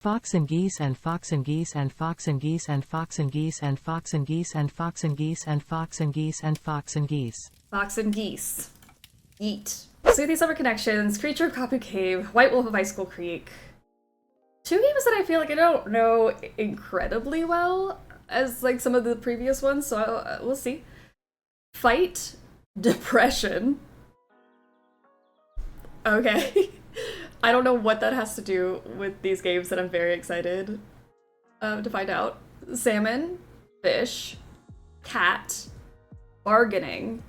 Fox and Geese and Fox and Geese and Fox and Geese and Fox and Geese and Fox and Geese and Fox and Geese and Fox and Geese and Fox and Geese. Fox and Geese. Eat. Sleuthy Summer Connections, Creature of Kapu Cave, White Wolf of Icicle Creek. Two games that I feel like I don't know incredibly well as like some of the previous ones, so we'll see. Fight. Depression. Okay. I don't know what that has to do with these games that I'm very excited to find out. Salmon, fish, cat, bargaining,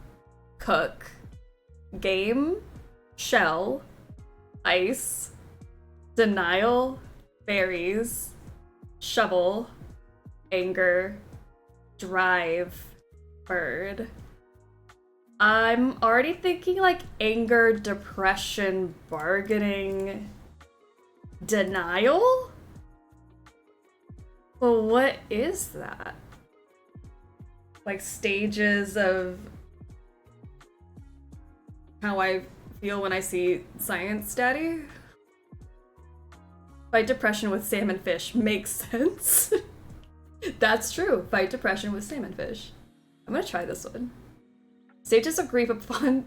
cook, game, shell, ice, denial, berries, shovel, anger, drive, bird. I'm already thinking like anger, depression, bargaining, denial? Well, what is that? Like stages of how I feel when I see Science Daddy? Fight depression with salmon fish makes sense. That's true. Fight depression with salmon fish. I'm gonna try this one. Stages of grief upon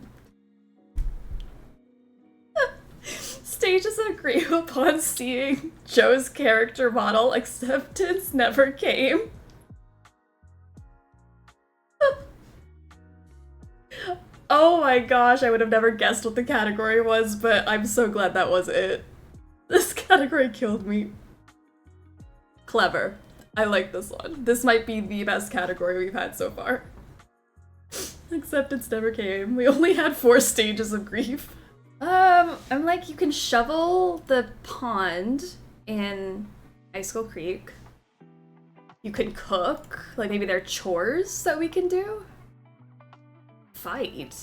stages of grief upon seeing Joe's character model. Acceptance never came. Oh my gosh, I would have never guessed what the category was, but I'm so glad that was it. This category killed me. Clever. I like this one. This might be the best category we've had so far. Acceptance never came. We only had 4 stages of grief. I'm like, you can shovel the pond in Icicle Creek. You can cook. Like, maybe there are chores that we can do. Fight.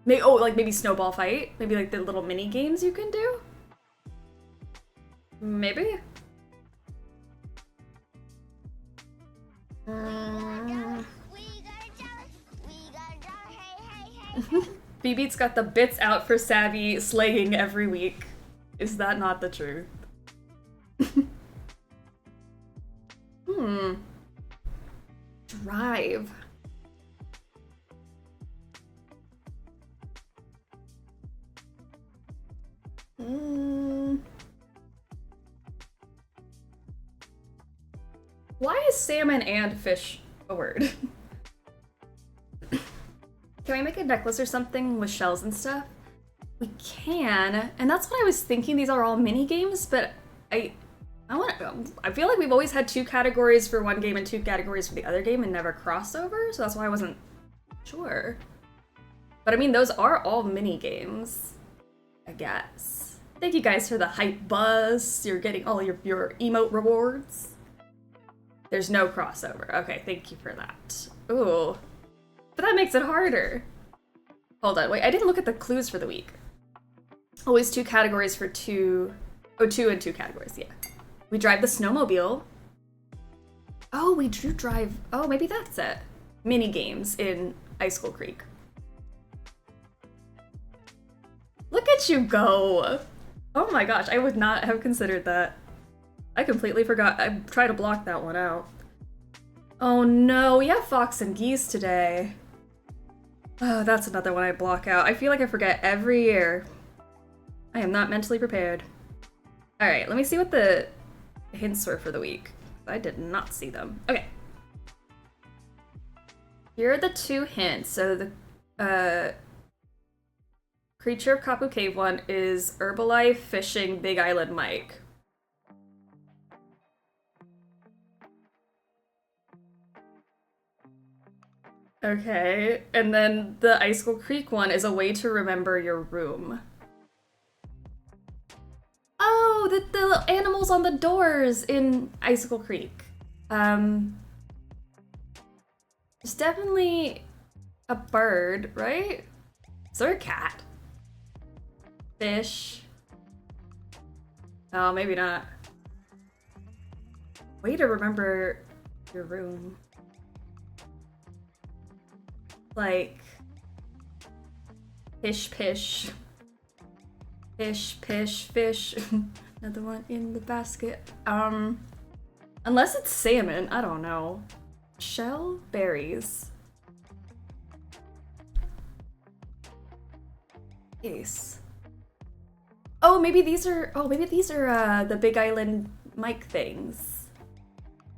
Maybe, oh, like maybe snowball fight? Maybe like the little mini games you can do? Maybe? B-Beat's got the bits out for Savvy slaying every week. Is that not the truth? Drive. Why is salmon and fish a word? Can we make a necklace or something with shells and stuff? We can, and that's what I was thinking. These are all mini games, but I feel like we've always had 2 categories for one game and 2 categories for the other game and never crossover, so that's why I wasn't sure. But I mean, those are all mini games, I guess. Thank you guys for the hype buzz. You're getting all your emote rewards. There's no crossover. Okay, thank you for that. Ooh. But that makes it harder. Hold on, wait, I didn't look at the clues for the week. Always 2 categories for 2. Oh, 2 and 2 categories, yeah. We drive the snowmobile. Oh, we do drive. Oh, maybe that's it. Mini games in Icicle Creek. Look at you go. Oh my gosh, I would not have considered that. I completely forgot. I tried to block that one out. Oh no, we have Fox and Geese today. Oh, that's another one I block out. I feel like I forget every year. I am not mentally prepared. Alright, let me see what the hints were for the week. I did not see them. Okay. Here are the 2 hints. So the Creature of Kapu Cave one is Herbalife, Fishing, Big Island Mike. Okay, and then the Icicle Creek one is a way to remember your room. Oh, the animals on the doors in Icicle Creek. There's definitely a bird, right? Is there a cat? Fish? Oh, maybe not. Way to remember your room. Like, pish pish. Fish, fish, fish. Another one in the basket. Unless it's salmon, I don't know. Shell berries. Ace. Oh, maybe these are the Big Island mic things.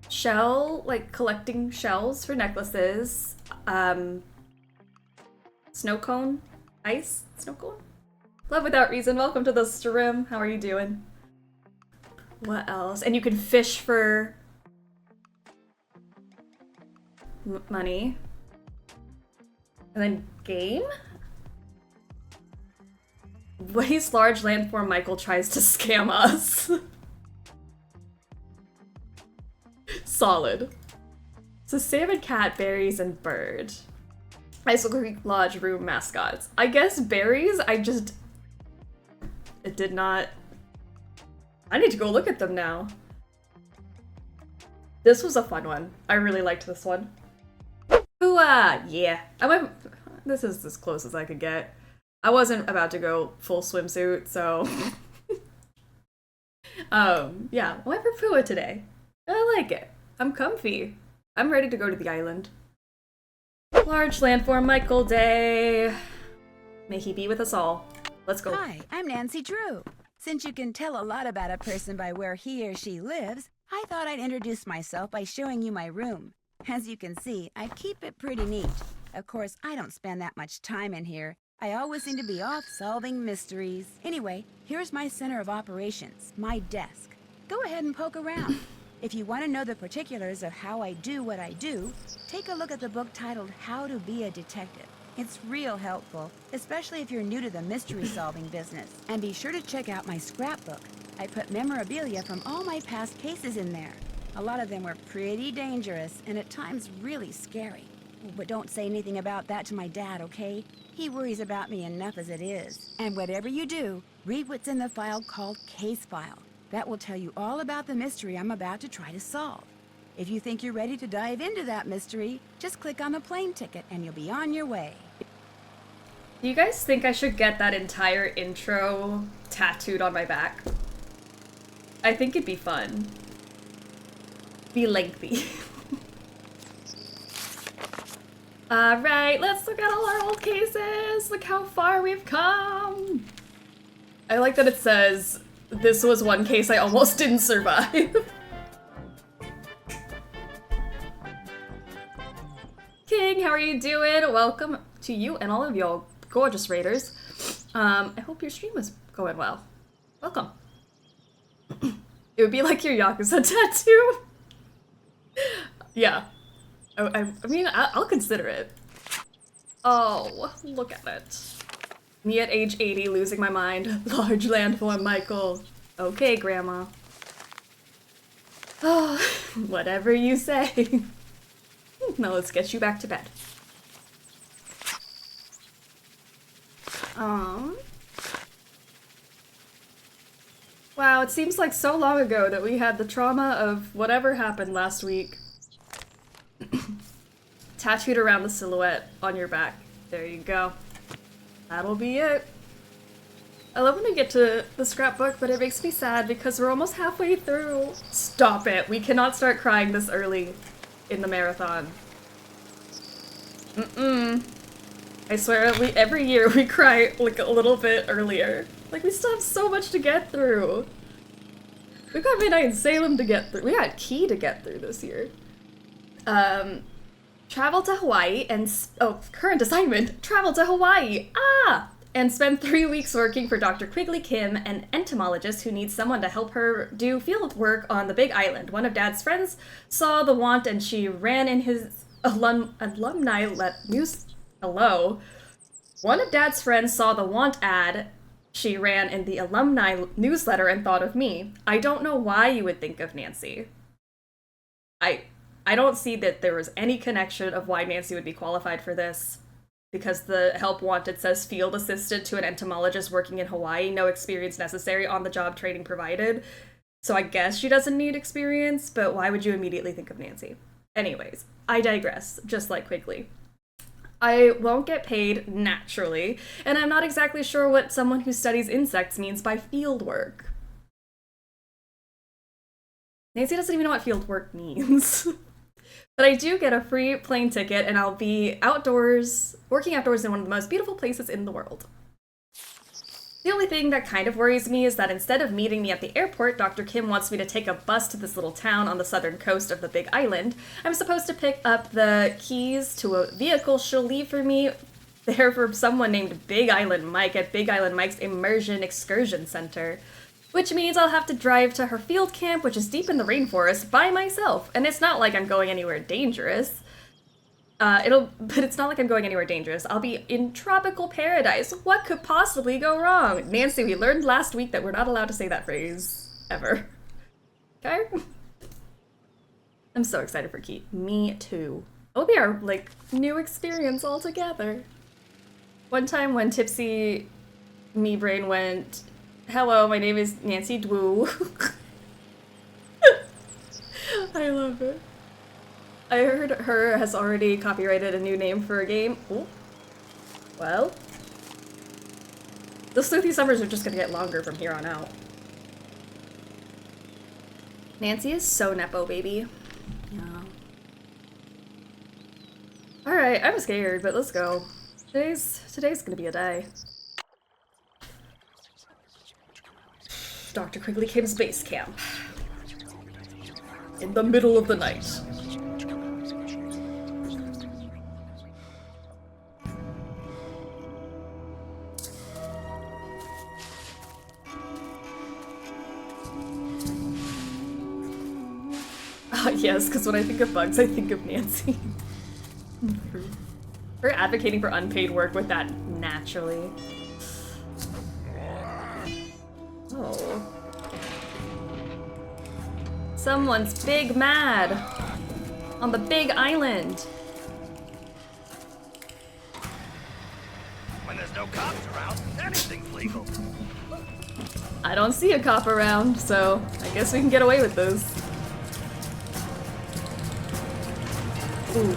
Shell, like collecting shells for necklaces. Snow cone? Ice? Snow cone? Love Without Reason, welcome to the stream. How are you doing? What else? And you can fish for money. And then game? Waste large landform Michael tries to scam us. Solid. So salmon, cat, berries, and bird. Icicle Creek Lodge room mascots. I guess berries, it did not... I need to go look at them now. This was a fun one. I really liked this one. Ooh, yeah. This is as close as I could get. I wasn't about to go full swimsuit, so... yeah. I went for Pua today. I like it. I'm comfy. I'm ready to go to the island. Large landform Michael Day. May he be with us all. Let's go. Hi, I'm Nancy Drew. Since you can tell a lot about a person by where he or she lives, I thought I'd introduce myself by showing you my room. As you can see, I keep it pretty neat. Of course, I don't spend that much time in here. I always seem to be off solving mysteries. Anyway, here's my center of operations, my desk. Go ahead and poke around. If you want to know the particulars of how I do what I do, take a look at the book titled How to Be a Detective. It's real helpful, especially if you're new to the mystery-solving business. And be sure to check out my scrapbook. I put memorabilia from all my past cases in there. A lot of them were pretty dangerous and at times really scary. But don't say anything about that to my dad, okay? He worries about me enough as it is. And whatever you do, read what's in the file called Case File. That will tell you all about the mystery I'm about to try to solve. If you think you're ready to dive into that mystery, just click on the plane ticket and you'll be on your way. Do you guys think I should get that entire intro tattooed on my back? I think it'd be fun. Be lengthy. Alright, let's look at all our old cases! Look how far we've come! I like that it says, this was one case I almost didn't survive. King, how are you doing? Welcome to you and all of y'all gorgeous raiders. I hope your stream is going well. Welcome. It would be like your Yakuza tattoo. Yeah. I mean, I'll consider it. Oh, look at it. Me at age 80 losing my mind. Large landform Michael. Okay, Grandma. Oh, whatever you say. Now let's get you back to bed. Wow, it seems like so long ago that we had the trauma of whatever happened last week tattooed around the silhouette on your back. There you go. That'll be it. I love when we get to the scrapbook, but it makes me sad because we're almost halfway through. Stop it. We cannot start crying this early in the marathon. I swear, every year we cry like a little bit earlier. Like, we still have so much to get through. We've got Midnight in Salem to get through. We got Key to get through this year. Travel to Hawaii and... Oh, current assignment. Travel to Hawaii. And spend 3 weeks working for Dr. Quigley Kim, an entomologist who needs someone to help her do field work on the Big Island. One of Dad's friends saw the want and she ran in his alumni news... Hello? One of Dad's friends saw the want ad she ran in the alumni newsletter and thought of me. I don't know why you would think of Nancy. I don't see that there was any connection of why Nancy would be qualified for this. Because the help wanted says field assistant to an entomologist working in Hawaii, no experience necessary, on-the-job training provided. So I guess she doesn't need experience, but why would you immediately think of Nancy? Anyways, I digress, just like Quigley. I won't get paid naturally, and I'm not exactly sure what someone who studies insects means by field work. Nancy doesn't even know what field work means. But I do get a free plane ticket, and I'll be outdoors, working outdoors in one of the most beautiful places in the world. The only thing that kind of worries me is that instead of meeting me at the airport, Dr. Kim wants me to take a bus to this little town on the southern coast of the Big Island. I'm supposed to pick up the keys to a vehicle she'll leave for me there for someone named Big Island Mike at Big Island Mike's Immersion Excursion Center. Which means I'll have to drive to her field camp, which is deep in the rainforest, by myself. And it's not like I'm going anywhere dangerous. But it's not like I'm going anywhere dangerous. I'll be in tropical paradise. What could possibly go wrong? Nancy, we learned last week that we're not allowed to say that phrase. Ever. Okay? I'm so excited for Keith. Me too. It'll be our, like, new experience altogether. One time when Tipsy Me Brain went, "Hello, my name is Nancy Dwu." I love it. I heard her has already copyrighted a new name for a game. Ooh. Well, the Sleuthy Summers are just gonna get longer from here on out. Nancy is so nepo, baby. Yeah. Alright, I'm scared, but let's go. Today's gonna be a day. Dr. Quigley Kim's base camp. In the middle of the night. Yes, because when I think of bugs, I think of Nancy. We're advocating for unpaid work with that naturally. Oh. Someone's big mad on the Big Island. When there's no cops around, anything's legal. I don't see a cop around, so I guess we can get away with this. Ooh.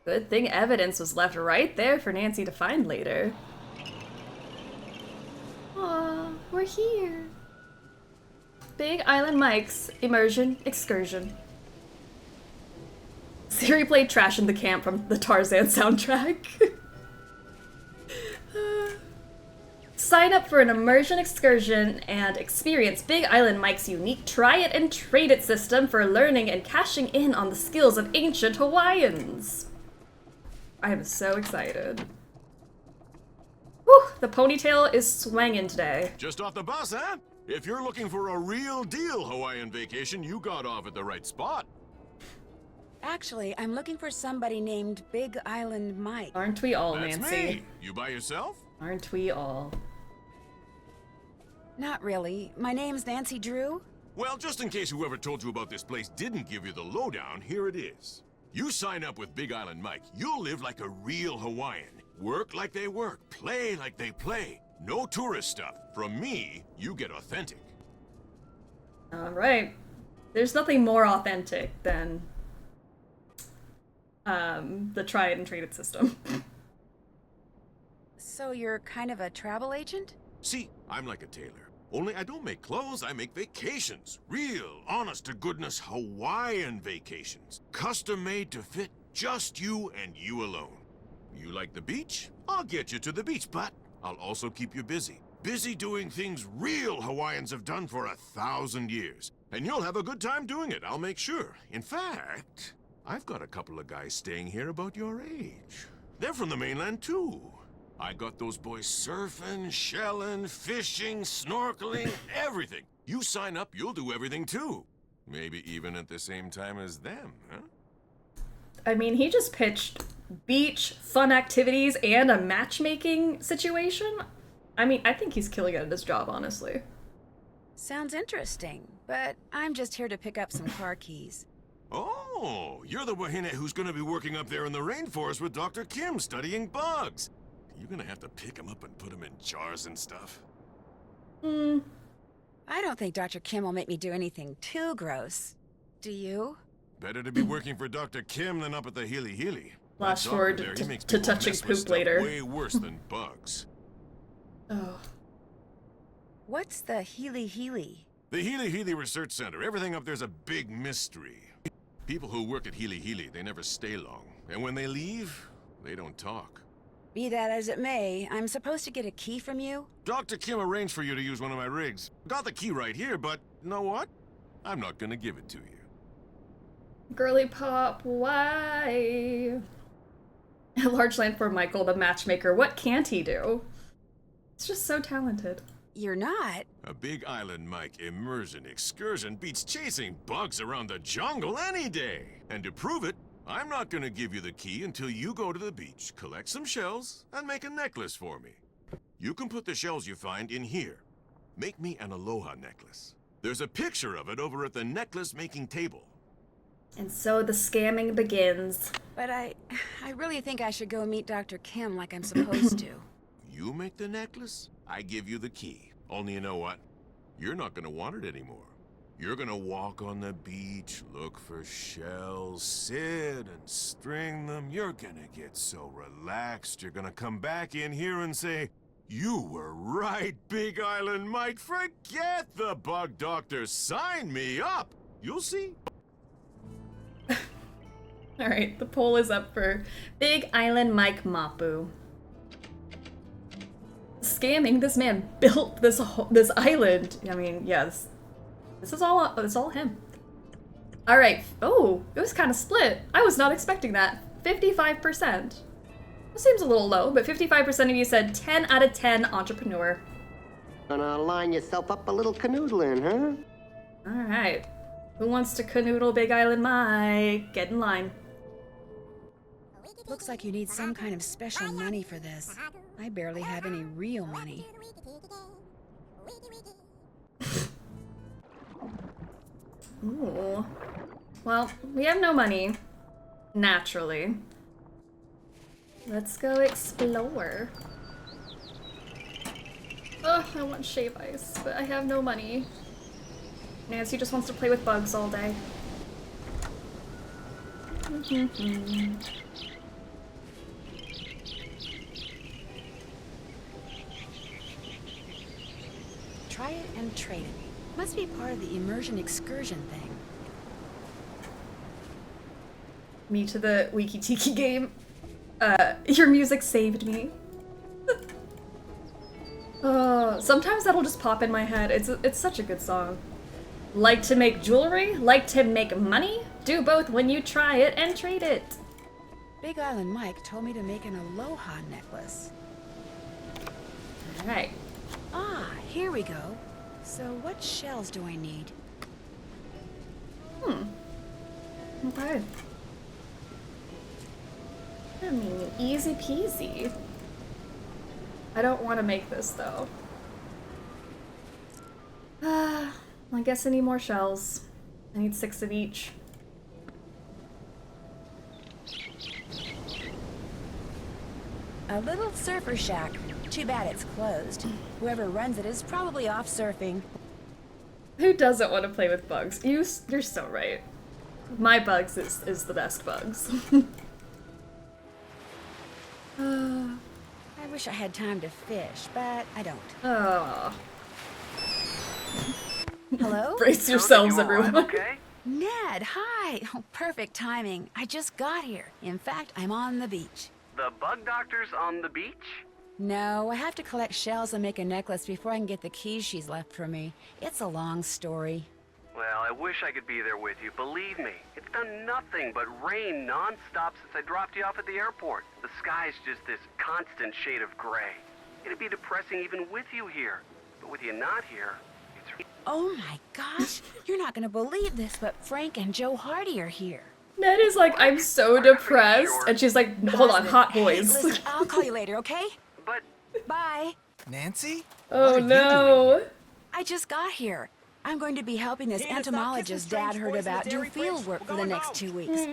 Good thing evidence was left right there for Nancy to find later. Aw, we're here. Big Island Mike's Immersion Excursion. Siri played Trash in the Camp from the Tarzan soundtrack. Sign up for an immersion excursion and experience Big Island Mike's unique try it and trade it system for learning and cashing in on the skills of ancient Hawaiians. I am so excited. Whew, the ponytail is swanging today. Just off the bus, huh? If you're looking for a real deal Hawaiian vacation, you got off at the right spot. Actually, I'm looking for somebody named Big Island Mike. Aren't we all, That's Nancy? me. You by yourself? Aren't we all? Not really. My name's Nancy Drew. Well, just in case whoever told you about this place didn't give you the lowdown, here it is. You sign up with Big Island Mike, you'll live like a real Hawaiian. Work like they work, play like they play. No tourist stuff. From me, you get authentic. Alright. There's nothing more authentic than the try it and trade it system. So you're kind of a travel agent? See, I'm like a tailor. Only I don't make clothes, I make vacations. Real, honest-to-goodness Hawaiian vacations. Custom-made to fit just you and you alone. You like the beach? I'll get you to the beach, but I'll also keep you busy. Busy doing things real Hawaiians have done for 1,000 years. And you'll have a good time doing it, I'll make sure. In fact, I've got a couple of guys staying here about your age. They're from the mainland, too. I got those boys surfing, shelling, fishing, snorkeling, everything. You sign up, you'll do everything too. Maybe even at the same time as them, huh? I mean, he just pitched beach, fun activities, and a matchmaking situation. I mean, I think he's killing it at his job, honestly. Sounds interesting, but I'm just here to pick up some car keys. Oh, you're the wahine who's gonna be working up there in the rainforest with Dr. Kim studying bugs. You're gonna have to pick them up and put them in jars and stuff. I don't think Dr. Kim will make me do anything too gross. Do you? Better to be working for Dr. Kim than up at the Healy Healy. Flash That doctor forward there, he makes to people touching mess with poop stuff later. Way worse than bugs. Oh. What's the Healy Healy? The Healy Healy Research Center. Everything up there's a big mystery. People who work at Healy Healy, they never stay long. And when they leave, they don't talk. Be that as it may, I'm supposed to get a key from you? Dr. Kim arranged for you to use one of my rigs. Got the key right here, but you know what? I'm not gonna give it to you. Girly pop, why? A large land for Michael, the matchmaker. What can't he do? It's just so talented. You're not. A Big Island Mike immersion excursion beats chasing bugs around the jungle any day. And to prove it, I'm not gonna give you the key until you go to the beach, collect some shells, and make a necklace for me. You can put the shells you find in here. Make me an aloha necklace. There's a picture of it over at the necklace making table. And so the scamming begins. But I really think I should go meet Dr. Kim like I'm supposed to. You make the necklace, I give you the key. Only you know what? You're not gonna want it anymore. You're gonna walk on the beach, look for shells, sit and string them. You're gonna get so relaxed, you're gonna come back in here and say, "You were right, Big Island Mike. Forget the bug doctor. Sign me up." You'll see. Alright, the poll is up for Big Island Mike Mapu. Scamming, this man built this island. I mean, yeah, this is all him. Alright, oh, it was kind of split. I was not expecting that. 55%. It seems a little low, but 55% of you said 10 out of 10 entrepreneur. Gonna line yourself up a little canoodling, huh? Alright. Who wants to canoodle Big Island Mike? Get in line. Looks like you need some kind of special money for this. I barely have any real money. Ooh. Well, we have no money. Naturally. Let's go explore. Ugh, I want shave ice, but I have no money. Nancy just wants to play with bugs all day. Try it and trade it. Must be part of the immersion excursion thing. Me to the Wiki Tiki game. Your music saved me. Sometimes that'll just pop in my head. It's such a good song. Like to make jewelry? Like to make money? Do both when you try it and trade it. Big Island Mike told me to make an aloha necklace. Alright. Ah, here we go. So what shells do I need? Okay. I mean, easy peasy. I don't want to make this, though. I guess I need more shells. I need 6 of each. A little surfer shack. Too bad it's closed. Whoever runs it is probably off surfing. Who doesn't want to play with bugs? You're so right. My bugs is the best bugs. I wish I had time to fish, but I don't. Oh. Hello? Brace yourselves, You all right, everyone. okay? Ned, hi! Oh, perfect timing. I just got here. In fact, I'm on the beach. The bug doctor's on the beach? No, I have to collect shells and make a necklace before I can get the keys she's left for me. It's a long story. Well, I wish I could be there with you. Believe me, it's done nothing but rain non-stop since I dropped you off at the airport. The sky's just this constant shade of gray. It'd be depressing even with you here. But with you not here, it's... Oh my gosh! You're not gonna believe this, but Frank and Joe Hardy are here. Ned is like, I'm so depressed. And she's like, hold on, hot Hey, boys. listen, I'll call you later, okay? But... Bye. Nancy? Oh no. I just got here. I'm going to be helping this entomologist Dad heard about do field work for the next 2 weeks.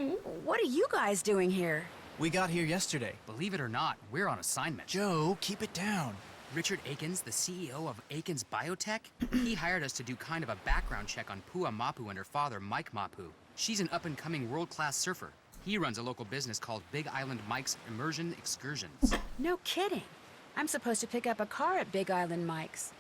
What are you guys doing here? We got here yesterday. Believe it or not, we're on assignment. Joe, keep it down. Richard Akins, the CEO of Akins Biotech, he hired us to do kind of a background check on Pua Mapu and her father, Mike Mapu. She's an up-and-coming world-class surfer. He runs a local business called Big Island Mike's Immersion Excursions. No kidding. I'm supposed to pick up a car at Big Island Mike's.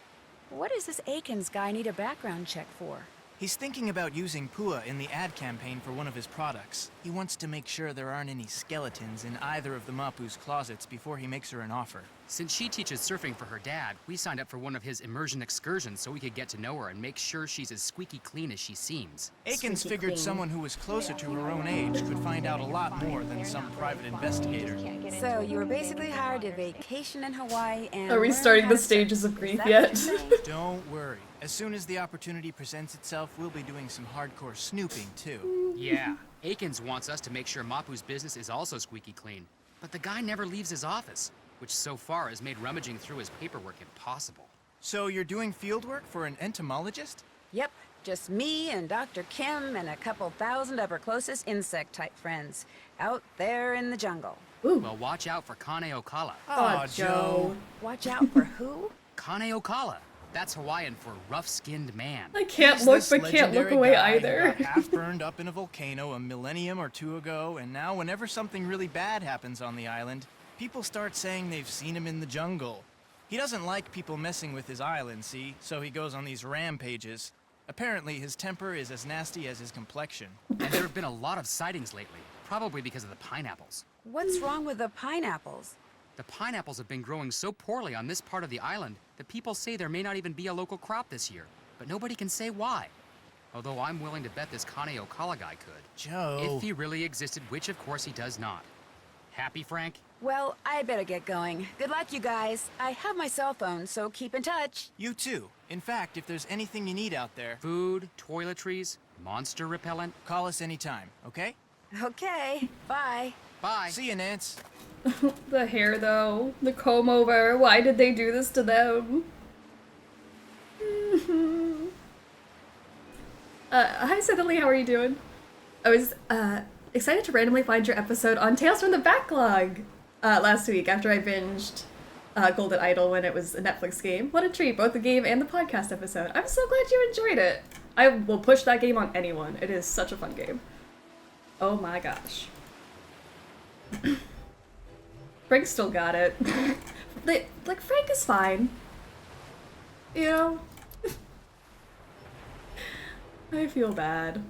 What does this Aikens guy need a background check for? He's thinking about using Pua in the ad campaign for one of his products. He wants to make sure there aren't any skeletons in either of the Mapu's closets before he makes her an offer. Since she teaches surfing for her dad, we signed up for one of his immersion excursions so we could get to know her and make sure she's as squeaky clean as she seems. Aikens Squeaky figured clean. someone who was closer to her own age could find out a lot more than some private investigator. So you were basically hired to vacation in Hawaii and Are we learn starting how the to stages surf. of grief Is that yet? what you're saying? Don't worry. As soon as the opportunity presents itself, we'll be doing some hardcore snooping, too. Yeah, Aikens wants us to make sure Mapu's business is also squeaky clean. But the guy never leaves his office, which so far has made rummaging through his paperwork impossible. So you're doing field work for an entomologist? Yep, just me and Dr. Kim and a couple thousand of her closest insect-type friends out there in the jungle. Well, watch out for Kane Okala. Aw, Joe. Watch out for who? Kane Okala. That's Hawaiian for rough-skinned man. I can't He's look, this but can't look legendary away guy who either. got half burned up in a volcano a millennium or two ago, and now whenever something really bad happens on the island, people start saying they've seen him in the jungle. He doesn't like people messing with his island, see? So he goes on these rampages. Apparently, his temper is as nasty as his complexion. And there have been a lot of sightings lately, probably because of the pineapples. What's wrong with the pineapples? The pineapples have been growing so poorly on this part of the island that people say there may not even be a local crop this year, but nobody can say why. Although I'm willing to bet this Kane Okala guy could. Joe. If he really existed, which of course he does not. Happy, Frank? Well, I better get going. Good luck, you guys. I have my cell phone, so keep in touch. You too. In fact, if there's anything you need out there, Food, toiletries, monster repellent. call us anytime, okay? Okay, bye. Bye. See you, Nance. The hair, though. The comb over. Why did they do this to them? Hi, Cecily. How are you doing? I was excited to randomly find your episode on Tales from the Backlog last week after I binged Golden Idol when it was a Netflix game. What a treat, both the game and the podcast episode. I'm so glad you enjoyed it. I will push that game on anyone. It is such a fun game. Oh my gosh. Frank still got it. like, Frank is fine. You know? I feel bad.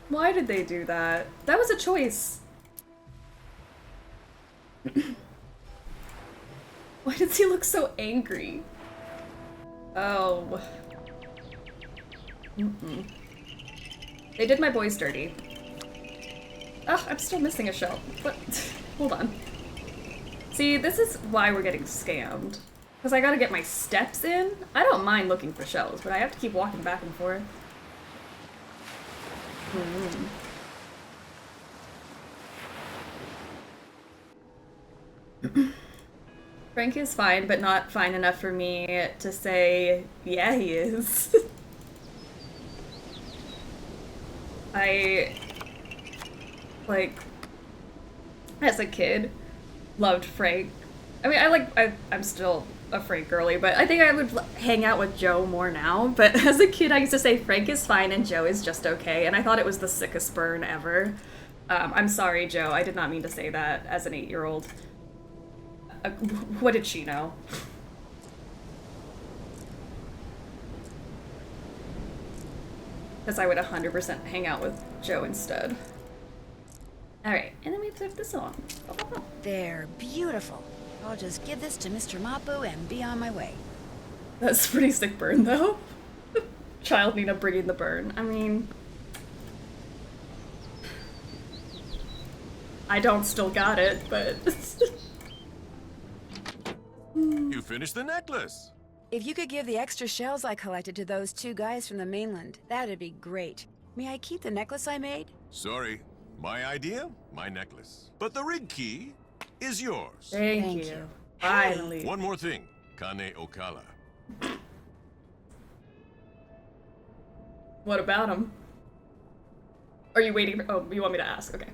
Why did they do that? That was a choice. Why does he look so angry? Oh. They did my boys dirty. Oh, I'm still missing a shell. What? Hold on. See, this is why we're getting scammed. Because I gotta get my steps in. I don't mind looking for shells, but I have to keep walking back and forth. Frank is fine, but not fine enough for me to say, yeah, he is. I, like, as a kid, loved Frank. I mean, I'm still a Frank girly, but I think I would hang out with Joe more now. But as a kid, I used to say Frank is fine and Joe is just okay, and I thought it was the sickest burn ever. I'm sorry, Joe. I did not mean to say that as an 8-year-old. What did she know? Because I would 100% hang out with Joe instead. Alright, and then we put this on. They're beautiful. I'll just give this to Mr. Mapu and be on my way. That's a pretty sick burn, though. Child Nina bringing the burn. I mean... I don't still got it, but... You finished the necklace. If you could give the extra shells I collected to those 2 guys from the mainland, that'd be great. May I keep the necklace I made? Sorry. My idea, my necklace. But the rig key is yours. Thank you. Finally. One more thing. Kane Okala. What about him? Are you waiting for... Oh, you want me to ask? Okay.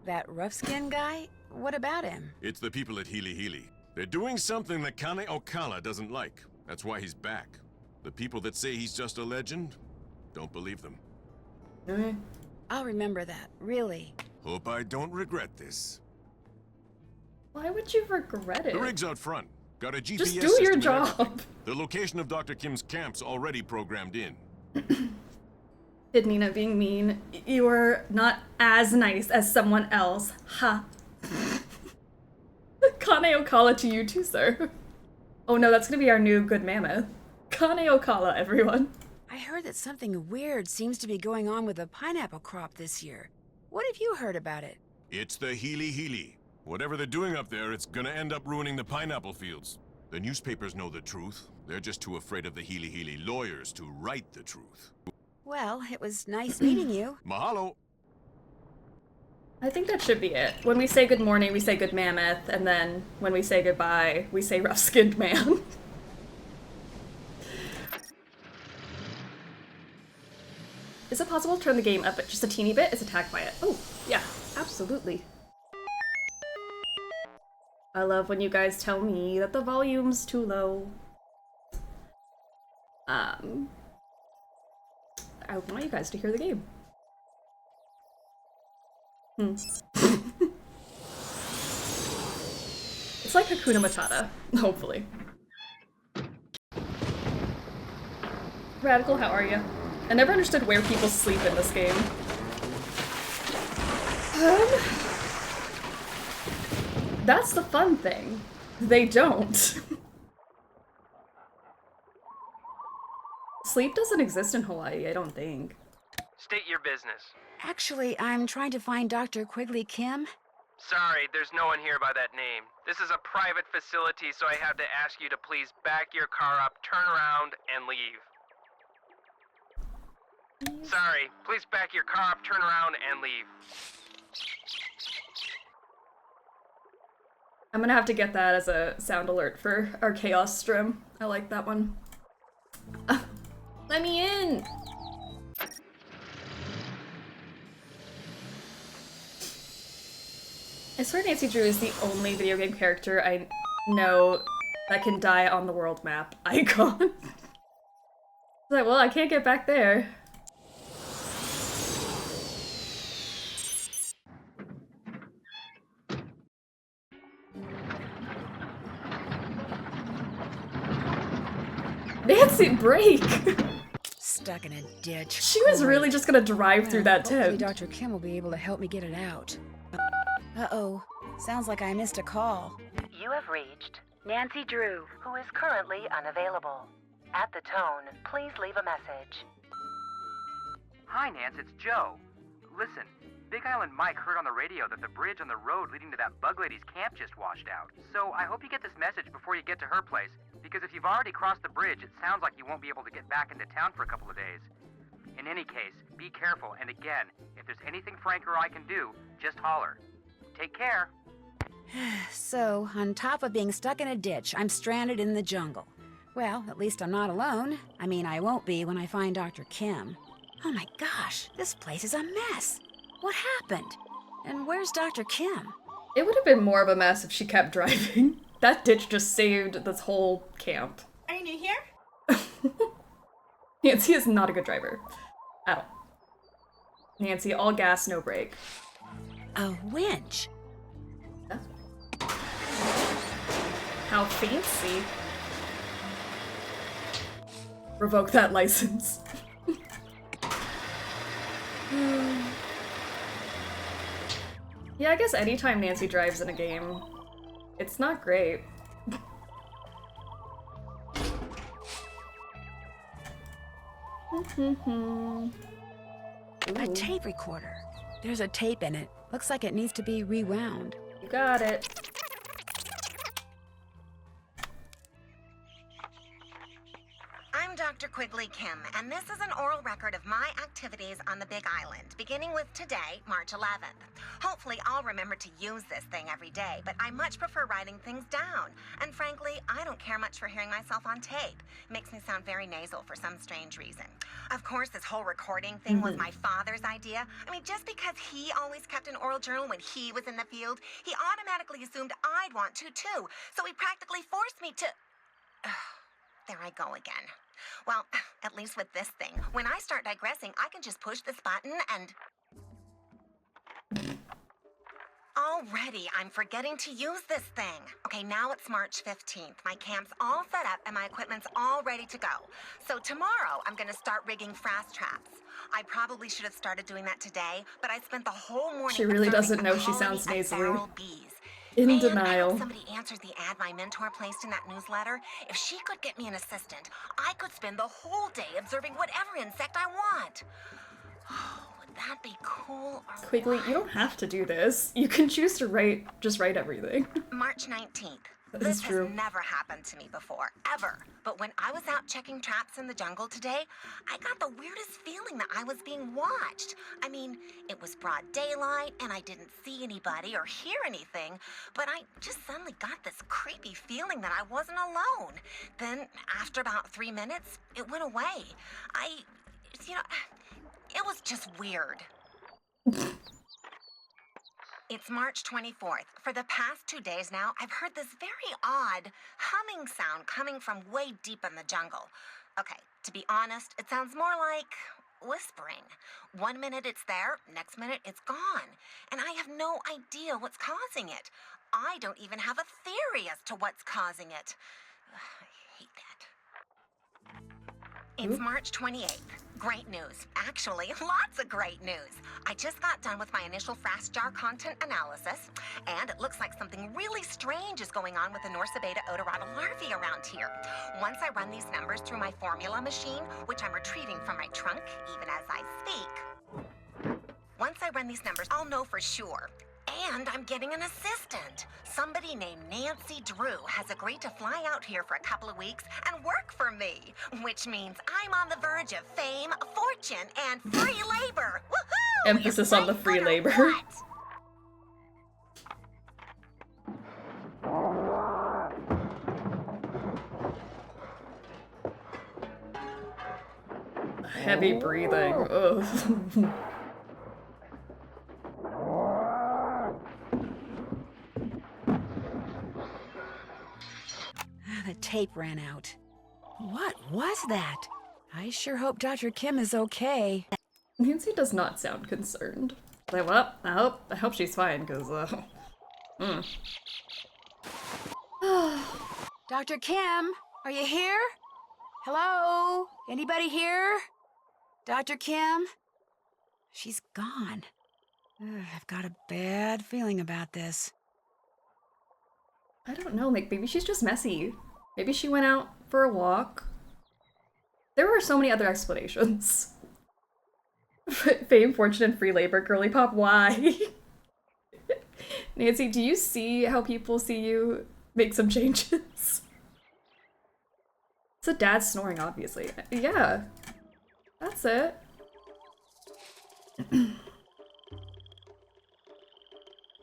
That rough-skinned guy? What about him? It's the people at Hili Hili. They're doing something that Kane Okala doesn't like. That's why he's back. The people that say he's just a legend, don't believe them. Okay. I'll remember that, really. Hope I don't regret this. Why would you regret it? The rig's out front. Got a GPS Just do your system and job. everything. The location of Dr. Kim's camp's already programmed in. Did Nina being mean? You were not as nice as someone else. Ha. Kane Okala to you too, sir. Oh no, that's gonna be our new good mammoth. Kane Okala, everyone. I heard that something weird seems to be going on with the pineapple crop this year. What have you heard about it? It's the Healy Healy. Whatever they're doing up there, it's gonna end up ruining the pineapple fields. The newspapers know the truth. They're just too afraid of the Healy Healy lawyers to write the truth. Well, it was nice meeting you. Mahalo! I think that should be it. When we say good morning, we say good mammoth, and then when we say goodbye, we say rough-skinned man. Is it possible to turn the game up just a teeny bit? It's attacked by it. Oh, yeah, absolutely. I love when you guys tell me that the volume's too low. I want you guys to hear the game. It's like Hakuna Matata, hopefully. Radical, how are you? I never understood where people sleep in this game. That's the fun thing. They don't. Sleep doesn't exist in Hawaii, I don't think. State your business. Actually, I'm trying to find Dr. Quigley Kim. Sorry, there's no one here by that name. This is a private facility, so I have to ask you to please back your car up, turn around, and leave. Sorry, please back your car up, turn around, and leave. I'm gonna have to get that as a sound alert for our chaos stream. I like that one. Let me in! I swear Nancy Drew is the only video game character I know that can die on the world map icon. It's like, well, I can't get back there. Nancy, break! Stuck in a ditch. She was really just gonna drive through that Hopefully tent. Dr. Kim will be able to help me get it out. Uh-oh. Sounds like I missed a call. You have reached Nancy Drew, who is currently unavailable. At the tone, please leave a message. Hi, Nance, it's Joe. Listen, Big Island Mike heard on the radio that the bridge on the road leading to that bug lady's camp just washed out. So I hope you get this message before you get to her place, because if you've already crossed the bridge, it sounds like you won't be able to get back into town for a couple of days. In any case, be careful, and again, if there's anything Frank or I can do, just holler. Take care. So, on top of being stuck in a ditch, I'm stranded in the jungle. Well, at least I'm not alone. I mean, I won't be when I find Dr. Kim. Oh my gosh, this place is a mess. What happened? And where's Dr. Kim? It would have been more of a mess if she kept driving. That ditch just saved this whole camp. Are you new here? Nancy is not a good driver. At all. Nancy, all gas, no brake. A winch. How fancy. Revoke that license. Yeah, I guess anytime Nancy drives in a game, it's not great. A tape recorder. There's a tape in it. Looks like it needs to be rewound. You got it. I'm Dr. Quigley Kim, and this is an oral record of my activities on the Big Island, beginning with today, March 11th. Hopefully, I'll remember to use this thing every day, but I much prefer writing things down. And frankly, I don't care much for hearing myself on tape. It makes me sound very nasal for some strange reason. Of course, this whole recording thing was my father's idea. I mean, just because he always kept an oral journal when he was in the field, he automatically assumed I'd want to, too. So he practically forced me to... There I go again. Well, at least with this thing, when I start digressing, I can just push this button and... Already, I'm forgetting to use this thing. Okay, now it's March 15th. My camp's all set up and my equipment's all ready to go. So tomorrow, I'm gonna start rigging frass traps. I probably should have started doing that today, but I spent the whole morning She really doesn't know she colony sounds of nasally. feral bees. In Man, I denial. hope somebody answers the ad my mentor placed in that newsletter. If she could get me an assistant, I could spend the whole day observing whatever insect I want. Would that be cool or Quigley, you don't have to do this. You can choose to just write everything. March 19th. That is This true. has never happened to me before, ever. But when I was out checking traps in the jungle today, I got the weirdest feeling that I was being watched. I mean, it was broad daylight, and I didn't see anybody or hear anything, but I just suddenly got this creepy feeling that I wasn't alone. Then, after about 3 minutes, it went away. It was just weird. It's March 24th. For the past 2 days now, I've heard this very odd humming sound coming from way deep in the jungle. Okay, to be honest, it sounds more like whispering. 1 minute it's there, next minute it's gone. And I have no idea what's causing it. I don't even have a theory as to what's causing it. I hate that. It's March 28th. Great news. Actually, lots of great news. I just got done with my initial frass jar content analysis, and it looks like something really strange is going on with the Norsabeta odorata larvae around here. Once I run these numbers through my formula machine, which I'm retrieving from my trunk even as I speak, once I run these numbers, I'll know for sure. And I'm getting an assistant. Somebody named Nancy Drew has agreed to fly out here for a couple of weeks and work for me, which means I'm on the verge of fame, fortune, and free labor. Woohoo! Emphasis on the free labor. Heavy breathing. Ugh. The tape ran out. What was that? I sure hope Dr. Kim is okay. Nancy does not sound concerned. Like, well, I hope she's fine, because, Dr. Kim, are you here? Hello? Anybody here? Dr. Kim? She's gone. Ugh, I've got a bad feeling about this. I don't know, like, maybe she's just messy. Maybe she went out for a walk. There were so many other explanations. Fame, fortune, and free labor, girly pop, why? Nancy, do you see how people see you? Make some changes. It's a dad snoring, obviously. Yeah. That's it.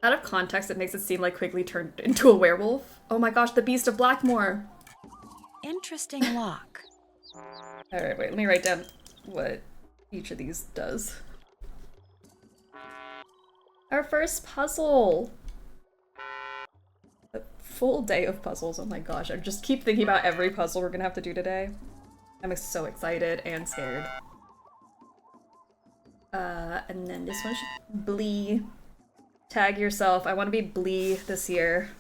Out of context, it makes it seem like Quigley turned into a werewolf. Oh my gosh, the Beast of Blackmore! Interesting lock. Alright, wait, let me write down what each of these does. Our first puzzle! A full day of puzzles, oh my gosh. I just keep thinking about every puzzle we're gonna have to do today. I'm so excited and scared. And then this one should Blee. Tag yourself. I want to be Blee this year.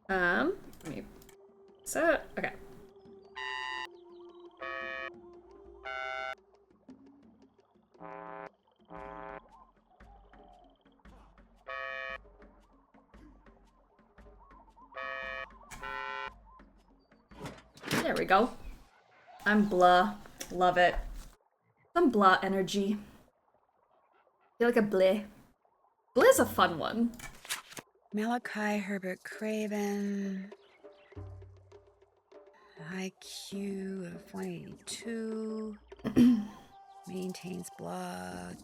Let me... So, okay. There we go. I'm blah. Love it. Some blah energy. Feel like a bleh. Bleh's a fun one. Malachi Herbert Craven. IQ of 182. Maintains blog.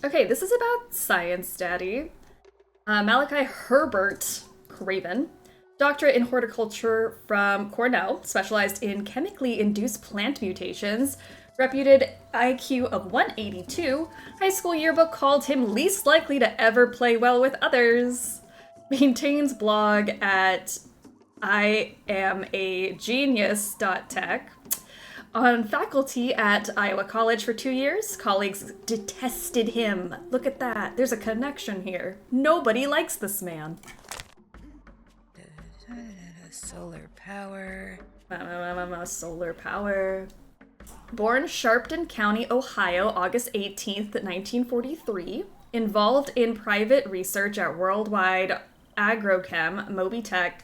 Okay, this is about science, Daddy. Malachi Herbert Craven, doctorate in horticulture from Cornell, specialized in chemically induced plant mutations, reputed IQ of 182, high school yearbook called him least likely to ever play well with others, maintains blog at IamAgenius.tech, On faculty at Iowa College for 2 years, colleagues detested him. Look at that. There's a connection here. Nobody likes this man. Solar power. Solar power. Born Sharpton County, Ohio, August 18th, 1943. Involved in private research at Worldwide Agrochem, Mobitech,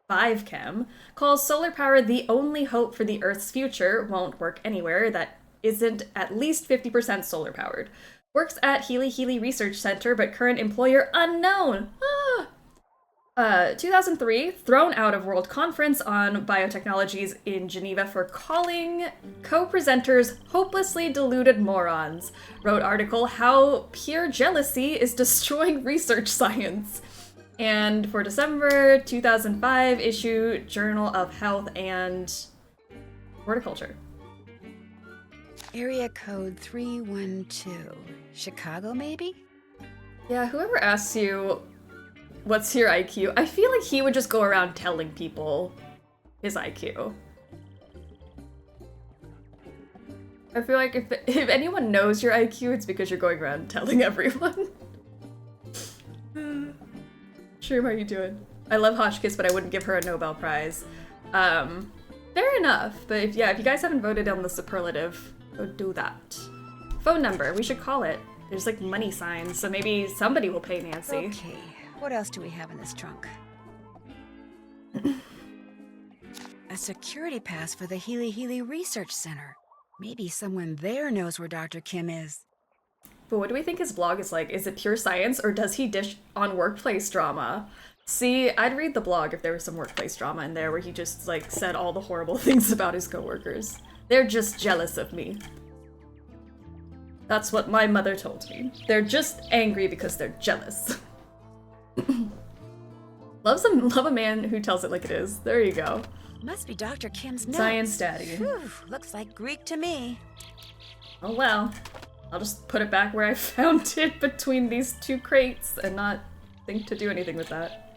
Vivechem, calls solar power the only hope for the Earth's future, won't work anywhere that isn't at least 50% solar powered. Works at Healy Research Center, but current employer unknown. 2003, thrown out of World Conference on Biotechnologies in Geneva for calling co-presenters hopelessly deluded morons. Wrote article, How Pure Jealousy is Destroying Research Science. And for December 2005 issue, Journal of Health and Horticulture. Area code 312. Chicago, maybe? Yeah, whoever asks you, what's your IQ? I feel like he would just go around telling people his IQ. I feel like if anyone knows your IQ, it's because you're going around telling everyone. Sure, how are you doing? I love Hotchkiss, but I wouldn't give her a Nobel Prize. Fair enough, but if you guys haven't voted on the superlative, go do that. Phone number, we should call it. There's like money signs, so maybe somebody will pay Nancy. Okay, what else do we have in this trunk? A security pass for the Healy Research Center. Maybe someone there knows where Dr. Kim is. But what do we think his blog is like? Is it pure science, or does he dish on workplace drama? See, I'd read the blog if there was some workplace drama in there where he just, like, said all the horrible things about his coworkers. They're just jealous of me. That's what my mother told me. They're just angry because they're jealous. Love a man who tells it like it is. There you go. Must be Dr. Kim's notes. Science daddy. Whew, looks like Greek to me. Oh well. I'll just put it back where I found it between these two crates and not think to do anything with that.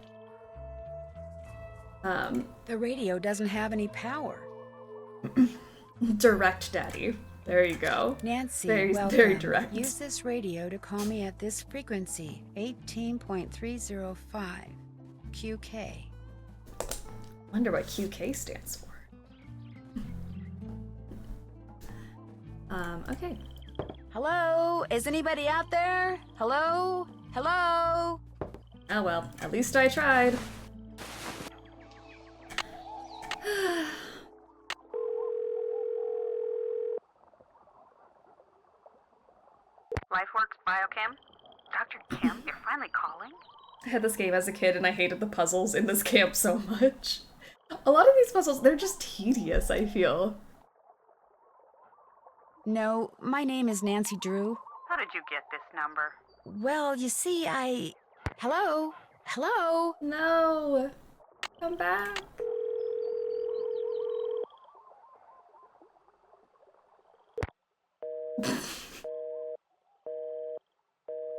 The radio doesn't have any power. Direct daddy. There you go. Nancy, very direct. Use this radio to call me at this frequency, 18.305, QK. Wonder what QK stands for. Okay. Hello? Is anybody out there? Hello? Hello? Oh well, at least I tried. LifeWorks Biochem? Dr. Kim, you're finally calling? I had this game as a kid and I hated the puzzles in this camp so much. A lot of these puzzles, they're just tedious, I feel. No, my name is Nancy Drew. How did you get this number? Well, you see, Hello? Hello? No. Come back.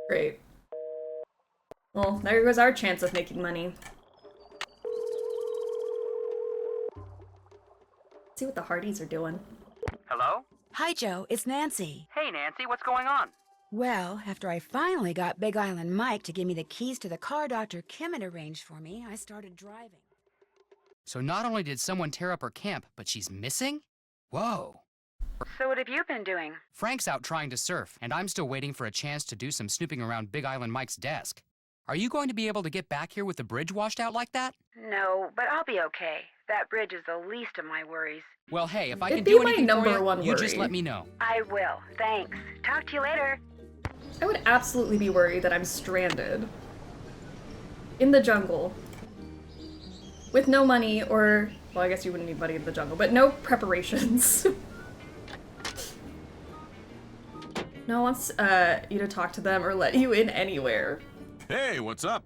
Great. Well, there goes our chance of making money. Let's see what the Hardys are doing. Hello? Hi, Joe. It's Nancy. Hey, Nancy, what's going on? Well, after I finally got Big Island Mike to give me the keys to the car Dr. Kim had arranged for me, I started driving. So not only did someone tear up her camp, but she's missing? Whoa. So what have you been doing? Frank's out trying to surf, and I'm still waiting for a chance to do some snooping around Big Island Mike's desk. Are you going to be able to get back here with the bridge washed out like that? No, but I'll be okay. That bridge is the least of my worries. Well, hey, if I It'd can be do my anything for number you, one you just worry. let me know. I will. Thanks. Talk to you later. I would absolutely be worried that I'm stranded. In the jungle. With no money or... Well, I guess you wouldn't need money in the jungle, but no preparations. No one wants you to talk to them or let you in anywhere. Hey, what's up?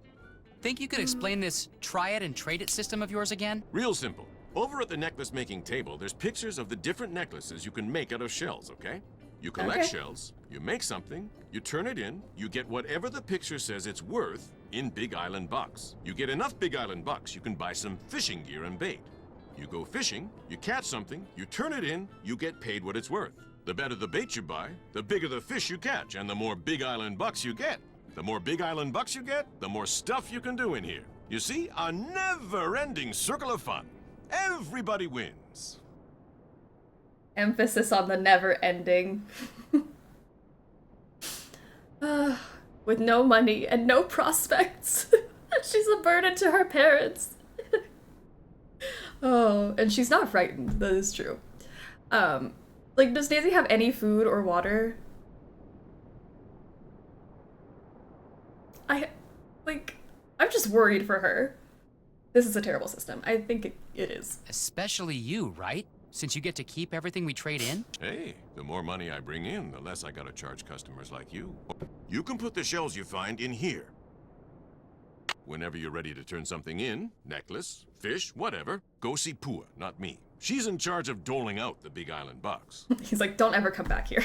Think you could explain this try it and trade it system of yours again? Real simple. Over at the necklace making table, there's pictures of the different necklaces you can make out of shells, okay? You collect shells, you make something, you turn it in, you get whatever the picture says it's worth in Big Island bucks. You get enough Big Island bucks, you can buy some fishing gear and bait. You go fishing, you catch something, you turn it in, you get paid what it's worth. The better the bait you buy, the bigger the fish you catch, and the more Big Island bucks you get. The more Big Island bucks you get, the more stuff you can do in here. You see, a never-ending circle of fun. Everybody wins. Emphasis on the never ending. With no money and no prospects. She's a burden to her parents. Oh, and she's not frightened. That is true. Like, does Daisy have any food or water? I'm just worried for her. This is a terrible system. I think it is. Especially you, right? Since you get to keep everything we trade in? Hey, the more money I bring in, the less I gotta charge customers like you. You can put the shells you find in here. Whenever you're ready to turn something in, necklace, fish, whatever, go see Pua, not me. She's in charge of doling out the Big Island bucks. He's like, don't ever come back here.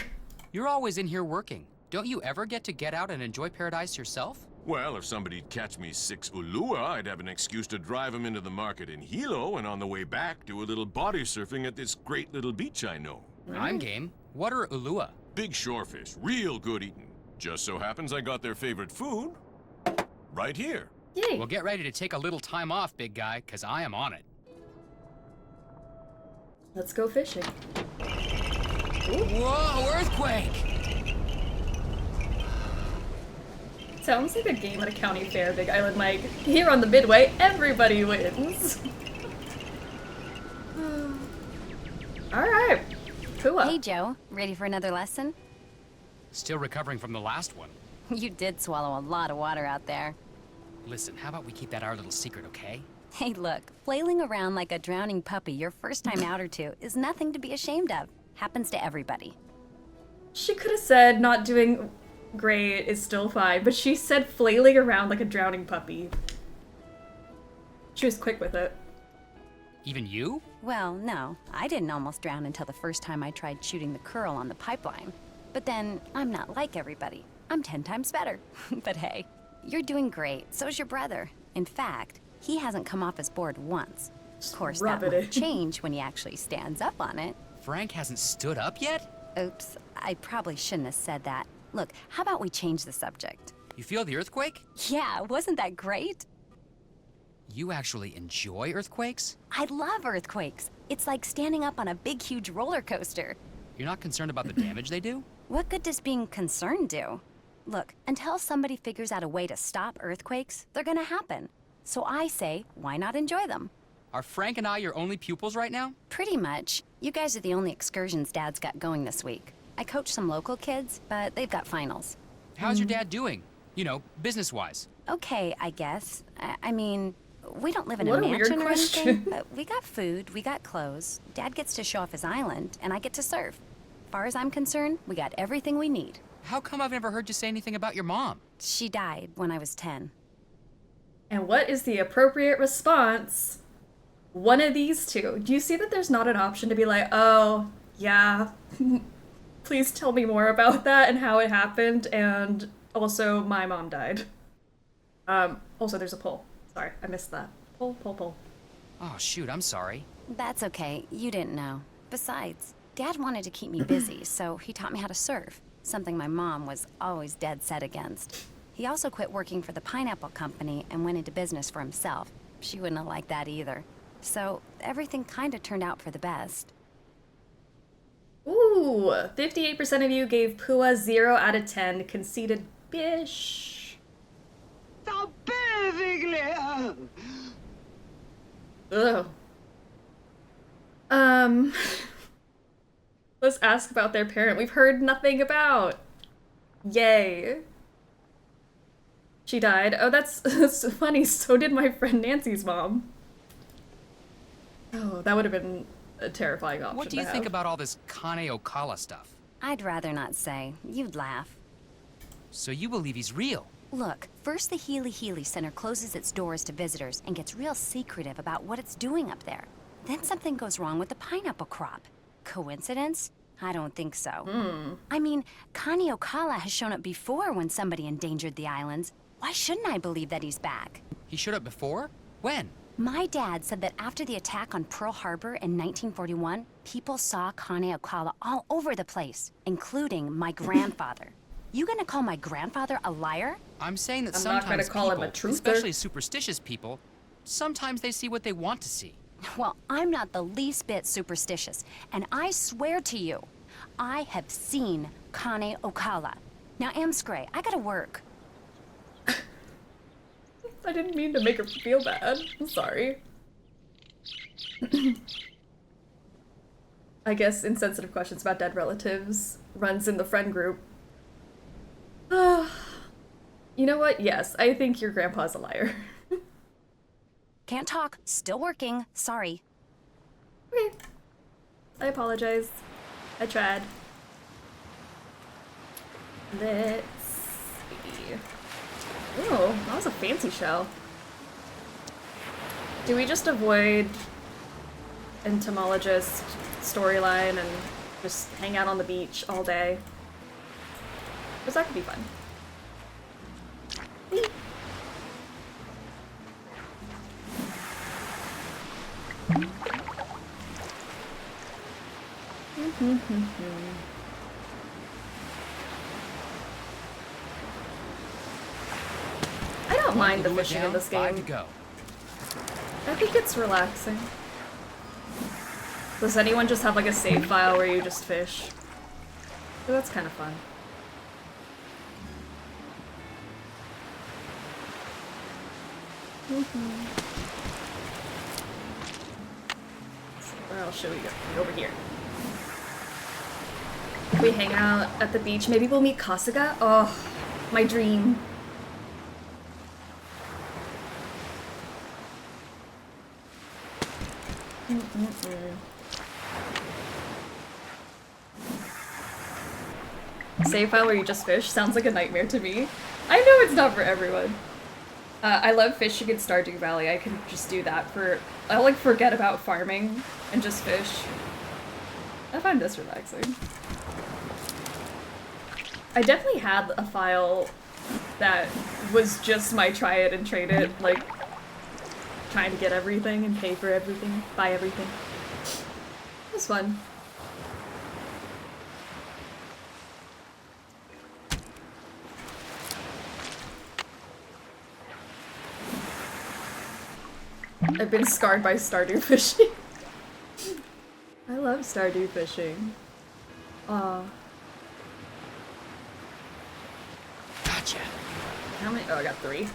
You're always in here working. Don't you ever get to get out and enjoy paradise yourself? Well, if somebody'd catch me 6 ulua, I'd have an excuse to drive them into the market in Hilo, and on the way back, do a little body surfing at this great little beach I know. I'm game. What are ulua? Big shorefish, real good eating. Just so happens I got their favorite food right here. Yay. Well, get ready to take a little time off, big guy, because I am on it. Let's go fishing. Ooh. Whoa, earthquake! Sounds like a game at a county fair, Big Island Mike. Here on the Midway, everybody wins. Alright. Pua. Hey, Joe. Ready for another lesson? Still recovering from the last one. You did swallow a lot of water out there. Listen, how about we keep that our little secret, okay? Hey, look. Flailing around like a drowning puppy your first time out or two is nothing to be ashamed of. Happens to everybody. She could have said not doing great is still fine, but she said flailing around like a drowning puppy. She was quick with it. Even you? Well, no. I didn't almost drown until the first time I tried shooting the curl on the pipeline. But then, I'm not like everybody. I'm 10 times better. But hey, you're doing great. So's your brother. In fact, he hasn't come off his board once. Of course, that might change when he actually stands up on it. Frank hasn't stood up yet? Oops, I probably shouldn't have said that. Look, how about we change the subject? You feel the earthquake? Yeah, wasn't that great? You actually enjoy earthquakes? I love earthquakes. It's like standing up on a big, huge roller coaster. You're not concerned about the damage they do? What good does being concerned do? Look, until somebody figures out a way to stop earthquakes, they're gonna happen. So I say, why not enjoy them? Are Frank and I your only pupils right now? Pretty much. You guys are the only excursions Dad's got going this week. I coach some local kids, but they've got finals. How's your dad doing? You know, business-wise. Okay, I guess. I mean, we don't live in a mansion or anything, but we got food, we got clothes. Dad gets to show off his island, and I get to surf. As far as I'm concerned, we got everything we need. How come I've never heard you say anything about your mom? She died when I was 10. And what is the appropriate response? One of these two. Do you see that there's not an option to be like, oh, yeah, please tell me more about that and how it happened, and also my mom died. Also there's a poll. Sorry, I missed that. Poll. Oh, shoot, I'm sorry. That's okay, you didn't know. Besides, Dad wanted to keep me busy, so he taught me how to surf, something my mom was always dead set against. He also quit working for the pineapple company and went into business for himself. She wouldn't have liked that either. So everything kind of turned out for the best. Ooh, 58% of you gave Pua 0 out of 10. Conceited bish. So basically, Ugh. Let's ask about their parent we've heard nothing about. Yay. She died. Oh, that's funny. So did my friend Nancy's mom. Oh, that would have been a terrifying option. What do you think about all this Kane Okala stuff? I'd rather not say. You'd laugh. So you believe he's real? Look, first the Healy Center closes its doors to visitors and gets real secretive about what it's doing up there. Then something goes wrong with the pineapple crop. Coincidence? I don't think so. I mean, Kane Okala has shown up before when somebody endangered the islands. Why shouldn't I believe that he's back? He showed up before? When? My dad said that after the attack on Pearl Harbor in 1941, people saw Kane Okala all over the place, including my grandfather. You gonna call my grandfather a liar? I'm saying that I'm not gonna sometimes call him people, a truther. especially superstitious people, sometimes they see what they want to see. Well, I'm not the least bit superstitious, and I swear to you, I have seen Kane Okala. Now, Amscray, I gotta work. I didn't mean to make her feel bad. I'm sorry. I guess insensitive questions about dead relatives runs in the friend group. You know what? Yes, I think your grandpa's a liar. Can't talk. Still working. Sorry. Okay. I apologize. I tried. Let's see. Oh, that was a fancy shell. Do we just avoid entomologist storyline and just hang out on the beach all day? Because that could be fun. Whee! I don't mind the fishing in this game. 5 to go. I think it's relaxing. Does anyone just have like a save file where you just fish? Oh, that's kind of fun. So where else should we go? Over here. If we hang out at the beach, maybe we'll meet Kasuga? Oh, my dream. Save file where you just fish sounds like a nightmare to me. I know it's not for everyone. I love fishing in Stardew Valley. I can just do that for... I'll like forget about farming and just fish. I find this relaxing. I definitely had a file that was just my try it and trade it, like trying to get everything and pay for everything, buy everything. It was fun. I've been scarred by Stardew fishing. I love Stardew fishing. Aw. Gotcha. How many? Oh, I got 3.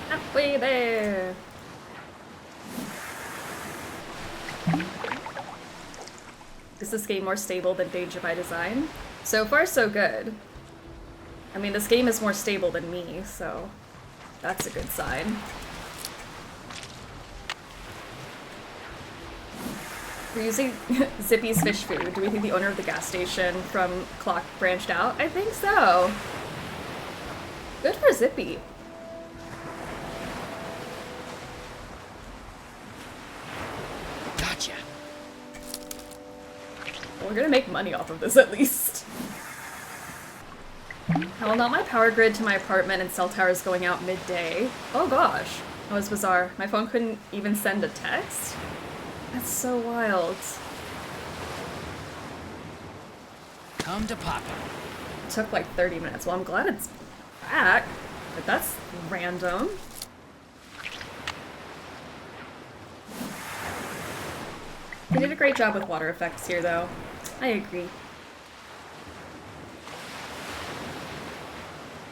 Halfway there. Is this game more stable than Danger by Design? So far, so good. I mean, this game is more stable than me, so that's a good sign. We're using Zippy's fish food. Do we think the owner of the gas station from Clock branched out? I think so. Good for Zippy. Gotcha. Well, we're gonna make money off of this at least. Well, not my power grid to my apartment and cell towers going out midday. Oh gosh. That was bizarre. My phone couldn't even send a text? That's so wild. Come to Papa. It took like 30 minutes. Well, I'm glad it's back, but that's random. They did a great job with water effects here, though. I agree.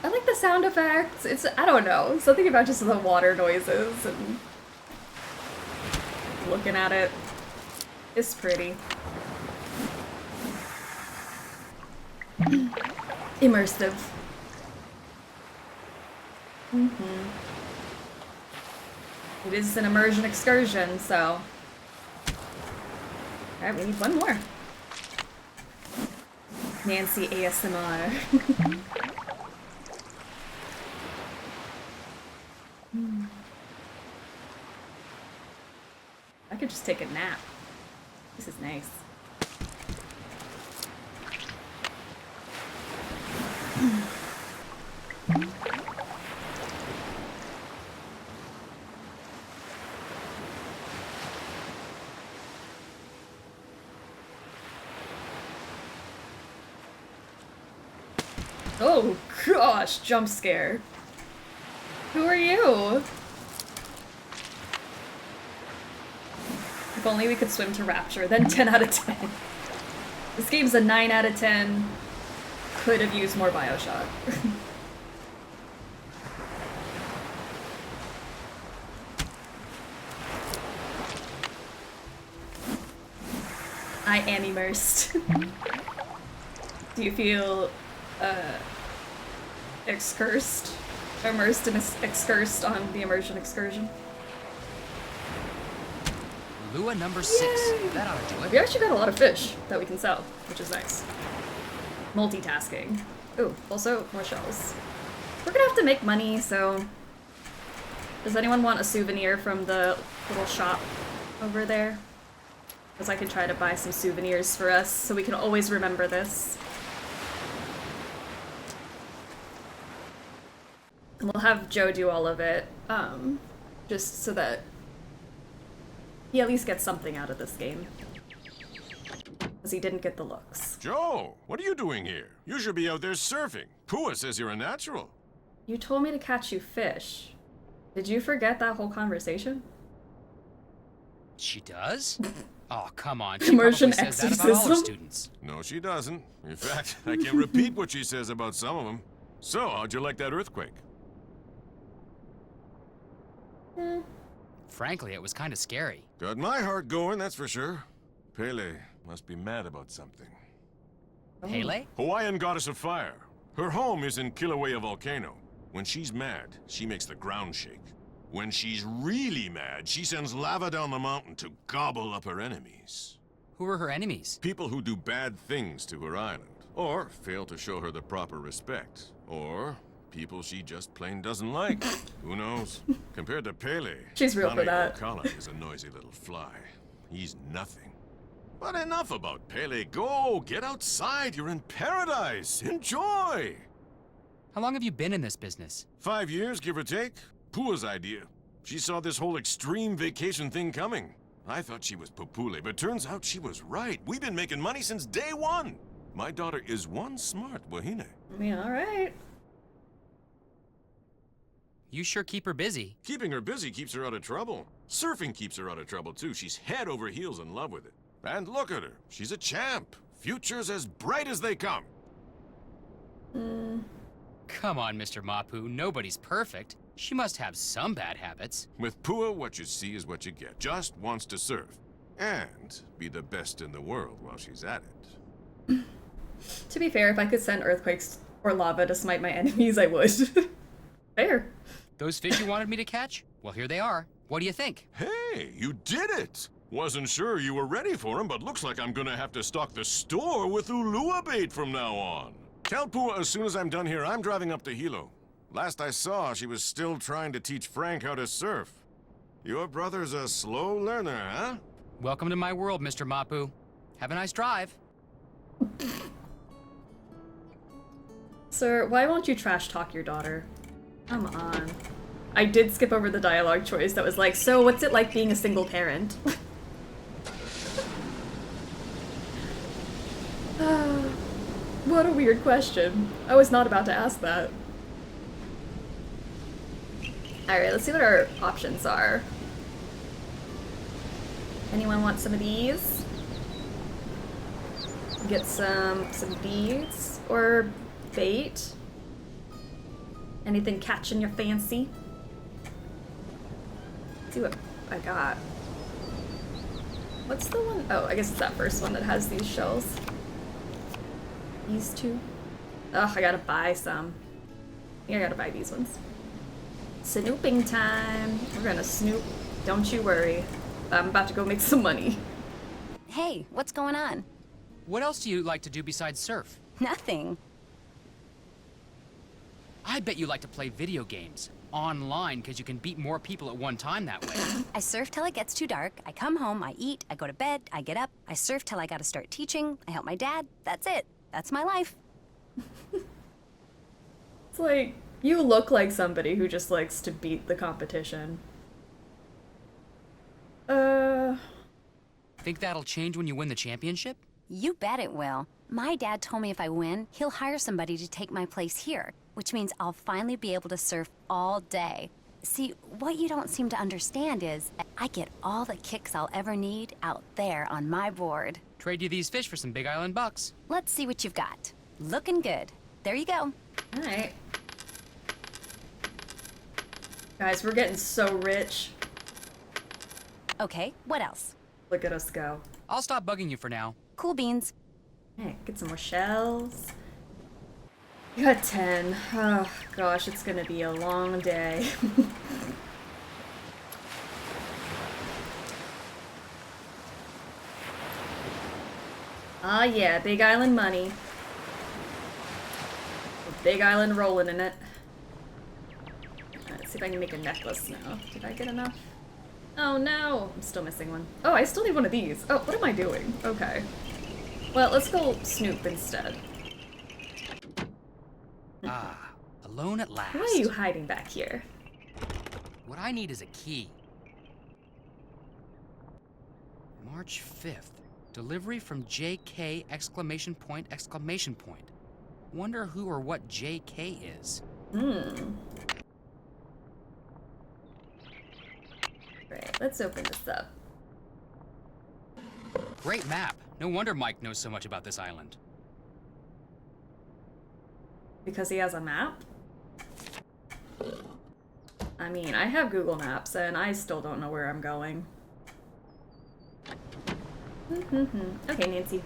I like the sound effects. It's, I don't know, something about just the water noises and looking at it. It's pretty. Immersive. It is an immersion excursion, so... Alright, we need one more. Nancy ASMR. I could just take a nap. This is nice. Oh gosh, jump scare. Who are you? If only we could swim to Rapture, then 10 out of 10. This game's a 9 out of 10. Could have used more Bioshock. I am immersed. Do you feel excursed? Immersed and excursed on the immersion excursion? Lua number 6. Yay! That ought to do it. We actually got a lot of fish that we can sell, which is nice. Multitasking. Ooh, also more shells. We're gonna have to make money, so... Does anyone want a souvenir from the little shop over there? Because I can try to buy some souvenirs for us, so we can always remember this. And we'll have Joe do all of it, just so that he at least gets something out of this game. Because he didn't get the looks. Joe, what are you doing here? You should be out there surfing. Pua says you're a natural. You told me to catch you fish. Did you forget that whole conversation? She does? Oh, come on. She Immersion probably says that about all her exorcism? students. No, she doesn't. In fact, I can repeat what she says about some of them. So, how'd you like that earthquake? Frankly, it was kind of scary. Got my heart going, that's for sure. Pele must be mad about something. Pele? Hawaiian goddess of fire. Her home is in Kilauea Volcano. When she's mad, she makes the ground shake. When she's really mad, she sends lava down the mountain to gobble up her enemies. Who are her enemies? People who do bad things to her island, or fail to show her the proper respect, or people she just plain doesn't like. Who knows? Compared to Pele, She's real for that. Okala is a noisy little fly. He's nothing. But enough about Pele. Go, get outside. You're in paradise. Enjoy. How long have you been in this business? 5 years, give or take. Pua's idea. She saw this whole extreme vacation thing coming. I thought she was Popule, but turns out she was right. We've been making money since day one. My daughter is one smart wahine. Yeah, alright. You sure keep her busy. Keeping her busy keeps her out of trouble. Surfing keeps her out of trouble, too. She's head over heels in love with it. And look at her. She's a champ. Future's as bright as they come. Come on, Mr. Mapu. Nobody's perfect. She must have some bad habits. With Pua, what you see is what you get. Just wants to surf. And be the best in the world while she's at it. To be fair, if I could send earthquakes or lava to smite my enemies, I would. Fair. Those fish you wanted me to catch? Well, here they are. What do you think? Hey, you did it! Wasn't sure you were ready for them, but looks like I'm gonna have to stock the store with Ulua bait from now on. Tell Pua as soon as I'm done here, I'm driving up to Hilo. Last I saw, she was still trying to teach Frank how to surf. Your brother's a slow learner, huh? Welcome to my world, Mr. Mapu. Have a nice drive. Sir, why won't you trash talk your daughter? Come on. I did skip over the dialogue choice that was like, so what's it like being a single parent? What a weird question. I was not about to ask that. Alright, let's see what our options are. Anyone want some of these? Get some beads or bait? Anything catching your fancy? Let's see what I got. What's the one? Oh, I guess it's that first one that has these shells. These two. Ugh, I gotta buy some. I think I gotta buy these ones. Snooping time. We're gonna snoop. Don't you worry. I'm about to go make some money. Hey, what's going on? What else do you like to do besides surf? Nothing. I bet you like to play video games. Online, because you can beat more people at one time that way. I surf till it gets too dark. I come home, I eat, I go to bed, I get up. I surf till I gotta start teaching. I help my dad. That's it. That's my life. It's like, you look like somebody who just likes to beat the competition. Think that'll change when you win the championship? You bet it will. My dad told me if I win, he'll hire somebody to take my place here, which means I'll finally be able to surf all day. See, what you don't seem to understand is I get all the kicks I'll ever need out there on my board. Trade you these fish for some Big Island bucks. Let's see what you've got. Looking good. There you go. All right. Guys, we're getting so rich. Okay, what else? Look at us go. I'll stop bugging you for now. Cool beans. Hey, get some more shells. You got 10. Oh gosh, it's gonna be a long day. Ah yeah, Big Island money. Big Island rolling in it. Let's see if I can make a necklace now. Did I get enough? Oh no! I'm still missing one. Oh, I still need one of these. Oh, what am I doing? Okay. Well, let's go snoop instead. Ah, alone at last. Why are you hiding back here? What I need is a key. March 5th. Delivery from JK exclamation point exclamation point. Wonder who or what JK is. Right, let's open this up. Great map. No wonder Mike knows so much about this island. Because he has a map? I mean, I have Google Maps and I still don't know where I'm going. Okay, Nancy.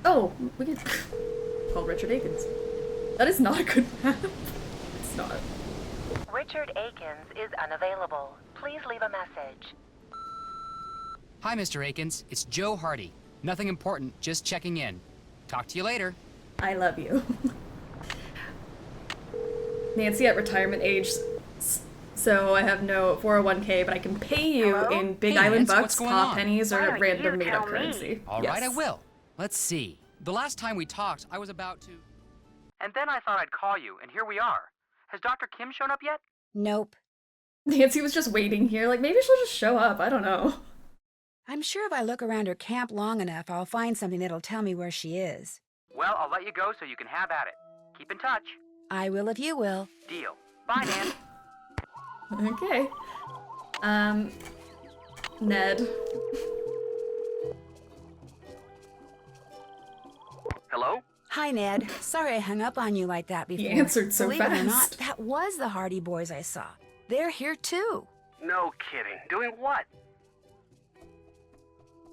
Oh, we can call Richard Akins. That is not a good map. It's not. Richard Akins is unavailable. Please leave a message. Hi, Mr. Akins. It's Joe Hardy. Nothing important, just checking in. Talk to you later. I love you. Nancy at retirement age, so I have no 401k, but I can pay you in Big Island Nance, bucks, paw pennies, or random made-up currency. All right, I will. Let's see. The last time we talked, I was about to... And then I thought I'd call you, and here we are. Has Dr. Kim shown up yet? Nope. Nancy was just waiting here, like maybe she'll just show up, I don't know. I'm sure if I look around her camp long enough, I'll find something that'll tell me where she is. Well, I'll let you go so you can have at it. Keep in touch. I will if you will. Deal. Bye, Nan. Okay. Ned. Hello? Hi, Ned. Sorry I hung up on you like that before. He answered so Believe it or not, fast. that was the Hardy Boys I saw. They're here too. No kidding. Doing what?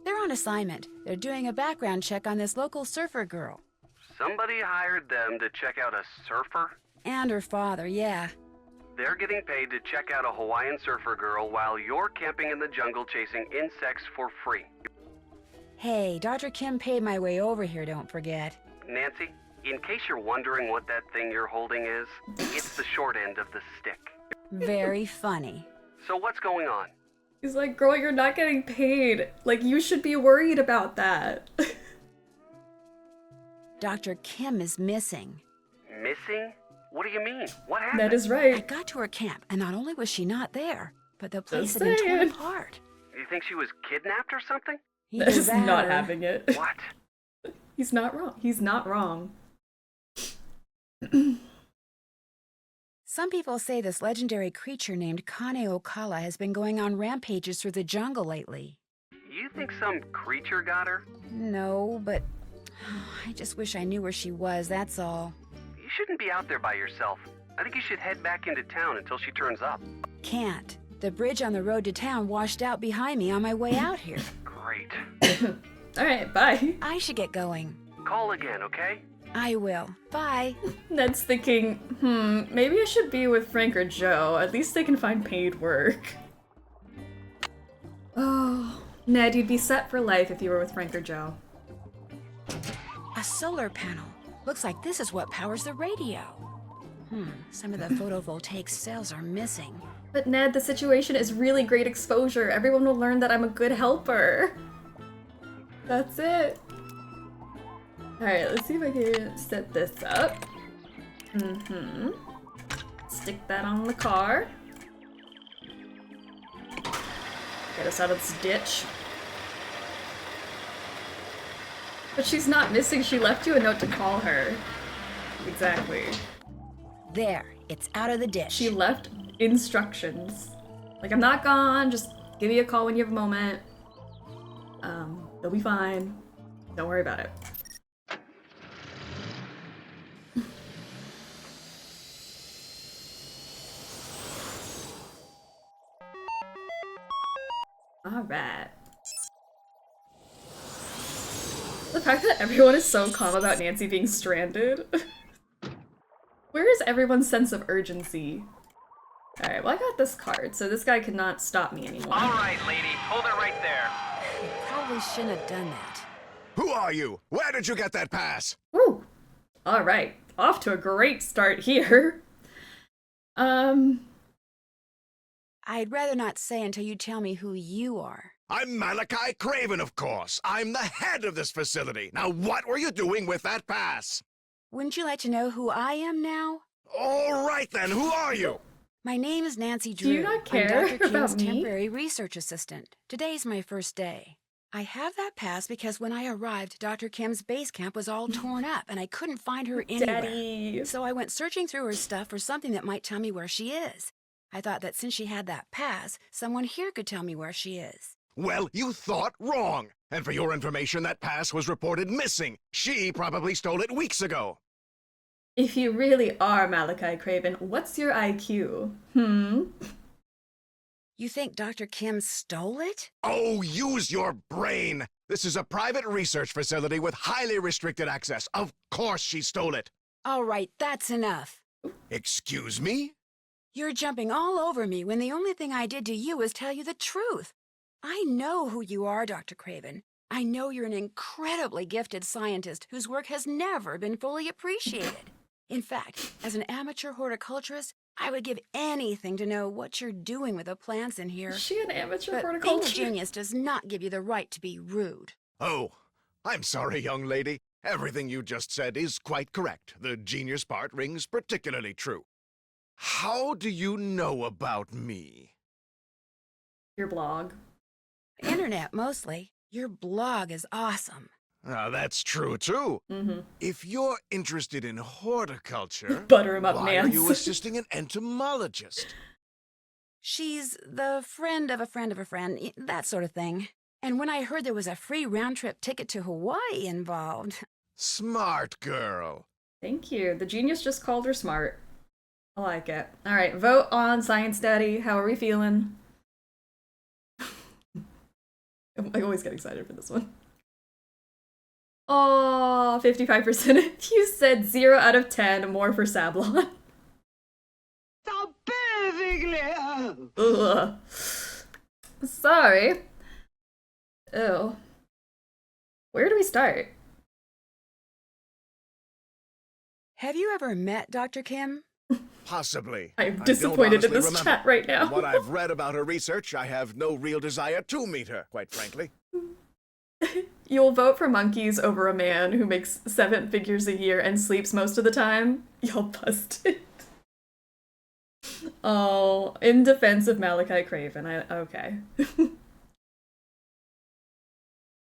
They're on assignment. They're doing a background check on this local surfer girl. Somebody hired them to check out a surfer? And her father, yeah. They're getting paid to check out a Hawaiian surfer girl while you're camping in the jungle chasing insects for free. Hey, Dr. Kim paid my way over here, don't forget. Nancy, in case you're wondering what that thing you're holding is, it's the short end of the stick. Very funny. So what's going on? He's like, girl, you're not getting paid. Like, you should be worried about that. Dr. Kim is missing. Missing? What do you mean? What happened? That is right. I got to her camp, and not only was she not there, but the place Just had been torn saying. apart. You think she was kidnapped or something? That is Either that not or- having it. What? He's not wrong. He's not wrong. Some people say this legendary creature named Kane Okala has been going on rampages through the jungle lately. You think some creature got her? No, but I just wish I knew where she was, that's all. You shouldn't be out there by yourself. I think you should head back into town until she turns up. Can't. The bridge on the road to town washed out behind me on my way out here. Great. Alright, bye. I should get going. Call again, okay? I will. Bye. Ned's thinking, maybe I should be with Frank or Joe. At least they can find paid work. Oh, Ned, you'd be set for life if you were with Frank or Joe. A solar panel. Looks like this is what powers the radio. Some of the photovoltaic cells are missing. But Ned, the situation is really great exposure. Everyone will learn that I'm a good helper. That's it. Alright, let's see if I can set this up. Stick that on the car. Get us out of this ditch. But she's not missing. She left you a note to call her. Exactly. There, it's out of the dish. She left instructions. Like, I'm not gone, just give me a call when you have a moment. You'll be fine. Don't worry about it. Alright. The fact that everyone is so calm about Nancy being stranded. Where is everyone's sense of urgency? Alright, well I got this card, so this guy cannot stop me anymore. Alright, lady, hold it right there. Probably shouldn't have done that. Who are you? Where did you get that pass? Woo! Alright, off to a great start here. I'd rather not say until you tell me who you are. I'm Malachi Craven, of course. I'm the head of this facility. Now, what were you doing with that pass? Wouldn't you like to know who I am now? All right, then. Who are you? My name is Nancy Drew. Do you not care I'm Dr. Kim's about me? temporary research assistant. Today's my first day. I have that pass because when I arrived, Dr. Kim's base camp was all torn up and I couldn't find her anywhere. Daddy. So I went searching through her stuff for something that might tell me where she is. I thought that since she had that pass, someone here could tell me where she is. Well, you thought wrong. And for your information, that pass was reported missing. She probably stole it weeks ago. If you really are Malachi Craven, what's your IQ? You think Dr. Kim stole it? Oh, use your brain. This is a private research facility with highly restricted access. Of course she stole it. All right, that's enough. Excuse me? You're jumping all over me when the only thing I did to you was tell you the truth. I know who you are, Dr. Craven. I know you're an incredibly gifted scientist whose work has never been fully appreciated. In fact, as an amateur horticulturist, I would give anything to know what you're doing with the plants in here. Is she an amateur But horticulturist? being genius does not give you the right to be rude. Oh, I'm sorry, young lady. Everything you just said is quite correct. The genius part rings particularly true. How do you know about me? Your blog. Internet, mostly. Your blog is awesome. That's true, too. If you're interested in horticulture, Butter him up, why are Nance. you assisting an entomologist? She's the friend of a friend of a friend, that sort of thing. And when I heard there was a free round-trip ticket to Hawaii involved... Smart girl. Thank you. The genius just called her smart. I like it. Alright, vote on Science Daddy. How are we feeling? I always get excited for this one. Oh, 55%. You said 0 out of 10, more for Sablon. So perfectly. Ugh. Sorry. Ew. Where do we start? Have you ever met Dr. Kim? Possibly. I'm I disappointed don't in this honestly chat right now. From what I've read about her research, I have no real desire to meet her, quite frankly. You'll vote for monkeys over a man who makes 7 figures a year and sleeps most of the time? You'll busted. Oh, in defense of Malachi Craven, okay.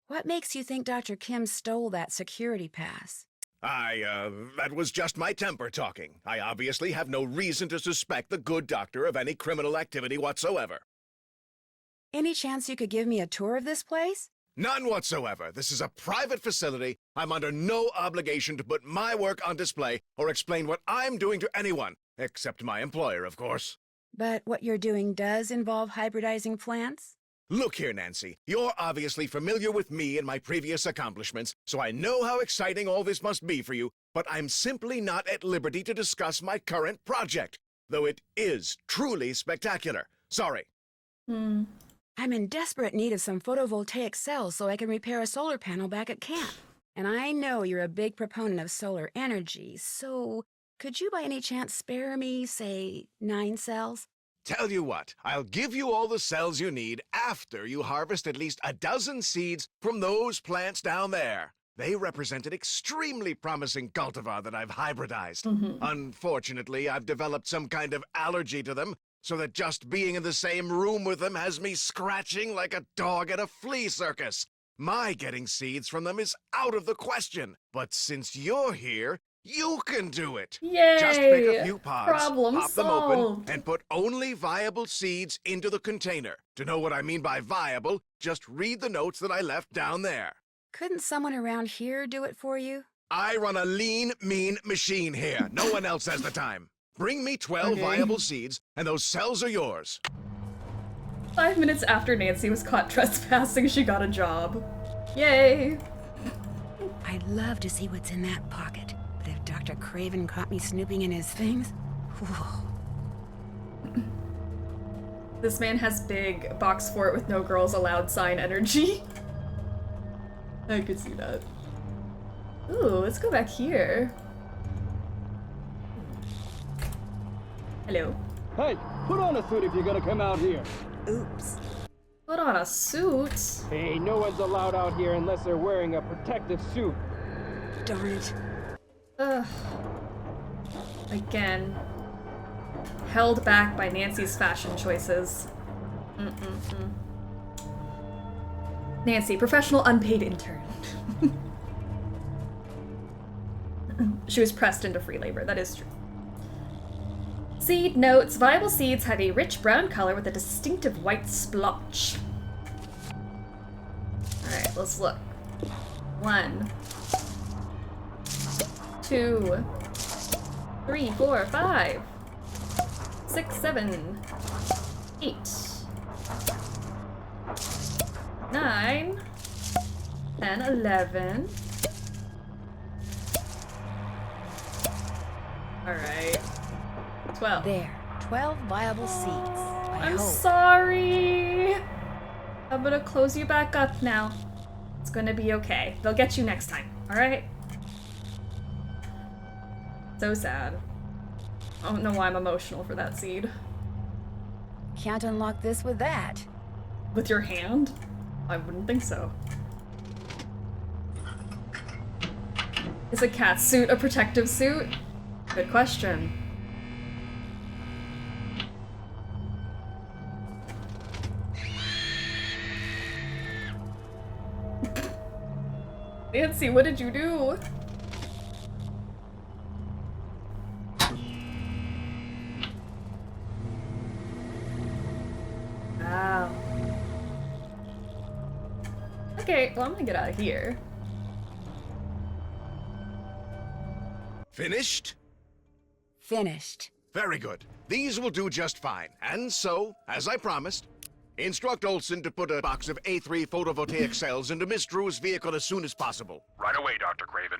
What makes you think Dr. Kim stole that security pass? That was just my temper talking. I obviously have no reason to suspect the good doctor of any criminal activity whatsoever. Any chance you could give me a tour of this place? None whatsoever. This is a private facility. I'm under no obligation to put my work on display or explain what I'm doing to anyone, except my employer, of course. But what you're doing does involve hybridizing plants? Look here, Nancy. You're obviously familiar with me and my previous accomplishments, so I know how exciting all this must be for you, but I'm simply not at liberty to discuss my current project, though it is truly spectacular. Sorry. I'm in desperate need of some photovoltaic cells so I can repair a solar panel back at camp. And I know you're a big proponent of solar energy, so could you by any chance spare me, say, 9 cells? Tell you what, I'll give you all the cells you need after you harvest at least a dozen seeds from those plants down there. They represent an extremely promising cultivar that I've hybridized. Unfortunately, I've developed some kind of allergy to them, so that just being in the same room with them has me scratching like a dog at a flea circus. My getting seeds from them is out of the question. But since you're here, you can do it. Yay! Just pick a few pods, Problem pop them open, solved. and put only viable seeds into the container. To know what I mean by viable, just read the notes that I left down there. Couldn't someone around here do it for you? I run a lean, mean machine here. No one else has the time. Bring me 12 viable seeds, and those cells are yours. 5 minutes after Nancy was caught trespassing, she got a job. Yay! I'd love to see what's in that pocket, but if Dr. Craven caught me snooping in his things, whew. This man has big box fort with no girls allowed sign energy. I could see that. Ooh, let's go back here. Hello. Hey, put on a suit if you're gonna come out here. Oops. Put on a suit? Hey, no one's allowed out here unless they're wearing a protective suit. Darn it. Ugh. Again. Held back by Nancy's fashion choices. Nancy, professional unpaid intern. She was pressed into free labor, that is true. Seed notes. Viable seeds have a rich brown color with a distinctive white splotch. Alright, let's look. 1, 2, 3, 4, 5, 6, 7, 8, 9, 10, 11. Alright. 12. There. 12 viable seeds. I'm sorry. I'm gonna close you back up now. It's gonna be okay. They'll get you next time, alright? So sad. I don't know why I'm emotional for that seed. Can't unlock this with that. With your hand? I wouldn't think so. Is a cat suit a protective suit? Good question. Nancy, what did you do? Wow. Okay, well, I'm gonna get out of here. Finished? Finished. Very good. These will do just fine. And so, as I promised, instruct Olson to put a box of A3 photovoltaic cells into Miss Drew's vehicle as soon as possible. Right away, Dr. Craven.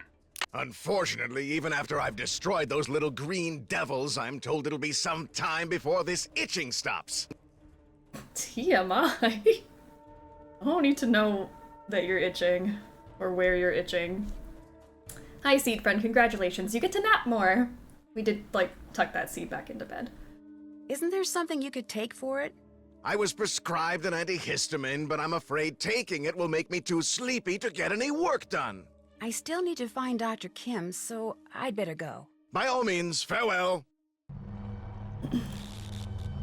Unfortunately, even after I've destroyed those little green devils, I'm told it'll be some time before this itching stops. TMI? I don't need to know that you're itching, or where you're itching. Hi, seed friend, congratulations. You get to nap more. We did, like, tuck that seed back into bed. Isn't there something you could take for it? I was prescribed an antihistamine, but I'm afraid taking it will make me too sleepy to get any work done. I still need to find Dr. Kim, so I'd better go. By all means, farewell.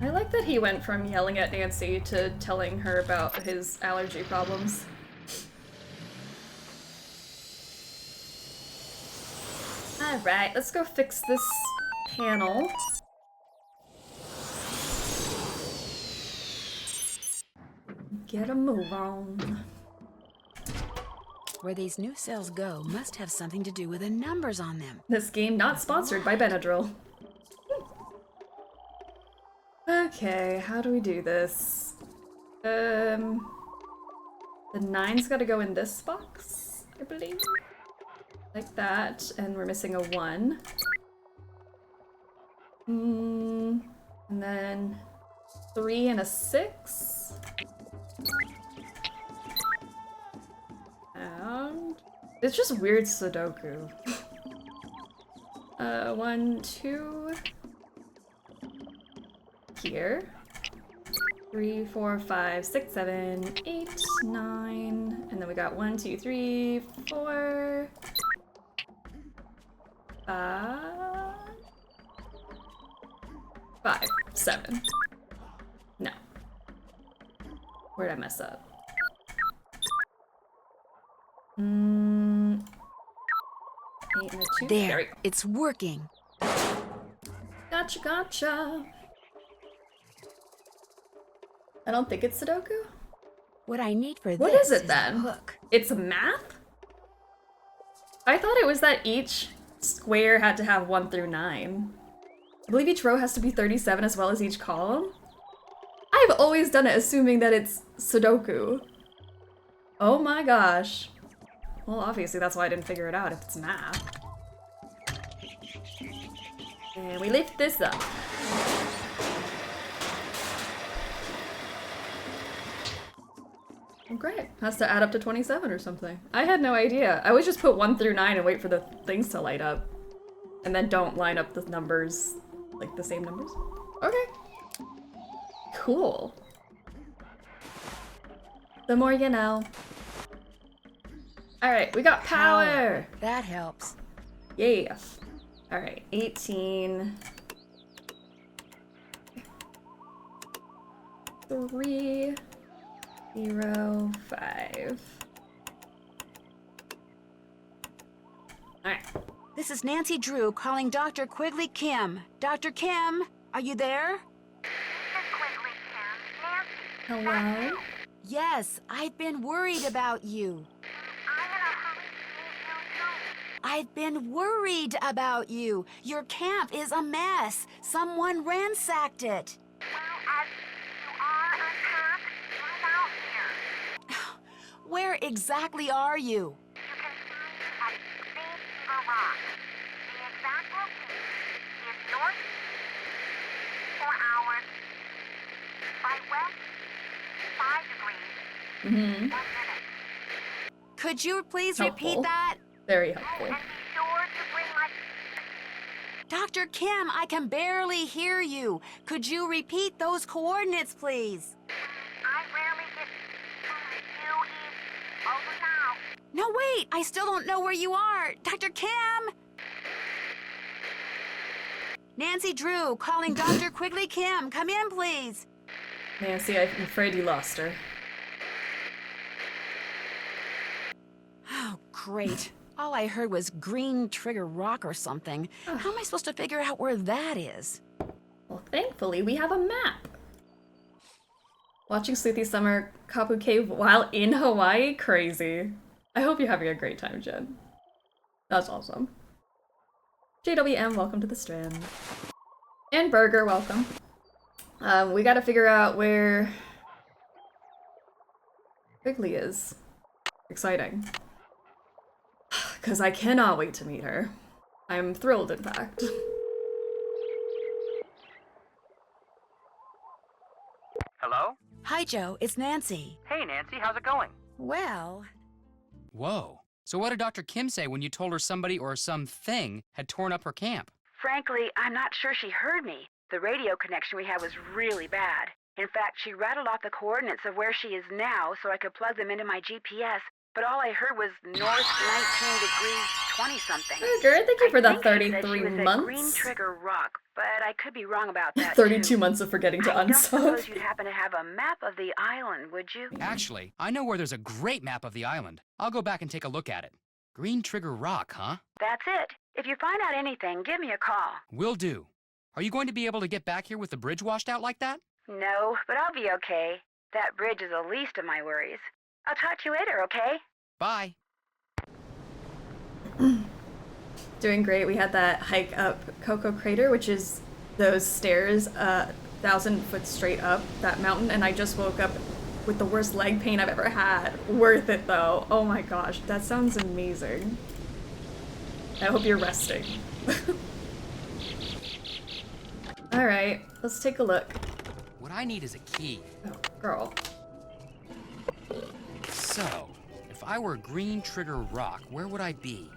I like that he went from yelling at Nancy to telling her about his allergy problems. Alright, let's go fix this panel. Get a move on. Where these new cells go must have something to do with the numbers on them. This game not sponsored by Benadryl. Okay, how do we do this? The 9's gotta go in this box, I believe. Like that, and we're missing a 1. And then 3 and a 6. And it's just weird Sudoku. 1, 2. Here. 3, 4, 5, 6, 7, 8, 9. And then we got 1, 2, 3, 4. 5, 7. No. Where'd I mess up? Mm, 8 and a 2. There, we go. it's working. Gotcha, gotcha. I don't think it's Sudoku. What I need for What this is it a then? hook. It's math? I thought it was that each square had to have 1 through 9. I believe each row has to be 37 as well as each column. I've always done it assuming that it's Sudoku. Oh my gosh. Well, obviously that's why I didn't figure it out if it's math. And we lift this up. Oh, great. Has to add up to 27 or something. I had no idea. I would just put 1 through 9 and wait for the things to light up. And then don't line up the numbers, like the same numbers. Okay. Cool. The more you know. Alright, we got power! That helps. Yeah. Alright, 18. 3. 0, 5. Alright. This is Nancy Drew calling Dr. Quigley Kim. Dr. Kim, are you there? Hello? Yes, I've been worried about you. I've been worried about you. Your camp is a mess. Someone ransacked it. Where exactly are you? Mm-hmm. Could you please Helpful. repeat that? Very helpful. Dr. Kim, I can barely hear you. Could you repeat those coordinates, please? No, wait! I still don't know where you are! Dr. Kim! Nancy Drew, calling Dr. Quigley Kim. Come in, please. Nancy, I'm afraid you lost her. Oh, great. All I heard was Green Trigger Rock or something. How am I supposed to figure out where that is? Well, thankfully, we have a map. Watching Sleuthy Summer Kapu Cave while in Hawaii? Crazy. I hope you're having a great time, Jen. That's awesome. JWM, welcome to the Strand. And Burger, welcome. We gotta figure out where Quigley is. Exciting. Because I cannot wait to meet her. I'm thrilled, in fact. Hello? Hi, Joe. It's Nancy. Hey, Nancy, how's it going? Well... Whoa. So what did Dr. Kim say when you told her somebody or something had torn up her camp? Frankly, I'm not sure she heard me. The radio connection we had was really bad. In fact, she rattled off the coordinates of where she is now so I could plug them into my GPS, but all I heard was north 19 degrees 20-something. Burger, thank you for the 33 she was months. At Green Trigger Rock, but I could be wrong about that 32 too. months of forgetting to I don't unsub. suppose you'd happen to have a map of the island, would you? Actually, I know where there's a great map of the island. I'll go back and take a look at it. Green Trigger Rock, huh? That's it. If you find out anything, give me a call. Will do. Are you going to be able to get back here with the bridge washed out like that? No, but I'll be okay. That bridge is the least of my worries. I'll talk to you later, okay? Bye. Doing great. We had that hike up Coco Crater, which is those stairs 1,000 foot straight up that mountain, and I just woke up with the worst leg pain I've ever had. Worth it though. Oh my gosh, that sounds amazing. I hope you're resting. Alright, let's take a look. What I need is a key. Oh, girl. So, if I were Green Trigger Rock, where would I be?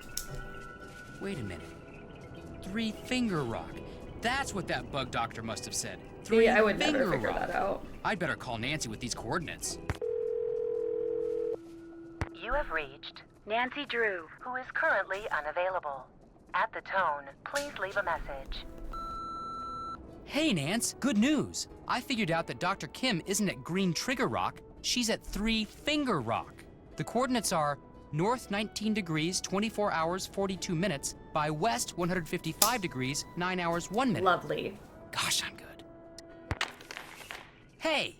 Wait a minute. Three Finger Rock. That's what that bug doctor must have said. See, I would never Finger figure Rock. that out. I'd better call Nancy with these coordinates. You have reached Nancy Drew. who is currently unavailable. At the tone, please leave a message. Hey, Nance, good news. I figured out that Dr. Kim isn't at Green Trigger Rock. She's at Three Finger Rock. The coordinates are north 19 degrees, 24 hours, 42 minutes, by west 155 degrees, 9 hours, 1 minute. Lovely. Gosh, I'm good. Hey!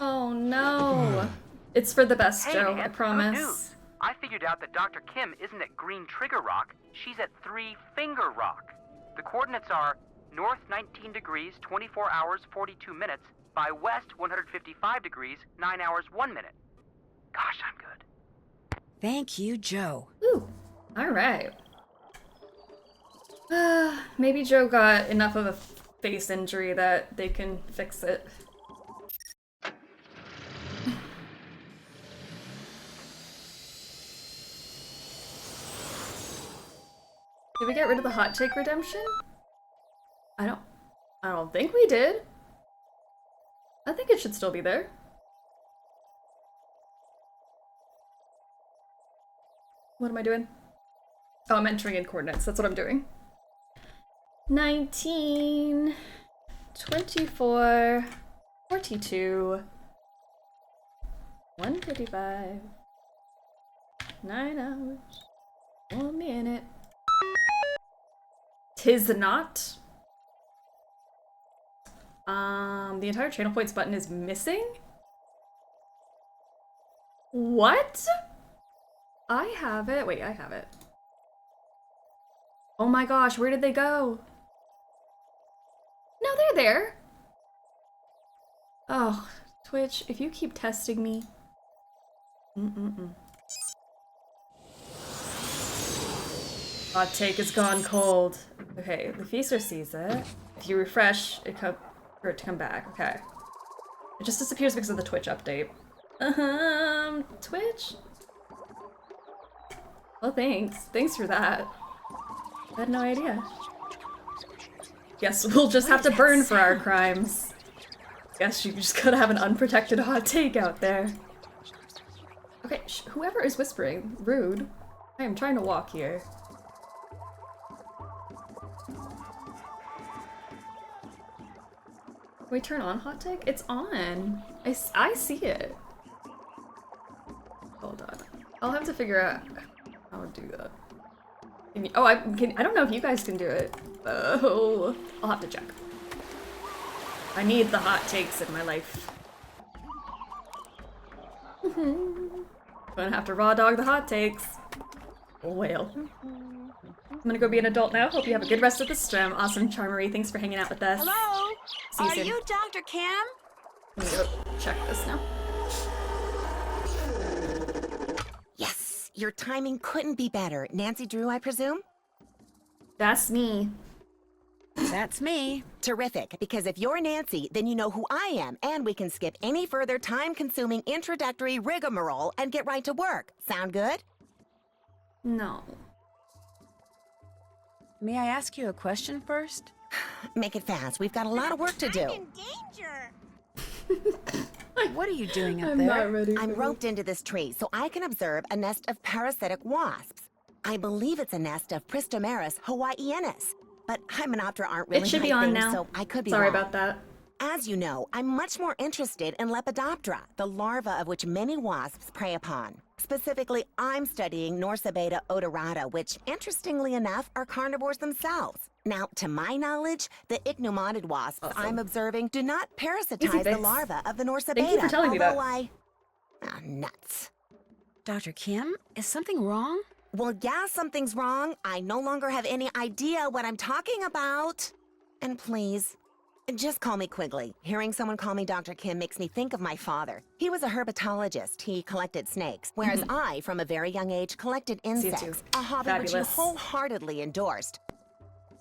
Oh no. It's for the best, Hey, Joe, man, I good promise. news. I figured out that Dr. Kim isn't at Green Trigger Rock, she's at Three Finger Rock. The coordinates are north 19 degrees, 24 hours, 42 minutes, by west 155 degrees, 9 hours, 1 minute. Gosh, I'm good. Thank you, Joe. Ooh, alright. Maybe Joe got enough of a face injury that they can fix it. Did we get rid of the hot take redemption? I don't think we did. I think it should still be there. What am I doing? Oh, I'm entering in coordinates. That's what I'm doing. 19, 24, 42, 155, 9 hours, 1 minute. 'Tis not. The entire channel points button is missing? What? I have it. Wait, I have it. Oh my gosh, where did they go? No, they're there. Oh, Twitch, if you keep testing me. Hot take has gone cold. Okay, the feaster sees it. If you refresh, for it to come back. Okay. It just disappears because of the Twitch update. Twitch? Well, thanks. Thanks for that. I had no idea. Guess we'll just have to burn for our crimes. Guess you just gotta have an unprotected hot take out there. Okay, whoever is whispering, rude. I am trying to walk here. Can we turn on hot take? It's on. I see it. Hold on. I'll have to figure out how to do that. Oh, I don't know if you guys can do it. Oh, I'll have to check. I need the hot takes in my life. Gonna have to raw dog the hot takes. Oh, whale. I'm gonna go be an adult now. Hope you have a good rest of the stream. Awesome, Charmery. Thanks for hanging out with us. Hello? See you Are soon. you Dr. Kim? Let me go check this now. Yes, your timing couldn't be better. Nancy Drew, I presume? That's me. That's me. Terrific, because if you're Nancy, then you know who I am, and we can skip any further time-consuming introductory rigmarole and get right to work. Sound good? No. May I ask you a question first? Make it fast. We've got a lot of work to do. I'm in danger. What are you doing up I'm there? not ready. I'm roped into this tree so I can observe a nest of parasitic wasps. I believe it's a nest of Pristomeris hawaiianus, but Hymenoptera aren't really It should be my on thing, now. so I could be Sorry wrong. about that. As you know, I'm much more interested in Lepidoptera, the larva of which many wasps prey upon. Specifically, I'm studying Norsabeta odorata, which, interestingly enough, are carnivores themselves. Now, to my knowledge, the ichneumoniid wasps I'm observing do not parasitize the larva of the Norsabeta. Thank you for telling me that. Nuts. Dr. Kim, is something wrong? Well, yeah, something's wrong. I no longer have any idea what I'm talking about. And please, just call me Quigley. Hearing someone call me Dr. Kim makes me think of my father. He was a herpetologist. He collected snakes, whereas I, from a very young age, collected insects, a hobby which he Fabulous. wholeheartedly endorsed.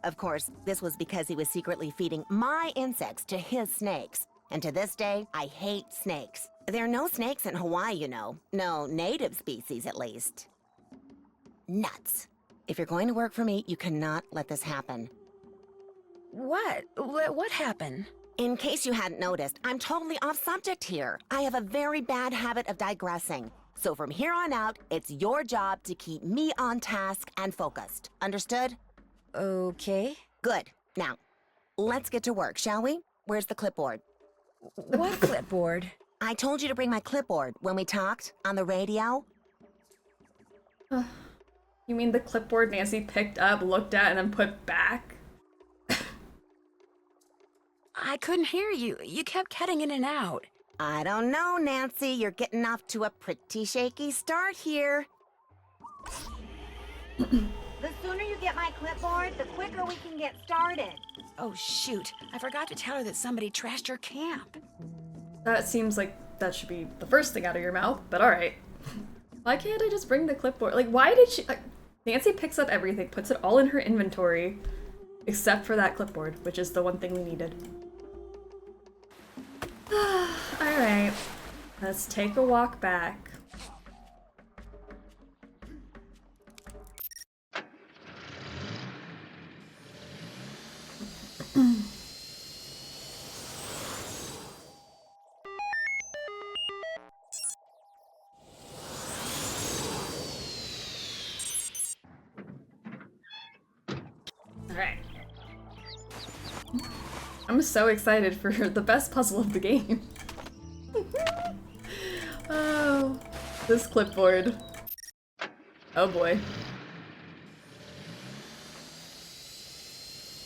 Of course, this was because he was secretly feeding my insects to his snakes. And to this day, I hate snakes. There are no snakes in Hawaii, you know. No native species, at least. Nuts. If you're going to work for me, you cannot let this happen. What? What happened? In case you hadn't noticed, I'm totally off subject here. I have a very bad habit of digressing. So from here on out, it's your job to keep me on task and focused. Understood? Okay. Good. Now, let's get to work, shall we? Where's the clipboard? What clipboard? I told you to bring my clipboard when we talked on the radio. You mean the clipboard Nancy picked up, looked at, and then put back? I couldn't hear you. You kept cutting in and out. I don't know, Nancy. You're getting off to a pretty shaky start here. The sooner you get my clipboard, the quicker we can get started. Oh, shoot. I forgot to tell her that somebody trashed her camp. That seems like that should be the first thing out of your mouth, but alright. Why can't I just bring the clipboard? Like, why did she... Nancy picks up everything, puts it all in her inventory, except for that clipboard, which is the one thing we needed. Alright, let's take a walk back. Alright. I'm so excited for the best puzzle of the game. Oh, this clipboard. Oh boy.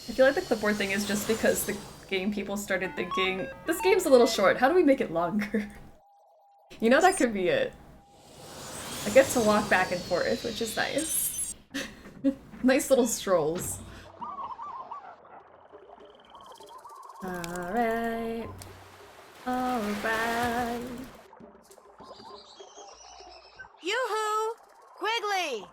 I feel like the clipboard thing is just because the game people started thinking, this game's a little short, how do we make it longer? You know, that could be it. I get to walk back and forth, which is nice. Nice little strolls. Alright. Alright. Yoo-hoo! Quigley!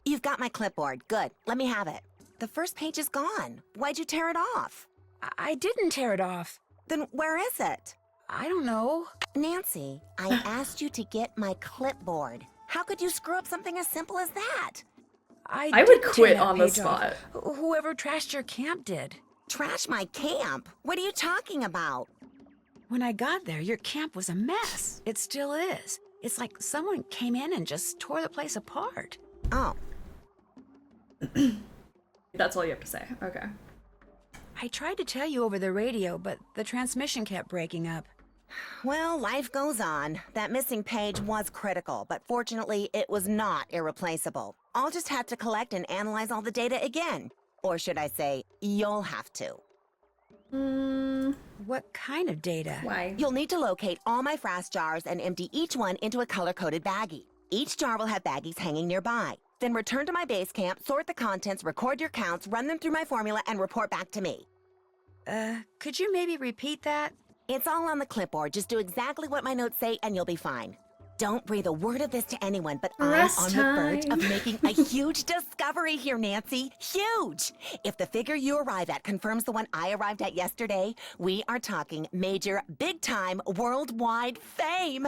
You've got my clipboard. Good. Let me have it. The first page is gone. Why'd you tear it off? I didn't tear it off. Then where is it? I don't know. Nancy, I asked you to get my clipboard. How could you screw up something as simple as that? I would didn't tear quit that on the page off. spot. Whoever trashed your camp did. Trash my camp? What are you talking about? When I got there, your camp was a mess. It still is. It's like someone came in and just tore the place apart. Oh. That's all you have to say. Okay. I tried to tell you over the radio, but the transmission kept breaking up. Well, life goes on. That missing page was critical, but fortunately, it was not irreplaceable. I'll just have to collect and analyze all the data again. Or should I say, you'll have to. What kind of data? Why? You'll need to locate all my frass jars and empty each one into a color-coded baggie. Each jar will have baggies hanging nearby. Then return to my base camp, sort the contents, record your counts, run them through my formula, and report back to me. Could you maybe repeat that? It's all on the clipboard. Just do exactly what my notes say and you'll be fine. Don't breathe a word of this to anyone, but I'm on the verge of making a huge discovery here, Nancy. Huge! If the figure you arrive at confirms the one I arrived at yesterday, we are talking major, big-time, worldwide fame.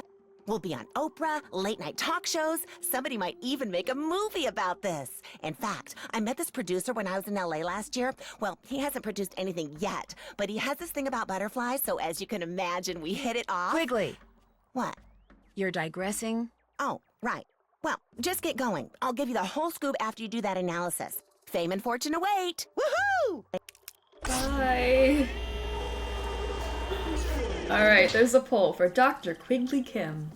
We'll be on Oprah, late-night talk shows. Somebody might even make a movie about this. In fact, I met this producer when I was in LA last year. Well, he hasn't produced anything yet, but he has this thing about butterflies, so as you can imagine, we hit it off. Quigley. What? You're digressing? Oh, right. Well, just get going. I'll give you the whole scoop after you do that analysis. Fame and fortune await. Woohoo! Bye. Alright, there's a poll for Dr. Quigley Kim.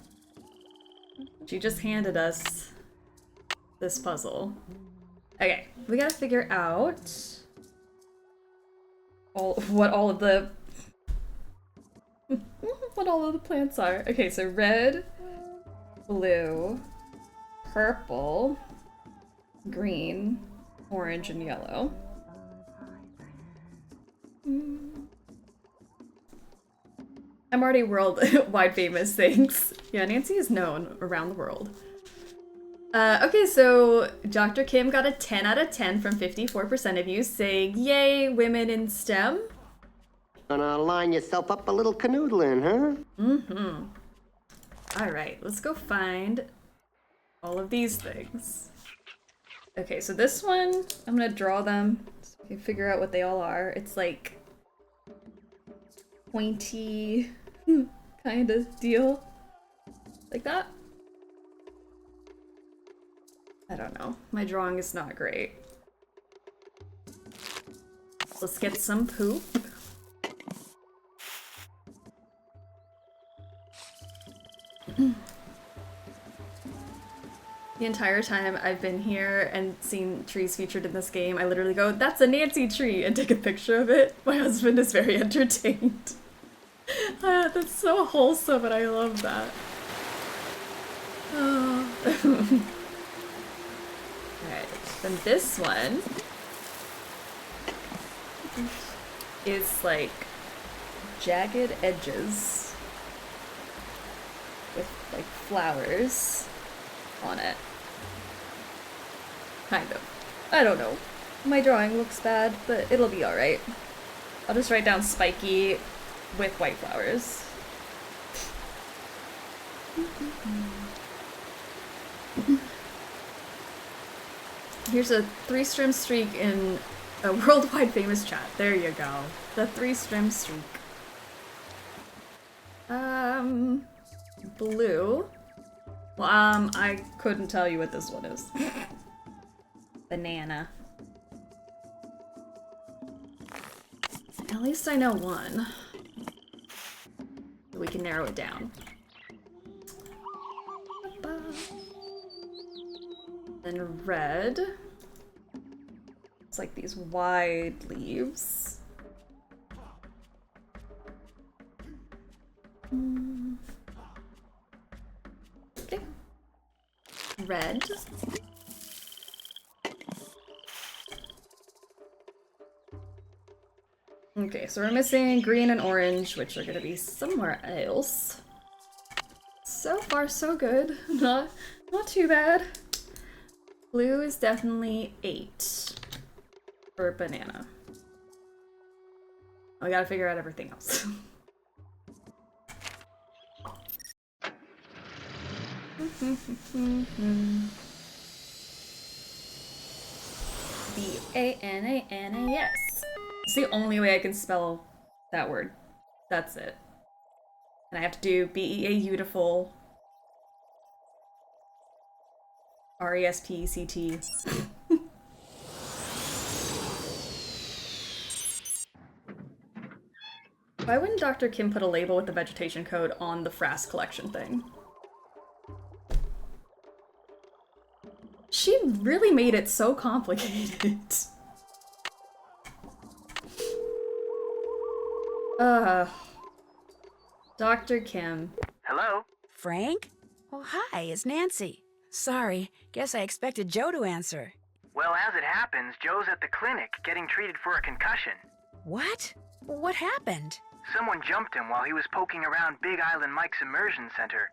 She just handed us this puzzle. Okay, we gotta figure out what all of the plants are. Okay, so red, blue, purple, green, orange, and yellow. I'm already worldwide famous, thanks. Yeah, Nancy is known around the world. Okay, so Dr. Kim got a 10 out of 10 from 54% of you, saying, yay, women in STEM. Gonna line yourself up a little canoodling, huh? Mm-hmm. Alright, let's go find all of these things. Okay, so this one, I'm gonna draw them so we can figure out what they all are. It's like pointy kind of deal. Like that? I don't know. My drawing is not great. Let's get some poop. The entire time I've been here and seen trees featured in this game, I literally go, "That's a Nancy tree," and take a picture of it. My husband is very entertained. That's so wholesome, and I love that. Oh. Alright, then this one is like jagged edges with like flowers on it. Kind of. I don't know. My drawing looks bad, but it'll be alright. I'll just write down spiky with white flowers. Here's a 3-strim streak in a worldwide famous chat. There you go. The 3-strim streak. Blue. Well, I couldn't tell you what this one is. Banana. At least I know one. We can narrow it down. Then red. It's like these wide leaves. Okay. Red. Okay, so we're missing green and orange, which are gonna be somewhere else. So far, so good. Not too bad. Blue is definitely 8 for banana. I gotta figure out everything else. B-A-N-A-N-A-S. It's the only way I can spell that word. That's it. And I have to do B-E-A-Beautiful. R-E-S-P-E-C-T. Why wouldn't Dr. Kim put a label with the vegetation code on the frass collection thing? She really made it so complicated. Dr. Kim. Hello? Frank? Oh, hi, it's Nancy. Sorry, guess I expected Joe to answer. Well, as it happens, Joe's at the clinic getting treated for a concussion. What? What happened? Someone jumped him while he was poking around Big Island Mike's immersion center.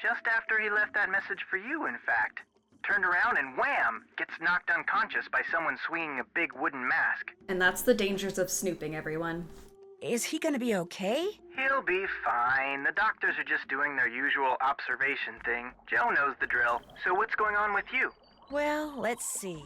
Just after he left that message for you, in fact. Turned around and wham! Gets knocked unconscious by someone swinging a big wooden mask. And that's the dangers of snooping, everyone. Is he gonna be okay? He'll be fine. The doctors are just doing their usual observation thing. Joe knows the drill. So what's going on with you? Well, let's see.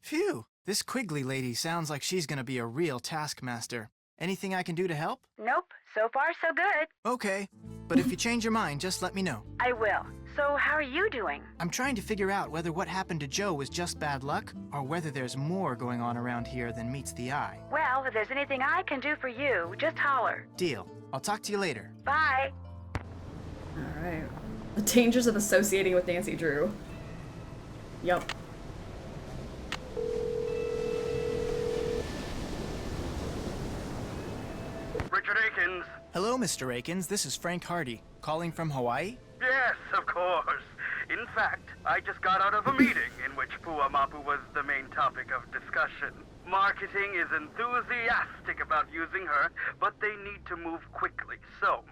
Phew! This Quigley lady sounds like she's gonna be a real taskmaster. Anything I can do to help? Nope. So far, so good. Okay. But if you change your mind, just let me know. I will. So how are you doing? I'm trying to figure out whether what happened to Joe was just bad luck, or whether there's more going on around here than meets the eye. Well, if there's anything I can do for you, just holler. Deal. I'll talk to you later. Bye. Alright. The dangers of associating with Nancy Drew. Yup. Richard Akins. Hello, Mr. Akins. This is Frank Hardy, calling from Hawaii. Yes, of course. In fact, I just got out of a meeting in which Pua Mapu was the main topic of discussion. Marketing is enthusiastic about using her, but they need to move quickly. So,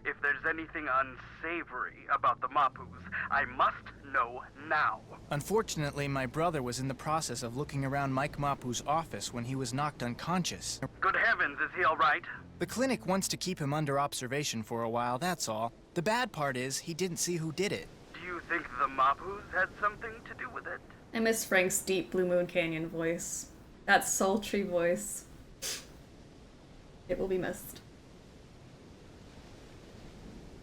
if there's anything unsavory about the Mapus, I must know now. Unfortunately, my brother was in the process of looking around Mike Mapu's office when he was knocked unconscious. Good heavens, is he all right? The clinic wants to keep him under observation for a while, that's all. The bad part is, he didn't see who did it. Do you think the Mapus had something to do with it? I miss Frank's deep Blue Moon Canyon voice. That sultry voice. It will be missed.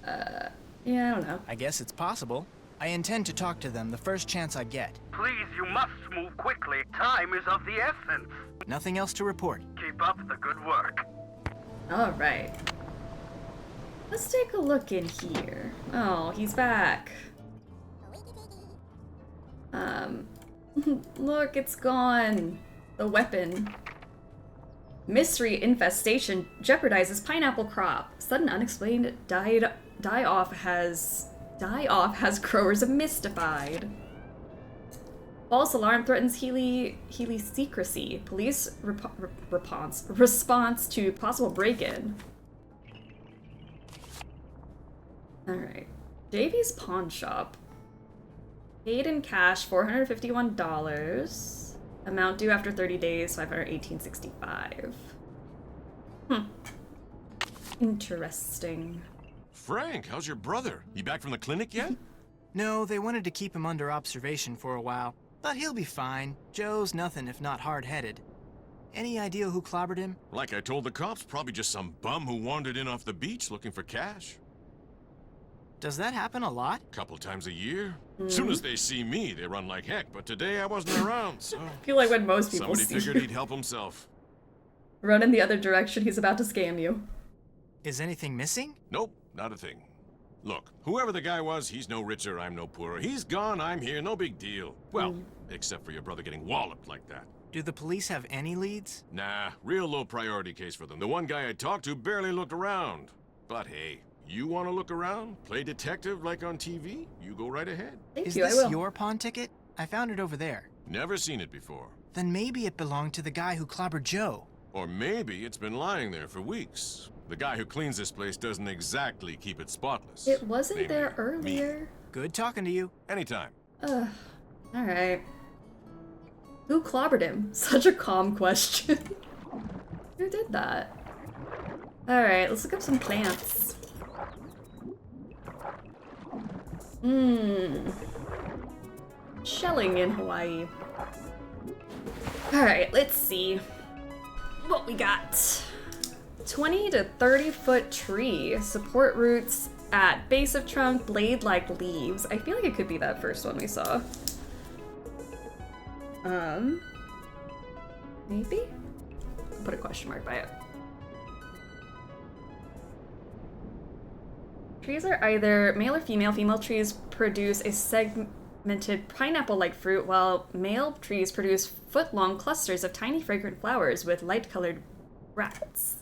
Yeah, I don't know. I guess it's possible. I intend to talk to them the first chance I get. Please, you must move quickly. Time is of the essence. Nothing else to report. Keep up the good work. Alright. Let's take a look in here. Oh, he's back. Look, it's gone. The weapon. Mystery infestation jeopardizes pineapple crop. Sudden unexplained die off has growers mystified. False alarm threatens Healy secrecy. Police response to possible break-in. Alright. Davey's pawn shop. Paid in cash, $451. Amount due after 30 days, $518.65. Interesting. Frank, how's your brother? He back from the clinic yet? No, they wanted to keep him under observation for a while. But he'll be fine. Joe's nothing if not hard-headed. Any idea who clobbered him? Like I told the cops, probably just some bum who wandered in off the beach looking for cash. Does that happen a lot? Couple times a year. Soon as they see me, they run like heck, but today I wasn't around, so... I feel like when most people somebody see figured you he'd help himself. run in the other direction, he's about to scam you. Is anything missing? Nope, not a thing. Look, whoever the guy was, he's no richer, I'm no poorer. He's gone, I'm here, no big deal. Well, except for your brother getting walloped like that. Do the police have any leads? Nah, real low priority case for them. The one guy I talked to barely looked around. But hey, you want to look around? Play detective like on TV? You go right ahead. Is this your pawn ticket? I found it over there. Never seen it before. Then maybe it belonged to the guy who clobbered Joe. Or maybe it's been lying there for weeks. The guy who cleans this place doesn't exactly keep it spotless. It wasn't Maybe there earlier. Good talking to you. Anytime. Alright. Who clobbered him? Such a calm question. Who did that? Alright, let's look up some plants. Shelling in Hawaii. Alright, let's see what we got. 20 to 30 foot tree. Support roots at base of trunk, blade like leaves. I feel like it could be that first one we saw. Maybe? I'll put a question mark by it. Trees are either male or female. Female trees produce a segmented pineapple-like fruit, while male trees produce foot-long clusters of tiny fragrant flowers with light-colored bracts.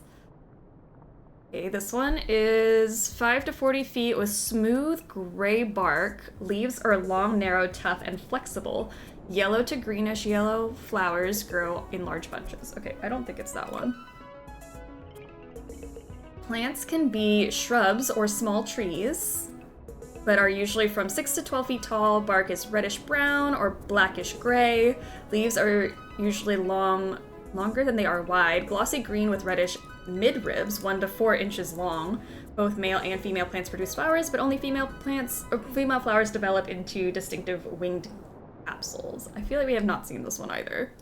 Okay, this one is 5 to 40 feet with smooth gray bark. Leaves are long, narrow, tough, and flexible. Yellow to greenish yellow flowers grow in large bunches. Okay, I don't think it's that one. Plants can be shrubs or small trees, but are usually from 6 to 12 feet tall. Bark is reddish-brown or blackish-gray. Leaves are usually longer than they are wide, glossy green with reddish midribs, 1 to 4 inches long. Both male and female plants produce flowers, but only female flowers develop into distinctive winged capsules. I feel like we have not seen this one either.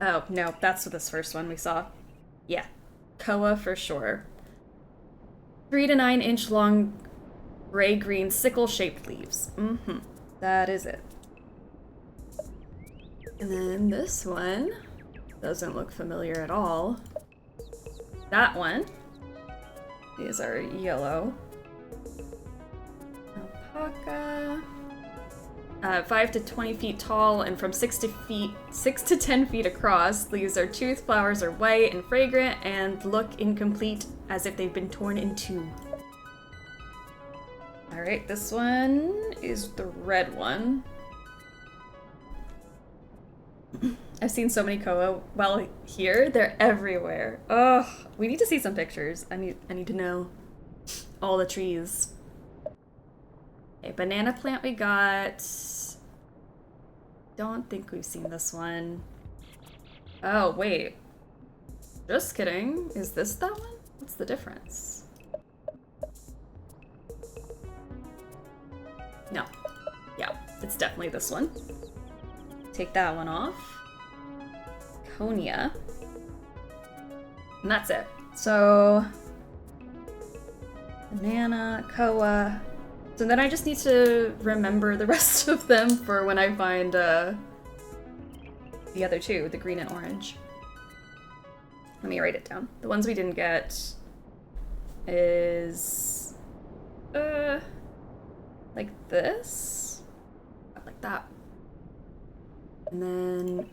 Oh, no, that's this first one we saw. Yeah. Koa for sure. 3 to 9 inch long gray-green sickle-shaped leaves. That is it. And then this one doesn't look familiar at all. That one. These are yellow. Alpaca. 5 to 20 feet tall and from 6 to 10 feet across. Leaves are toothed, flowers are white and fragrant and look incomplete as if they've been torn in two. Alright, this one is the red one. I've seen so many koa while here. They're everywhere. Ugh, we need to see some pictures. I need to know all the trees. Okay, banana plant we got. Don't think we've seen this one. Oh, wait. Just kidding. Is this that one? What's the difference? No. Yeah, it's definitely this one. Take that one off. Konia. And that's it. So, banana, koa. So then I just need to remember the rest of them for when I find the other two, the green and orange. Let me write it down. The ones we didn't get. is like this, like that, and then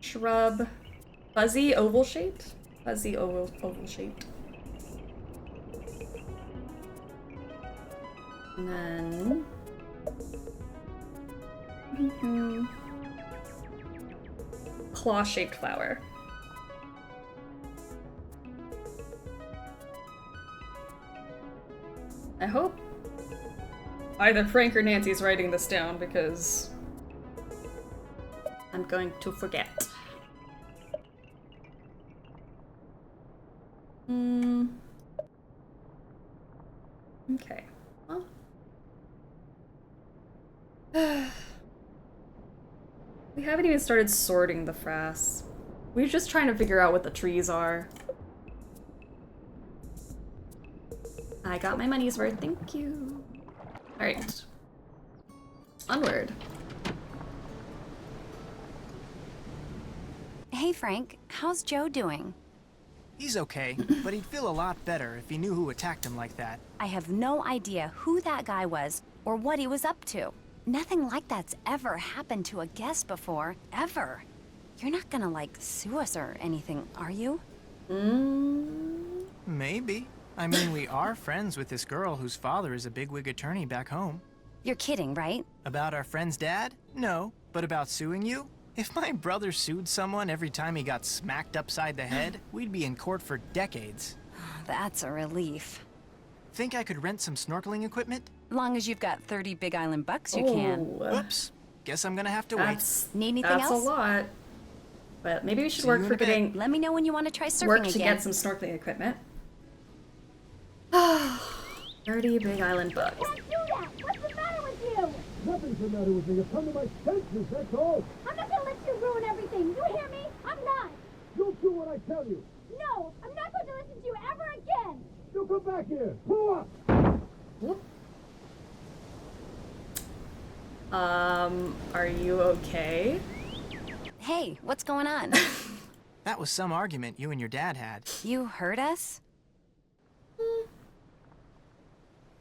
shrub, fuzzy oval shaped, oval shaped, and then claw shaped flower. I hope either Frank or Nancy's writing this down because I'm going to forget. Okay. Well. We haven't even started sorting the frass. We're just trying to figure out what the trees are. I got my money's worth, thank you. Alright. Onward. Hey Frank, how's Joe doing? He's okay, but he'd feel a lot better if he knew who attacked him like that. I have no idea who that guy was or what he was up to. Nothing like that's ever happened to a guest before, ever. You're not gonna, like, sue us or anything, are you? Maybe. I mean, we are friends with this girl whose father is a bigwig attorney back home. You're kidding, right? About our friend's dad? No. But about suing you? If my brother sued someone every time he got smacked upside the head, we'd be in court for decades. That's a relief. Think I could rent some snorkeling equipment? Long as you've got 30 Big Island bucks, you can. Whoops. Guess I'm gonna have to wait. Need anything That's else? a lot. But maybe we should work for getting... Let me know when you want to try surfing work again. to get some snorkeling equipment. 30 Big Island bucks. What's the matter with you? Nothing's the matter with me. I've come to my senses, that's all. I'm not gonna let you ruin everything. You hear me? I'm not. You'll do what I tell you. No, I'm not going to listen to you ever again. You come back here. Pull up. Whoop. Are you okay? Hey, what's going on? That was some argument you and your dad had. You heard us?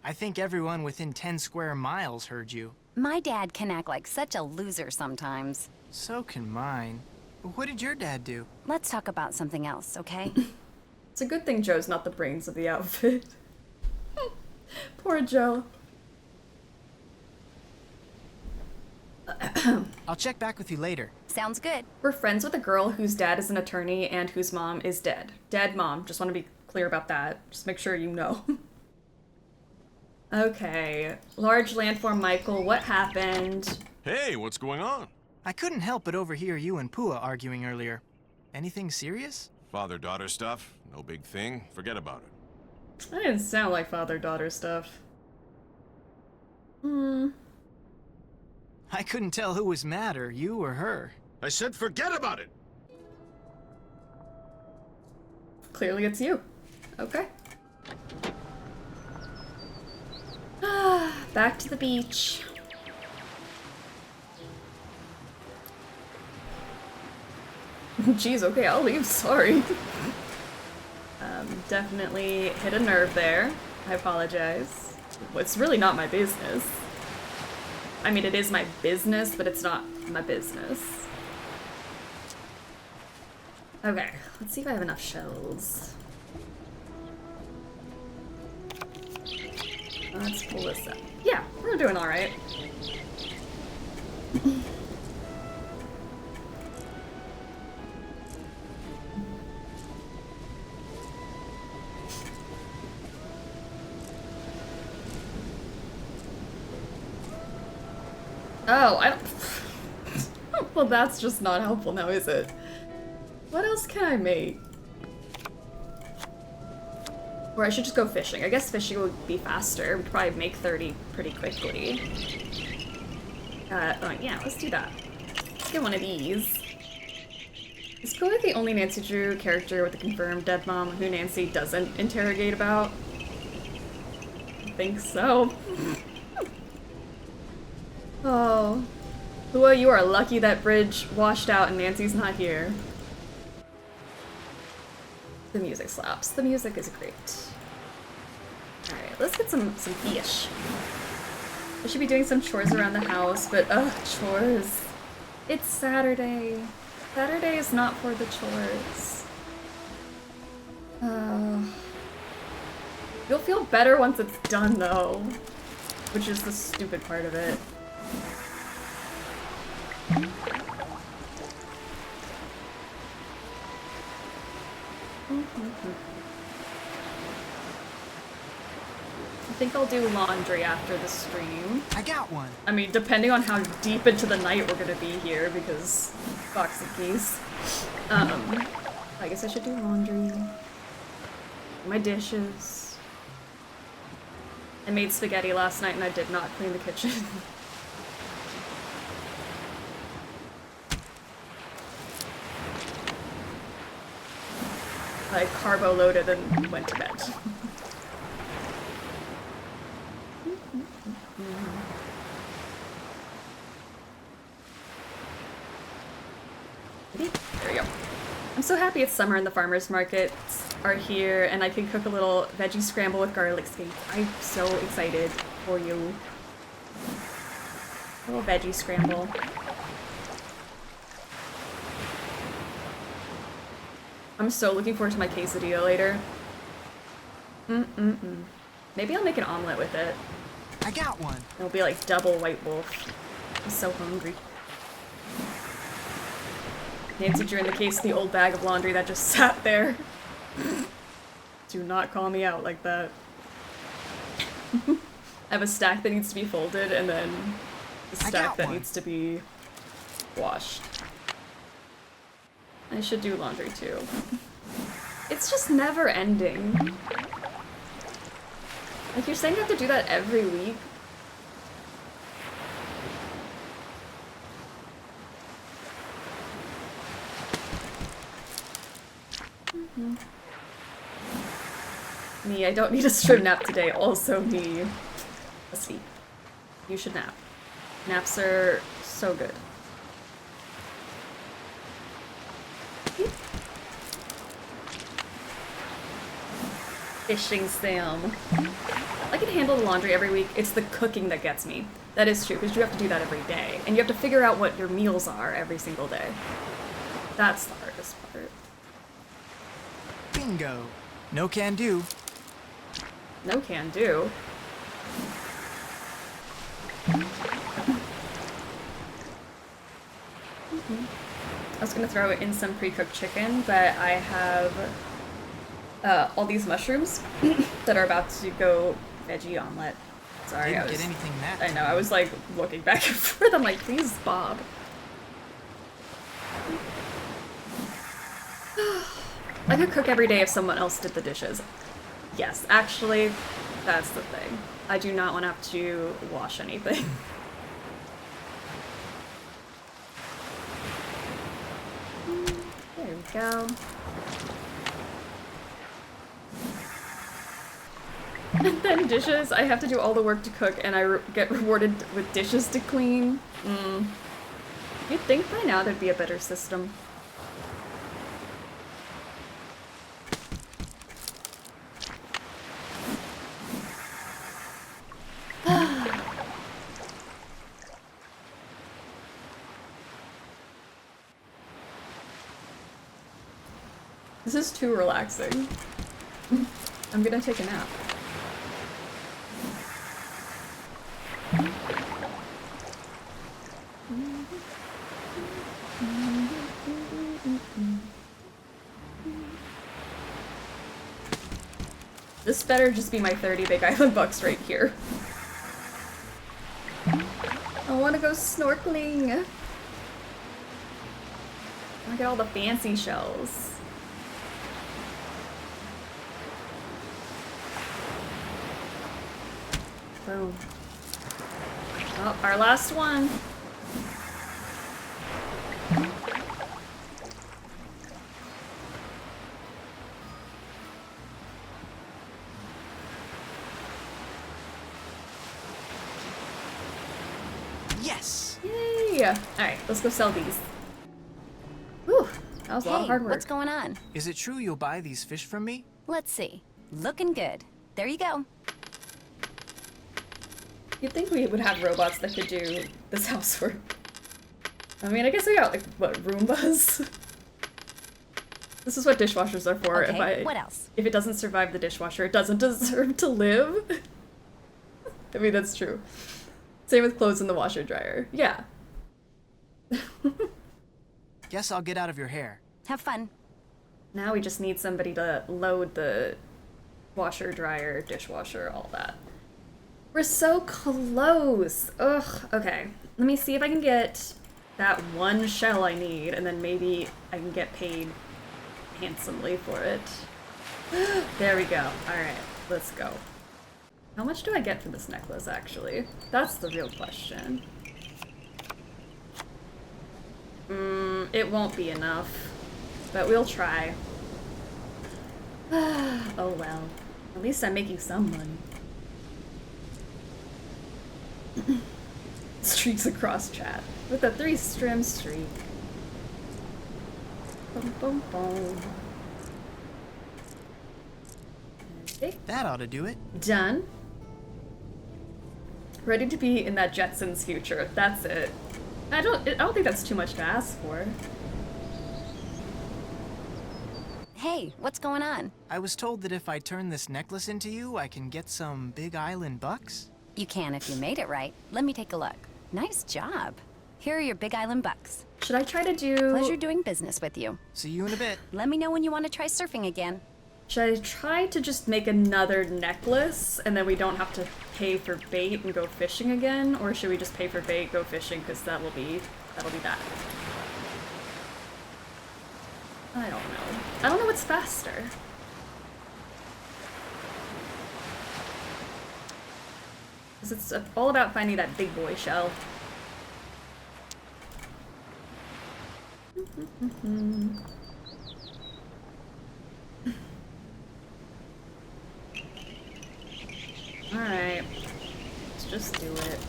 I think everyone within 10 square miles heard you. My dad can act like such a loser sometimes. So can mine. What did your dad do? Let's talk about something else, okay? It's a good thing Joe's not the brains of the outfit. Poor Joe. I'll check back with you later. Sounds good. We're friends with a girl whose dad is an attorney and whose mom is dead. Dead mom. Just want to be clear about that. Just make sure you know. Okay. Large landform Michael, what happened? Hey, what's going on? I couldn't help but overhear you and Pua arguing earlier. Anything serious? Father-daughter stuff. No big thing. Forget about it. That didn't sound like father-daughter stuff. I couldn't tell who was madder, you or her. I said forget about it! Clearly it's you. Okay. Back to the beach. Jeez, okay, I'll leave, sorry. Definitely hit a nerve there. I apologize. Well, it's really not my business. I mean, it is my business, but it's not my business. Okay, let's see if I have enough shells. Let's pull this up. Yeah, we're doing all right. Oh, I don't... Well, that's just not helpful now, is it? What else can I make? Or I should just go fishing. I guess fishing would be faster. We'd probably make 30 pretty quickly. Oh, yeah, let's do that. Let's get one of these. Is Pua the only Nancy Drew character with a confirmed dead mom who Nancy doesn't interrogate about? I think so. Oh. Hua, you are lucky that bridge washed out and Nancy's not here. The music slaps. The music is great. Alright, let's get some fish. I should be doing some chores around the house, but ugh, chores. It's Saturday. Saturday is not for the chores. You'll feel better once it's done though, which is the stupid part of it. I think I'll do laundry after the stream. I got one. I mean, depending on how deep into the night we're gonna be here, because Fox and Geese. I guess I should do laundry. My dishes. I made spaghetti last night and I did not clean the kitchen. I carbo loaded and went to bed. There we go. I'm so happy it's summer and the farmers markets are here and I can cook a little veggie scramble with garlic skates. I'm so excited for you. A little veggie scramble. I'm so looking forward to my quesadilla later. Maybe I'll make an omelet with it. I got one. It'll be like double White Wolf. I'm so hungry. Nancy drew in the case the old bag of laundry that just sat there. Do not call me out like that. I have a stack that needs to be folded and then the stack that needs to be washed. I should do laundry too. It's just never ending. Like, you're saying you have to do that every week? Me, I don't need a stream nap today. Also me. Asleep. You should nap. Naps are so good. Fishing sim. I can handle the laundry every week. It's the cooking that gets me. That is true, because you have to do that every day. And you have to figure out what your meals are every single day. That's the hardest part. Bingo. No can do. No can do. I was gonna throw in some pre-cooked chicken, but I have all these mushrooms that are about to go veggie omelet. Sorry, Didn't get anything that I know, I was like looking back and forth. I'm like, please, Bob. I could cook every day if someone else did the dishes. Yes, actually, that's the thing. I do not want to have to wash anything. There we go. And then dishes, I have to do all the work to cook and I get rewarded with dishes to clean. You'd think by now there'd be a better system. This is too relaxing. I'm gonna take a nap. This better just be my 30 Big Island bucks right here. I wanna go snorkeling. I wanna get all the fancy shells. Boom. Oh, our last one. Yes! Yay! ya. Alright, let's go sell these. Whew, that was a lot of hard work. What's going on? Is it true you'll buy these fish from me? Let's see. Looking good. There you go. You'd think we would have robots that could do this housework. I mean, I guess we got, like, what, Roombas? This is what dishwashers are for. Okay, what else? If it doesn't survive the dishwasher, it doesn't deserve to live. I mean, that's true. Same with clothes in the washer dryer. Yeah. Guess I'll get out of your hair. Have fun. Now we just need somebody to load the washer, dryer, dishwasher, all that. We're so close. Ugh. Okay. Let me see if I can get that one shell I need, and then maybe I can get paid handsomely for it. There we go. Alright, let's go. How much do I get for this necklace, actually? That's the real question. It won't be enough, but we'll try. Oh well. At least I'm making some money. Streaks across chat with a 3-strim streak. Boom, boom, boom. Okay. That ought to do it. Done. Ready to be in that Jetsons future. That's it. I don't think that's too much to ask for. Hey, what's going on? I was told that if I turn this necklace into you, I can get some Big Island bucks. You can if you made it right. Let me take a look. Nice job. Here are your Big Island bucks. Should I try to do... Pleasure doing business with you. See you in a bit. Let me know when you want to try surfing again. Should I try to just make another necklace and then we don't have to pay for bait and go fishing again? Or should we just pay for bait, go fishing, because that'll be that. I don't know. I don't know what's faster. Because it's all about finding that big boy shell. Alright. Let's just do it.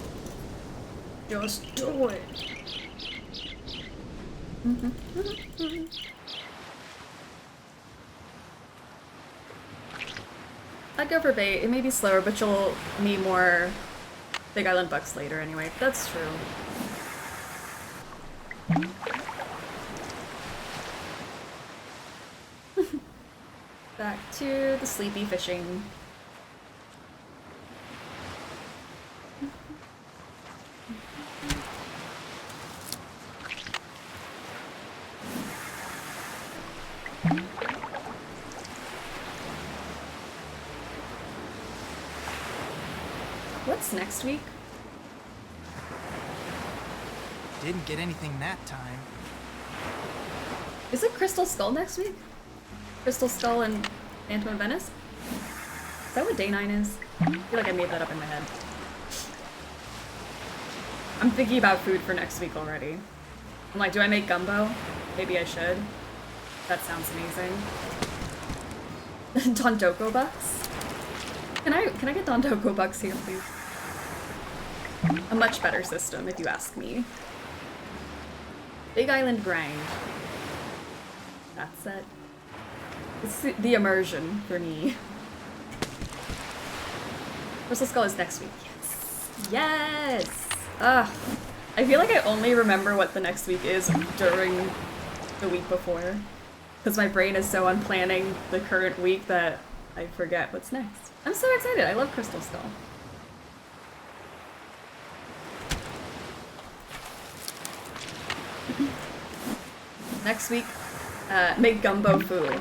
Just do it! I'd go for bait. It may be slower, but you'll need more Big Island bucks later anyway. That's true. Back to the sleepy fishing. What's next week? Didn't get anything that time. Is it Crystal Skull next week? Crystal Skull and Phantom of Venice? Is that what day 9 is? I feel like I made that up in my head. I'm thinking about food for next week already. I'm like, do I make gumbo? Maybe I should. That sounds amazing. Dondoko bucks? Can I get Dondoko bucks here, please? A much better system, if you ask me. Big Island grind. That's it. It's the immersion for me. Crystal Skull is next week. Yes! Yes! Ugh. I feel like I only remember what the next week is during the week before. Because my brain is so on planning the current week that I forget what's next. I'm so excited. I love Crystal Skull. Next week, make gumbo food.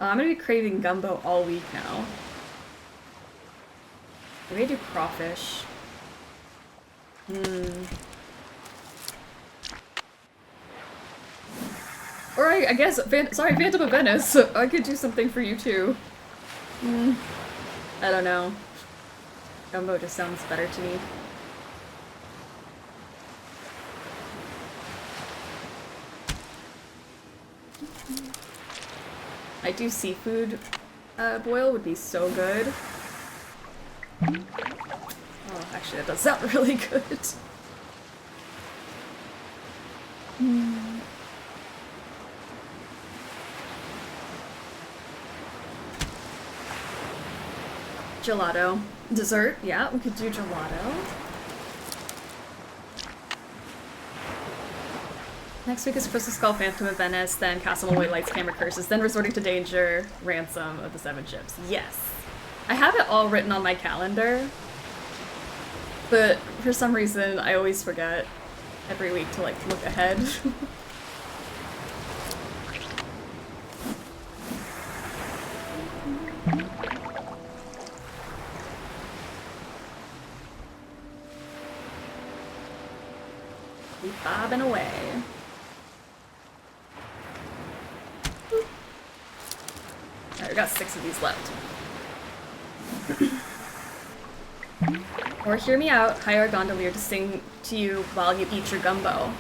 I'm gonna be craving gumbo all week now. Maybe I do crawfish. Or I guess, Phantom of Venice. I could do something for you too. I don't know. Gumbo just sounds better to me. I do seafood boil would be so good. Oh, actually that does sound really good. Gelato. Dessert, yeah, we could do gelato. Next week is Crystal Skull, Phantom of Venice, then Castle White Lights, Camera Curses, then Resorting to Danger, Ransom of the Seven Ships. Yes. I have it all written on my calendar, but for some reason I always forget every week to like look ahead. Keep bobbing away. Alright, we got 6 of these left. Or hear me out, hire a gondolier to sing to you while you eat your gumbo.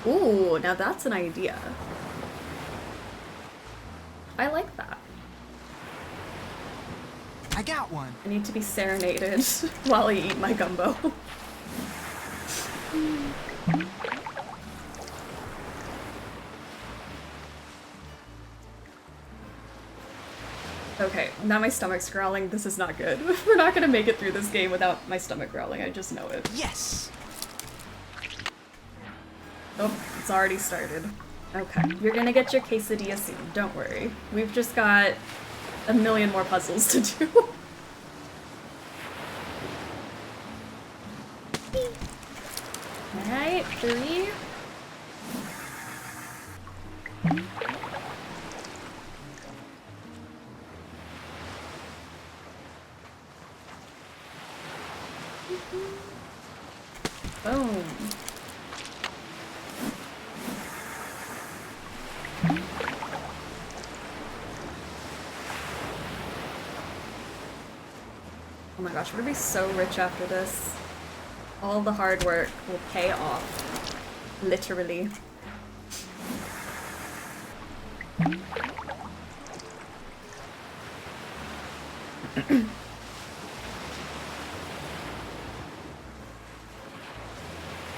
Ooh, now that's an idea. I like that. I got one. I need to be serenaded while I eat my gumbo. Okay, now my stomach's growling. This is not good. We're not gonna make it through this game without my stomach growling. I just know it. Yes! Oh, it's already started. Okay, you're gonna get your quesadilla soon. Don't worry. We've just got a million more puzzles to do. Alright, 3. Boom. Oh my gosh, we're gonna be so rich after this. All the hard work will pay off. Literally.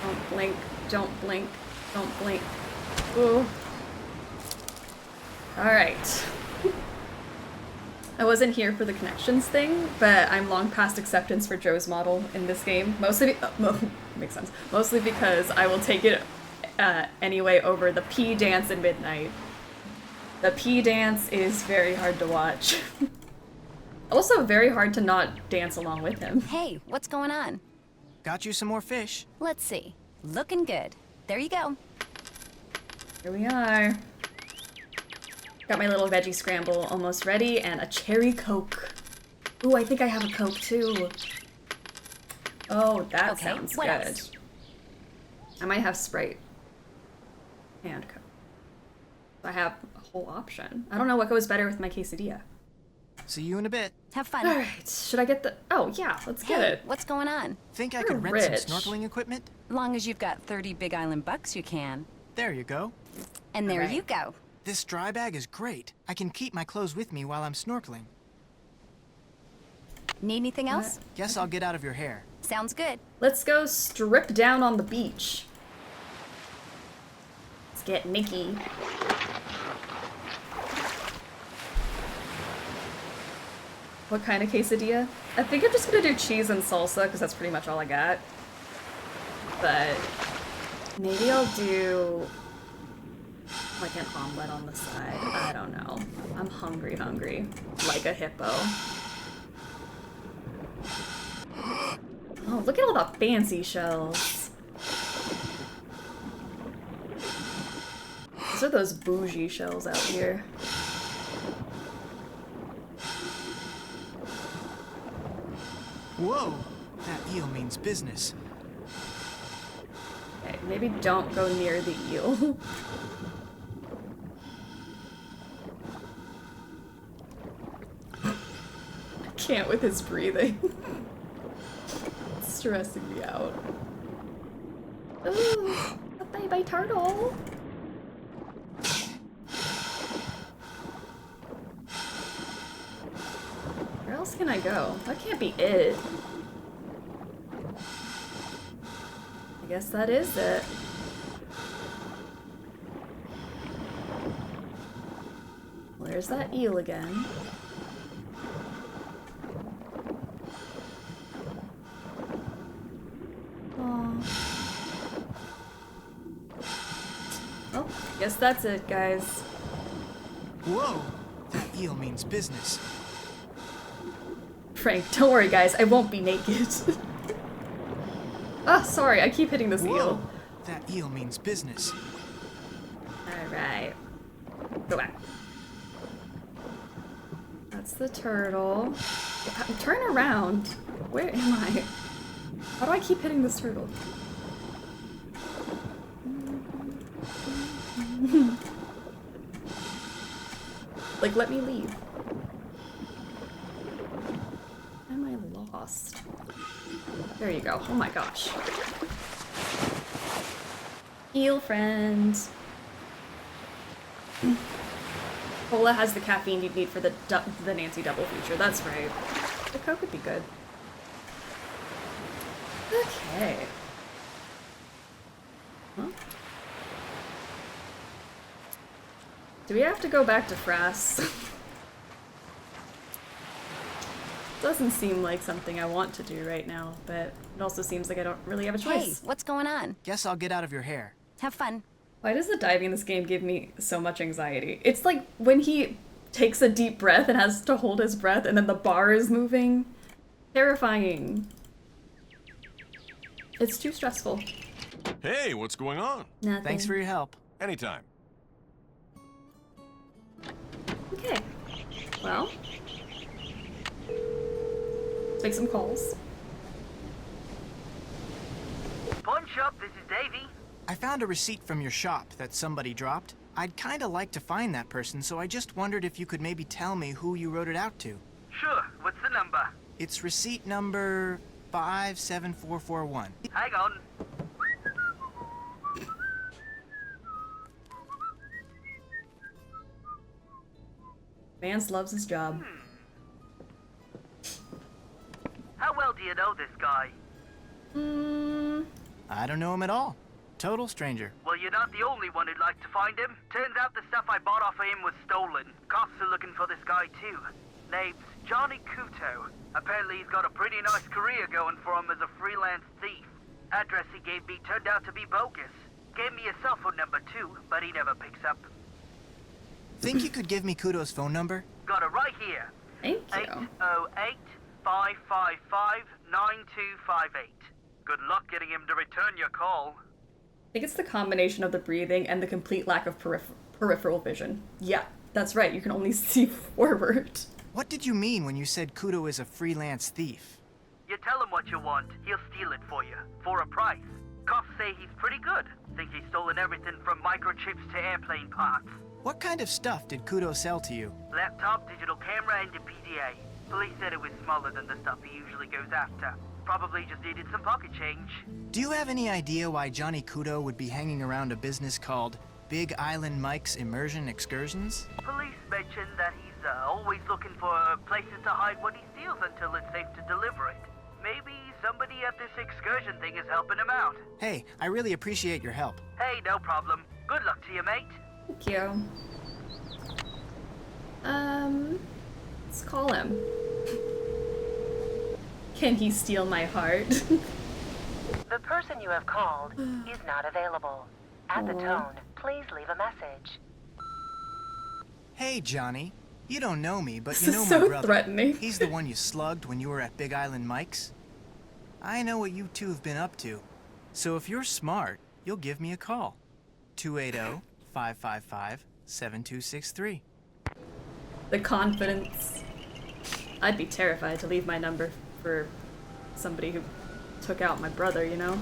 Don't blink, don't blink, don't blink. Ooh. Alright. I wasn't here for the connections thing, but I'm long past acceptance for Joe's model in this game. Mostly, makes sense. Mostly because I will take it anyway over the P dance in Midnight. The P dance is very hard to watch. Also very hard to not dance along with him. Hey, what's going on? Got you some more fish. Let's see. Looking good. There you go. Here we are. Got my little veggie scramble almost ready, and a cherry Coke. Ooh, I think I have a Coke too. Oh, that sounds what good. else? I might have Sprite and Coke. I have a whole option. I don't know what goes better with my quesadilla. See you in a bit. Have fun. Alright, should I get the... Oh, yeah, let's get it. What's going on? Think I We're could rent rich. some snorkeling equipment? Long as you've got 30 Big Island bucks, you can. There you go. And there Alright. you go. This dry bag is great. I can keep my clothes with me while I'm snorkeling. Need anything else? Guess I'll get out of your hair. Sounds good. Let's go strip down on the beach. Let's get Nikki. What kind of quesadilla? I think I'm just gonna do cheese and salsa because that's pretty much all I got. But maybe I'll do like an omelet on the side. I don't know. I'm hungry, like a hippo. Oh, look at all the fancy shells. Those are those bougie shells out here. Whoa! That eel means business. Okay, maybe don't go near the eel. I can't with his breathing. It's stressing me out. Ooh, a baby turtle. Where else can I go? That can't be it. I guess that is it. there's that eel again. Aww. Oh, guess that's it, guys. Whoa! That eel means business. Frank, don't worry, guys. I won't be naked. Oh, sorry. I keep hitting this eel. That eel means business. Alright. Go back. That's the turtle. Turn around. Where am I? How do I keep hitting this turtle? Like, let me leave. Am I lost? There you go. Oh my gosh. Eel friend. Cola has the caffeine you'd need for the Nancy double feature. That's right. The Coke would be good. Okay. Huh? Do we have to go back to Frass? Doesn't seem like something I want to do right now, but it also seems like I don't really have a choice. Hey, what's going on? Guess I'll get out of your hair. Have fun. Why does the diving in this game give me so much anxiety? It's like when he takes a deep breath and has to hold his breath and then the bar is moving. Terrifying. It's too stressful. Hey, what's going on? Nothing. Thanks for your help. Anytime. Okay. Well. Let's make some calls. Pawn shop, this is Davey. I found a receipt from your shop that somebody dropped. I'd kinda like to find that person, so I just wondered if you could maybe tell me who you wrote it out to. Sure, what's the number? It's receipt number 57441. Hang on. Vance loves his job. How well do you know this guy? I don't know him at all. Total stranger. Well, you're not the only one who'd like to find him. Turns out the stuff I bought off of him was stolen. Cops are looking for this guy too. Name's Johnny Kuto. Apparently he's got a pretty nice career going for him as a freelance thief. Address he gave me turned out to be bogus. Gave me his cell phone number too, but he never picks up. Think you could give me Kuto's phone number? Got it right here. Thank you. 808-555-9258. Good luck getting him to return your call. I think it's the combination of the breathing and the complete lack of peripheral vision. Yeah, that's right. You can only see forward. What did you mean when you said Kuto is a freelance thief? You tell him what you want, he'll steal it for you, for a price. Cops say he's pretty good. Think he's stolen everything from microchips to airplane parts. What kind of stuff did Kuto sell to you? Laptop, digital camera, and a PDA. Police said it was smaller than the stuff he usually goes after. Probably just needed some pocket change. Do you have any idea why Johnny Kuto would be hanging around a business called Big Island Mike's Immersion Excursions? Police mentioned that he's always looking for places to hide what he steals until it's safe to deliver it. Maybe somebody at this excursion thing is helping him out. Hey, I really appreciate your help. Hey, no problem. Good luck to you, mate. Thank you. Let's call him. Can he steal my heart? The person you have called is not available. At the tone, please leave a message. Hey, Johnny. You don't know me, but This you is know so my brother. threatening. He's the one you slugged when you were at Big Island Mike's. I know what you two have been up to. So if you're smart, you'll give me a call. 280-555-7263. The confidence. I'd be terrified to leave my number for somebody who took out my brother, you know?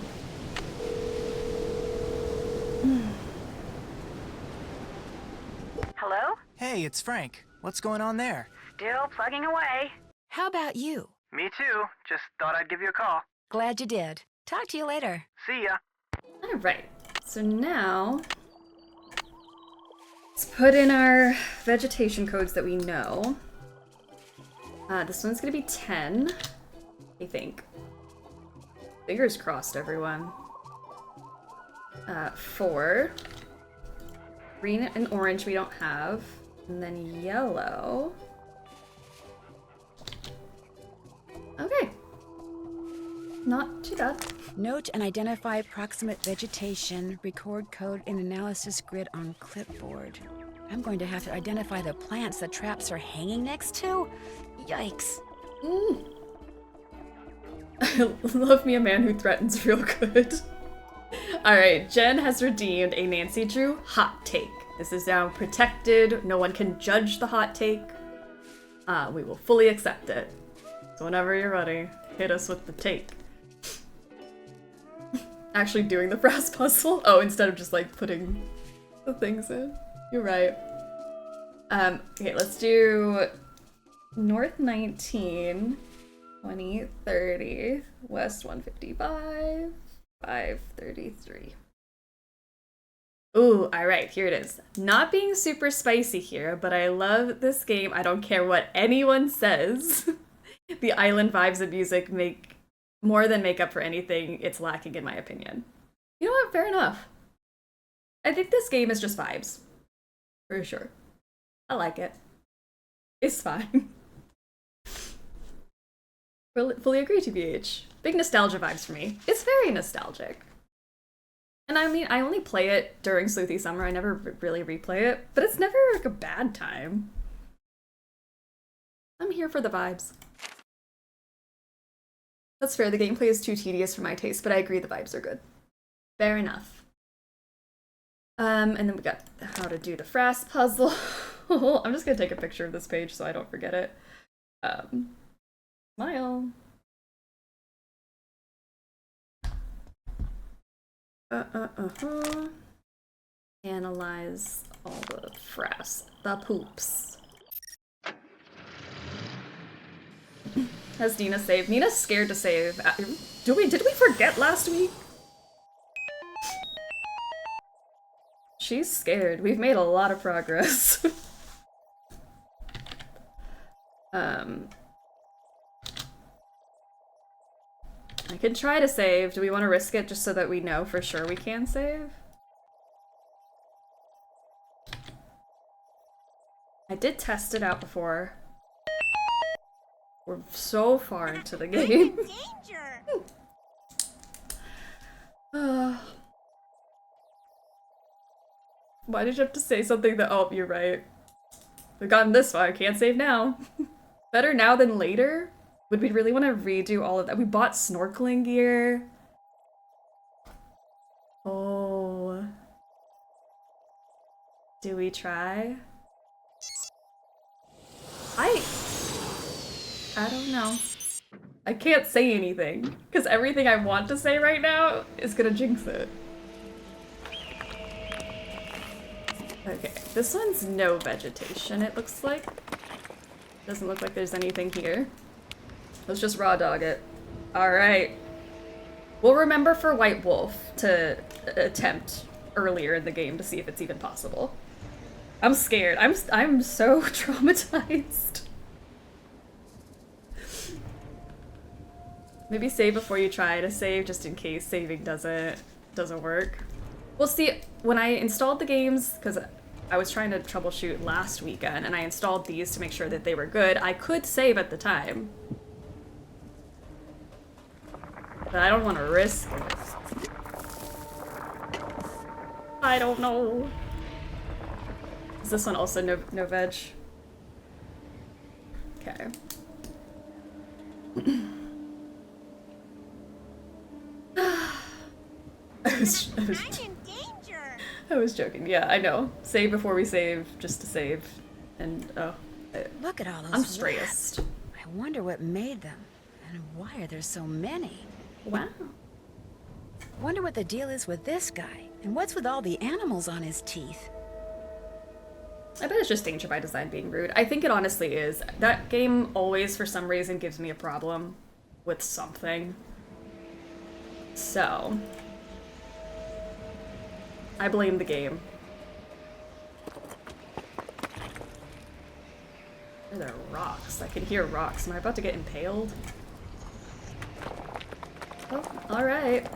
Hello? Hey, it's Frank. What's going on there? Still plugging away. How about you? Me too. Just thought I'd give you a call. Glad you did. Talk to you later. See ya. Alright, so now let's put in our vegetation codes that we know. This one's gonna be 10, I think. Fingers crossed, everyone. 4. Green and orange we don't have. And then yellow. Okay. Not too bad. Note and identify proximate vegetation. Record code in analysis grid on clipboard. I'm going to have to identify the plants the traps are hanging next to? Yikes. I love me a man who threatens real good. Alright, Jen has redeemed a Nancy Drew hot take. This is now protected. No one can judge the hot take. We will fully accept it. So whenever you're ready, hit us with the take. Actually doing the frass puzzle? Oh, instead of just like putting the things in. You're right. Okay, let's do North 19, 20, 30, West 155, 533. Ooh, alright, here it is. Not being super spicy here, but I love this game. I don't care what anyone says. The island vibes and music make more than make up for anything it's lacking, in my opinion. You know what? Fair enough. I think this game is just vibes. For sure. I like it. It's fine. Fully agree, TBH. Big nostalgia vibes for me. It's very nostalgic. And I mean, I only play it during Sleuthy Summer. I never really replay it, but it's never like a bad time. I'm here for the vibes. That's fair, the gameplay is too tedious for my taste, but I agree the vibes are good. Fair enough. And then we got how to do the frass puzzle. I'm just gonna take a picture of this page so I don't forget it. Smile. Analyze all the frass, the poops. Has Nina saved? Nina's scared to save. Did we forget last week? She's scared. We've made a lot of progress. I could try to save. Do we want to risk it just so that we know for sure we can save? I did test it out before. We're so far into the game. Why did you have to say something that— oh, you're right. We've gotten this far, can't save now. Better now than later? Would we really want to redo all of that? We bought snorkeling gear. Oh. Do we try? I don't know. I can't say anything, because everything I want to say right now is gonna jinx it. Okay, this one's no vegetation, it looks like. Doesn't look like there's anything here. Let's just raw dog it. Alright. We'll remember for White Wolf to attempt earlier in the game to see if it's even possible. I'm scared. I'm so traumatized. Maybe save before you try to save, just in case saving doesn't work. Well, see, when I installed the games, because I was trying to troubleshoot last weekend, and I installed these to make sure that they were good, I could save at the time. But I don't want to risk it. I don't know. Is this one also no veg? Okay. I was joking. Yeah, I know. Save before we save, just to save. And oh, look at all those. I'm stressed. I wonder what made them, and why are there so many? Wow. Wonder what the deal is with this guy, and what's with all the animals on his teeth? I bet it's just danger by design being rude. I think it honestly is. That game always, for some reason, gives me a problem with something. So I blame the game. There are rocks. I can hear rocks. Am I about to get impaled? Oh, alright.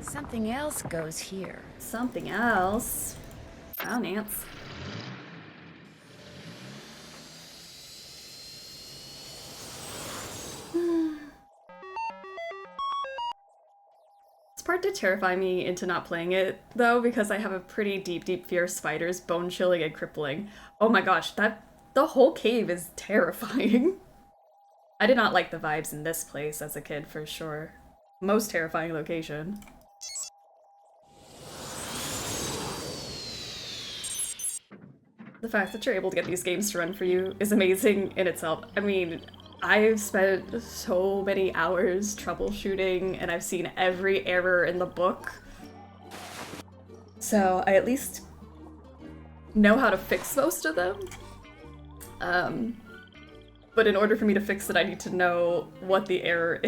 Something else goes here. Something else. Found ants. to terrify me into not playing it, though, because I have a pretty deep fear of spiders, bone-chilling and crippling. Oh my gosh, the whole cave is terrifying. I did not like the vibes in this place as a kid, for sure. Most terrifying location. The fact that you're able to get these games to run for you is amazing in itself. I mean, I've spent so many hours troubleshooting, and I've seen every error in the book. So I at least know how to fix most of them. But in order for me to fix it, I need to know what the error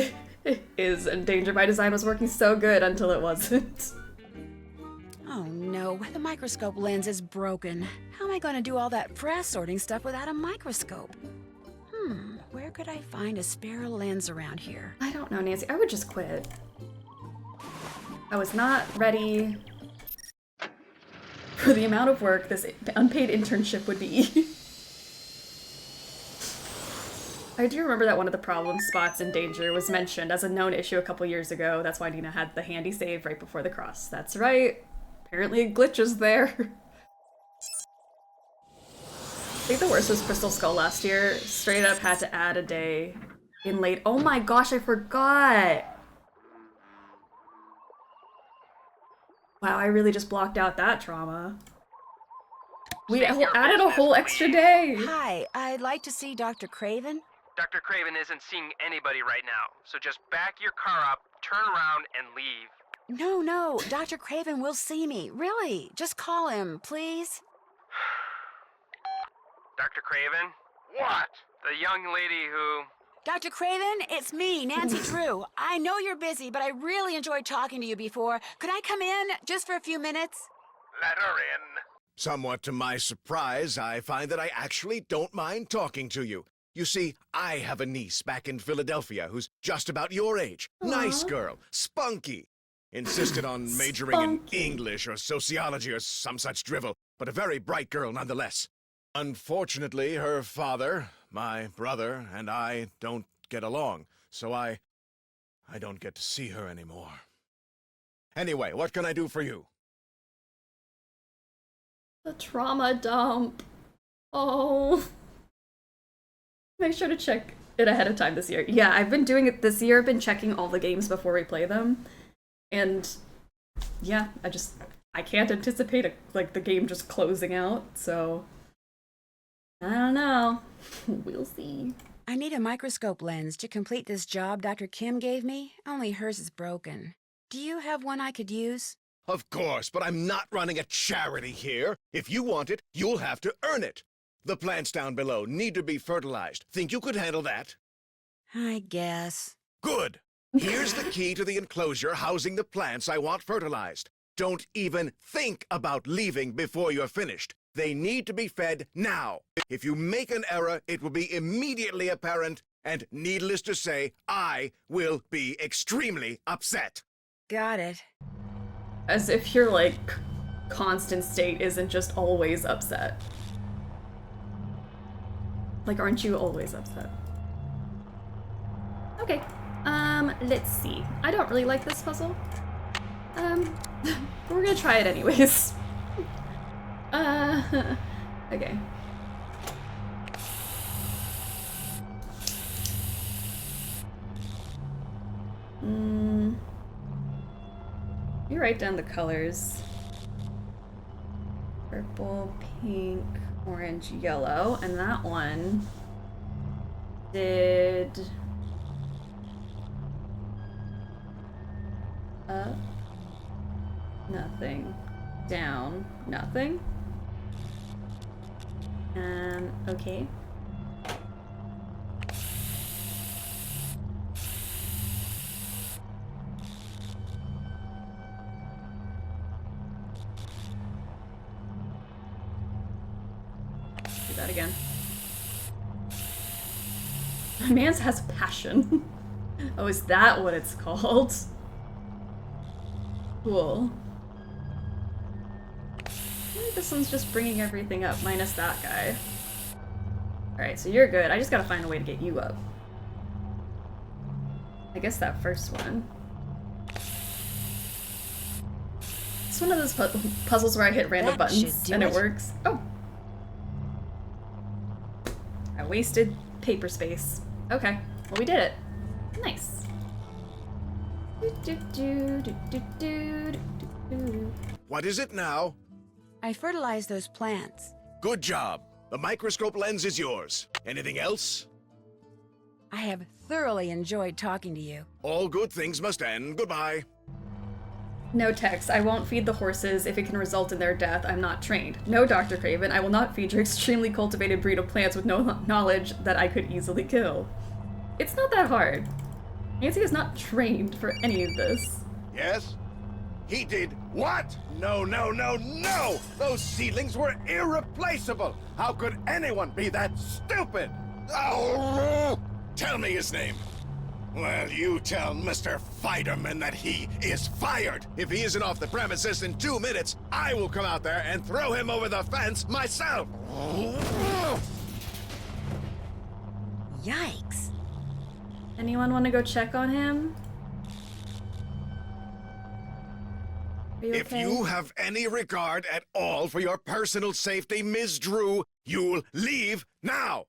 is, and Danger by Design was working so good until it wasn't. Oh no, the microscope lens is broken. How am I going to do all that frass sorting stuff without a microscope? Where could I find a spare lens around here? I don't know, Nancy. I would just quit. I was not ready for the amount of work this unpaid internship would be. I do remember that one of the problem spots in Danger was mentioned as a known issue a couple years ago. That's why Nina had the handy save right before the cross. That's right. Apparently glitches there. I think the worst was Crystal Skull last year. Straight up had to add a day in late. Oh my gosh, I forgot! Wow, I really just blocked out that trauma. We added a whole extra day! Hi, I'd like to see Dr. Craven. Dr. Craven isn't seeing anybody right now, so just back your car up, turn around, and leave. No, Dr. Craven will see me. Really, just call him, please. Dr. Craven? What? The young lady who... Dr. Craven, it's me, Nancy Drew. I know you're busy, but I really enjoyed talking to you before. Could I come in just for a few minutes? Let her in. Somewhat to my surprise, I find that I actually don't mind talking to you. You see, I have a niece back in Philadelphia who's just about your age. Aww. Nice girl, spunky. Insisted on majoring in English or sociology or some such drivel, but a very bright girl nonetheless. Unfortunately, her father, my brother, and I don't get along, so I don't get to see her anymore. Anyway, what can I do for you? The trauma dump. Oh. Make sure to check it ahead of time this year. Yeah, I've been doing it this year. I've been checking all the games before we play them. And yeah, I can't anticipate the game just closing out, so I don't know. We'll see. I need a microscope lens to complete this job Dr. Kim gave me. Only hers is broken. Do you have one I could use? Of course, but I'm not running a charity here. If you want it, you'll have to earn it. The plants down below need to be fertilized. Think you could handle that? I guess. Good. Here's the key to the enclosure housing the plants I want fertilized. Don't even think about leaving before you're finished. They need to be fed now. If you make an error, it will be immediately apparent, and needless to say, I will be extremely upset. Got it. As if your, constant state isn't just always upset. Aren't you always upset? Okay. Let's see. I don't really like this puzzle. We're gonna try it anyways. Okay. You write down the colors. Purple, pink, orange, yellow, and that one did up, nothing, down, nothing. Okay. Do that again. My man's has passion. Oh, is that what it's called? Cool. I think this one's just bringing everything up, minus that guy. Alright, so you're good. I just gotta find a way to get you up. I guess that first one. It's one of those puzzles where I hit random That should buttons do and it it. works. Oh. I wasted paper space. Okay. Well, we did it. Nice. What is it now? I fertilized those plants. Good job. The microscope lens is yours. Anything else? I have thoroughly enjoyed talking to you. All good things must end. Goodbye. No text. I won't feed the horses if it can result in their death. I'm not trained. No, Dr. Craven. I will not feed your extremely cultivated breed of plants with no knowledge that I could easily kill. It's not that hard. Nancy is not trained for any of this. Yes? He did what? No, no, no, no! Those seedlings were irreplaceable! How could anyone be that stupid? Oh! Tell me his name. Well, you tell Mr. Fiderman that he is fired. If he isn't off the premises in 2 minutes, I will come out there and throw him over the fence myself. Yikes. Anyone want to go check on him? Are you If okay? you have any regard at all for your personal safety, Ms. Drew, you'll leave now.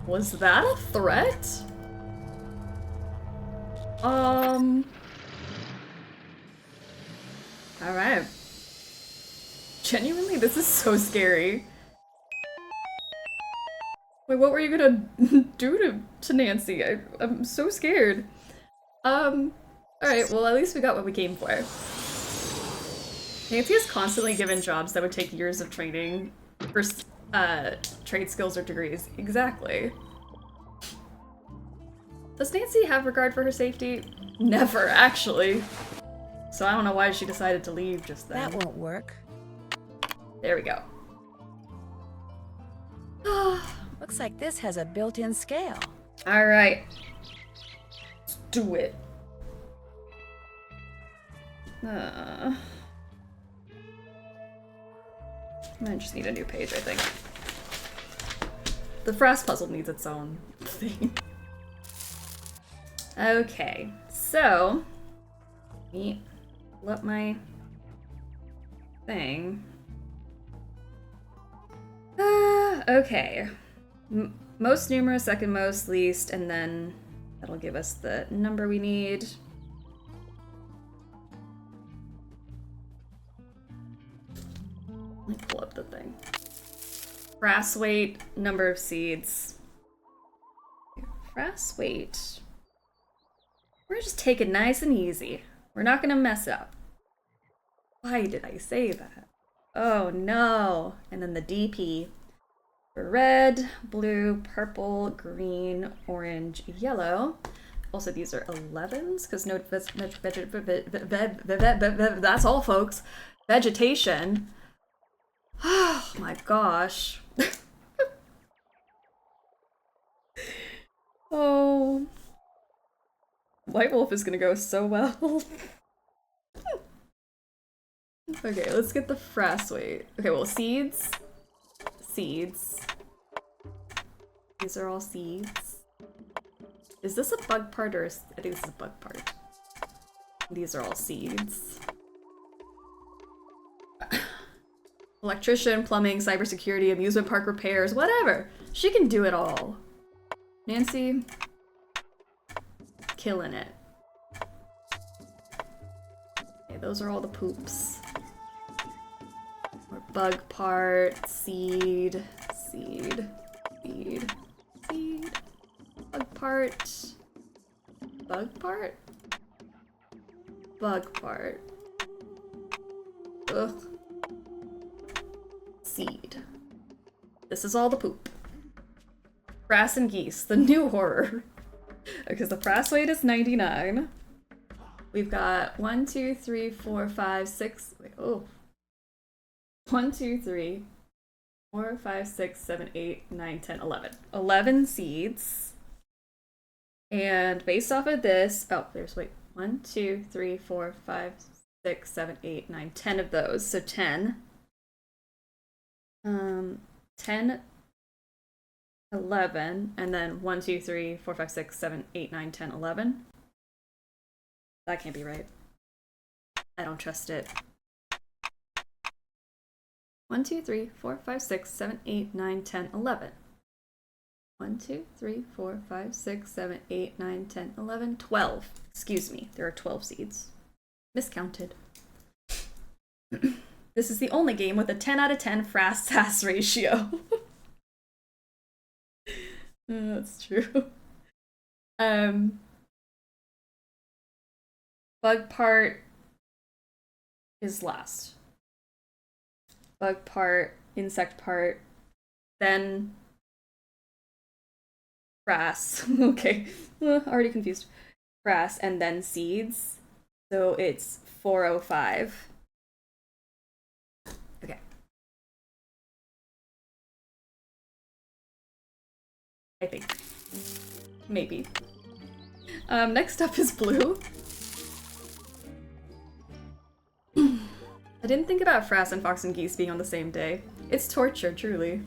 Was that a threat? Alright. Genuinely, this is so scary. Wait, what were you gonna do to Nancy? I'm so scared. Alright, well at least we got what we came for. Nancy is constantly given jobs that would take years of training for trade skills or degrees. Exactly. Does Nancy have regard for her safety? Never, actually. So I don't know why she decided to leave just then. That won't work. There we go. Looks like this has a built-in scale. Alright. Let's do it. I might just need a new page, I think. The frass puzzle needs its own thing. Okay, so let me pull up my thing. Okay. Most numerous, second most, least, and then that'll give us the number we need. Let me pull up the thing. Frass weight, number of seeds. Frass weight. We're gonna just take it nice and easy. We're not gonna mess up. Why did I say that? Oh no. And then the DP. For red, blue, purple, green, orange, yellow. Also, these are 11s, because no, that's all, folks. Vegetation. Oh my gosh. Oh. White Wolf is gonna go so well. Okay, let's get the frass weight. Okay, well, seeds. Seeds. These are all seeds. Is this a bug part or is, I think this is a bug part. These are all seeds. Electrician, plumbing, cybersecurity, amusement park repairs, whatever. She can do it all. Nancy, killing it. Okay, those are all the poops. More bug part, seed, seed, seed, seed, bug part, bug part, bug part. Ugh. Seed. This is all the poop. Fox and Geese, the new horror. Because the frass weight is 99. We've got 1, 2, 3, 4, 5, 6. Wait, oh. 1, 2, 3, 4, 5, 6, 7, 8, 9, 10, 11. 11 seeds. And based off of this, oh, there's, wait, 1, 2, 3, 4, 5, 6, 7, 8, 9, 10 of those. So 10. 10, 11, and then 1, 2, 3, 4, 5, 6, 7, 8, 9, 10, 11. That can't be right. I don't trust it. 1, 2, 3, 4, 5, 6, 7, 8, 9, 10, 11. 1, 2, 3, 4, 5, 6, 7, 8, 9, 10, 11, 12. Excuse me, there are 12 seeds. Miscounted. This is the only game with a 10 out of 10 frass-sass ratio. That's true. Bug part is last. Bug part, insect part, then frass. Okay, already confused. Frass and then seeds. So it's 405. Okay. I think. Maybe. Next up is blue. I didn't think about Frass and Fox and Geese being on the same day. It's torture, truly.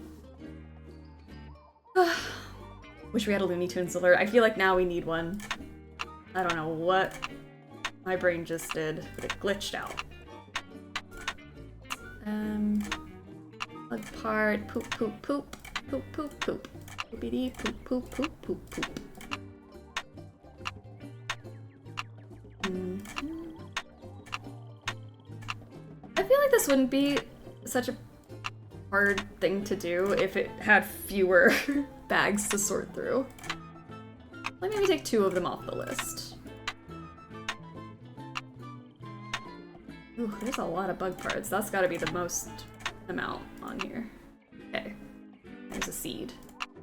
Wish we had a Looney Tunes alert. I feel like now we need one. I don't know what my brain just did, but it glitched out. Bug part, poop, poop, poop, poop, poop, poop. Poopity, poop, poop, poop, poop, poop. I feel like this wouldn't be such a hard thing to do if it had fewer bags to sort through. Let me maybe take 2 of them off the list. Ooh, there's a lot of bug parts. That's gotta be the most amount on here. Okay, there's a seed.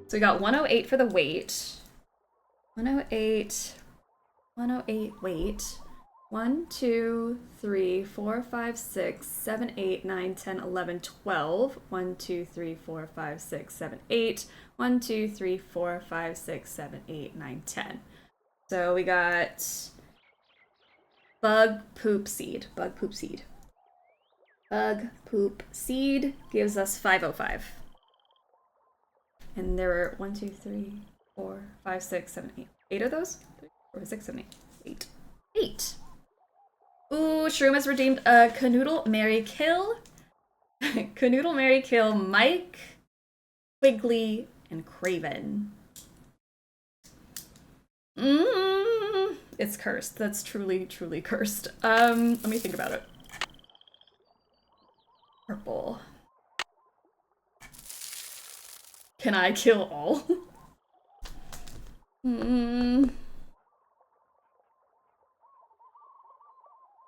So we got 108 for the weight. 108, 108 weight. 1, 2, 3, 4, 5, 6, 7, 8, 9, 10, 11, 12. 1, 2, 3, 4, 5, 6, 7, 8. 1, 2, 3, 4, 5, 6, 7, 8, 9, 10. So we got bug poop seed. Bug poop seed. Bug poop seed gives us 505. And there were 1, 2, 3, 4, 5, 6, 7, 8. 8 of those? 3, 4, 6, 7, 8. 8. Ooh, Shroom has redeemed a Canoodle, Marry, Kill. Canoodle, Marry, Kill, Mike, Quigley, and Craven. It's cursed. That's truly, truly cursed. Let me think about it. Purple. Can I kill all?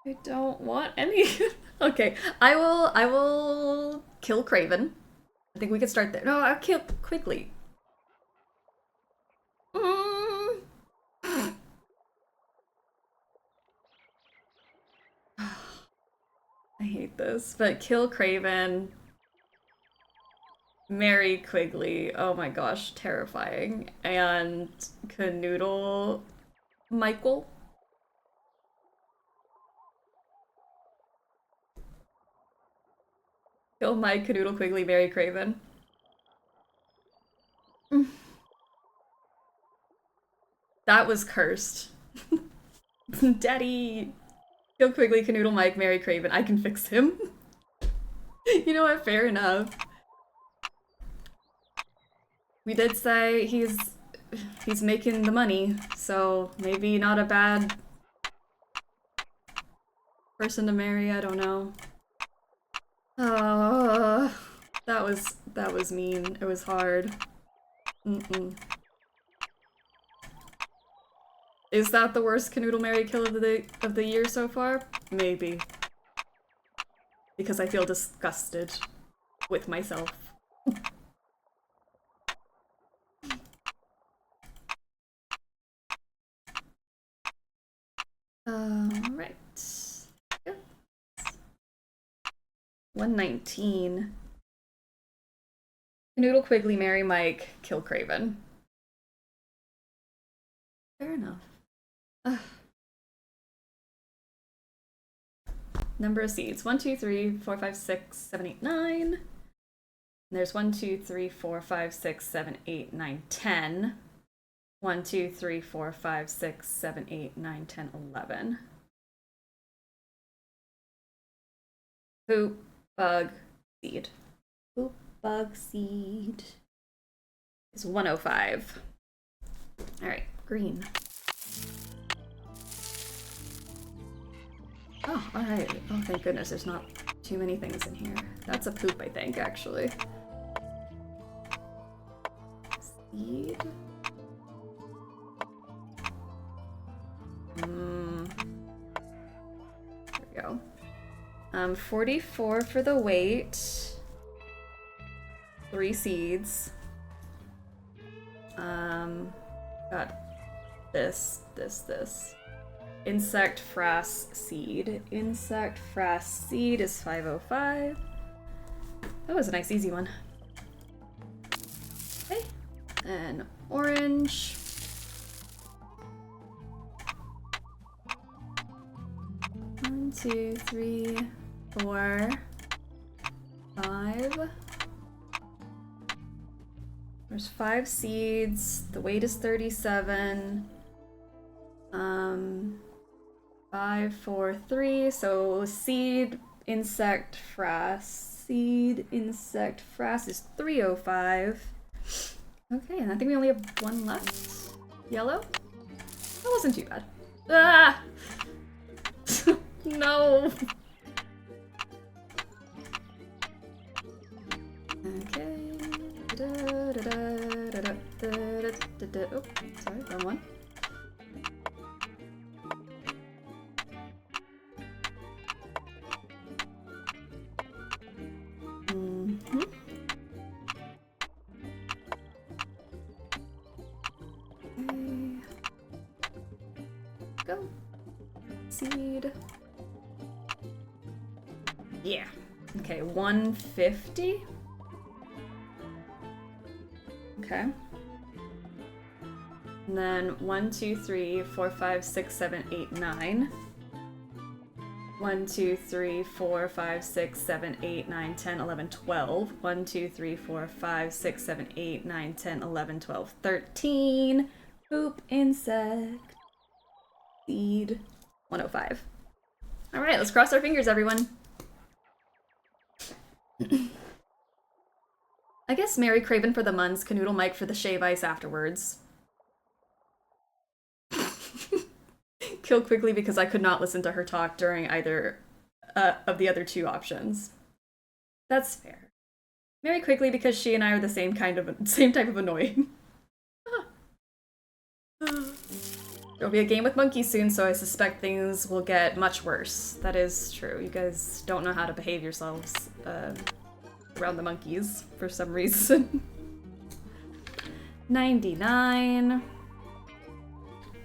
I don't want any. Okay, I will kill Craven. I think we can start there. No, I'll kill Quigley. I hate this, but kill Craven. Marry Quigley. Oh my gosh, terrifying. And Canoodle Michael. Kill Mike, Canoodle, Quigley, marry Craven. That was cursed. Daddy! Kill Quigley, Canoodle, Mike, marry Craven. I can fix him. You know what? Fair enough. We did say he's making the money, so maybe not a bad person to marry. I don't know. That was mean. It was hard. Is that the worst Canoodle Marry Kill of the year so far? Maybe. Because I feel disgusted with myself. Right. Yep. 119. Canoodle, Quigley, marry Mike, kill Craven. Fair enough. Number of seeds. 1, 2, 3, 4, 5, 6, 7, 8, 9. And there's 1, 2, 3, 4, 5, 6, 7, 8, 9, 10. 1, 2, 3, 4, 5, 6, 7, 8, 9, 10, 11. Poop, bug, seed. Poop bug seed is 105. Alright, green. Oh, alright. Oh, thank goodness there's not too many things in here. That's a poop, I think, actually. Seed. There we go. 44 for the weight. 3 seeds. Got this. Insect frass seed. Insect frass seed is 505. That was a nice easy one. Okay. And orange. One, 2, 3, 4, 5. There's 5 seeds. The weight is 37. 5, 4, 3. So seed, insect, frass. Seed, insect, frass is 305. Okay, and I think we only have one left. Yellow? That wasn't too bad. Ah! No! Okay. Oh, sorry, wrong one. Okay. Go. Seed. Yeah. Okay, 150. Okay. And then 1, 2, 3, 4, 5, 6, 7, 8, 9. 1, 2, 3, 4, 5, 6, 7, 8, 9, 10, 11, 12. 1, 2, 3, 4, 5, 6, 7, 8, 9, 10, 11, 12, 13. Poop insect. Seed. 105. Alright, let's cross our fingers, everyone. I guess marry Craven for the Muns, canoodle Mike for the shave ice afterwards. Kill quickly because I could not listen to her talk during either of the other 2 options. That's fair. Marry quickly because she and I are the same type of annoying. There'll be a game with monkeys soon, so I suspect things will get much worse. That is true. You guys don't know how to behave yourselves around the monkeys for some reason. 99.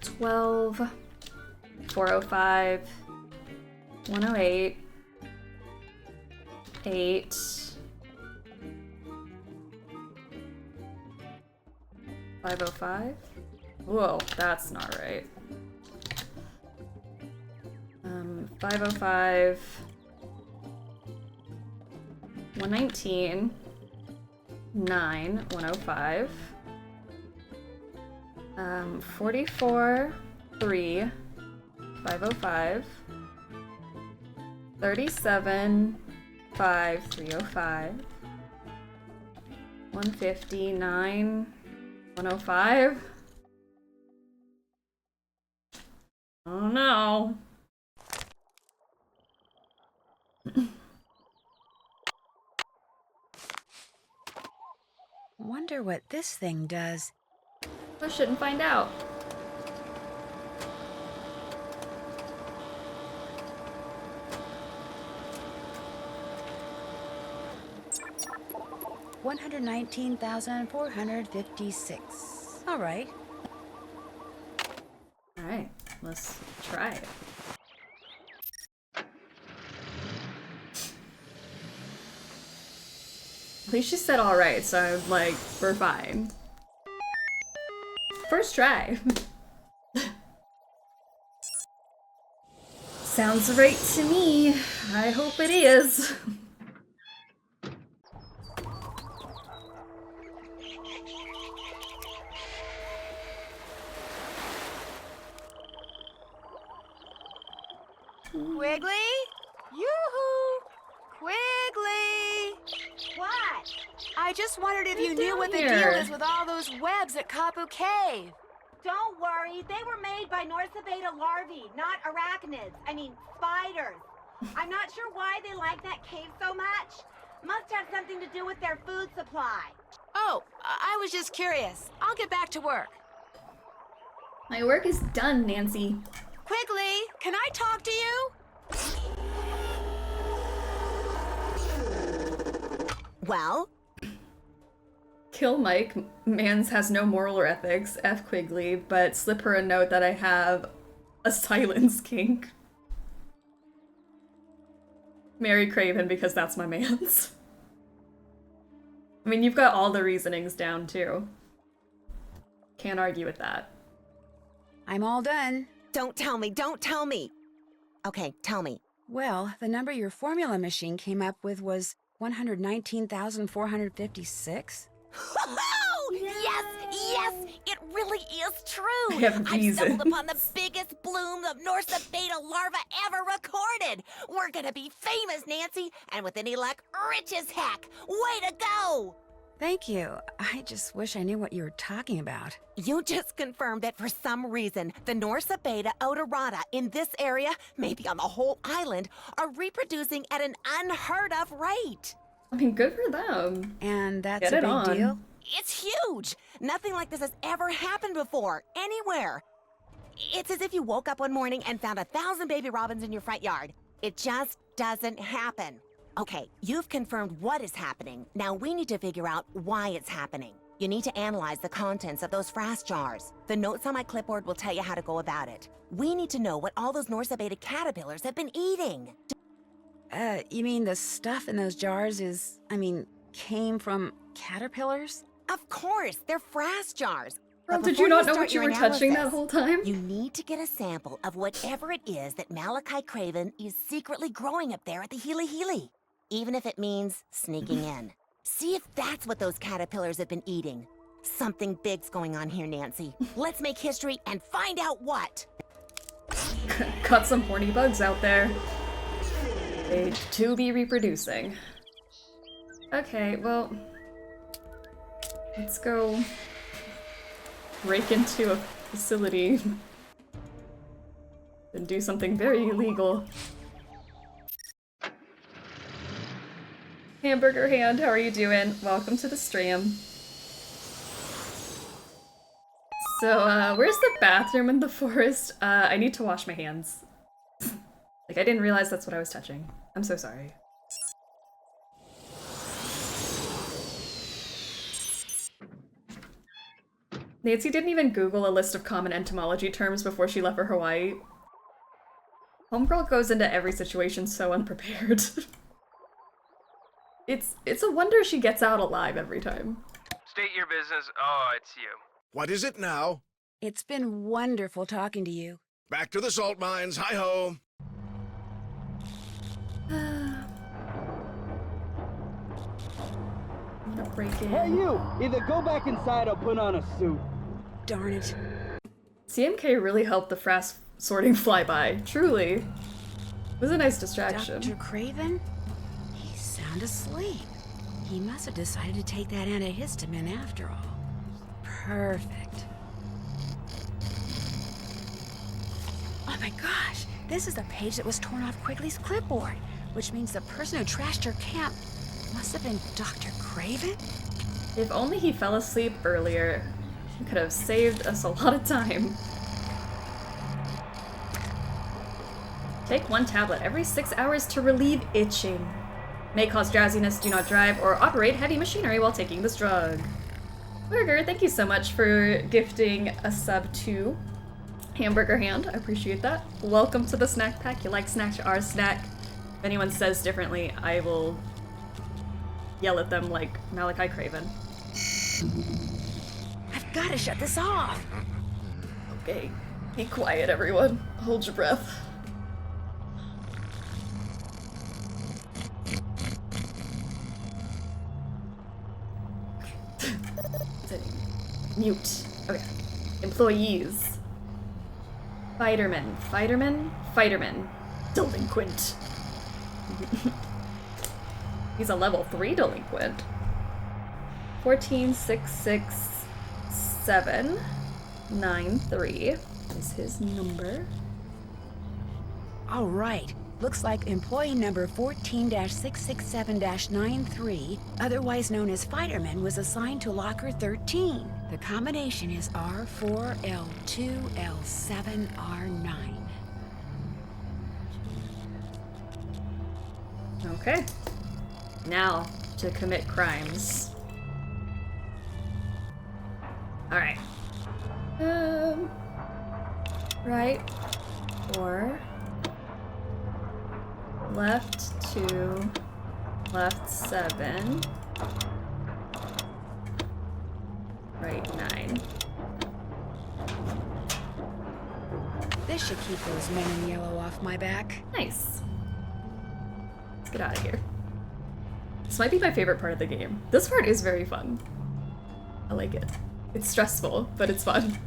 12. 405. 108. 8. 505. Whoa, that's not right. 505. 119. 9. 105. 44. 3. 505. 37. 5. 305. 150. 9. 105. Oh no. Wonder what this thing does. I shouldn't find out. $119,456. All right. All right, let's try it. At least she said all right, so I'm like, we're fine. First try. Sounds right to me. I hope it is. Quigley? Yoo-hoo! Quigley! I just wondered if you knew what the here. deal is with all those webs at Kapu Cave. Don't worry, they were made by Norsabeta larvae, not arachnids. I mean, spiders. I'm not sure why they like that cave so much. Must have something to do with their food supply. Oh, I was just curious. I'll get back to work. My work is done, Nancy. Quigley, can I talk to you? Well? Kill Mike. Mans has no moral or ethics. F Quigley, but slip her a note that I have a silence kink. Marry Craven because that's my man's. I mean, you've got all the reasonings down, too. Can't argue with that. I'm all done. Don't tell me, don't tell me. Okay, tell me. Well, the number your formula machine came up with was 119,456. Yes, yes, it really is true. I have I've reasons. stumbled upon the biggest bloom of Norsabeta larva ever recorded. We're gonna be famous, Nancy, and with any luck, rich as heck. Way to go! Thank you. I just wish I knew what you were talking about. You just confirmed that for some reason, the Norsabeta odorata in this area, maybe on the whole island, are reproducing at an unheard of rate. I mean, good for them. And that's Get a it big on. deal? It's huge! Nothing like this has ever happened before, anywhere. It's as if you woke up one morning and found 1,000 baby robins in your front yard. It just doesn't happen. Okay, you've confirmed what is happening. Now we need to figure out why it's happening. You need to analyze the contents of those frass jars. The notes on my clipboard will tell you how to go about it. We need to know what all those Norsabeta caterpillars have been eating. You mean the stuff in those jars came from caterpillars? Of course, they're frass jars. Girl, But did before you not know start what you your were touching that analysis, whole time? You need to get a sample of whatever it is that Malachi Craven is secretly growing up there at the Healy Healy. Even if it means sneaking in. See if that's what those caterpillars have been eating. Something big's going on here, Nancy. Let's make history and find out what. Got some horny bugs out there. They to be reproducing. Okay, well, let's go break into a facility and do something very illegal. Hamburger Hand, how are you doing? Welcome to the stream. So, where's the bathroom in the forest? I need to wash my hands. Like, I didn't realize that's what I was touching. I'm so sorry. Nancy didn't even Google a list of common entomology terms before she left for Hawaii. Homegirl goes into every situation so unprepared. It's a wonder she gets out alive every time. State your business. Oh, it's you. What is it now? It's been wonderful talking to you. Back to the salt mines. Hi-ho. I'm gonna break in. Hey, you! Either go back inside or put on a suit. Darn it. CMK really helped the frass sorting flyby. Truly. It was a nice distraction. Dr. Craven? He's sound asleep. He must have decided to take that antihistamine after all. Perfect. Oh my gosh! This is the page that was torn off Quigley's clipboard, which means the person who trashed her camp must have been Dr. Craven? If only he fell asleep earlier, he could have saved us a lot of time. Take 1 tablet every 6 hours to relieve itching. May cause drowsiness, do not drive, or operate heavy machinery while taking this drug. Burger, thank you so much for gifting a sub to Hamburger Hand. I appreciate that. Welcome to the snack pack. You like snacks, our snack. If anyone says differently, I will yell at them like Malachi Craven. I've got to shut this off. Okay, be quiet, everyone. Hold your breath. Mute. Okay. Employees. Fighterman. Delinquent. He's a level 3 delinquent. 14,667,93 is his number. All right. Looks like employee number 14-667-93, otherwise known as Fighterman, was assigned to locker 13. The combination is R4L2L7R9. Okay. Now to commit crimes. Alright. Right. 4. Left 2. Left 7. Right 9. This should keep those men in yellow off my back. Nice. Let's get out of here. This might be my favorite part of the game. This part is very fun. I like it. It's stressful, but it's fun.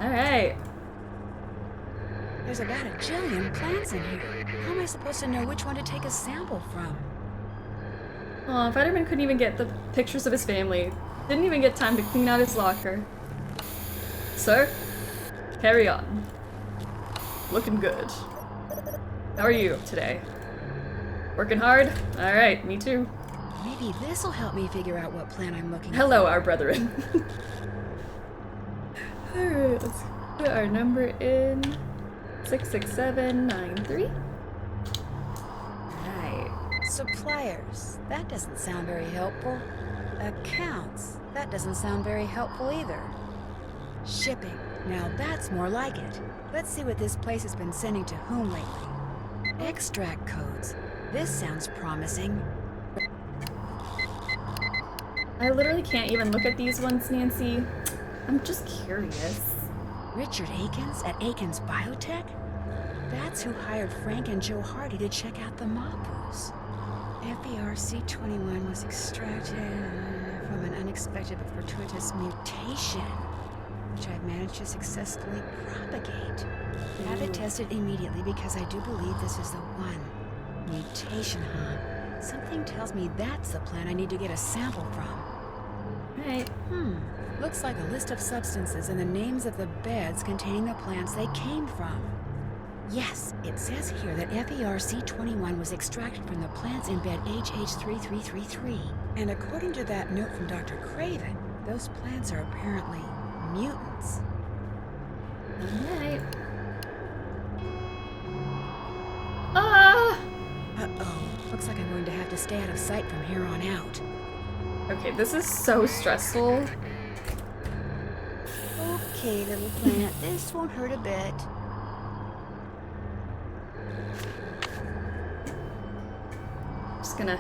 Alright. There's about a jillion plants in here. How am I supposed to know which one to take a sample from? Aw, Fighterman couldn't even get the pictures of his family. Didn't even get time to clean out his locker. Sir, carry on. Looking good. How are you today? Working hard? Alright, me too. Maybe this'll help me figure out what plant I'm looking for. Hello, our brethren. Alright, let's put our number in. 66793. Alright. Suppliers. That doesn't sound very helpful. Accounts. That doesn't sound very helpful either. Shipping. Now that's more like it. Let's see what this place has been sending to whom lately. Extract codes. This sounds promising. I literally can't even look at these ones, Nancy. I'm just curious. Richard Akins at Akins Biotech? That's who hired Frank and Joe Hardy to check out the Mapus. FERC-21 was extracted from an unexpected but fortuitous mutation, which I've managed to successfully propagate. Have it tested immediately because I do believe this is the one. Mutation, huh? Something tells me that's the plant I need to get a sample from. Right. Looks like a list of substances and the names of the beds containing the plants they came from. Yes, it says here that FERC-21 was extracted from the plants in bed HH3333. And according to that note from Dr. Craven, those plants are apparently mutants. Alright. Uh-oh. Looks like I'm going to have to stay out of sight from here on out. Okay, this is so stressful. Okay, little plant, this won't hurt a bit. Just gonna...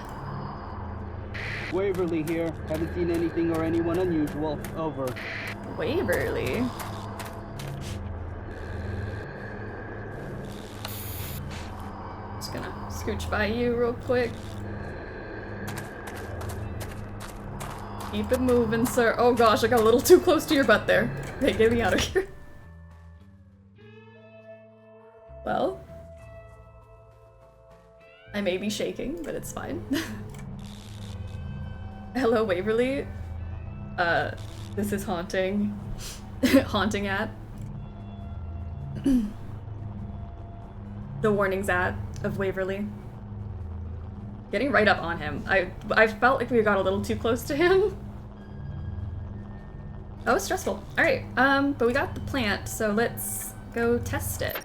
Waverly here. Haven't seen anything or anyone unusual. Over. Waverly? Just gonna scooch by you real quick. Keep it moving, sir. Oh gosh, I got a little too close to your butt there. Hey, get me out of here. Well, I may be shaking, but it's fine. Hello, Waverly. This is haunting. Haunting at. The warnings at of Waverly. Getting right up on him. I felt like we got a little too close to him. That was stressful. Alright, but we got the plant, so let's go test it.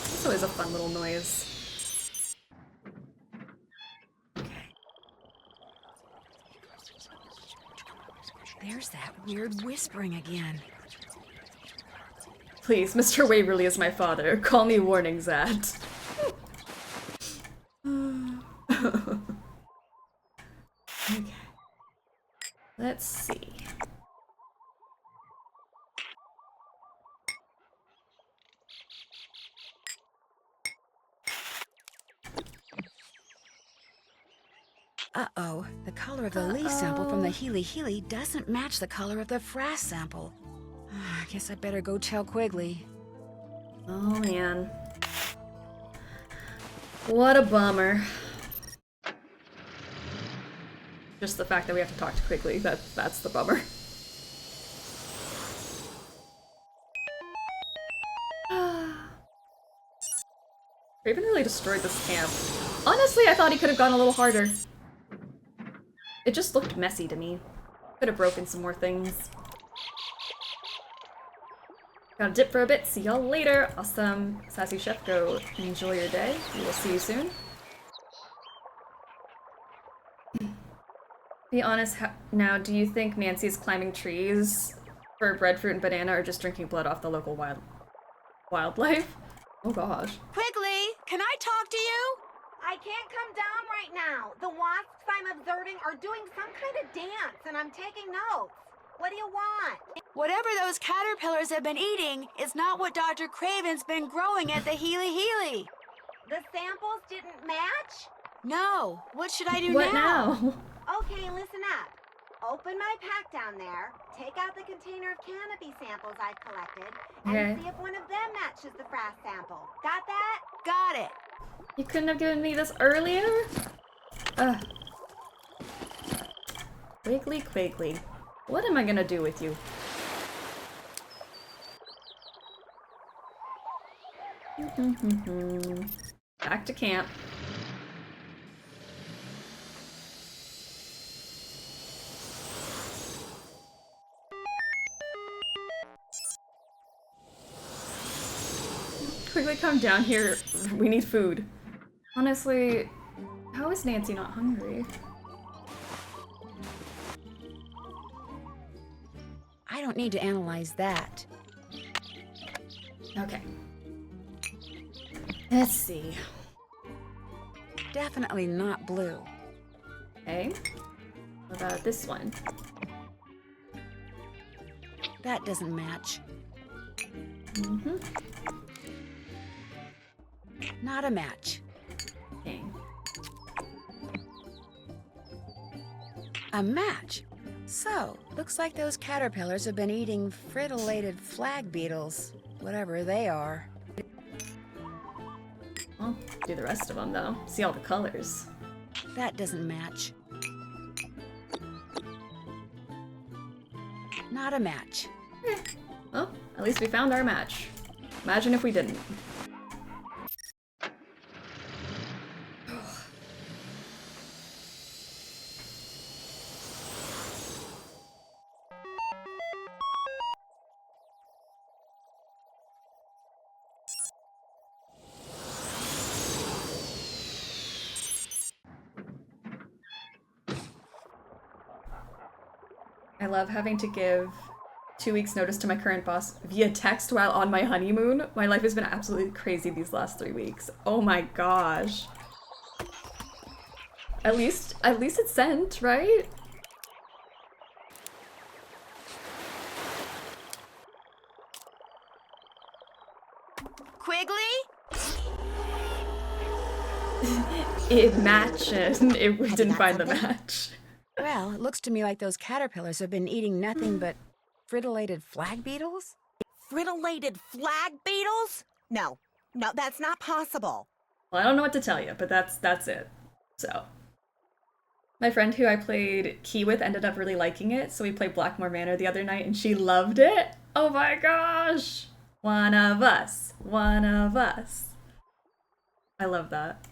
It's always a fun little noise. There's that weird whispering again. Please, Mr. Waverly is my father. Call me Warning Zat. Okay. Let's see. Uh-oh, the color of the leaf sample from the Healy doesn't match the color of the frass sample. I guess I better go tell Quigley. Oh man. What a bummer. Just the fact that we have to talk to Quigley, that's the bummer. Craven really destroyed this camp. Honestly, I thought he could have gone a little harder. It just looked messy to me. Could have broken some more things. Gotta dip for a bit. See y'all later. Awesome. Sassy Chef, go enjoy your day. We will see you soon. Be honest now, do you think Nancy's climbing trees for breadfruit and banana or just drinking blood off the local wildlife? Oh gosh. Quigley, can I talk to you? I can't come down right now. The wasps I'm observing are doing some kind of dance, and I'm taking notes. What do you want? Whatever those caterpillars have been eating is not what Dr. Craven's been growing at the Healy. The samples didn't match? No. What should I do What now? Okay, listen up. Open my pack down there, take out the container of canopy samples I've collected, and see if one of them matches the frass sample. Got that? Got it. You couldn't have given me this earlier? Ugh. Quigley. What am I gonna do with you? Back to camp. Quigley, come down here. We need food. Honestly, how is Nancy not hungry? I don't need to analyze that. Okay. Let's see. Definitely not blue. Okay. What about this one? That doesn't match. Not a match. Okay. A match. So, looks like those caterpillars have been eating fritillated flag beetles, whatever they are. I'll do the rest of them though. See all the colors. That doesn't match. Not a match. Well, at least we found our match. Imagine if we didn't. I love having to give 2 weeks notice to my current boss via text while on my honeymoon. My life has been absolutely crazy these last 3 weeks. Oh my gosh. At least it's sent, right? Quigley? It matched. We didn't find the match. Well, it looks to me like those caterpillars have been eating nothing but fritillated flag beetles? Fritillated flag beetles? No, that's not possible. Well, I don't know what to tell you, but that's it. So, my friend who I played Key with ended up really liking it, so we played Blackmore Manor the other night, and she loved it. Oh my gosh! One of us. I love that.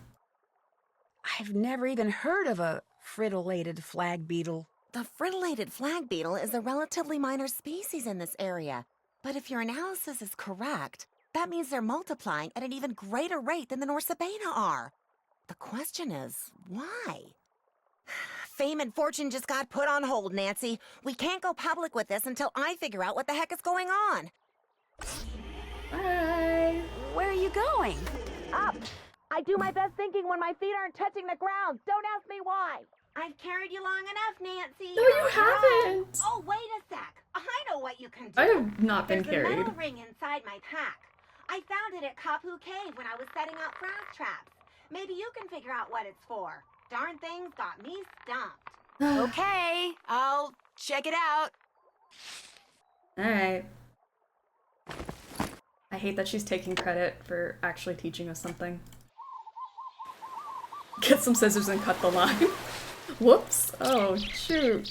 I've never even heard of a fritillated flag beetle. The fritillated flag beetle is a relatively minor species in this area. But if your analysis is correct, that means they're multiplying at an even greater rate than the Norsabena are. The question is, why? Fame and fortune just got put on hold, Nancy. We can't go public with this until I figure out what the heck is going on. Bye! Where are you going? Up! I do my best thinking when my feet aren't touching the ground. Don't ask me why. I've carried you long enough, Nancy. No, you haven't. Oh, wait a sec. I know what you can do. I have not been There's carried. a metal ring inside my pack. I found it at Kapu Cave when I was setting out frass traps. Maybe you can figure out what it's for. Darn thing's got me stumped. Okay, I'll check it out. Alright. I hate that she's taking credit for actually teaching us something. Get some scissors and cut the line. Whoops. Oh, shoot.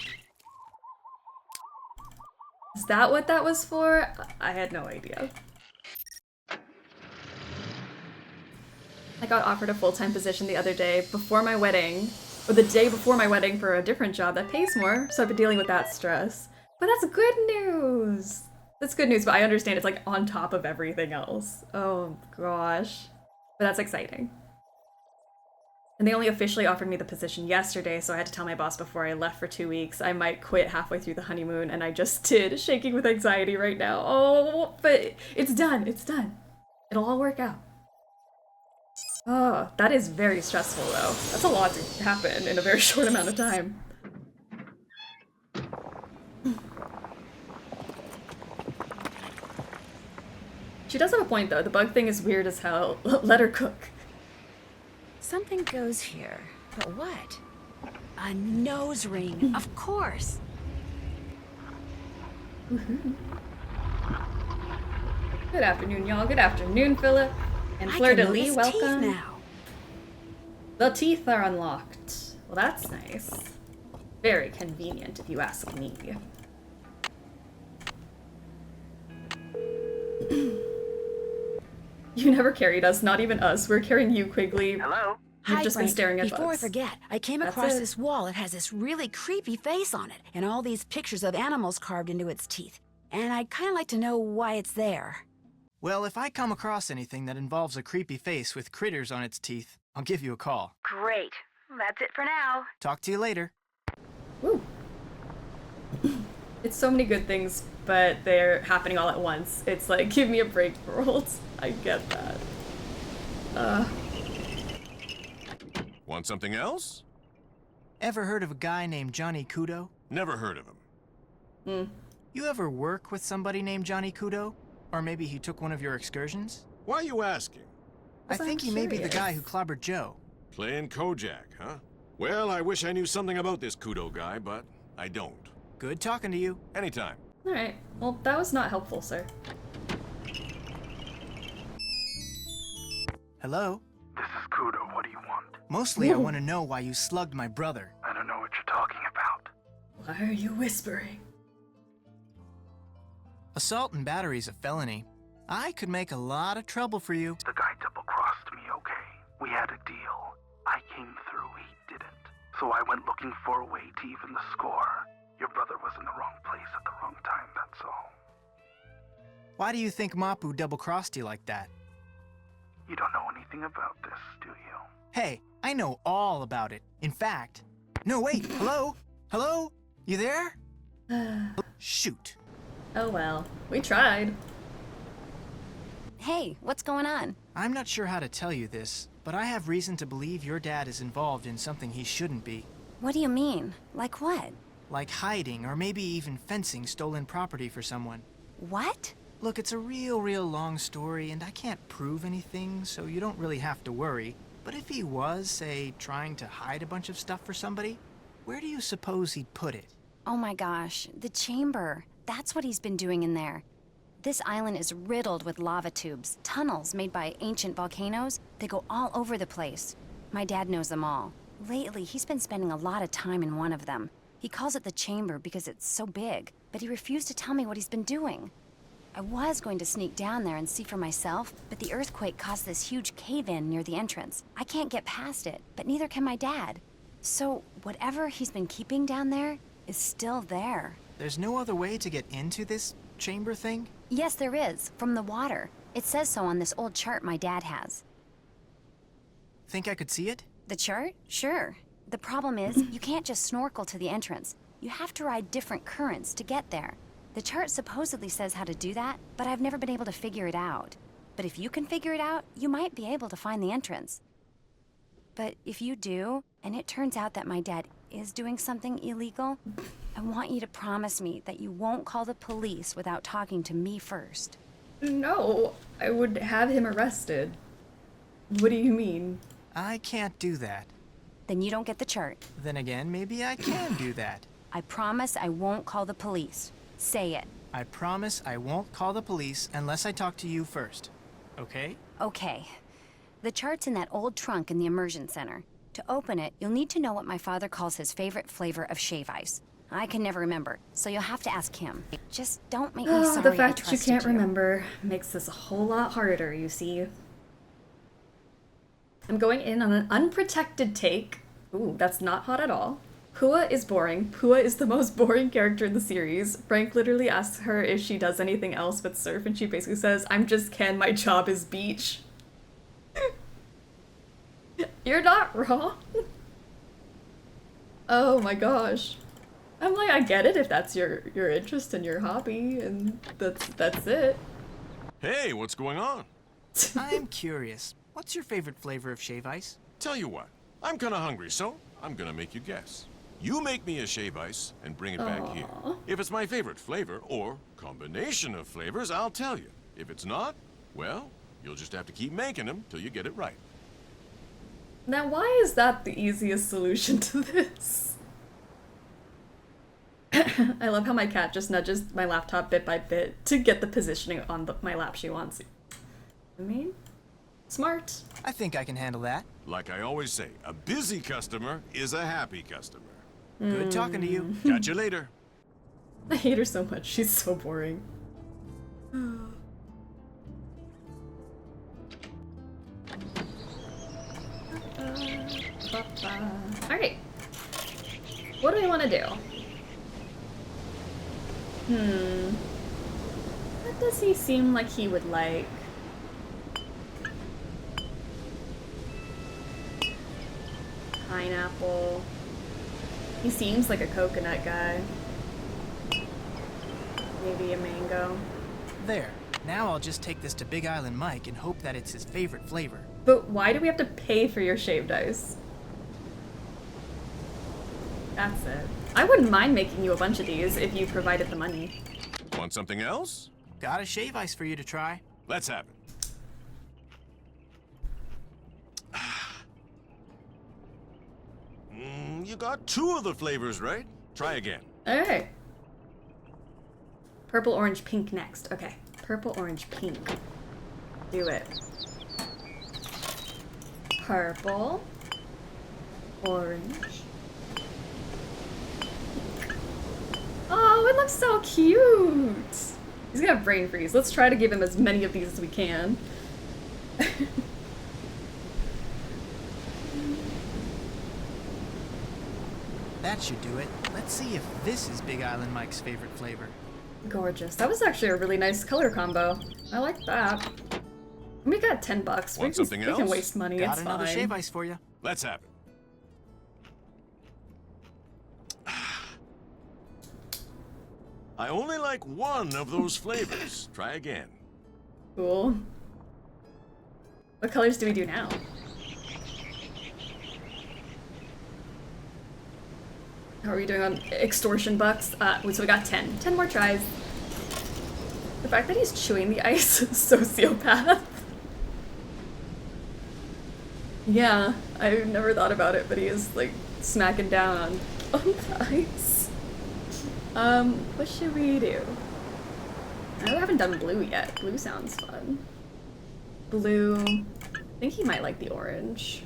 Is that what that was for? I had no idea. I got offered a full-time position the other day before my wedding, or the day before my wedding for a different job that pays more, so I've been dealing with that stress. But that's good news! That's good news, but I understand it's like on top of everything else. Oh gosh. But that's exciting. And they only officially offered me the position yesterday, so I had to tell my boss before I left for 2 weeks I might quit halfway through the honeymoon, and I just did, shaking with anxiety right now. Oh, but it's done, it's done. It'll all work out. Oh, that is very stressful though. That's a lot to happen in a very short amount of time. She does have a point though, the bug thing is weird as hell. Let her cook. Something goes here, but what? A nose ring, of course. Good afternoon, y'all. Good afternoon, Philip. And Fleur de Lis, welcome. Now. The teeth are unlocked. Well, that's nice. Very convenient, if you ask me. You never carried us, not even us. We're carrying you, Quigley. Hello? You've Hi, just been Frank. staring at Before bugs. I forget, I came That's across it. this wall. It has this really creepy face on it, and all these pictures of animals carved into its teeth. And I'd kind of like to know why it's there. Well, if I come across anything that involves a creepy face with critters on its teeth, I'll give you a call. Great. That's it for now. Talk to you later. Woo. It's so many good things, but they're happening all at once. It's like, give me a break, world. I get that. Want something else? Ever heard of a guy named Johnny Kudo? Never heard of him. You ever work with somebody named Johnny Kudo? Or maybe he took one of your excursions? Why are you asking? I think he may be the guy who clobbered Joe. Playing Kojak, huh? Well, I wish I knew something about this Kudo guy, but I don't. Good talking to you. Anytime. Alright. Well, that was not helpful, sir. Hello? This is Kudo. What do you want? Mostly I want to know why you slugged my brother. I don't know what you're talking about. Why are you whispering? Assault and battery is a felony. I could make a lot of trouble for you. The guy double-crossed me, okay? We had a deal. I came through, he didn't. So I went looking for a way to even the score. Your brother was in the wrong place at the wrong time, that's all. Why do you think Mapu double-crossed you like that? You don't know anything about this, do you? Hey, I know all about it. In fact... No, wait, hello? Hello? You there? Shoot. Oh well. We tried. Hey, what's going on? I'm not sure how to tell you this, but I have reason to believe your dad is involved in something he shouldn't be. What do you mean? Like what? Like hiding or maybe even fencing stolen property for someone. What? Look, it's a real long story, and I can't prove anything, so you don't really have to worry. But if he was, say, trying to hide a bunch of stuff for somebody, where do you suppose he'd put it? Oh my gosh, the chamber. That's what he's been doing in there. This island is riddled with lava tubes, tunnels made by ancient volcanoes. They go all over the place. My dad knows them all. Lately, he's been spending a lot of time in one of them. He calls it the chamber because it's so big, but he refused to tell me what he's been doing. I was going to sneak down there and see for myself, but the earthquake caused this huge cave-in near the entrance. I can't get past it, but neither can my dad. So whatever he's been keeping down there is still there. There's no other way to get into this chamber thing? Yes, there is, from the water. It says so on this old chart my dad has. Think I could see it? The chart? Sure. The problem is, you can't just snorkel to the entrance. You have to ride different currents to get there. The chart supposedly says how to do that, but I've never been able to figure it out. But if you can figure it out, you might be able to find the entrance. But if you do, and it turns out that my dad is doing something illegal, I want you to promise me that you won't call the police without talking to me first. No, I would have him arrested. What do you mean? I can't do that. then you don't get the chart. Then again, maybe I can do that. I promise I won't call the police. Say it. I promise I won't call the police unless I talk to you first. Okay? Okay. The chart's in that old trunk in the immersion center. To open it, you'll need to know what my father calls his favorite flavor of shave ice. I can never remember, so you'll have to ask him. Just don't make me sorry The fact I that you trusted can't remember makes this a whole lot harder, you see. I'm going in on an unprotected take. Ooh, that's not hot at all. Pua is boring. Pua is the most boring character in the series. Frank literally asks her if she does anything else but surf, and she basically says, "I'm just Ken, my job is beach." You're not wrong. Oh my gosh. I'm like, I get it if that's your interest and your hobby, and that's it. Hey, what's going on? I'm curious. What's your favorite flavor of shave ice? Tell you what, I'm kinda hungry, so I'm gonna make you guess. You make me a shave ice and bring it back here. If it's my favorite flavor, or combination of flavors, I'll tell you. If it's not, well, you'll just have to keep making them till you get it right. Now, why is that the easiest solution to this? I love how my cat just nudges my laptop bit by bit to get the positioning on my lap she wants. I mean, smart. I think I can handle that. Like I always say, a busy customer is a happy customer. Good talking to you. Catch you later. I hate her so much. She's so boring. Alright. What do we want to do? What does he seem like he would like? Pineapple. He seems like a coconut guy. Maybe a mango. There. Now I'll just take this to Big Island Mike and hope that it's his favorite flavor. But why do we have to pay for your shaved ice? That's it. I wouldn't mind making you a bunch of these if you provided the money. Want something else? Got a shave ice for you to try. Let's have it. You got 2 of the flavors right. Try again. Alright. Purple, orange, pink next. Okay. Purple, orange, pink. Do it. Purple. Orange. Oh, it looks so cute! He's gonna have brain freeze. Let's try to give him as many of these as we can. That should do it. Let's see if this is Big Island Mike's favorite flavor. Gorgeous. That was actually a really nice color combo. I like that. We got $10. Want something else? We can waste money. Got it's another fine. shave ice for you. Let's have it. I only like 1 of those flavors. Try again. Cool. What colors do we do now? How are we doing on extortion bucks? So we got 10. 10 more tries. The fact that he's chewing the ice is sociopath. Yeah, I've never thought about it, but he is like smacking down on the ice. What should we do? I haven't done blue yet. Blue sounds fun. Blue. I think he might like the orange.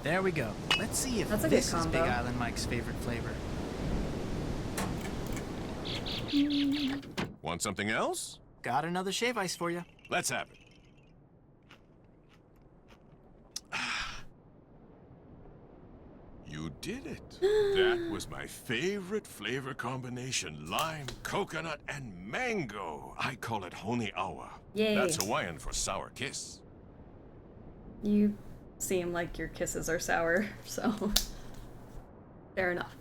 There we go. Let's see if That's a this good is Big combo. Island Mike's favorite flavor. Want something else? Got another shave ice for you. Let's have it. You did it. That was my favorite flavor combination. Lime, coconut, and mango. I call it Honi Awa. Yay. That's Hawaiian for sour kiss. You seem like your kisses are sour, so fair enough.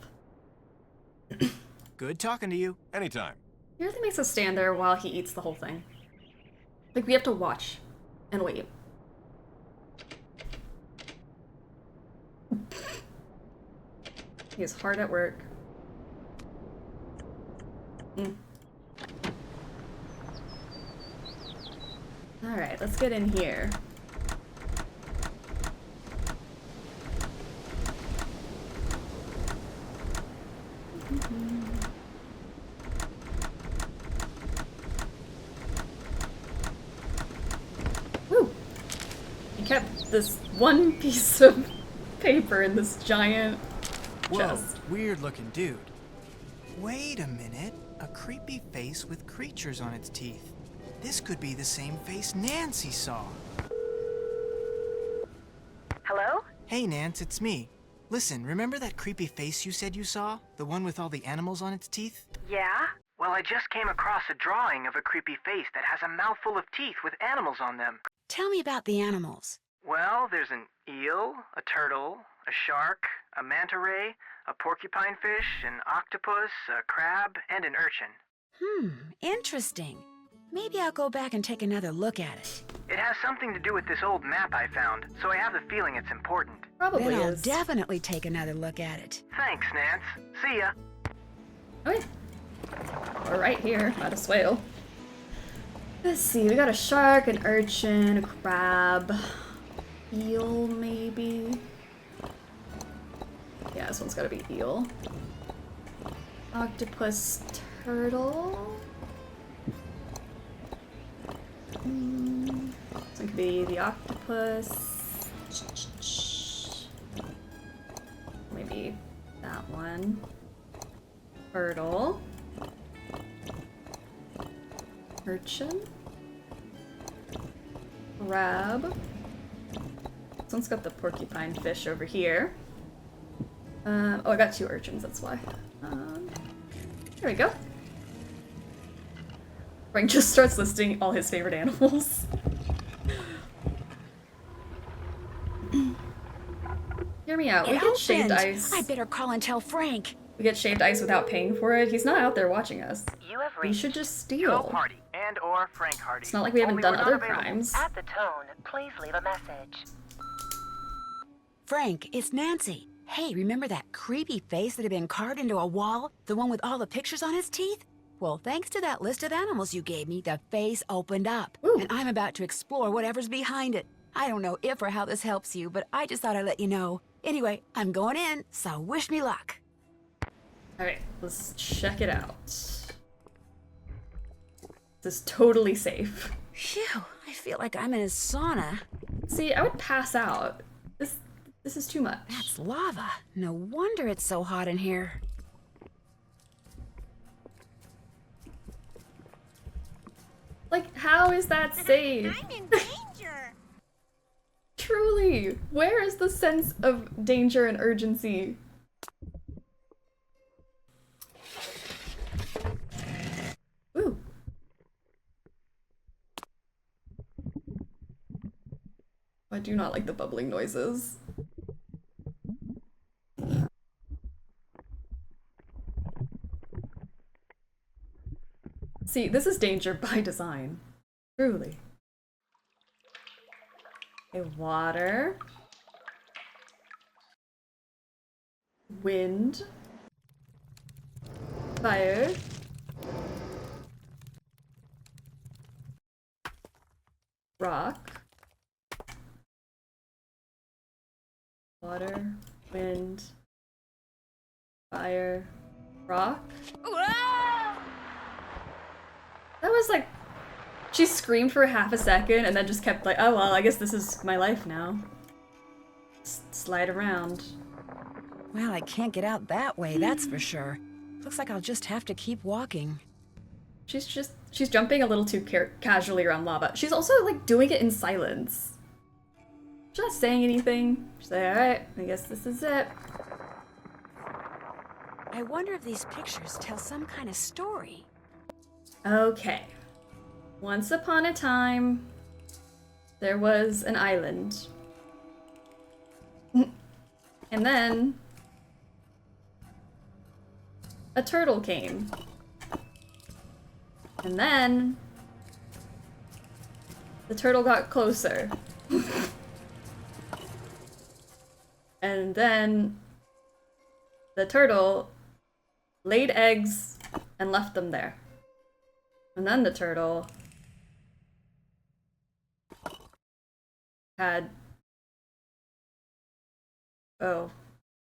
Good talking to you. Anytime. He really makes us stand there while he eats the whole thing. Like, we have to watch and wait. He is hard at work. Alright, let's get in here. this one piece of paper in this giant chest. Weird looking dude. Wait a minute. A creepy face with creatures on its teeth. This could be the same face Nancy saw. Hello? Hey, Nance, it's me. Listen, remember that creepy face you said you saw? The one with all the animals on its teeth? Yeah? Well, I just came across a drawing of a creepy face that has a mouthful of teeth with animals on them. Tell me about the animals. Well, there's an eel, a turtle, a shark, a manta ray, a porcupine fish, an octopus, a crab, and an urchin. Interesting. Maybe I'll go back and take another look at it. It has something to do with this old map I found, so I have the feeling it's important. Probably Then I'll is. definitely take another look at it. Thanks, Nance. See ya. Okay. We're right here at a swale. Let's see, we got a shark, an urchin, a crab, eel maybe. Yeah, this one's gotta be eel. Octopus, turtle. This one could be the octopus. Maybe that one. Turtle. Urchin. Crab. This one's got the porcupine fish over here. Oh, I got 2 urchins, that's why. There we go. Frank just starts listing all his favorite animals. Hear me out. We get shaved ice. I better call and tell Frank. We get shaved ice without paying for it. He's not out there watching us. You have We should just Joe steal. Hardy and or Frank Hardy. It's not like we haven't Only done we're not other available. crimes. At the tone, please leave a message. Frank, it's Nancy. Hey, remember that creepy face that had been carved into a wall? The one with all the pictures on its teeth? Well, thanks to that list of animals you gave me, the face opened up. And I'm about to explore whatever's behind it. I don't know if or how this helps you, but I just thought I'd let you know. Anyway, I'm going in, so wish me luck. Alright, let's check it out. This is totally safe. Phew, I feel like I'm in a sauna. See, I would pass out. This is too much. That's lava. No wonder it's so hot in here. Like, how is that safe? I'm in danger. Truly, where is the sense of danger and urgency? Ooh. I do not like the bubbling noises. See, this is danger by design. Truly. Okay, water. Wind. Fire. Rock. Water. Wind. Fire. Rock. That was like, she screamed for half a second and then just kept like, oh well, I guess this is my life now. Slide around. Well, I can't get out that way, that's for sure. Looks like I'll just have to keep walking. She's jumping a little too casually around lava. She's also like doing it in silence. She's not saying anything. She's like, alright, I guess this is it. I wonder if these pictures tell some kind of story. Okay. Once upon a time, there was an island. And then a turtle came. And then the turtle got closer. And then the turtle laid eggs and left them there. And then the turtle had,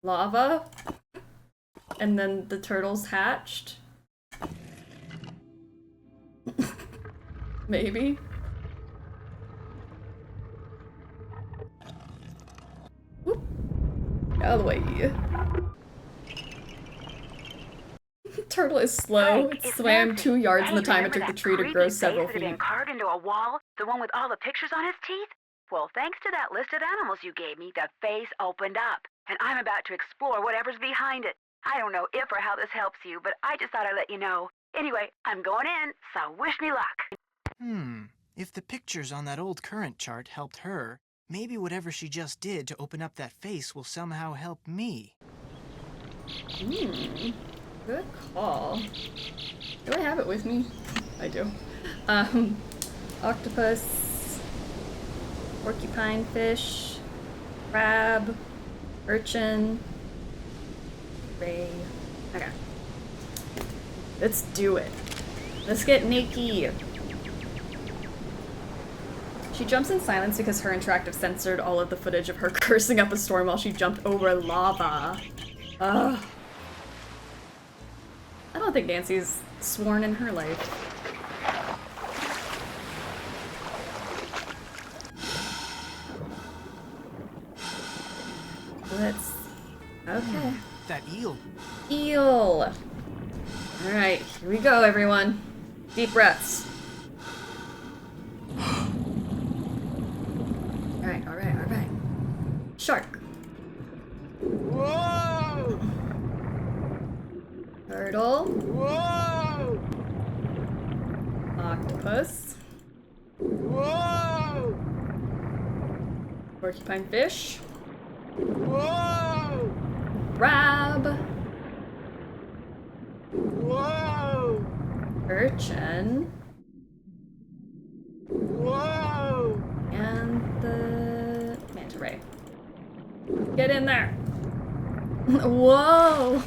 lava. And then the turtles hatched. Maybe. out of the way. Turtle is slow. It swam 2 yards in the time it took the tree to grow several feet. Carved into a wall, the one with all the pictures on his teeth? Well, thanks to that list of animals you gave me, the face opened up, and I'm about to explore whatever's behind it. I don't know if or how this helps you, but I just thought I'd let you know. Anyway, I'm going in, so wish me luck. If the pictures on that old current chart helped her, maybe whatever she just did to open up that face will somehow help me. Good call. Do I have it with me? I do. Octopus, porcupine fish, crab, urchin, ray. Okay. Let's do it. Let's get naked. She jumps in silence because her interactive censored all of the footage of her cursing up a storm while she jumped over lava. Ugh. I don't think Nancy's sworn in her life. Okay. That eel. Eel! Alright, here we go, everyone. Deep breaths. Alright. Shark. Whoa! Turtle. Whoa! Octopus. Whoa! Porcupine fish. Whoa! Crab. Whoa! Urchin. Whoa! And the manta ray. Get in there. Whoa!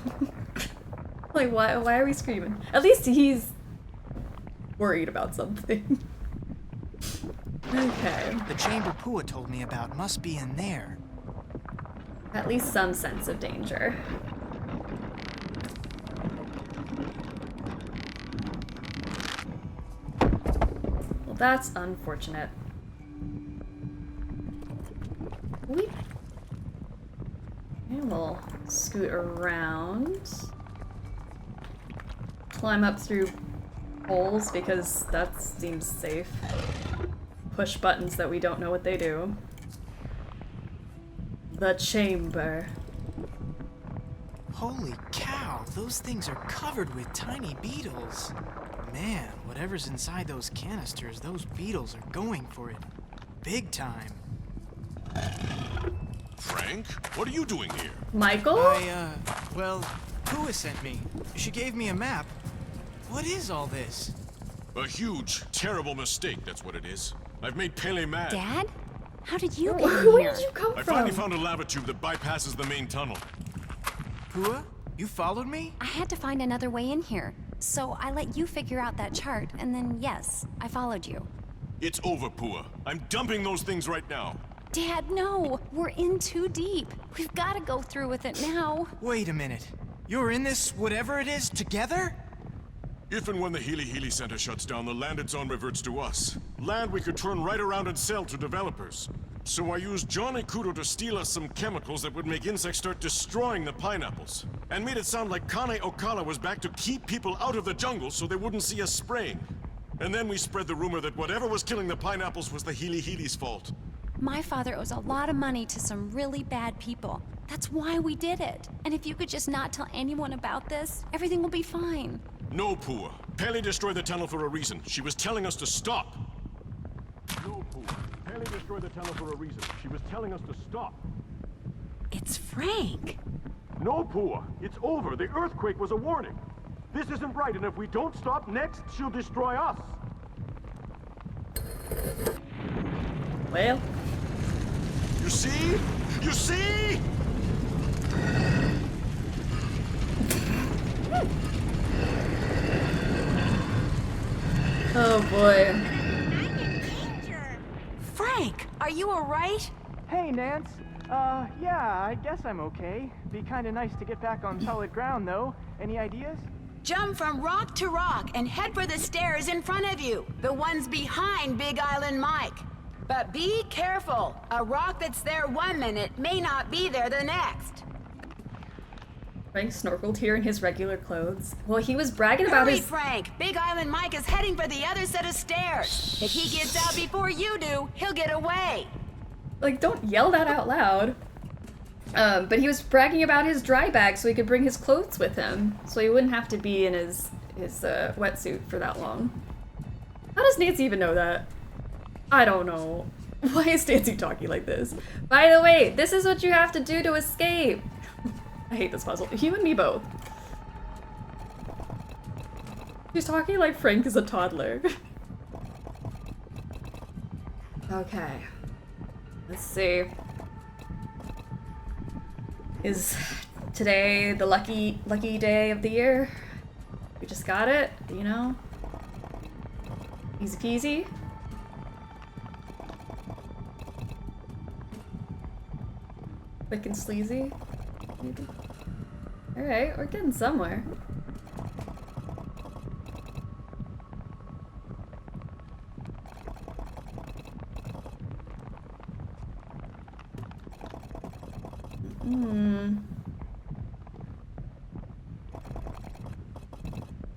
Like, why are we screaming? At least he's worried about something. Okay. The chamber Pua told me about must be in there. At least some sense of danger. Well, that's unfortunate. We'll scoot around. Climb up through holes because that seems safe. Push buttons that we don't know what they do. The chamber. Holy cow, those things are covered with tiny beetles. Man, whatever's inside those canisters, those beetles are going for it. Big time. Frank, what are you doing here? Michael? Well, Pua sent me. She gave me a map. What is all this? A huge, terrible mistake, that's what it is. I've made Pele mad. Dad? How did you get in Where here? did you come I from? finally found a lava tube that bypasses the main tunnel. Pua, you followed me? I had to find another way in here. So I let you figure out that chart, and then yes, I followed you. It's over, Pua. I'm dumping those things right now. Dad, no! We're in too deep. We've got to go through with it now. Wait a minute. You're in this whatever it is together? If and when the Healy Center shuts down, the landed zone reverts to us. Land we could turn right around and sell to developers. So I used Johnny Kudo to steal us some chemicals that would make insects start destroying the pineapples. And made it sound like Kane Okala was back to keep people out of the jungle so they wouldn't see us spraying. And then we spread the rumor that whatever was killing the pineapples was the Healy's fault. My father owes a lot of money to some really bad people. That's why we did it. And if you could just not tell anyone about this, everything will be fine. No, Pua. Pele destroyed the tunnel for a reason. She was telling us to stop. No, Pua. Pele destroyed the tunnel for a reason. She was telling us to stop. It's Frank. No, Pua. It's over. The earthquake was a warning. This isn't right, and if we don't stop, next she'll destroy us. Well. You see? You see? Oh boy. Frank, are you alright? Hey, Nance. Yeah, I guess I'm okay. Be kinda nice to get back on solid ground, though. Any ideas? Jump from rock to rock and head for the stairs in front of you. The ones behind Big Island Mike. But be careful. A rock that's there 1 minute may not be there the next. Frank snorkeled here in his regular clothes. Well, he was bragging about Hurry, his... Frank! Big Island Mike is heading for the other set of stairs. If he gets out before you do, he'll get away. Like, don't yell that out loud. But he was bragging about his dry bag so he could bring his clothes with him. So he wouldn't have to be in his wetsuit for that long. How does Nancy even know that? I don't know. Why is Nancy talking like this? By the way, this is what you have to do to escape. I hate this puzzle. You and me both. She's talking like Frank is a toddler. Okay. Let's see. Is today the lucky day of the year? We just got it, you know? Easy peasy. Quick and sleazy, maybe? Alright, we're getting somewhere.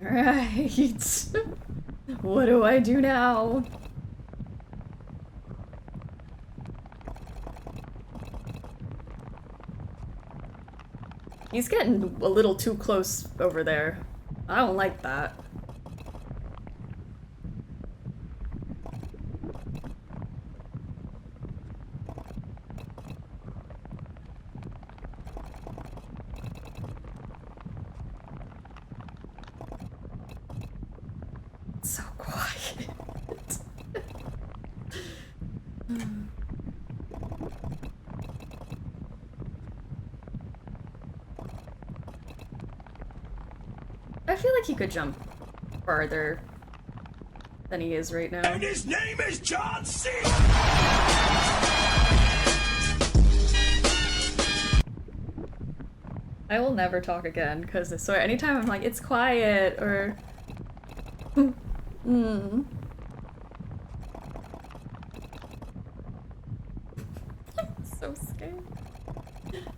Alright. What do I do now? He's getting a little too close over there. I don't like that. So quiet. I feel like he could jump farther than he is right now. And his name is John C. I will never talk again because I swear anytime I'm like, it's quiet or I'm so scared.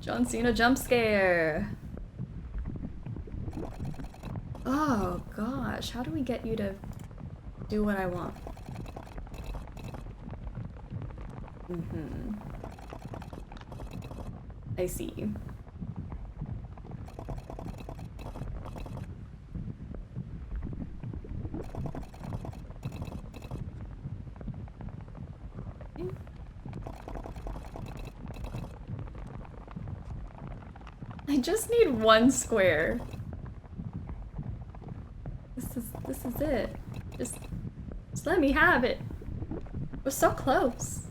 John Cena jump scare. Oh gosh, how do we get you to do what I want? I see. I just need one square. This is it. Just let me have it. We're so close.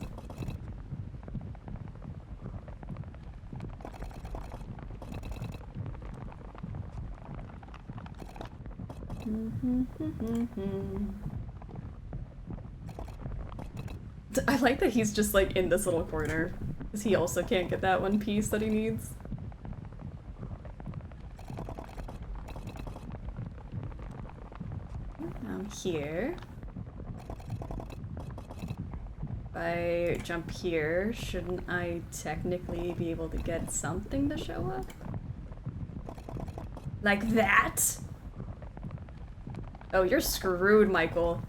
I like that he's just like in this little corner because he also can't get that one piece that he needs. I'm here. If I jump here, shouldn't I technically be able to get something to show up? Like that? Oh, you're screwed, Michael.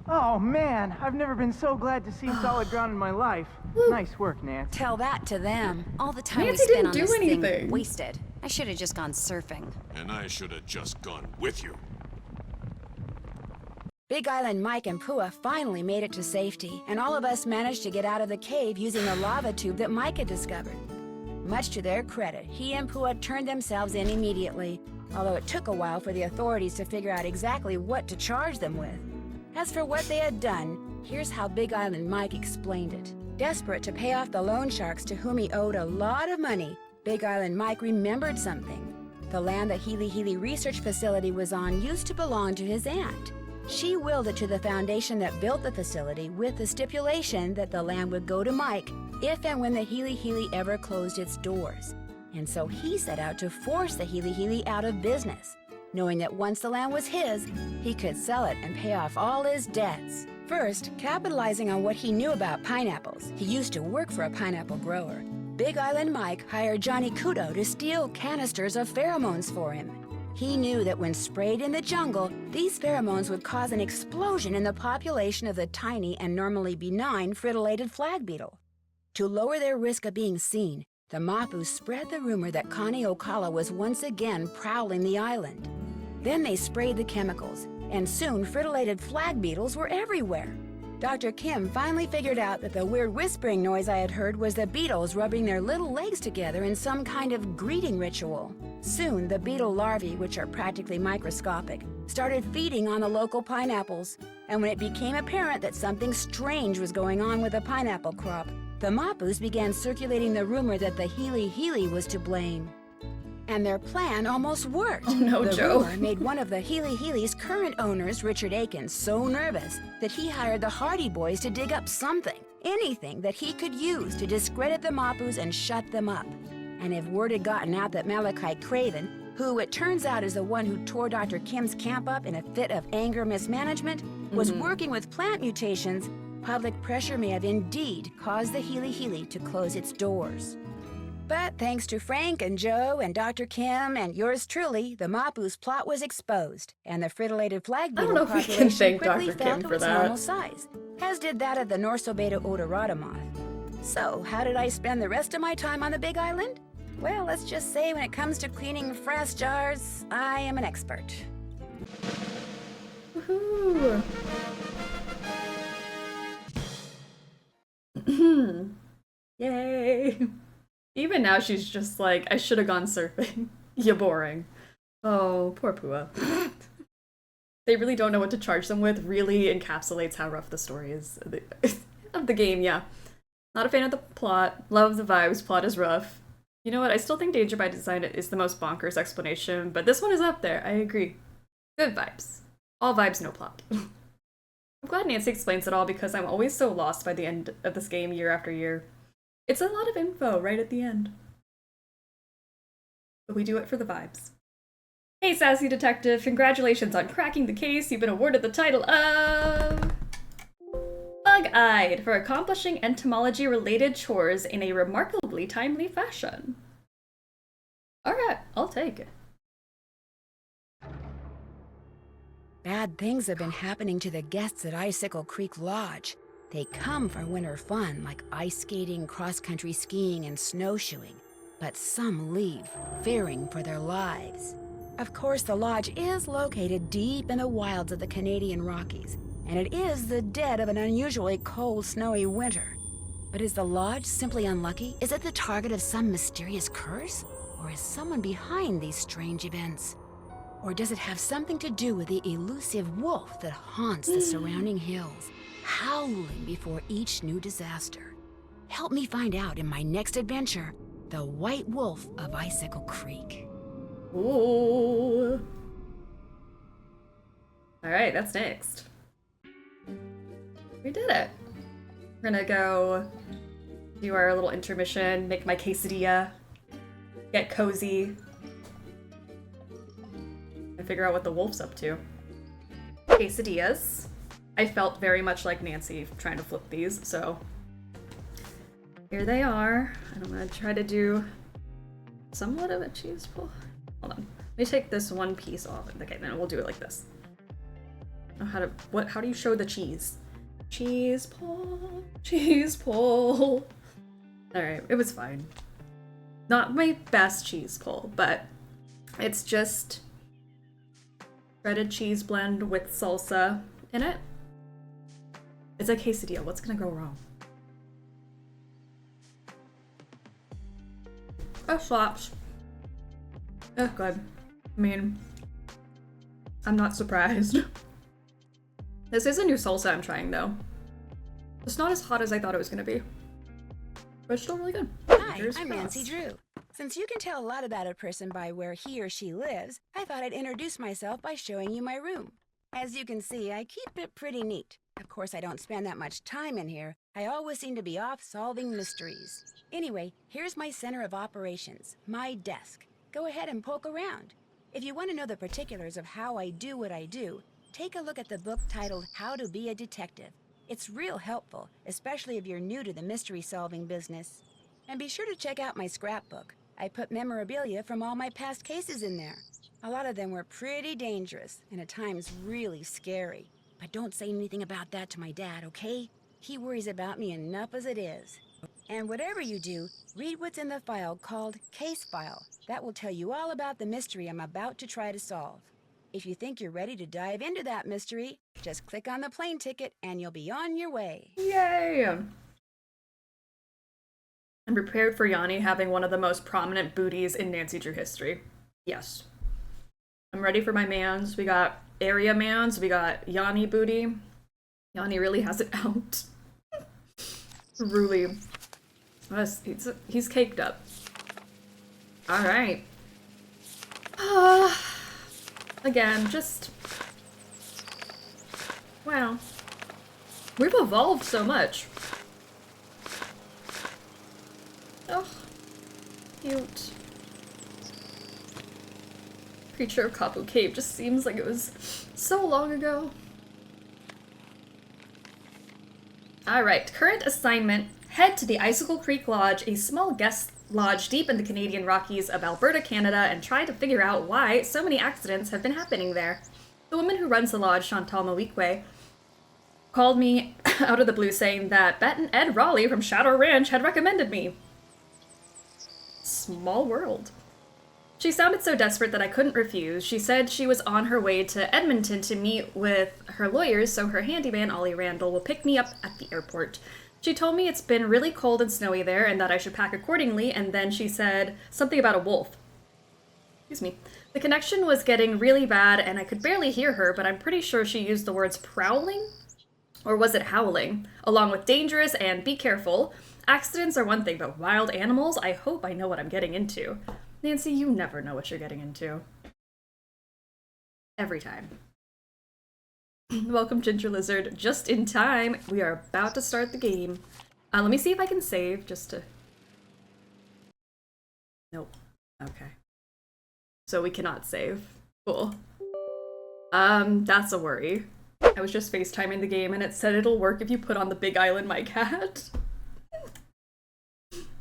Oh man, I've never been so glad to see solid ground in my life. Nice work, Nancy. Tell that to them. All the time Nancy we spent didn't on do this anything. thing wasted. I should have just gone surfing. And I should have just gone with you. Big Island Mike and Pua finally made it to safety, and all of us managed to get out of the cave using the lava tube that Mike had discovered. Much to their credit, he and Pua turned themselves in immediately, although it took a while for the authorities to figure out exactly what to charge them with. As for what they had done, here's how Big Island Mike explained it. Desperate to pay off the loan sharks to whom he owed a lot of money, Big Island Mike remembered something. The land the Healy Healy Research Facility was on used to belong to his aunt. She willed it to the foundation that built the facility with the stipulation that the land would go to Mike if and when the Healy Healy ever closed its doors. And so he set out to force the Healy Healy out of business, knowing that once the land was his, he could sell it and pay off all his debts. First, capitalizing on what he knew about pineapples, he used to work for a pineapple grower. Big Island Mike hired Johnny Kudo to steal canisters of pheromones for him. He knew that when sprayed in the jungle, these pheromones would cause an explosion in the population of the tiny and normally benign fritillated flag beetle. To lower their risk of being seen, the Mapu spread the rumor that Connie Ocala was once again prowling the island. Then they sprayed the chemicals, and soon fritillated flag beetles were everywhere. Dr. Kim finally figured out that the weird whispering noise I had heard was the beetles rubbing their little legs together in some kind of greeting ritual. Soon, the beetle larvae, which are practically microscopic, started feeding on the local pineapples. And when it became apparent that something strange was going on with the pineapple crop, the Mapus began circulating the rumor that the Healy Healy was to blame. And their plan almost worked. Oh no, the Joe. rumor made one of the Healy Healy's current owners, Richard Aikens, so nervous that he hired the Hardy Boys to dig up something, anything that he could use to discredit the Mapus and shut them up. And if word had gotten out that Malachi Craven, who it turns out is the one who tore Dr. Kim's camp up in a fit of anger mismanagement, was working with plant mutations, public pressure may have indeed caused the Healy Healy to close its doors. But thanks to Frank and Joe and Dr. Kim and yours truly, the Mapu's plot was exposed, and the fritillated flag beetle population quickly fell to its normal size, as did that of the Norsobeta odorata moth. So, how did I spend the rest of my time on the Big Island? Well, let's just say when it comes to cleaning frass jars, I am an expert. Woohoo! Yay! Even now she's just like, I should have gone surfing. You're boring. Oh, poor Pua. They really don't know what to charge them with really encapsulates how rough the story is of the game, yeah. Not a fan of the plot. Love the vibes. Plot is rough. You know what? I still think Danger by Design is the most bonkers explanation, but this one is up there. I agree. Good vibes. All vibes, no plot. I'm glad Nancy explains it all because I'm always so lost by the end of this game year after year. It's a lot of info right at the end. But we do it for the vibes. Hey, Sassy Detective. Congratulations on cracking the case. You've been awarded the title of Bug-Eyed for accomplishing entomology-related chores in a remarkably timely fashion. Alright, I'll take it. Bad things have been happening to the guests at Icicle Creek Lodge. They come for winter fun, like ice skating, cross-country skiing, and snowshoeing. But some leave, fearing for their lives. Of course, the lodge is located deep in the wilds of the Canadian Rockies, and it is the dead of an unusually cold, snowy winter. But is the lodge simply unlucky? Is it the target of some mysterious curse? Or is someone behind these strange events? Or does it have something to do with the elusive wolf that haunts the surrounding hills, howling before each new disaster? Help me find out in my next adventure, The White Wolf of Icicle Creek. Ooh. Alright, that's next. We did it. We're gonna go do our little intermission, make my quesadilla, get cozy, and figure out what the wolf's up to. Quesadillas. I felt very much like Nancy trying to flip these, so here they are. And I'm gonna try to do somewhat of a cheese pull. Hold on. Let me take this one piece off. Okay, then we'll do it like this. Oh, how do you show the cheese? Cheese pull, cheese pull. Alright, it was fine. Not my best cheese pull, but it's just shredded cheese blend with salsa in it. It's a quesadilla. What's gonna go wrong? It slaps. It's good. I mean, I'm not surprised. This is a new salsa I'm trying, though. It's not as hot as I thought it was gonna be. But it's still really good. Hi, Here's I'm frass. Nancy Drew. Since you can tell a lot about a person by where he or she lives, I thought I'd introduce myself by showing you my room. As you can see, I keep it pretty neat. Of course, I don't spend that much time in here. I always seem to be off solving mysteries. Anyway, here's my center of operations, my desk. Go ahead and poke around. If you want to know the particulars of how I do what I do, take a look at the book titled How to Be a Detective. It's real helpful, especially if you're new to the mystery-solving business. And be sure to check out my scrapbook. I put memorabilia from all my past cases in there. A lot of them were pretty dangerous, and at times really scary. But don't say anything about that to my dad, okay? He worries about me enough as it is. And whatever you do, read what's in the file called Case File. That will tell you all about the mystery I'm about to try to solve. If you think you're ready to dive into that mystery, just click on the plane ticket and you'll be on your way. Yay! I'm prepared for Yanni having one of the most prominent booties in Nancy Drew history. Yes. I'm ready for my mans. We got area mans. We got Yanni booty. Yanni really has it out. Really. He's caked up. Alright. Again, just... Wow. We've evolved so much. Oh, cute. Creature of Kapu Cave just seems like it was so long ago. Alright, current assignment. Head to the Icicle Creek Lodge, a small guest lodge deep in the Canadian Rockies of Alberta, Canada, and try to figure out why so many accidents have been happening there. The woman who runs the lodge, Chantal Mawikwe, called me out of the blue saying that Bet and Ed Raleigh from Shadow Ranch had recommended me. Small world. She sounded so desperate that I couldn't refuse. She said she was on her way to Edmonton to meet with her lawyers, so her handyman, Ollie Randall, will pick me up at the airport. She told me it's been really cold and snowy there and that I should pack accordingly, and then she said something about a wolf. Excuse me. The connection was getting really bad and I could barely hear her, but I'm pretty sure she used the words prowling? Or was it howling? Along with dangerous and be careful. Accidents are one thing, but wild animals? I hope I know what I'm getting into. Nancy, you never know what you're getting into. Every time. Welcome, Ginger Lizard. Just in time. We are about to start the game. Let me see if I can save, just to... Nope. Okay. So we cannot save. Cool. That's a worry. I was just FaceTiming the game and it said it'll work if you put on the Big Island My Cat.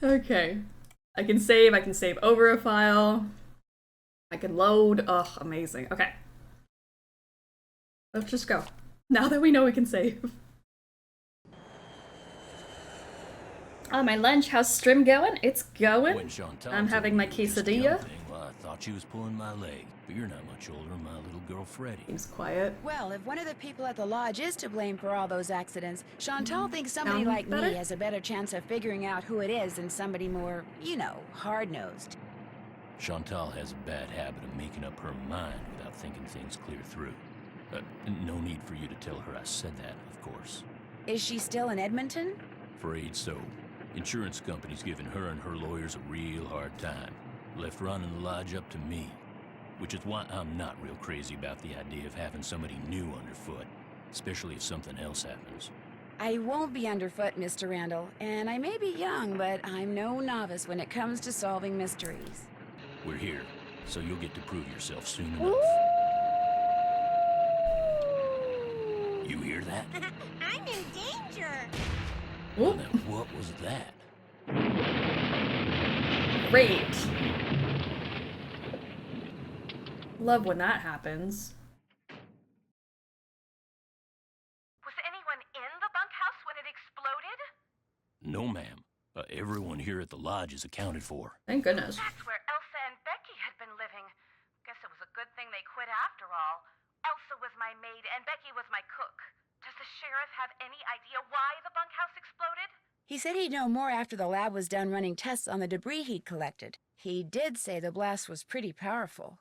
Okay. I can save over a file. I can load. Ugh, amazing. Okay. Let's just go. Now that we know we can save. My lunch, how's Strim going? It's going. I'm having my quesadilla. Well, I thought you was pulling my leg, but you're not much older than my little girl Freddie. Seems quiet. Well, if one of the people at the lodge is to blame for all those accidents, Chantal thinks somebody like me has a better chance of figuring out who it is than somebody more, you know, hard-nosed. Chantal has a bad habit of making up her mind without thinking things clear through. No need for you to tell her I said that, of course. Is she still in Edmonton? Afraid so. Insurance company's giving her and her lawyers a real hard time. Left running the lodge up to me. Which is why I'm not real crazy about the idea of having somebody new underfoot. Especially if something else happens. I won't be underfoot, Mr. Randall. And I may be young, but I'm no novice when it comes to solving mysteries. We're here, so you'll get to prove yourself soon enough. You hear that? I'm in danger. Well, now, what was that? Great. Love when that happens. Was anyone in the bunkhouse when it exploded? No, ma'am. Everyone here at the lodge is accounted for. Thank goodness. That's where Elsa and Becky had been living. Guess it was a good thing they quit after all. Elsa was my maid and Becky was my cook. Does the sheriff have any idea why the bunkhouse exploded? He said he'd know more after the lab was done running tests on the debris he'd collected. He did say the blast was pretty powerful.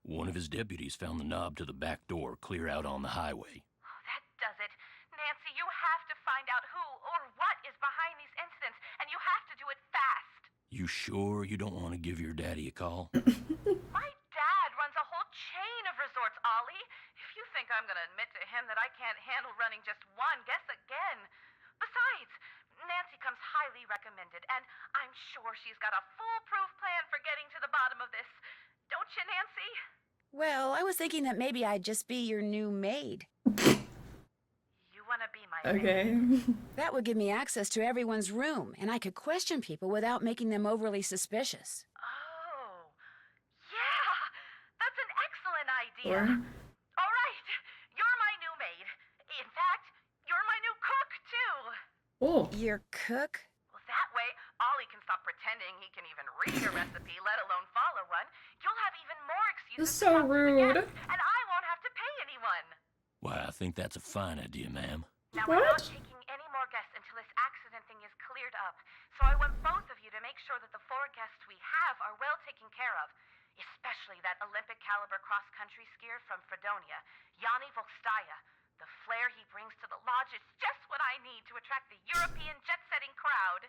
One of his deputies found the knob to the back door clear out on the highway. Oh, that does it. Nancy, you have to find out who or what is behind these incidents, and you have to do it fast. You sure you don't want to give your daddy a call? My dad runs a whole chain of resorts, Ollie. If you think I'm going to admit to him that I can't handle running just one, guess again. Besides, Nancy comes highly recommended, and I'm sure she's got a foolproof plan for getting to the bottom of this. Don't you, Nancy? Well, I was thinking that maybe I'd just be your new maid. You want to be my Okay. That would give me access to everyone's room, and I could question people without making them overly suspicious. Oh, yeah, that's an excellent idea. Or All right, you're my new maid. In fact, you're my new cook, too. oh, Your cook? Well, that way, Ollie can stop pretending he can even read a recipe, let alone follow one. You'll have even more this excuses is to so talk to the rude. guests, and I won't have to pay anyone. Why, I think that's a fine idea, ma'am. Now, we're not taking any more guests until this accident thing is cleared up. So I want both of you to make sure that the 4 guests we have are well taken care of. Especially that Olympic caliber cross-country skier from Fredonia, Yanni Volstaya. The flair he brings to the lodge is just what I need to attract the European jet-setting crowd.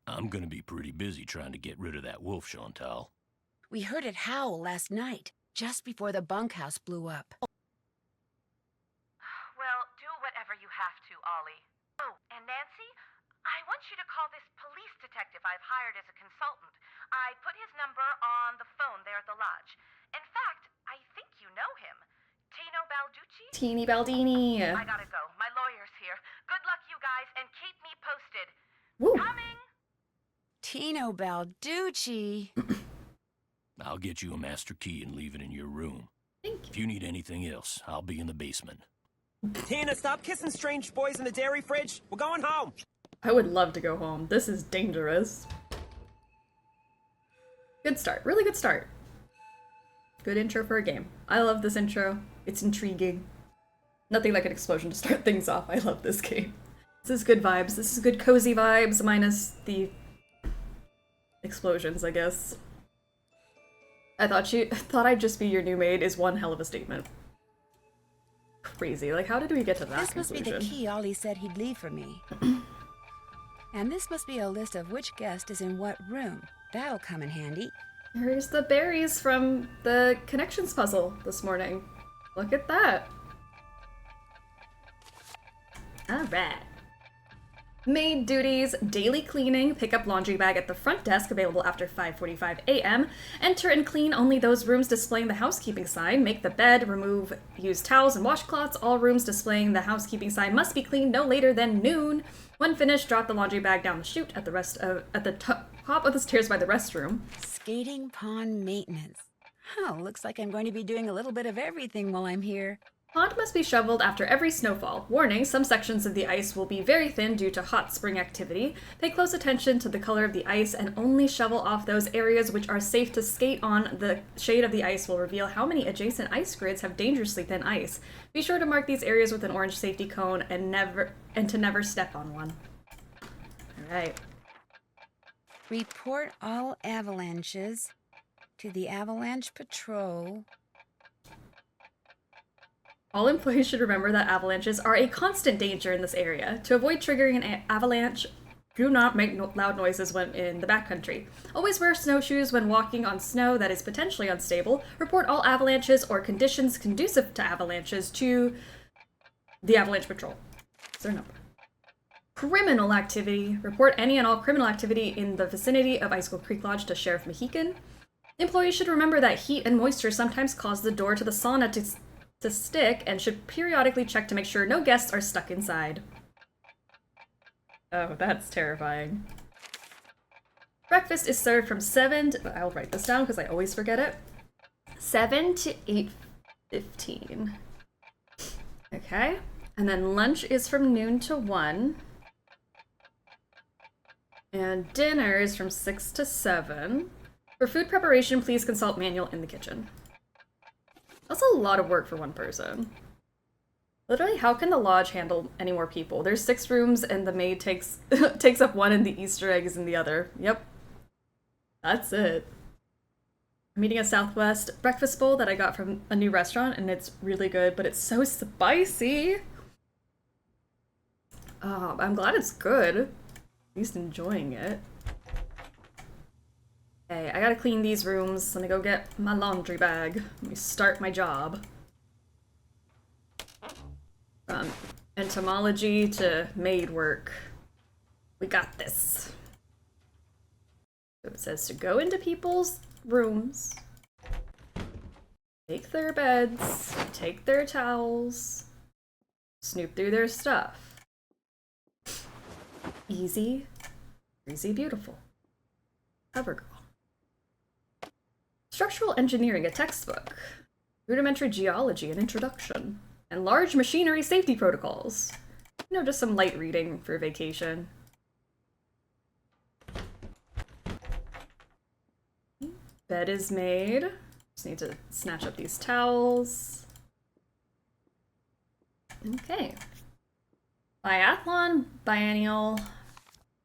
I'm gonna be pretty busy trying to get rid of that wolf, Chantal. We heard it howl last night, just before the bunkhouse blew up. Well, do whatever you have to, Ollie. Oh, and Nancy, I want you to call this police detective I've hired as a consultant. I put his number on the phone there at the lodge. In fact, I think you know him. Tino Balducci? Teeny Baldini. I gotta go. My lawyer's here. Good luck, you guys, and keep me posted. Woo. Coming! Tino Balducci. I'll get you a master key and leave it in your room. Thank you. If you need anything else, I'll be in the basement. Tina, stop kissing strange boys in the dairy fridge. We're going home. I would love to go home. This is dangerous. Good start. Really good start. Good intro for a game. I love this intro. It's intriguing. Nothing like an explosion to start things off. I love this game. This is good vibes. This is good cozy vibes, minus the explosions, I guess. I thought I'd just be your new maid is one hell of a statement. Crazy. Like, how did we get to that This must conclusion? be the key Ollie said he'd leave for me. And this must be a list of which guest is in what room. That'll come in handy. Here's the berries from the connections puzzle this morning. Look at that. Alright. Maid duties, daily cleaning, pick up laundry bag at the front desk available after 5:45 a.m. Enter and clean only those rooms displaying the housekeeping sign. Make the bed, remove used towels and washcloths. All rooms displaying the housekeeping sign must be cleaned no later than noon. When finished, drop the laundry bag down the chute at the top of the stairs by the restroom. Skating pond maintenance. Oh, looks like I'm going to be doing a little bit of everything while I'm here. Pond must be shoveled after every snowfall. Warning, some sections of the ice will be very thin due to hot spring activity. Pay close attention to the color of the ice and only shovel off those areas which are safe to skate on. The shade of the ice will reveal how many adjacent ice grids have dangerously thin ice. Be sure to mark these areas with an orange safety cone and to never step on one. Alright. Report all avalanches to the Avalanche Patrol. All employees should remember that avalanches are a constant danger in this area. To avoid triggering an avalanche, do not make loud noises when in the backcountry. Always wear snowshoes when walking on snow that is potentially unstable. Report all avalanches or conditions conducive to avalanches to the Avalanche Patrol. Is there a number? Criminal activity. Report any and all criminal activity in the vicinity of Icicle Creek Lodge to Sheriff Mohican. Employees should remember that heat and moisture sometimes cause the door to the sauna to stick and should periodically check to make sure no guests are stuck inside. Oh, that's terrifying. Breakfast is served from 7 to, I'll write this down because I always forget it. 7 to 8:15. Okay. And then lunch is from noon to 1. And dinner is from 6 to 7. For food preparation, please consult manual in the kitchen. That's a lot of work for one person. Literally, how can the lodge handle any more people? There's 6 rooms and the maid takes takes up 1 and the Easter egg is in the other. Yep. That's it. I'm eating a Southwest breakfast bowl that I got from a new restaurant and it's really good, but it's so spicy. I'm glad it's good. At least enjoying it. Okay, I gotta clean these rooms. Let me go get my laundry bag. Let me start my job. From entomology to maid work. We got this. So it says to go into people's rooms take their beds, take their towels, snoop through their stuff. Easy, breezy, beautiful. CoverGirl. Structural engineering, a textbook. Rudimentary geology, an introduction. And large machinery safety protocols. You know, just some light reading for vacation. Bed is made. Just need to snatch up these towels. Okay. Biathlon, biennial.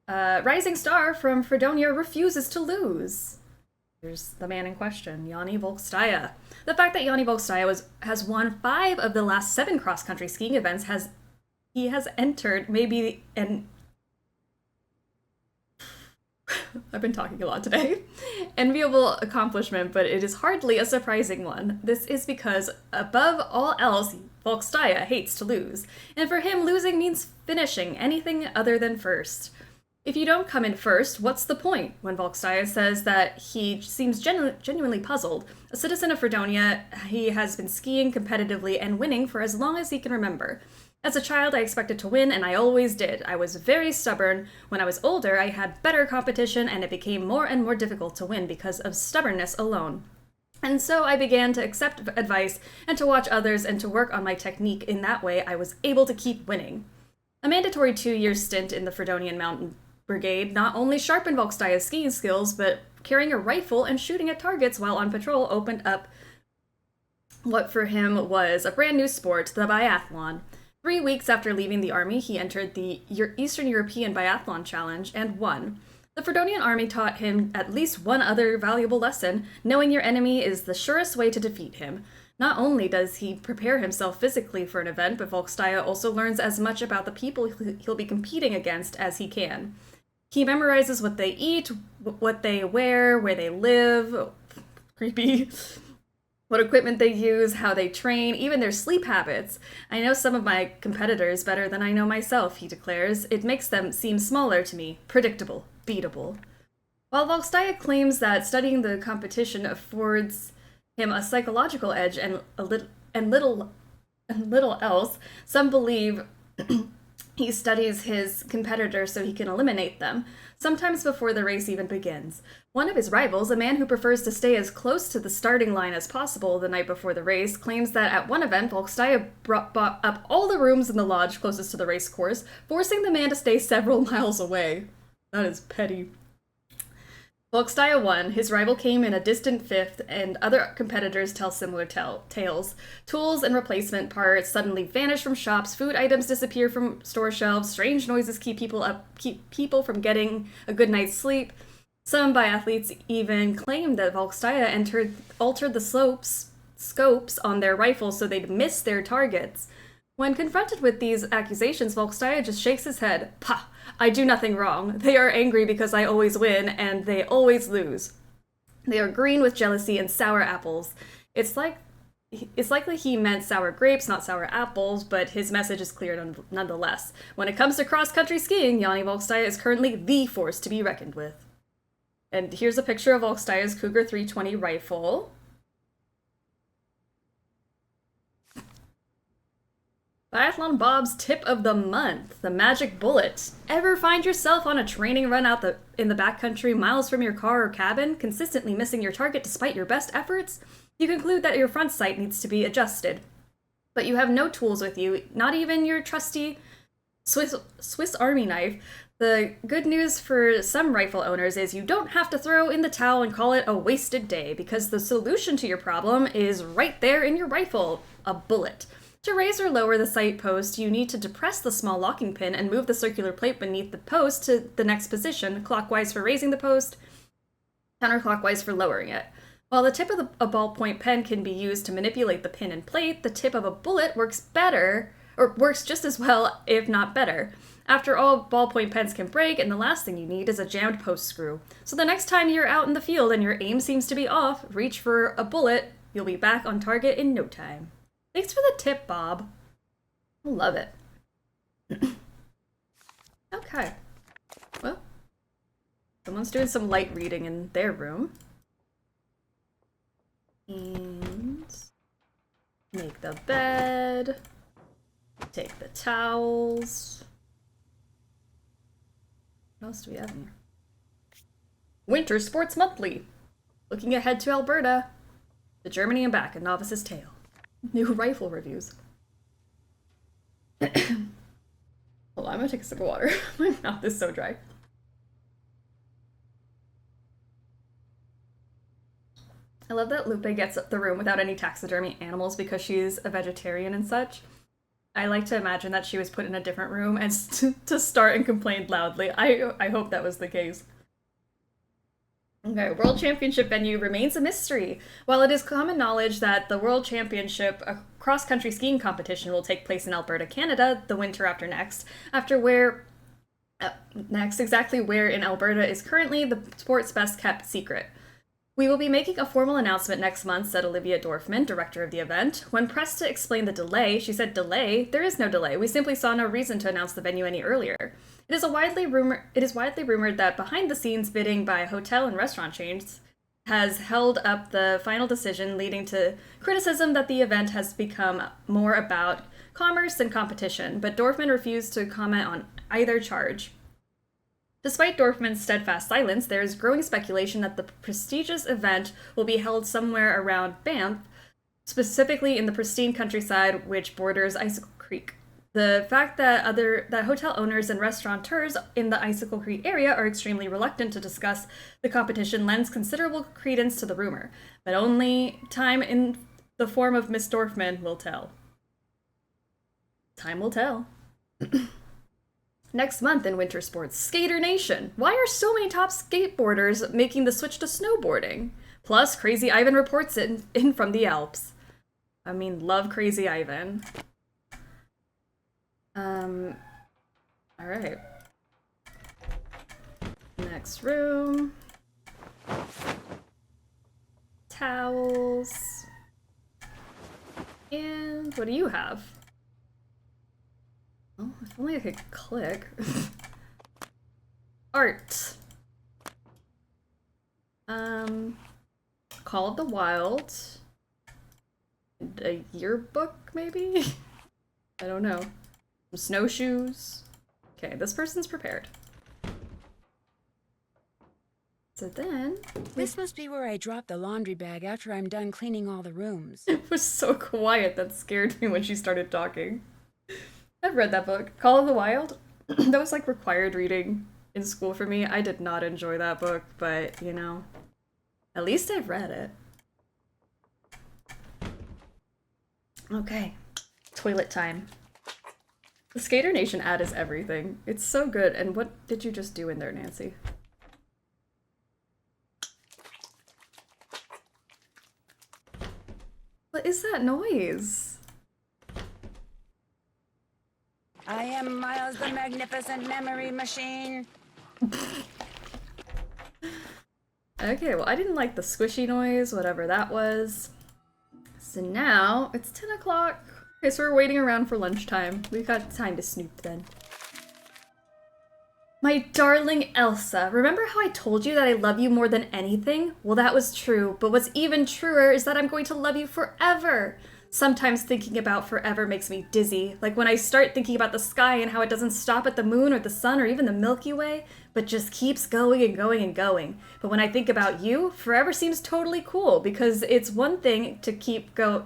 Rising star from Fredonia refuses to lose. Here's the man in question, Yanni Volkstaya. The fact that Yanni Volkstaya has won 5 of the last 7 cross-country skiing events he has entered maybe an I've been talking a lot today. Enviable accomplishment, but it is hardly a surprising one. This is because, above all else, Volkstaya hates to lose. And for him, losing means finishing anything other than first. If you don't come in first, what's the point? When Volkstaya says that he seems genuinely puzzled, a citizen of Fredonia, he has been skiing competitively and winning for as long as he can remember. As a child, I expected to win, and I always did. I was very stubborn. When I was older, I had better competition, and it became more and more difficult to win because of stubbornness alone. And so I began to accept advice and to watch others and to work on my technique. In that way, I was able to keep winning. A mandatory 2-year stint in the Fredonian Mountain Brigade not only sharpened Volkstaya's skiing skills, but carrying a rifle and shooting at targets while on patrol opened up what for him was a brand new sport, the biathlon. 3 weeks after leaving the army, he entered the Eastern European Biathlon Challenge and won. The Fredonian army taught him at least one other valuable lesson: knowing your enemy is the surest way to defeat him. Not only does he prepare himself physically for an event, but Volkstaya also learns as much about the people he'll be competing against as he can. He memorizes what they eat, what they wear, where they live, creepy, what equipment they use, how they train, even their sleep habits. I know some of my competitors better than I know myself, he declares. It makes them seem smaller to me, predictable, beatable. While Volkstaya claims that studying the competition affords him a psychological edge and little else, some believe he studies his competitors so he can eliminate them, sometimes before the race even begins. One of his rivals, a man who prefers to stay as close to the starting line as possible the night before the race, claims that at one event, Volkstaya bought up all the rooms in the lodge closest to the race course, forcing the man to stay several miles away. That is petty. Volkstaya won. His rival came in a distant 5th, and other competitors tell similar tales. Tools and replacement parts suddenly vanish from shops, food items disappear from store shelves, strange noises keep people from getting a good night's sleep. Some biathletes even claim that Volkstaya altered the scopes on their rifles so they'd miss their targets. When confronted with these accusations, Volkstaya just shakes his head. Pah! I do nothing wrong. They are angry because I always win, and they always lose. They are green with jealousy and sour apples. It's likely he meant sour grapes, not sour apples, but his message is clear nonetheless. When it comes to cross-country skiing, Yanni Volkstaya is currently the force to be reckoned with. And here's a picture of Volkstaya's Cougar 320 rifle. Biathlon Bob's tip of the month, the magic bullet. Ever find yourself on a training run in the backcountry, miles from your car or cabin, consistently missing your target despite your best efforts? You conclude that your front sight needs to be adjusted, but you have no tools with you, not even your trusty Swiss Army knife. The good news for some rifle owners is you don't have to throw in the towel and call it a wasted day, because the solution to your problem is right there in your rifle, a bullet. To raise or lower the sight post, you need to depress the small locking pin and move the circular plate beneath the post to the next position, clockwise for raising the post, counterclockwise for lowering it. While the tip of a ballpoint pen can be used to manipulate the pin and plate, the tip of a bullet works just as well, if not better. After all, ballpoint pens can break, and the last thing you need is a jammed post screw. So the next time you're out in the field and your aim seems to be off, reach for a bullet. You'll be back on target in no time. Thanks for the tip, Bob. I love it. Okay. Well, someone's doing some light reading in their room. And Make the bed. Take the towels. What else do we have in here? Winter Sports Monthly. Looking ahead to Alberta. To Germany and back, a novice's tale. New rifle reviews. Hold on, I'm gonna take a sip of water. My mouth is so dry. I love that Lupe gets up the room without any taxidermy animals because she's a vegetarian and such. I like to imagine that she was put in a different room and to start and complained loudly. I hope that was the case. Okay, World Championship venue remains a mystery. While it is common knowledge that the World Championship, a cross-country skiing competition, will take place in Alberta, Canada, the winter after next, exactly where in Alberta is currently the sport's best kept secret. We will be making a formal announcement next month, said Olivia Dorfman, director of the event. When pressed to explain the delay, she said, "Delay? There is no delay. We simply saw no reason to announce the venue any earlier. It is widely rumored that behind-the-scenes bidding by hotel and restaurant chains has held up the final decision, leading to criticism that the event has become more about commerce than competition, but Dorfman refused to comment on either charge. Despite Dorfman's steadfast silence, there is growing speculation that the prestigious event will be held somewhere around Banff, specifically in the pristine countryside which borders Icicle Creek. The fact that hotel owners and restaurateurs in the Icicle Creek area are extremely reluctant to discuss the competition lends considerable credence to the rumor, but only time in the form of Miss Dorfman will tell. Time will tell. Next month in winter sports, Skater Nation. Why are so many top skateboarders making the switch to snowboarding? Plus, Crazy Ivan reports it in from the Alps. I mean, love Crazy Ivan. Alright. Next room. Towels. And what do you have? Oh, if only I could click. Art. Call of the Wild. A yearbook, maybe? I don't know. Some snowshoes. Okay, this person's prepared. So then... This must be where I drop the laundry bag after I'm done cleaning all the rooms. It was so quiet that scared me when she started talking. I've read that book. Call of the Wild? That was like required reading in school for me. I did not enjoy that book, but you know, at least I've read it. Okay, toilet time. The Skater Nation ad is everything. It's so good. And what did you just do in there, Nancy? What is that noise? I am Miles the Magnificent Memory Machine. Okay, well, I didn't like the squishy noise, whatever that was. So now, it's 10 o'clock. Okay, so we're waiting around for lunchtime. We've got time to snoop then. My darling Elsa, remember how I told you that I love you more than anything? Well, that was true, but what's even truer is that I'm going to love you forever. Sometimes thinking about forever makes me dizzy, like when I start thinking about the sky and how it doesn't stop at the moon or the sun or even the Milky Way, but just keeps going and going and going. But when I think about you, forever seems totally cool, because it's one thing to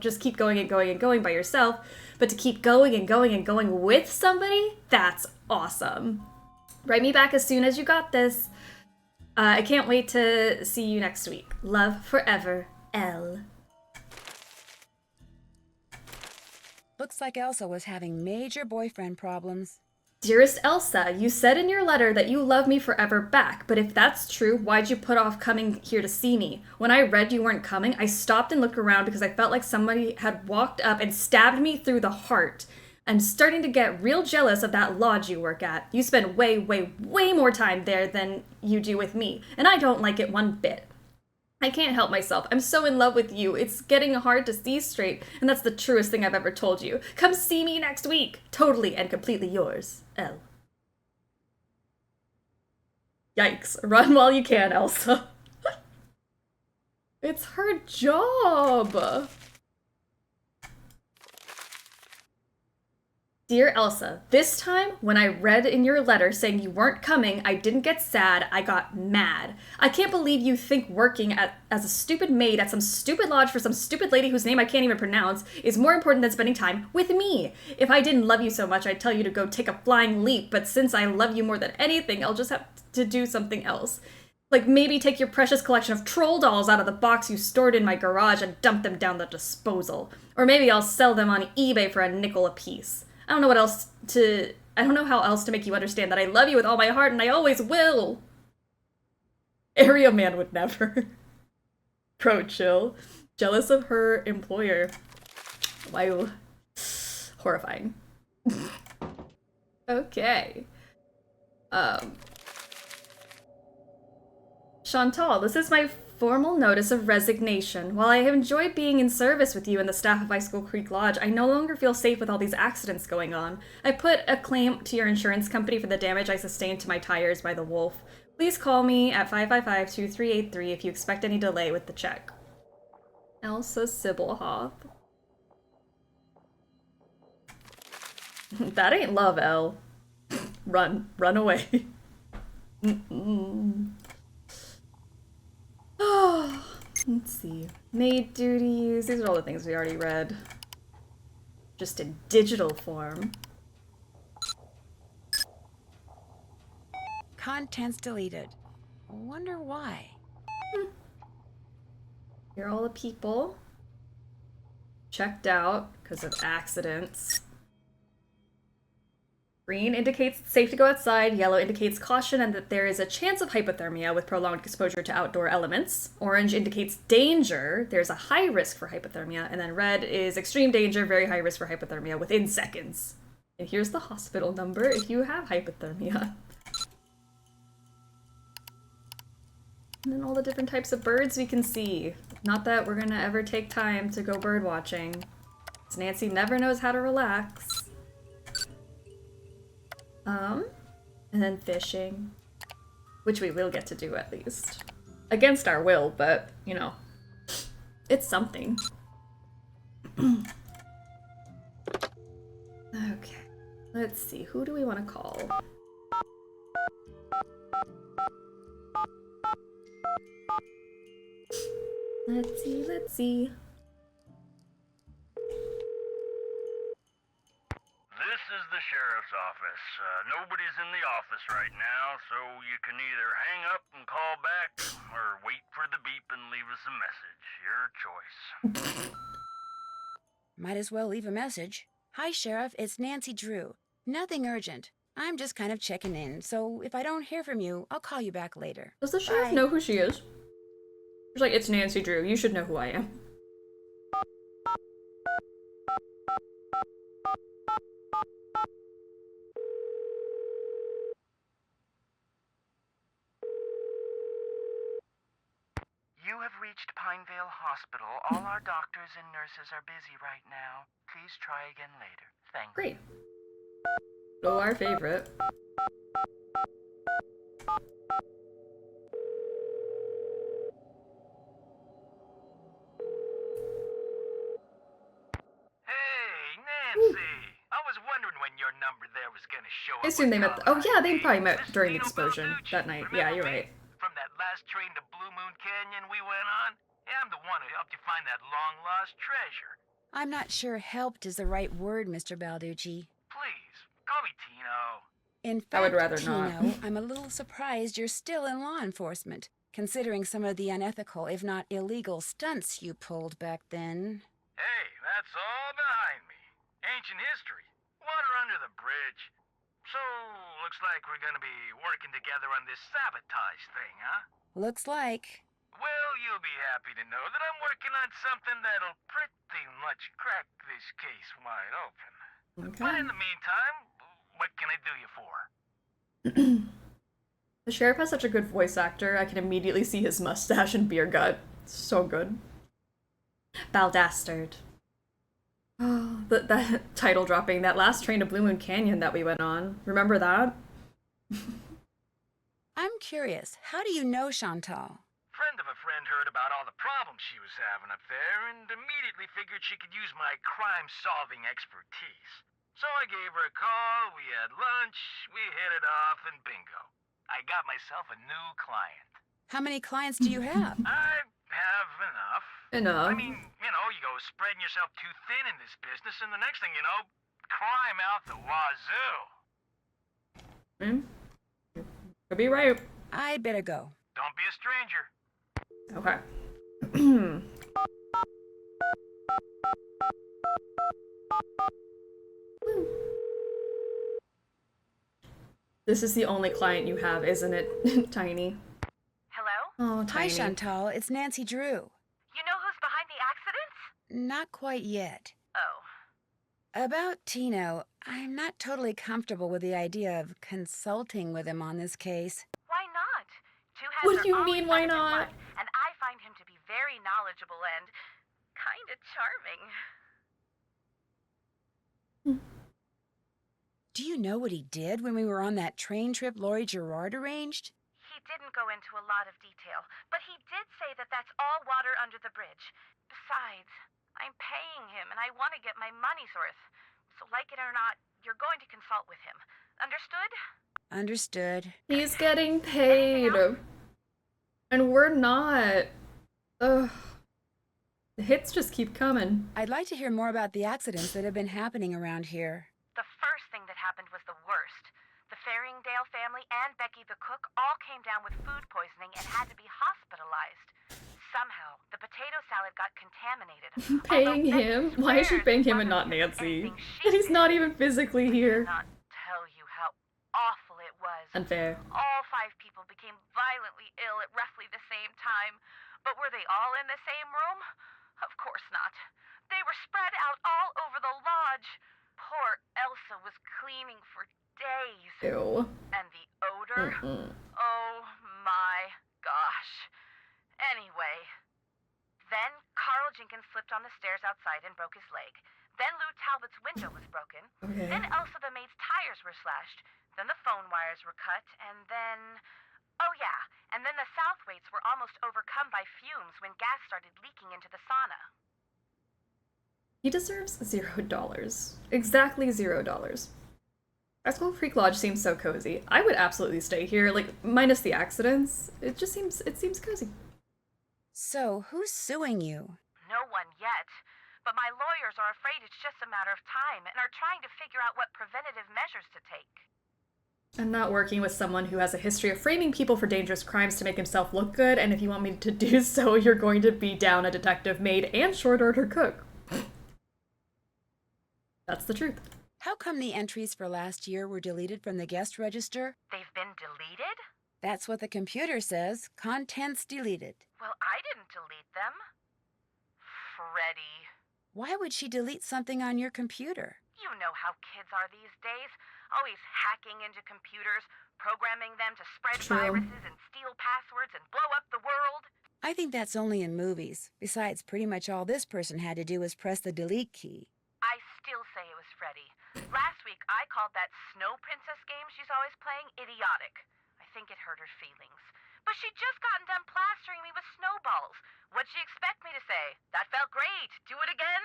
just keep going and going and going by yourself, but to keep going and going and going with somebody, that's awesome. Write me back as soon as you got this. I can't wait to see you next week. Love forever, Elle. Looks like Elsa was having major boyfriend problems. Dearest Elsa, you said in your letter that you love me forever back, but if that's true, why'd you put off coming here to see me? When I read you weren't coming, I stopped and looked around because I felt like somebody had walked up and stabbed me through the heart. I'm starting to get real jealous of that lodge you work at. You spend way, way, way more time there than you do with me, and I don't like it one bit. I can't help myself. I'm so in love with you. It's getting hard to see straight, and that's the truest thing I've ever told you. Come see me next week. Totally and completely yours, Elle. Yikes. Run while you can, Elsa. It's her job. Dear Elsa, this time when I read in your letter saying you weren't coming, I didn't get sad, I got mad. I can't believe you think working as a stupid maid at some stupid lodge for some stupid lady whose name I can't even pronounce is more important than spending time with me. If I didn't love you so much, I'd tell you to go take a flying leap, but since I love you more than anything, I'll just have to do something else. Like maybe take your precious collection of troll dolls out of the box you stored in my garage and dump them down the disposal. Or maybe I'll sell them on eBay for a nickel apiece. I don't know how else to make you understand that I love you with all my heart and I always will. Area man would never. Pro chill. Jealous of her employer. Wow. Horrifying. Okay. Chantal, this is my formal notice of resignation. While I have enjoyed being in service with you and the staff of Icicle Creek Lodge, I no longer feel safe with all these accidents going on. I put a claim to your insurance company for the damage I sustained to my tires by the wolf. Please call me at 555-2383 if you expect any delay with the check. Elsa Sybilhoff. That ain't love, Elle. Run away. Let's see. Maid duties. These are all the things we already read. Just in digital form. Contents deleted. Wonder why. Here are all the people. Checked out because of accidents. Green indicates it's safe to go outside, yellow indicates caution and that there is a chance of hypothermia with prolonged exposure to outdoor elements. Orange indicates danger, there's a high risk for hypothermia, and then red is extreme danger, very high risk for hypothermia within seconds. And here's the hospital number if you have hypothermia. And then all the different types of birds we can see. Not that we're gonna ever take time to go bird watching. Nancy never knows how to relax. And then fishing, which we will get to do at least. Against our will, but, you know, it's something. Okay, let's see, who do we want to call? Let's see. This is the sheriff's office. Nobody's in the office right now, so you can either hang up and call back, or wait for the beep and leave us a message. Your choice. Might as well leave a message. Hi, Sheriff, it's Nancy Drew. Nothing urgent. I'm just kind of checking in, so if I don't hear from you, I'll call you back later. Does the sheriff know who she is? She's like, it's Nancy Drew. You should know who I am. You have reached Pinevale Hospital. All our doctors and nurses are busy right now. Please try again later. Thank you. Great. Oh, our favorite. I assume they met. Oh yeah, they probably met during the explosion that night. Yeah, you're right. From that last train to Blue Moon Canyon we went on? Yeah, I'm the one who helped you find that long-lost treasure. I'm not sure helped is the right word, Mr. Balducci. Please, call me Tino. In fact, I would rather Tino, not. I'm a little surprised you're still in law enforcement, considering some of the unethical, if not illegal, stunts you pulled back then. Hey, that's all behind me. Ancient history. Water under the bridge. So, looks like we're gonna be working together on this sabotage thing, huh? Looks like. Well, you'll be happy to know that I'm working on something that'll pretty much crack this case wide open. Okay. But in the meantime, what can I do you for? The sheriff has such a good voice actor. I can immediately see his mustache and beer gut. So good. Baldastard. Oh, that title dropping, that last train to Blue Moon Canyon that we went on. Remember that? I'm curious, how do you know Chantal? Friend of a friend heard about all the problems she was having up there and immediately figured she could use my crime-solving expertise. So I gave her a call, we had lunch, we hit it off, and bingo. I got myself a new client. How many clients do you have? I have enough. Enough. I mean, you know, you go spreading yourself too thin in this business, and the next thing you know, crime out the wazoo. Could be right. I'd better go. Don't be a stranger. Okay. This is the only client you have, isn't it, Tiny? Hello? Oh, Hi, Tiny. Chantal. It's Nancy Drew. You know who's behind the accident? Not quite yet. Oh. About Tino, I'm not totally comfortable with the idea of consulting with him on this case. Why not? Two heads What do are you always mean, why better than not? one, and I find him to be very knowledgeable and kind of charming. Do you know what he did when we were on that train trip Laurie Gerard arranged? He didn't go into a lot of detail, but he did say that that's all water under the bridge. Besides, I'm paying him and I want to get my money's worth. So like it or not, you're going to consult with him. Understood? Understood. He's getting paid. And we're not. Ugh. The hits just keep coming. I'd like to hear more about the accidents that have been happening around here. The first thing that happened was the worst. The Faringdale family and Becky the cook all came down with food poisoning and had to be hospitalized. Somehow, the potato salad got contaminated. Paying him? Why is she paying him and not Nancy? And he's not even physically here. I cannot tell you how awful it was. Unfair. All 5 people became violently ill at roughly the same time. But were they all in the same room? Of course not. They were spread out all over the lodge. Poor Elsa was cleaning for days. Ew. And the odor? Oh my gosh. Anyway, then Carl Jenkins slipped on the stairs outside and broke his leg. Then Lou Talbot's window was broken. Okay. Then Elsa the maid's tires were slashed. Then the phone wires were cut. And then... Oh yeah, and then the Southwaites were almost overcome by fumes when gas started leaking into the sauna. He deserves $0. Exactly $0. Icicle Creek Lodge seems so cozy. I would absolutely stay here, like, minus the accidents. It seems cozy. So, who's suing you? No one yet. But my lawyers are afraid it's just a matter of time and are trying to figure out what preventative measures to take. I'm not working with someone who has a history of framing people for dangerous crimes to make himself look good, and if you want me to do so, you're going to be down a detective, maid, and short order cook. That's the truth. How come the entries for last year were deleted from the guest register? They've been deleted? That's what the computer says. Contents deleted. Well, I didn't delete them. Freddie. Why would she delete something on your computer? You know how kids are these days. Always hacking into computers, programming them to spread viruses and steal passwords and blow up the world. I think that's only in movies. Besides, pretty much all this person had to do was press the delete key. I still say it was Freddie. Last week, I called that Snow Princess game she's always playing idiotic. I think it hurt her feelings. But she'd just gotten done plastering me with snowballs. What'd she expect me to say? That felt great. Do it again?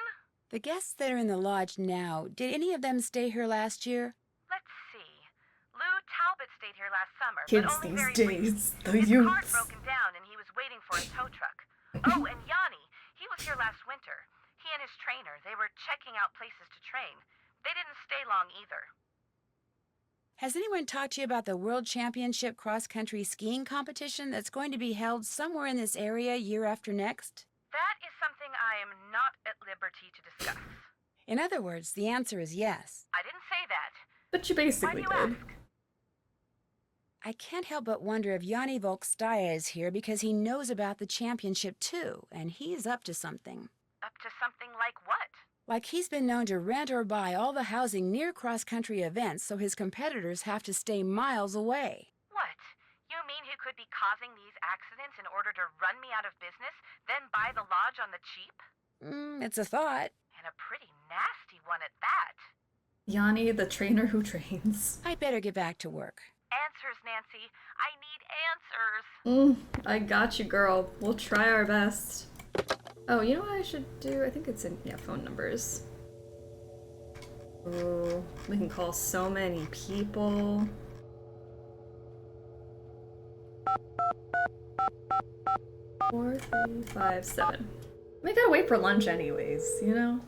The guests that are in the lodge now, did any of them stay here last year? Let's see. Lou Talbot stayed here last summer, Kids but only these very days, briefly. the His youths. cart broken down and he was waiting for a tow truck. Oh, and Yanni, he was here last winter. He and his trainer, they were checking out places to train. They didn't stay long either. Has anyone talked to you about the World Championship cross-country skiing competition that's going to be held somewhere in this area year after next? That is something I am not at liberty to discuss. In other words, the answer is yes. I didn't say that. But you basically Why do you did. ask? I can't help but wonder if Yanni Volkstaya is here because he knows about the championship too, and he's up to something. Up to something like what? Like he's been known to rent or buy all the housing near cross-country events so his competitors have to stay miles away. What? You mean he could be causing these accidents in order to run me out of business, then buy the lodge on the cheap? It's a thought. And a pretty nasty one at that. Yanni, the trainer who trains. I'd better get back to work. Answers, Nancy. I need answers. I got you, girl. We'll try our best. Oh, you know what I should do? I think it's in, phone numbers. Oh, we can call so many people. Four, three, five, seven. We gotta wait for lunch anyways, you know?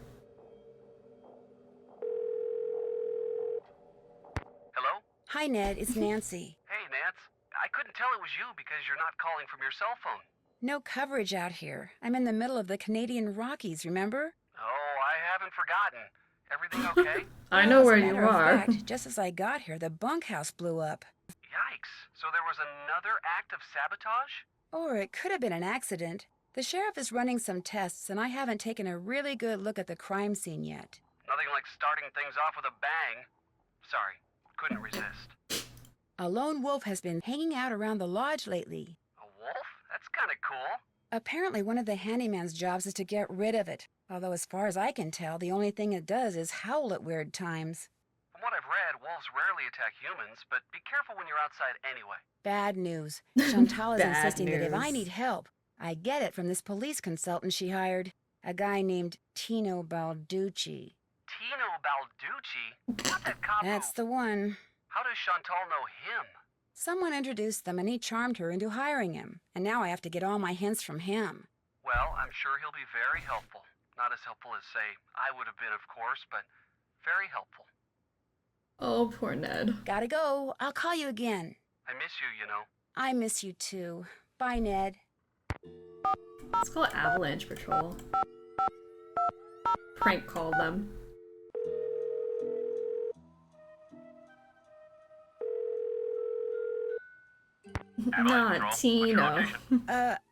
Hello? Hi, Ned. It's Nancy. Hey, Nance. I couldn't tell it was you because you're not calling from your cell phone. No coverage out here. I'm in the middle of the Canadian Rockies, remember? Oh, I haven't forgotten. Everything okay? I know where you As a matter of are. fact, just as I got here, the bunkhouse blew up. Yikes. So there was another act of sabotage? Or it could have been an accident. The sheriff is running some tests, and I haven't taken a really good look at the crime scene yet. Nothing like starting things off with a bang. Sorry, couldn't resist. A lone wolf has been hanging out around the lodge lately. A wolf? That's kind of cool. Apparently, one of the handyman's jobs is to get rid of it. Although, as far as I can tell, the only thing it does is howl at weird times. From what I've read, wolves rarely attack humans, but be careful when you're outside anyway. Bad news. Chantal is Bad insisting that if I news. need help, I get it from this police consultant she hired. A guy named Tino Balducci. Tino Balducci? Not that Kapu. That's the one. How does Chantal know him? Someone introduced them and he charmed her into hiring him. And now I have to get all my hints from him. Well, I'm sure he'll be very helpful. Not as helpful as, say, I would have been, of course, but very helpful. Oh, poor Ned. Gotta go. I'll call you again. I miss you, you know. I miss you too. Bye, Ned. Let's call it Avalanche Patrol. Prank call them. Not Tina.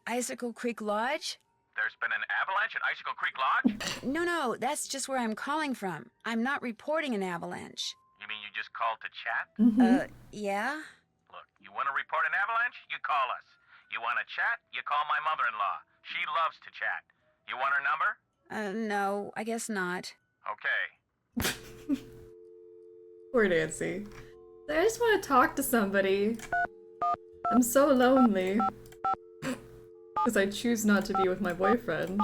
Icicle Creek Lodge? There's been an avalanche at Icicle Creek Lodge? No, that's just where I'm calling from. I'm not reporting an avalanche. You mean you just called to chat? Yeah? Look, you want to report an avalanche? You call us. You want to chat? You call my mother-in-law. She loves to chat. You want her number? No, I guess not. Okay. Poor Nancy. I just want to talk to somebody. I'm so lonely. Because I choose not to be with my boyfriend.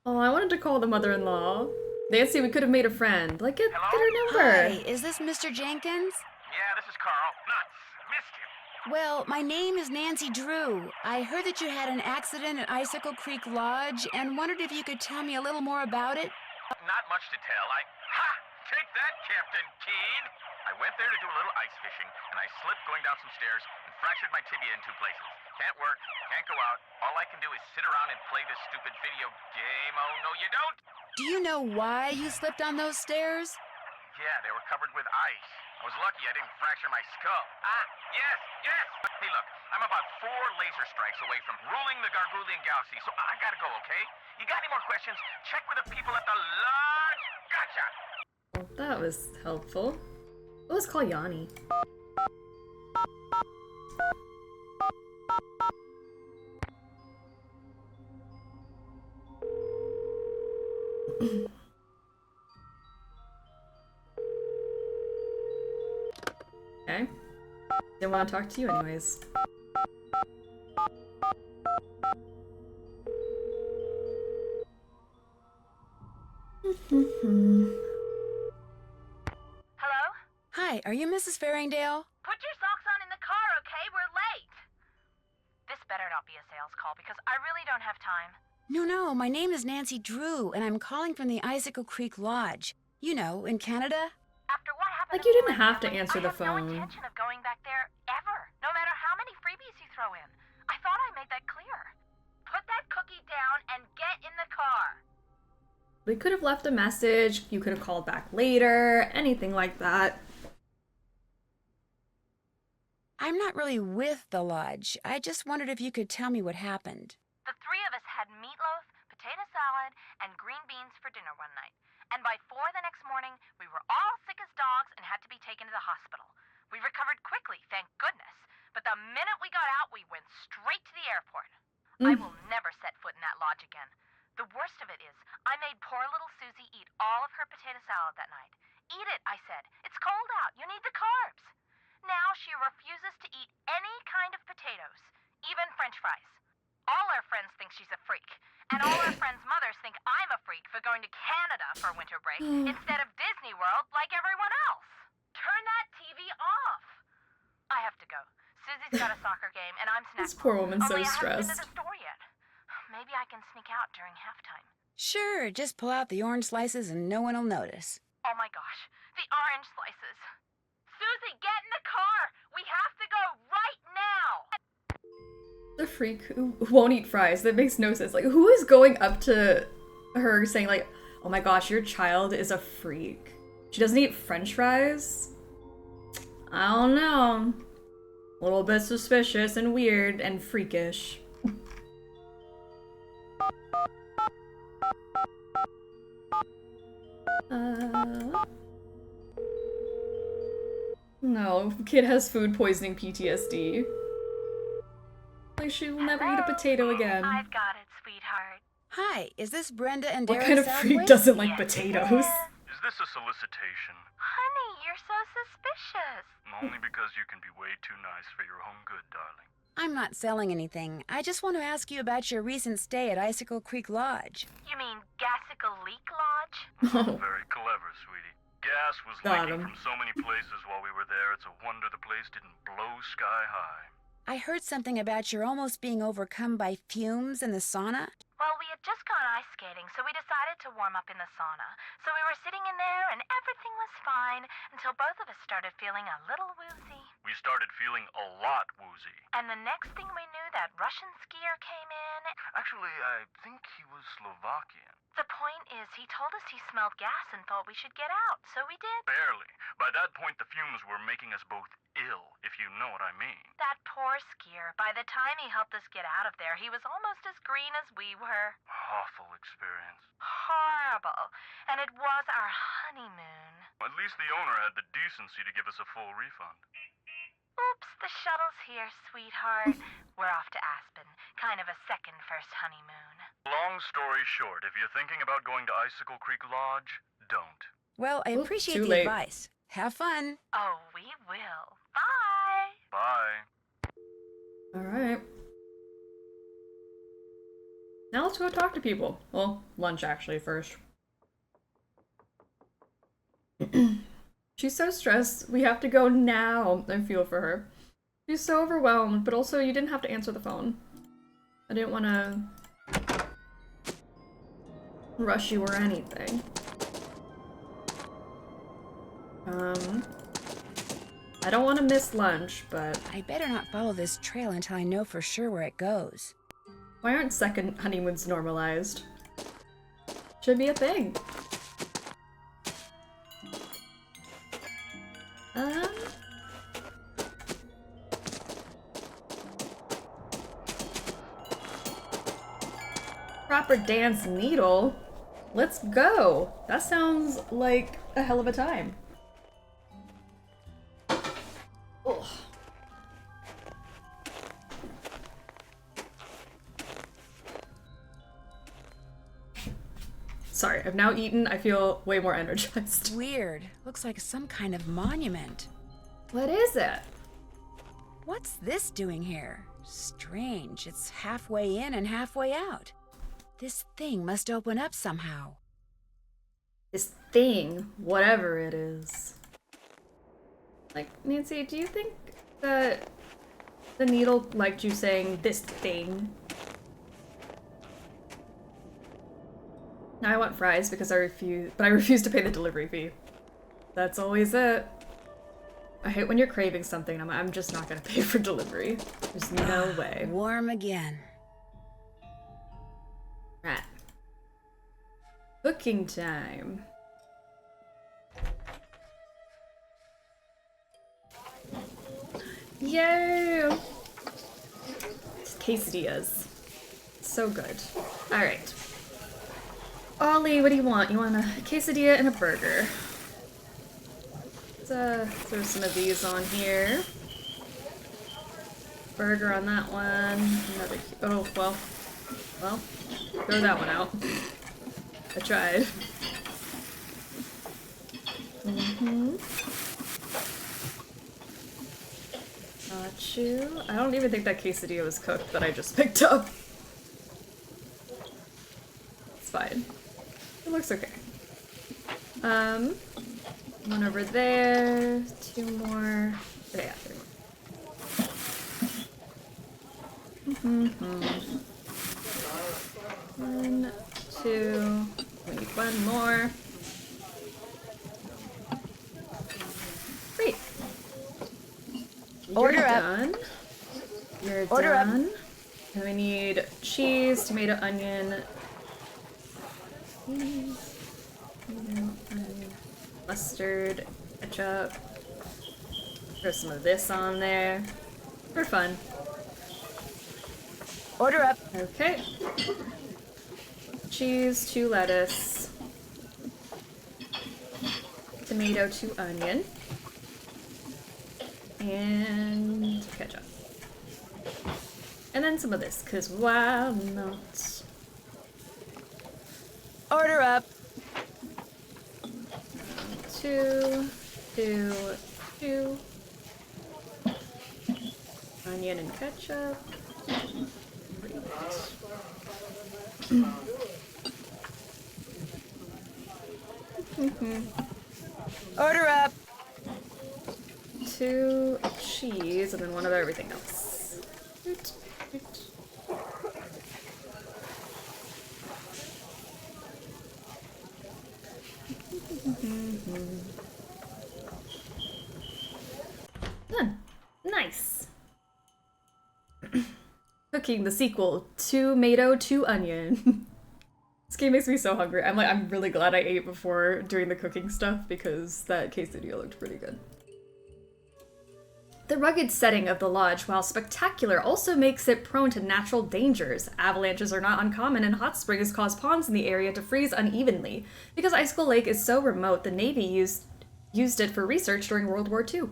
Oh, I wanted to call the mother-in-law. Nancy, we could have made a friend. Like, get her number. Hi, is this Mr. Jenkins? Yeah, this is Carl. Nuts. Missed you. Well, my name is Nancy Drew. I heard that you had an accident at Icicle Creek Lodge and wondered if you could tell me a little more about it. Not much to tell. Ha! Take that, Captain Keen! I went there to do a little ice fishing, and I slipped going down some stairs and fractured my tibia in 2 places. Can't work, can't go out. All I can do is sit around and play this stupid video game. Oh, no, you don't! Do you know why you slipped on those stairs? Yeah, they were covered with ice. I was lucky I didn't fracture my skull. Ah, yes! Hey, look, I'm about 4 laser strikes away from ruling the Gargoulian Galaxy, so I gotta go, okay? You got any more questions? Check with the people at the lodge. Gotcha! Well, that was helpful. Let's call Yanni. Okay. Didn't want to talk to you anyways. Hello? Hi, are you Mrs. Farringdale? Put your socks on in the car, okay? We're late. This better not be a sales call because I really don't have time. No, my name is Nancy Drew, and I'm calling from the Icicle Creek Lodge. You know, in Canada. After what happened Like, you didn't have to answer the I have no phone. intention of going back there ever, no matter how many freebies you throw in. I thought I made that clear. Put that cookie down and get in the car. We could have left a message, you could have called back later, anything like that. I'm not really with the lodge. I just wondered if you could tell me what happened. The 3 of us had meatloaf, potato salad, and green beans for dinner one night. And by 4 the next morning, we were all sick as dogs and had to be taken to the hospital. We recovered quickly, thank goodness. But the minute we got out, we went straight to the airport. I will never set foot in that lodge again. The worst of it is, I made poor little Susie eat all of her potato salad that night. Eat it, I said. It's cold out. You need the carbs. Now she refuses to eat any kind of potatoes, even French fries. All our friends think she's a freak, And all our friends' mothers think I'm a freak for going to Canada for winter break instead of Disney World like everyone else. Turn that TV off. I have to go. Susie's got a soccer game and I'm snack. This poor woman's so Only I haven't been to stressed. the store yet. Maybe I can sneak out during halftime. Sure, just pull out the orange slices and no one will notice. Oh my gosh, the orange slices. Susie, get in the car! We have to go right now! The freak who won't eat fries. That makes no sense. Like, who is going up to her saying like, oh my gosh, your child is a freak. She doesn't eat french fries? I don't know. A little bit suspicious and weird and freakish. No, kid has food poisoning PTSD. Like, she will never eat a potato again. I've got it, sweetheart. Hi, is this Brenda and What Derek kind of Southwick? freak doesn't like potatoes? Is this a solicitation? Honey, you're so suspicious. Only because you can be way too nice for your own good, darling. I'm not selling anything. I just want to ask you about your recent stay at Icicle Creek Lodge. You mean Gassicle Leak Lodge? Oh. Very clever, sweetie. Gas was Got leaking him. from so many places while we were there, it's a wonder the place didn't blow sky high. I heard something about your almost being overcome by fumes in the sauna. Well, we had just gone ice skating, so we decided to warm up in the sauna. So we were sitting in there, and everything was fine until both of us started feeling a little woozy. We started feeling a lot woozy. And the next thing we knew, that Russian skier came in. Actually, I think he was Slovakian. The point is, he told us he smelled gas and thought we should get out, so we did. Barely. By that point, the fumes were making us both ill, if you know what I mean. That poor skier. By the time he helped us get out of there, he was almost as green as we were. Awful experience. Horrible. And it was our honeymoon. At least the owner had the decency to give us a full refund. Oops, the shuttle's here, sweetheart. We're off to Aspen. Kind of a second first honeymoon. Long story short, if you're thinking about going to Icicle Creek Lodge, don't. Well, I Oop, appreciate too the late. advice. Have fun. Oh, we will. Bye! Bye. Alright. Now let's go talk to people. Well, lunch actually first. She's so stressed. We have to go now. I feel for her. She's so overwhelmed, but also you didn't have to answer the phone. I didn't want to rush you or anything. I don't want to miss lunch, but I better not follow this trail until I know for sure where it goes. why aren't second honeymoons normalized? Should be a thing. Proper dance needle? Let's go! That sounds like a hell of a time. Ugh. Sorry, I've now eaten. I feel way more energized. Weird. Looks like some kind of monument. What is it? What's this doing here? Strange. It's halfway in and halfway out. This thing must open up somehow. This thing, whatever it is. Like, Nancy, do you think that the needle liked you saying this thing? Now I want fries because I refuse to pay the delivery fee. That's always it. I hate when you're craving something and I'm just not gonna pay for delivery. There's no way. Warm again. Right. Cooking time. Yay! Quesadillas. So good. Alright. Ollie, what do you want? You want a quesadilla and a burger. Let's throw some of these on here. Burger on that one. Another. Oh, well. Well, throw that one out. I tried. Got you. I don't even think that quesadilla was cooked that I just picked up. fine. It looks okay. One over there, 2 more. Okay, yeah, 3 more. 1, 2. We need 1 more. Great. Order You're up. done. You're Order up. done. And we need cheese, tomato, onion. Cheese, tomato, onion, mustard, ketchup. Throw some of this on there for fun. Order up. Okay. Cheese, 2 lettuce. Tomato, 2 onion. And ketchup. And then some of this, because why not? Order up. 2, 2, 2. Onion and ketchup. Great. Order up. 2 cheese and then 1 of everything else. Done. Nice. Cooking the sequel, Tomato to Onion. This game makes me so hungry. I'm really glad I ate before doing the cooking stuff because that quesadilla looked pretty good. The rugged setting of the lodge, while spectacular, also makes it prone to natural dangers. Avalanches are not uncommon, and hot springs cause ponds in the area to freeze unevenly. Because Icicle Lake is so remote, the Navy used it for research during World War II.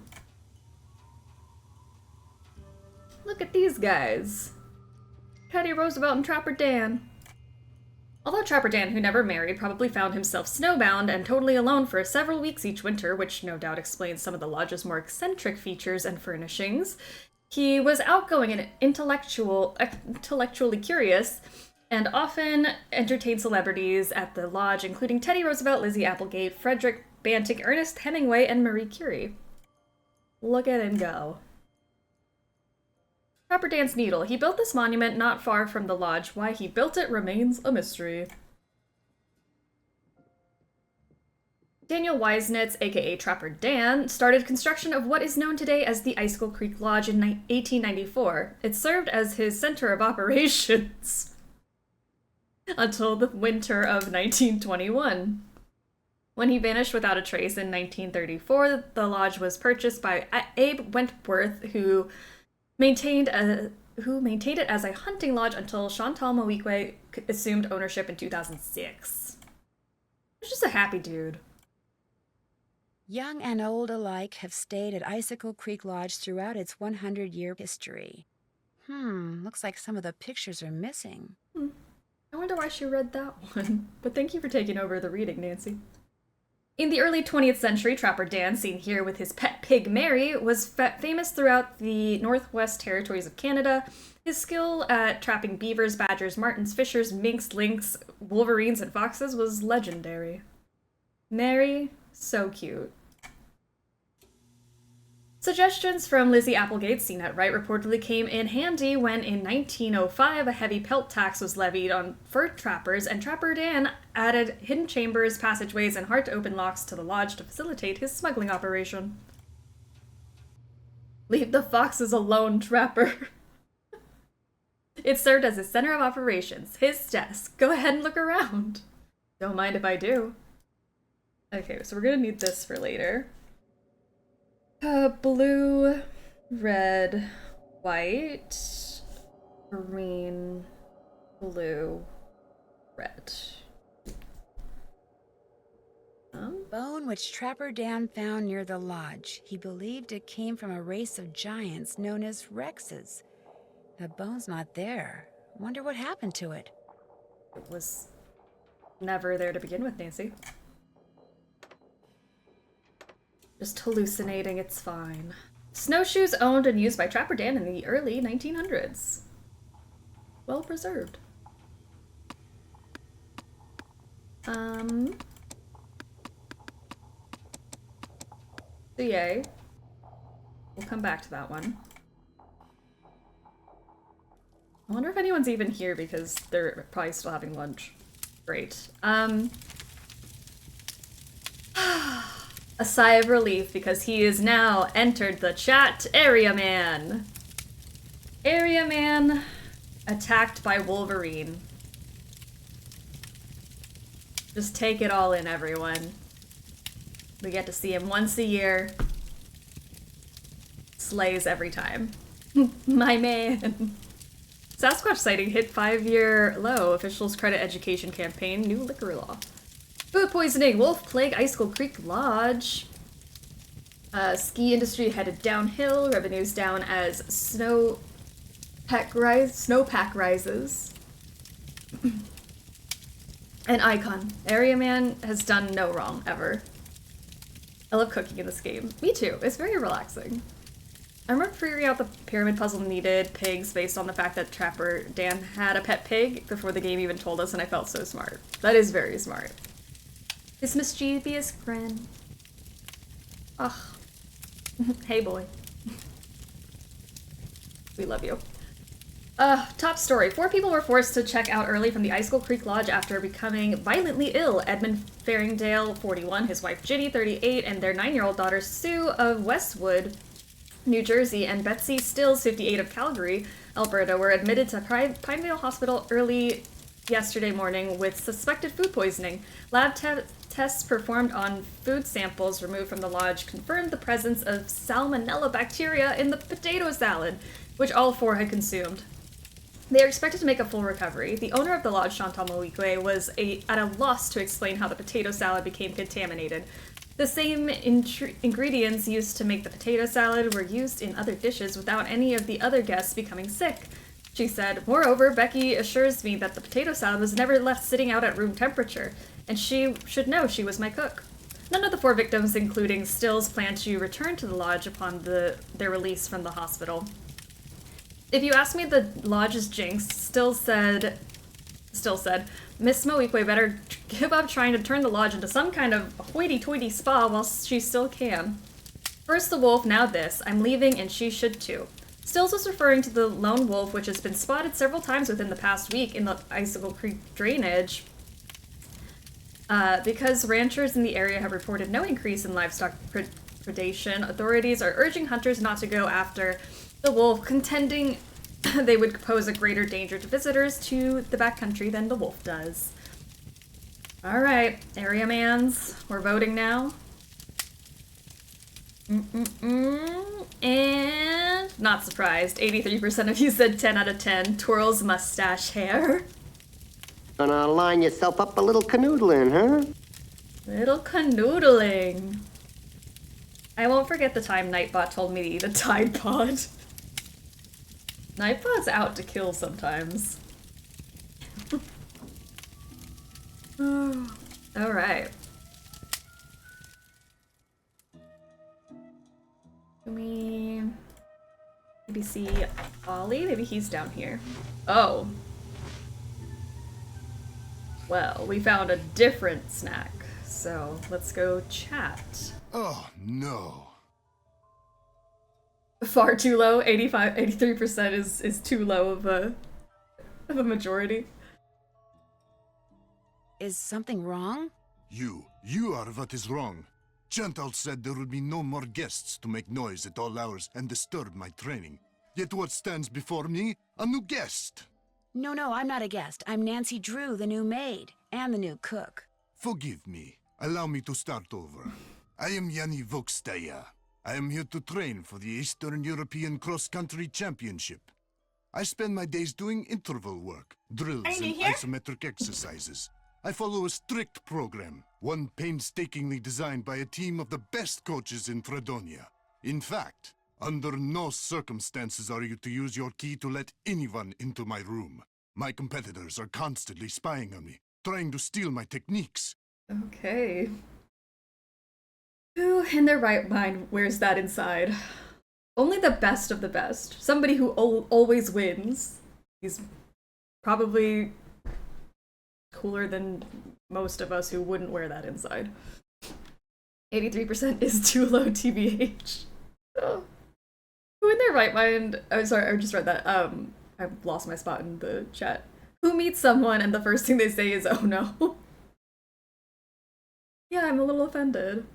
Look at these guys. Teddy Roosevelt and Trapper Dan. Although Trapper Dan, who never married, probably found himself snowbound and totally alone for several weeks each winter, which no doubt explains some of the lodge's more eccentric features and furnishings, he was outgoing and intellectually curious, and often entertained celebrities at the lodge, including Teddy Roosevelt, Lizzie Applegate, Frederick Banting, Ernest Hemingway, and Marie Curie. Look at him go. Trapper Dan's Needle. He built this monument not far from the lodge. Why he built it remains a mystery. Daniel Weisnitz, aka Trapper Dan, started construction of what is known today as the Icicle Creek Lodge in 1894. It served as his center of operations until the winter of 1921. When he vanished without a trace in 1934, the lodge was purchased by Abe Wentworth, who maintained it as a hunting lodge until Chantal Moikwe assumed ownership in 2006. He's just a happy dude. Young and old alike have stayed at Icicle Creek Lodge throughout its 100-year history. Looks like some of the pictures are missing. I wonder why she read that one. But thank you for taking over the reading, Nancy. In the early 20th century, Trapper Dan, seen here with his pet pig Mary, was famous throughout the Northwest Territories of Canada. His skill at trapping beavers, badgers, martens, fishers, minks, lynx, wolverines, and foxes was legendary. Mary, so cute. Suggestions from Lizzie Applegate, seen at right, reportedly came in handy when in 1905 a heavy pelt tax was levied on fur trappers, and Trapper Dan added hidden chambers, passageways, and hard-to-open locks to the lodge to facilitate his smuggling operation. Leave the foxes alone, Trapper. It served as his center of operations, his desk. Go ahead and look around. Don't mind if I do. Okay, so we're gonna need this for later. Blue, red, white, green, blue, red. Bone which Trapper Dan found near the lodge. He believed it came from a race of giants known as Rexes. The bone's not there. Wonder what happened to it. It was never there to begin with, Nancy. Just hallucinating, it's fine. Snowshoes owned and used by Trapper Dan in the early 1900s. Well preserved. So yay. We'll come back to that one. I wonder if anyone's even here because they're probably still having lunch. Great. A sigh of relief because he is now entered the chat. Area Man. Area Man attacked by Wolverine. Just take it all in, everyone. We get to see him once a year. Slays every time. My man. Sasquatch sighting hit 5-year low. Officials credit education campaign. New liquor law. Food poisoning. Wolf plague. Icicle Creek Lodge. Ski industry headed downhill. Revenues down as snowpack rises. An icon. Area Man has done no wrong, ever. I love cooking in this game. Me too. It's very relaxing. I remember figuring out the pyramid puzzle needed pigs based on the fact that Trapper Dan had a pet pig before the game even told us, and I felt so smart. That is very smart. His mischievous grin. Ugh. Hey boy. We love you. Top story. 4 people were forced to check out early from the Icicle Creek Lodge after becoming violently ill. Edmund Faringdale, 41, his wife Ginny, 38, and their 9-year-old daughter Sue of Westwood, New Jersey, and Betsy Stills, 58, of Calgary, Alberta, were admitted to Pinevale Hospital early yesterday morning with suspected food poisoning. Lab tests performed on food samples removed from the lodge confirmed the presence of salmonella bacteria in the potato salad, which all 4 had consumed. They are expected to make a full recovery. The owner of the lodge, Chantal Moikwe, was at a loss to explain how the potato salad became contaminated. The same ingredients used to make the potato salad were used in other dishes without any of the other guests becoming sick, she said. Moreover, Becky assures me that the potato salad was never left sitting out at room temperature, and she should know she was my cook. None of the 4 victims, including Stills, plan to return to the lodge upon their release from the hospital. If you ask me the lodge's jinx, Still said, Miss Moikwe better give up trying to turn the lodge into some kind of hoity-toity spa while she still can. First the wolf, now this. I'm leaving and she should too. Stills was referring to the lone wolf, which has been spotted several times within the past week in the Icicle Creek drainage. Because ranchers in the area have reported no increase in livestock predation, authorities are urging hunters not to go after the wolf, contending they would pose a greater danger to visitors to the backcountry than the wolf does. Alright, area mans, we're voting now. And not surprised, 83% of you said 10 out of 10. Twirls mustache hair. Gonna line yourself up a little canoodling, huh? Little canoodling. I won't forget the time Nightbot told me to eat a Tide Pod. Nightbot's out to kill sometimes. Alright. Can we maybe see Ollie? Maybe he's down here. Oh. Well, we found a different snack, so let's go chat. Oh, no. Far too low. 83% is too low of a majority. Is something wrong? You are what is wrong. Chantal said there would be no more guests to make noise at all hours and disturb my training. Yet what stands before me? A new guest. No, I'm not a guest. I'm Nancy Drew, the new maid, and the new cook. Forgive me. Allow me to start over. I am Yanni Vokstaya. I am here to train for the Eastern European Cross Country Championship. I spend my days doing interval work, drills, and isometric exercises. I follow a strict program, one painstakingly designed by a team of the best coaches in Fredonia. In fact, under no circumstances are you to use your key to let anyone into my room. My competitors are constantly spying on me, trying to steal my techniques. Okay. Who in their right mind wears that inside? Only the best of the best. Somebody who always wins. He's probably cooler than most of us who wouldn't wear that inside. 83% is too low, TBH. Oh. Who in their right mind? Oh, sorry, I just read that. I lost my spot in the chat. Who meets someone and the first thing they say is, "Oh no." Yeah, I'm a little offended.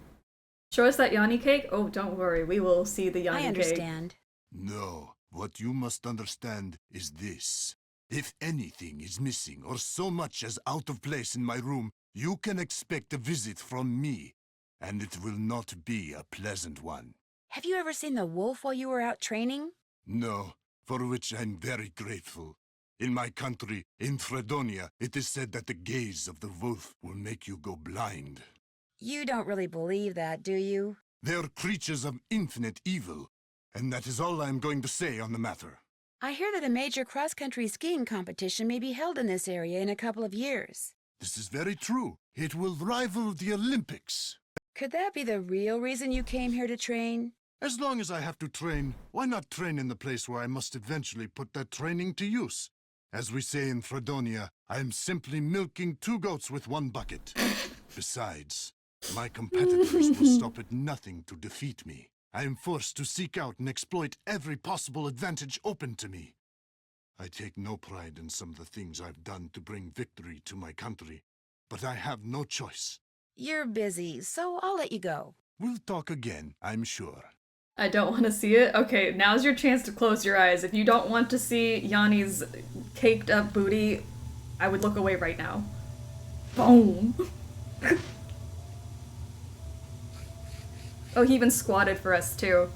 Show us that Yanni cake? Oh, don't worry, we will see the Yanni cake. I understand. No, what you must understand is this. If anything is missing or so much as out of place in my room, you can expect a visit from me, and it will not be a pleasant one. Have you ever seen the wolf while you were out training? No, for which I'm very grateful. In my country, in Fredonia, it is said that the gaze of the wolf will make you go blind. You don't really believe that, do you? They're creatures of infinite evil, and that is all I'm going to say on the matter. I hear that a major cross-country skiing competition may be held in this area in a couple of years. This is very true. It will rival the Olympics. Could that be the real reason you came here to train? As long as I have to train, why not train in the place where I must eventually put that training to use? As we say in Fredonia, I am simply milking 2 goats with 1 bucket. Besides, my competitors will stop at nothing to defeat me. I am forced to seek out and exploit every possible advantage open to me. I take no pride in some of the things I've done to bring victory to my country, but I have no choice. You're busy, so I'll let you go. We'll talk again, I'm sure. I don't want to see it? Okay, now's your chance to close your eyes. If you don't want to see Yanni's caked up booty, I would look away right now. Boom! Oh, he even squatted for us, too.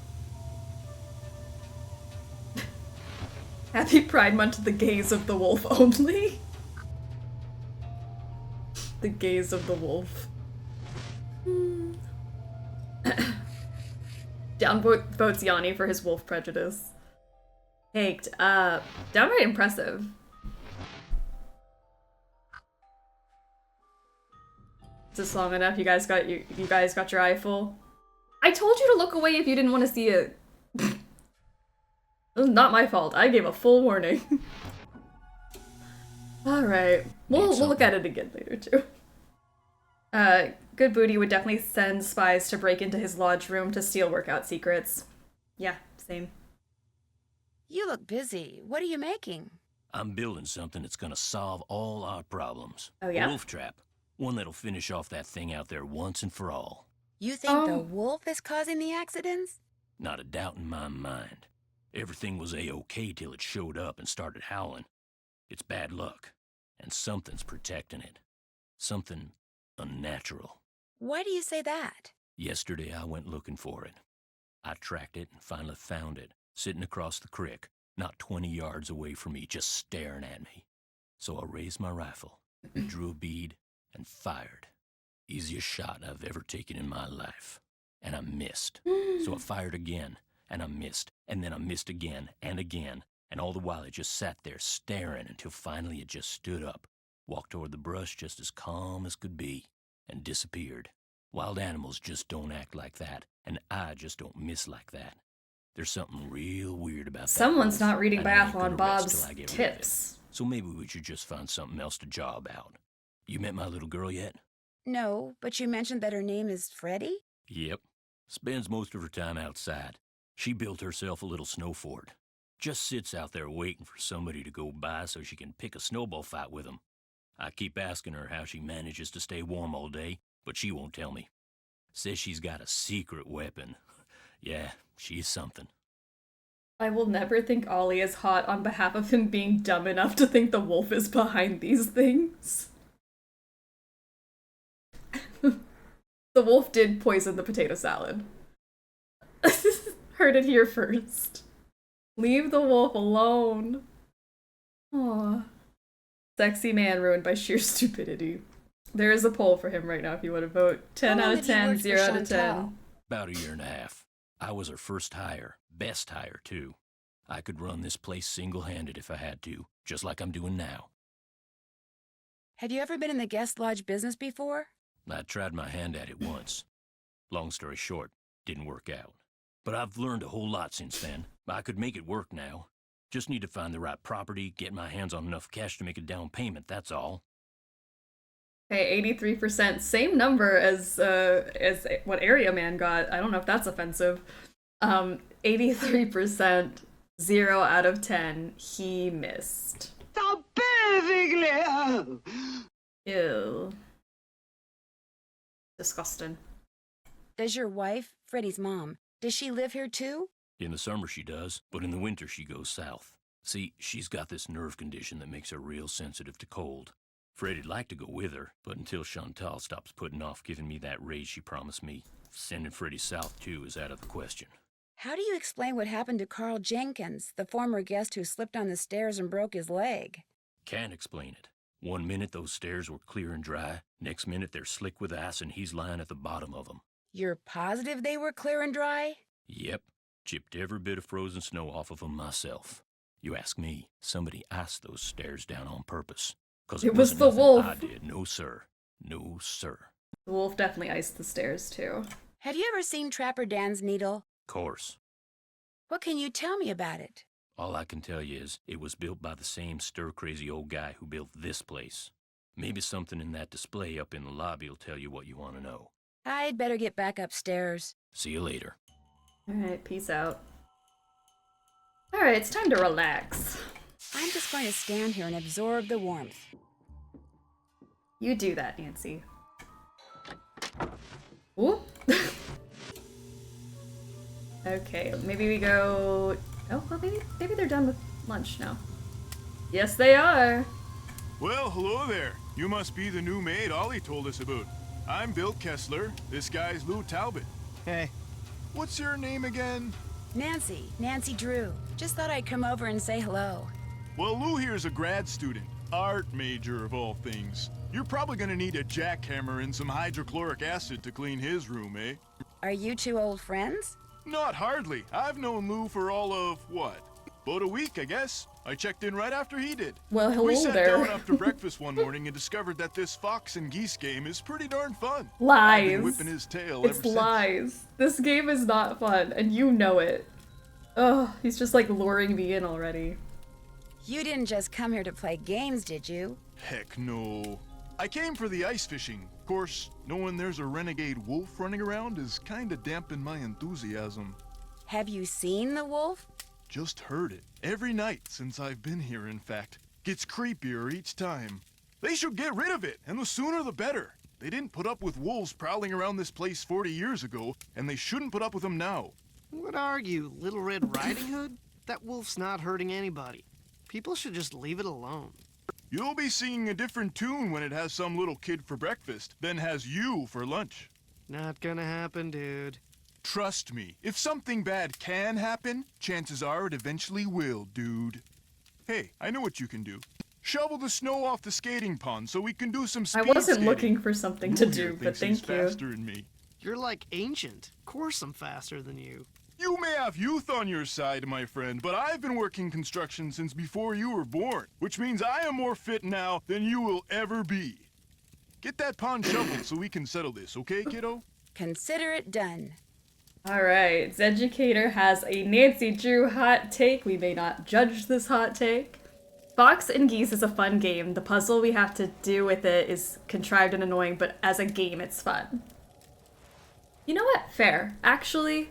Happy Pride Month, the gaze of the wolf only. The gaze of the wolf. Downvotes Yanni for his wolf prejudice. Caked up. Downright impressive. Is this long enough? You guys got your eye full? I told you to look away if you didn't want to see it. It was not my fault. I gave a full warning. Alright. We'll look at it again later, too. Good Booty would definitely send spies to break into his lodge room to steal workout secrets. Yeah, same. You look busy. What are you making? I'm building something that's gonna solve all our problems. Oh, yeah? A wolf trap. One that'll finish off that thing out there once and for all. You think the wolf is causing the accidents? Not a doubt in my mind. Everything was A-OK till it showed up and started howling. It's bad luck, and something's protecting it. Something unnatural. Why do you say that? Yesterday I went looking for it. I tracked it and finally found it, sitting across the creek, not 20 yards away from me, just staring at me. So I raised my rifle, drew a bead, and fired. Easiest shot I've ever taken in my life. And I missed. So I fired again, and I missed, and then I missed again, and all the while it just sat there staring until finally it just stood up, walked toward the brush just as calm as could be, and disappeared. Wild animals just don't act like that, and I just don't miss like that. There's something real weird about that. Someone's not reading and I ain't Biathlon gonna rest Bob's till I get rid of it. tips. So maybe we should just find something else to job out. You met my little girl yet? No, but you mentioned that her name is Freddie? Yep. Spends most of her time outside. She built herself a little snow fort. Just sits out there waiting for somebody to go by so she can pick a snowball fight with them. I keep asking her how she manages to stay warm all day, but she won't tell me. Says she's got a secret weapon. Yeah, she's something. I will never think Ollie is hot on behalf of him being dumb enough to think the wolf is behind these things. The wolf did poison the potato salad. Heard it here first. Leave the wolf alone. Aww. Sexy man ruined by sheer stupidity. There is a poll for him right now if you want to vote. 10 out of 10, 0 out of 10. About a year and a half. I was her first hire. Best hire, too. I could run this place single-handed if I had to, just like I'm doing now. Have you ever been in the guest lodge business before? I tried my hand at it once. Long story short, didn't work out. But I've learned a whole lot since then. I could make it work now. Just need to find the right property, get my hands on enough cash to make a down payment, that's all. Okay, 83%, same number as what Area Man got. I don't know if that's offensive. 83%, 0 out of 10. He missed. So perfectly. Ew. Disgusting. Does your wife, Freddie's mom, does she live here too? In the summer she does, but in the winter she goes south. See, she's got this nerve condition that makes her real sensitive to cold. Freddie'd like to go with her, but until Chantal stops putting off giving me that raise she promised me, sending Freddie south too is out of the question. How do you explain what happened to Carl Jenkins, the former guest who slipped on the stairs and broke his leg? Can't explain it. One minute those stairs were clear and dry, next minute they're slick with ice and he's lying at the bottom of them. You're positive they were clear and dry? Yep, chipped every bit of frozen snow off of them myself. You ask me, somebody iced those stairs down on purpose. 'Cause It was wasn't the nothing wolf. I did, no sir. No sir. The wolf definitely iced the stairs, too. Have you ever seen Trapper Dan's needle? Course. What can you tell me about it? All I can tell you is it was built by the same stir-crazy old guy who built this place. Maybe something in that display up in the lobby will tell you what you want to know. I'd better get back upstairs. See you later. Alright, peace out. Alright, it's time to relax. I'm just going to stand here and absorb the warmth. You do that, Nancy. Ooh. Okay, maybe we go... Oh, well, maybe they're done with lunch now. Yes, they are. Well, hello there. You must be the new maid Ollie told us about. I'm Bill Kessler. This guy's Lou Talbot. Hey. What's your name again? Nancy Drew. Just thought I'd come over and say hello. Well, Lou here's a grad student. Art major, of all things. You're probably gonna need a jackhammer and some hydrochloric acid to clean his room, eh? Are you two old friends? Not hardly. I've known Lou for all of, what? About a week, I guess. I checked in right after he did. Well, hello We sat there. down after breakfast one morning and discovered that this Fox and Geese game is pretty darn fun. Lies. I've been whipping his tail It's ever since. lies. This game is not fun, and you know it. Ugh, he's just like luring me in already. You didn't just come here to play games, did you? Heck no. I came for the ice fishing. Of course, knowing there's a renegade wolf running around is kinda dampened my enthusiasm. Have you seen the wolf? Just heard it. Every night since I've been here, in fact. Gets creepier each time. They should get rid of it, and the sooner the better. They didn't put up with wolves prowling around this place 40 years ago, and they shouldn't put up with them now. What are you, Little Red Riding Hood? That wolf's not hurting anybody. People should just leave it alone. You'll be singing a different tune when it has some little kid for breakfast, then has you for lunch. Not gonna happen, dude. Trust me, if something bad can happen, chances are it eventually will, dude. Hey, I know what you can do. Shovel the snow off the skating pond so we can do some speed I wasn't skating. looking for something to Lou do, here but thinks he's thank you. faster than me. You're like ancient. Of course I'm faster than you. You may have youth on your side, my friend, but I've been working construction since before you were born, which means I am more fit now than you will ever be. Get that pond shoveled so we can settle this, okay, kiddo? Consider it done. Alright, Zeducator has a Nancy Drew hot take. We may not judge this hot take. Fox and Geese is a fun game. The puzzle we have to do with it is contrived and annoying, but as a game, it's fun. You know what? Fair. Actually,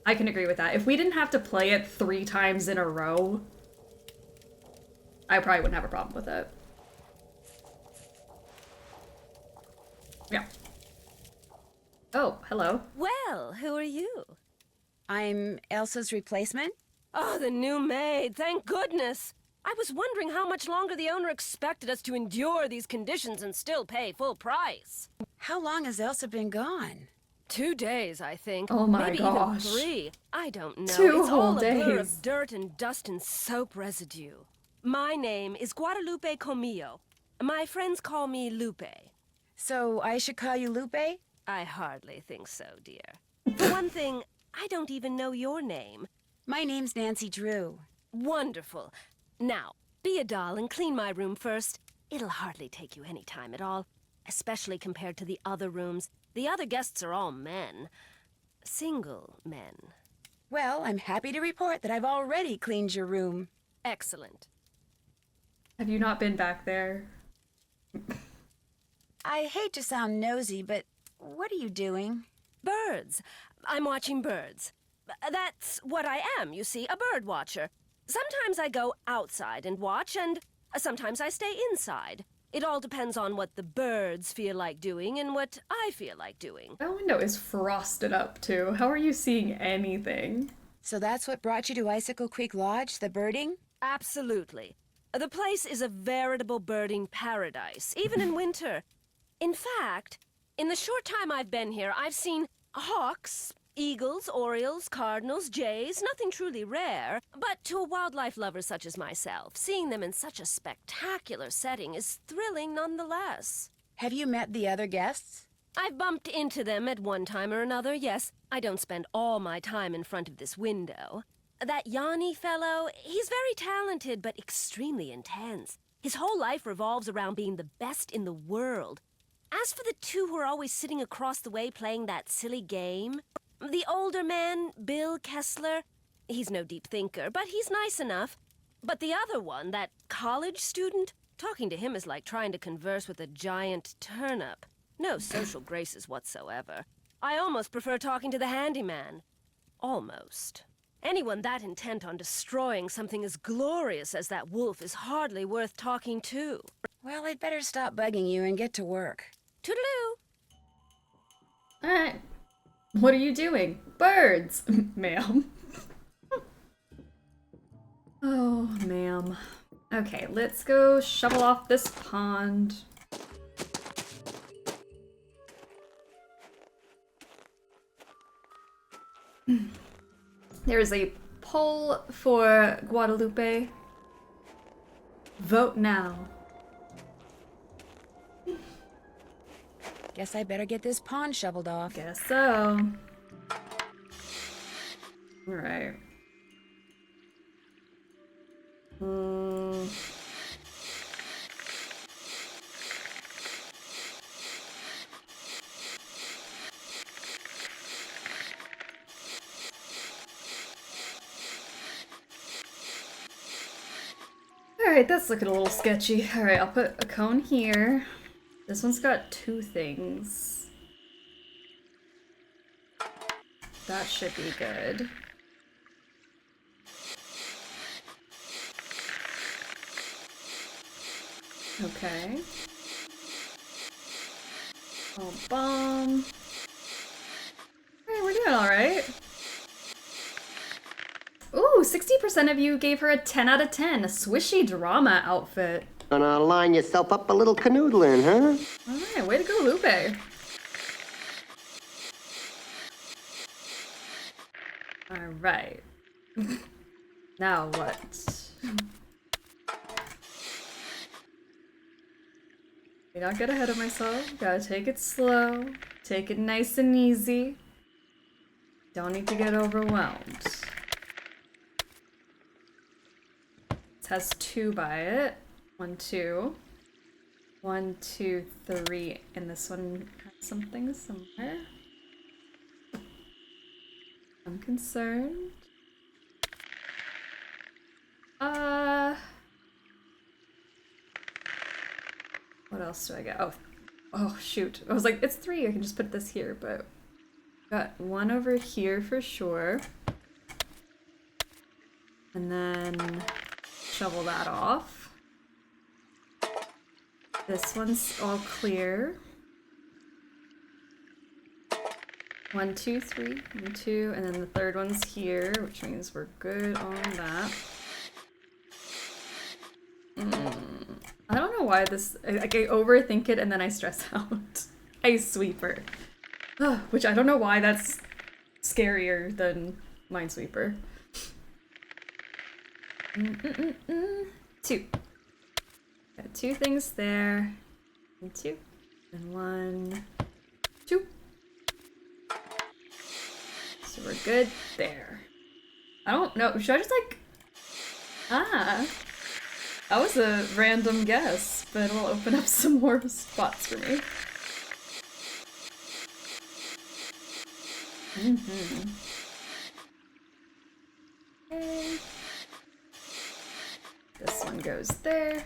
I can agree with that. If we didn't have to play it 3 times in a row, I probably wouldn't have a problem with it. Yeah. Oh, hello. Well, who are you? I'm Elsa's replacement. Oh, the new maid, thank goodness. I was wondering how much longer the owner expected us to endure these conditions and still pay full price. How long has Elsa been gone? 2 days, I think. Oh my Maybe gosh. even 3. I don't know. 2 it's whole all a blur days. of dirt and dust and soap residue. My name is Guadalupe Comillo. My friends call me Lupe. So I should call you Lupe? I hardly think so, dear. For one thing, I don't even know your name. My name's Nancy Drew. Wonderful. Now, be a doll and clean my room first. It'll hardly take you any time at all, especially compared to the other rooms. The other guests are all men. Single men. Well, I'm happy to report that I've already cleaned your room. Excellent. Have you not been back there? I hate to sound nosy, but what are you doing? Birds. I'm watching birds. That's what I am, you see, a bird watcher. Sometimes I go outside and watch, and sometimes I stay inside. It all depends on what the birds feel like doing and what I feel like doing. That window is frosted up, too. How are you seeing anything? So that's what brought you to Icicle Creek Lodge, the birding? Absolutely. The place is a veritable birding paradise, even in winter. In fact, in the short time I've been here, I've seen hawks, eagles, orioles, cardinals, jays, nothing truly rare. But to a wildlife lover such as myself, seeing them in such a spectacular setting is thrilling nonetheless. Have you met the other guests? I've bumped into them at one time or another, yes. I don't spend all my time in front of this window. That Yanni fellow, he's very talented, but extremely intense. His whole life revolves around being the best in the world. As for the two who are always sitting across the way playing that silly game, the older man, Bill Kessler, he's no deep thinker, but he's nice enough. But the other one, that college student, talking to him is like trying to converse with a giant turnip. No social graces whatsoever. I almost prefer talking to the handyman. Almost. Anyone that intent on destroying something as glorious as that wolf is hardly worth talking to. Well, I'd better stop bugging you and get to work. Toodaloo! Alright. What are you doing? Birds, ma'am. Oh, ma'am. Okay, let's go shovel off this pond. There is a poll for Guadalupe. Vote now. Guess I better get this pond shoveled off. Guess so. Alright. Alright, that's looking a little sketchy. Alright, I'll put a cone here. This one's got 2 things. That should be good. Okay. Oh, bomb. Hey, we're doing alright. Ooh, 60% of you gave her a 10 out of 10. A swishy drama outfit. Gonna line yourself up a little canoodling, huh? Alright, way to go, Lupe. Alright. Now what? May not get ahead of myself. Gotta take it slow. Take it nice and easy. Don't need to get overwhelmed. This has 2 by it. 1, 2. 1, 2, 3. And this one has something somewhere. I'm concerned. What else do I got? Oh shoot. I was like, it's 3. I can just put this here, but got 1 over here for sure. And then shovel that off. This one's all clear. 1, 2, 3, 1, 2, and then the third one's here, which means we're good on that. I don't know why this, like, I overthink it and then I stress out. Ice sweeper. Which I don't know why that's scarier than Minesweeper. 2. Got 2 things there. And 2. And 1, 2. So we're good there. I don't know. Should I just like... That was a random guess, but it'll open up some more spots for me. Okay. This one goes there.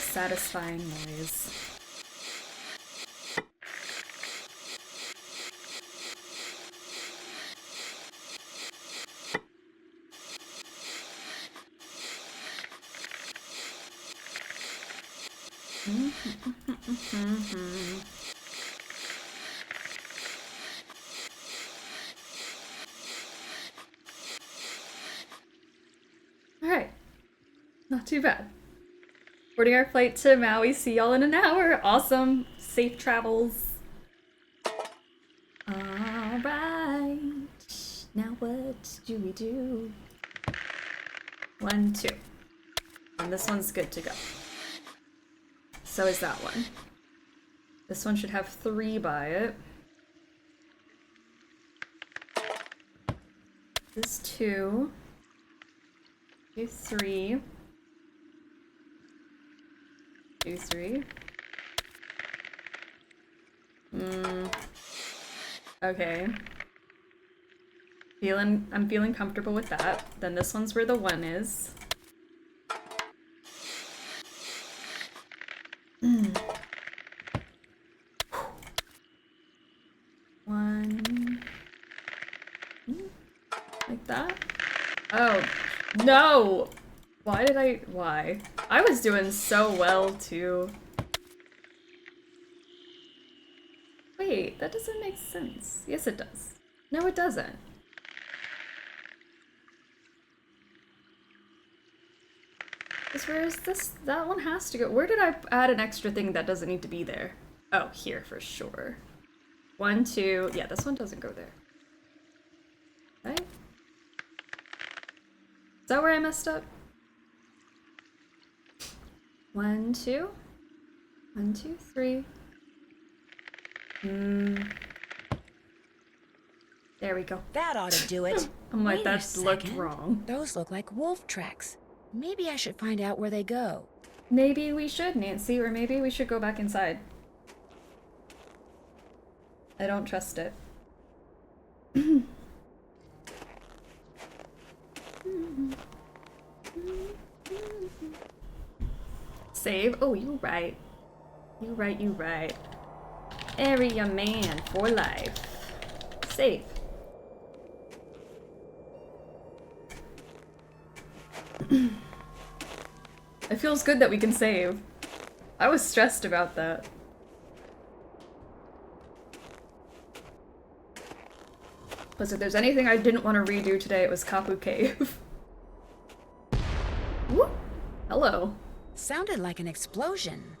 satisfying noise. Alright. Not too bad. Boarding our flight to Maui. See y'all in an hour. Awesome. Safe travels. Alright. Now what do we do? 1, 2. And this one's good to go. So is that one. This one should have 3 by it. This 2. 2, 3. 2, 3. Okay. I'm feeling comfortable with that. Then this one's where the 1 is. One. Like that? Oh, no! Why? I was doing so well, too. Wait, that doesn't make sense. Yes, it does. No, it doesn't. Where is this? That one has to go. Where did I add an extra thing that doesn't need to be there? Oh, here for sure. 1, 2. Yeah, this one doesn't go there. Right? Is that where I messed up? 1, 2. 1, 2, 3. There we go. That ought to do it. I'm like, Wait that looked wrong. Those look like wolf tracks. Maybe I should find out where they go. Maybe we should, Nancy, or maybe we should go back inside. I don't trust it. Save? Oh, you right. You right. Area man for life. Save. It feels good that we can save. I was stressed about that. Plus, if there's anything I didn't want to redo today, it was Kapu Cave. Whoop. Hello. Sounded like an explosion.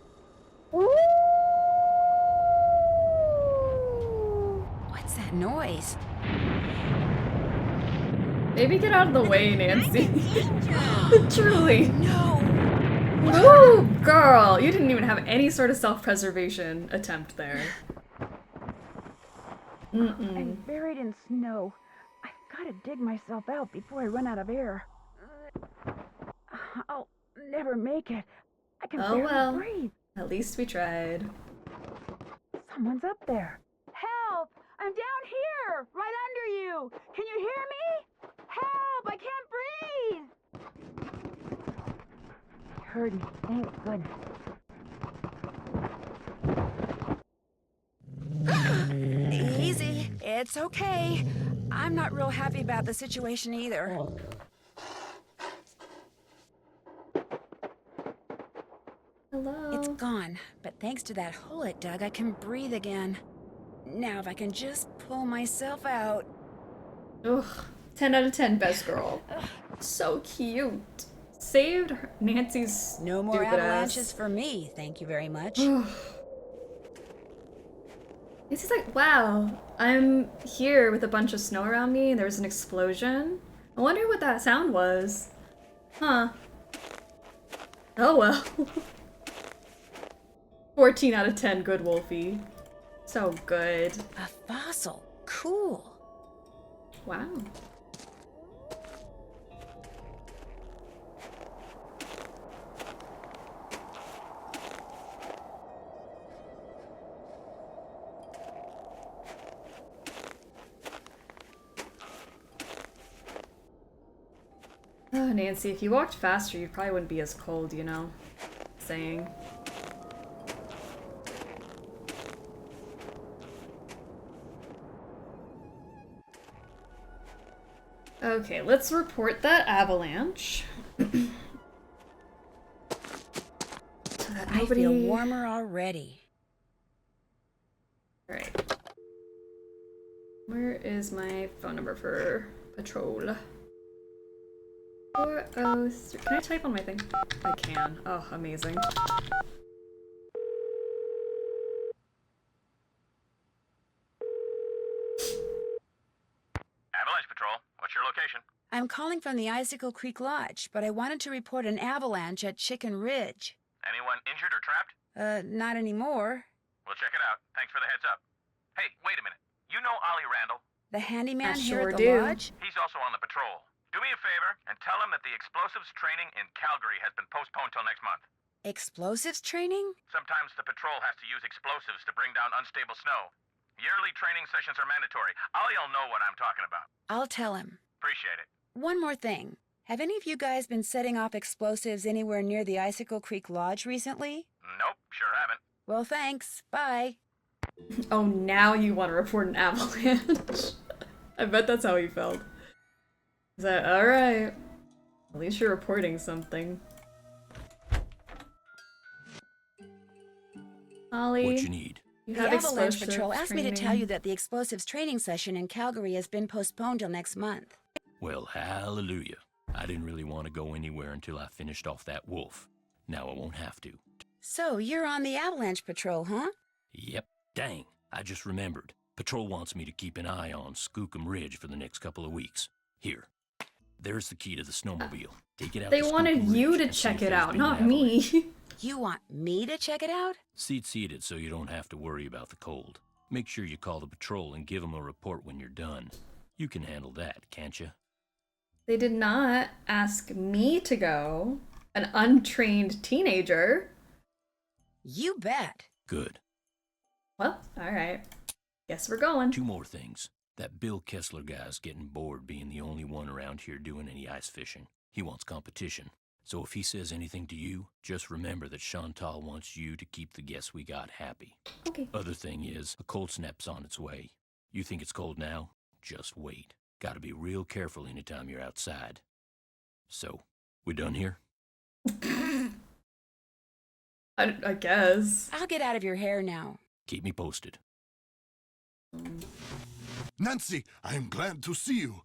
What's that noise? Maybe get out of the way, Nancy. Truly. No. Ooh, girl, you didn't even have any sort of self-preservation attempt there. I'm buried in snow. I've got to dig myself out before I run out of air. I'll never make it. I can barely breathe. At least we tried. Someone's up there. Help! I'm down here, right under you. Can you hear me? Help! I can't breathe. You heard me. Thank goodness. Easy. It's okay. I'm not real happy about the situation either. Hello. It's gone, but thanks to that hole it dug, I can breathe again. Now if I can just pull myself out. Ugh. 10 out of 10, best girl. So cute. Saved Nancy's No more stupid avalanches ass. for me, thank you very much. It's just like, wow, I'm here with a bunch of snow around me and there was an explosion. I wonder what that sound was. Huh. Oh well. 14 out of 10, good Wolfie. So good. A fossil. Cool. Wow. Oh, Nancy, if you walked faster, you probably wouldn't be as cold, you know? saying. Okay, let's report that avalanche. I feel warmer already. Alright. Where is my phone number for patrol? 403. Can I type on my thing? I can. Oh, amazing. Avalanche Patrol, what's your location? I'm calling from the Icicle Creek Lodge, but I wanted to report an avalanche at Chicken Ridge. Anyone injured or trapped? Not anymore. We'll check it out. Thanks for the heads up. Hey, wait a minute. You know Ollie Randall? The handyman here sure at the do. lodge? He's also on the patrol. Do me a favor and tell him that the explosives training in Calgary has been postponed till next month. Explosives training? Sometimes the patrol has to use explosives to bring down unstable snow. Yearly training sessions are mandatory. Ollie'll know what I'm talking about. I'll tell him. Appreciate it. One more thing. Have any of you guys been setting off explosives anywhere near the Icicle Creek Lodge recently? Nope, sure haven't. Well, thanks. Bye. Oh, now you want to report an avalanche. I bet that's how he felt. Is that alright? At least you're reporting something. Ollie, What you need? You The have Avalanche explosives Patrol asked me to tell training. you that the explosives training session in Calgary has been postponed till next month. Well, hallelujah. I didn't really want to go anywhere until I finished off that wolf. Now I won't have to. So, you're on the Avalanche Patrol, huh? Yep. Dang. I just remembered. Patrol wants me to keep an eye on Skookum Ridge for the next couple of weeks. Here. There's the key to the snowmobile. Take it out They to wanted Skookum you Ridge to and see check if it there's out, been an not avalanche. me. You want me to check it out? Seat-seated so you don't have to worry about the cold. Make sure you call the patrol and give them a report when you're done. You can handle that, can't you? They did not ask me to go, an untrained teenager. You bet. Good. Well, alright. Guess we're going. 2 more things. That Bill Kessler guy's getting bored being the only one around here doing any ice fishing. He wants competition. So if he says anything to you, just remember that Chantal wants you to keep the guests we got happy. Okay. Other thing is, a cold snap's on its way. You think it's cold now? Just wait. Gotta be real careful anytime you're outside. So, we done here? I guess. I'll get out of your hair now. Keep me posted. Nancy, I am glad to see you.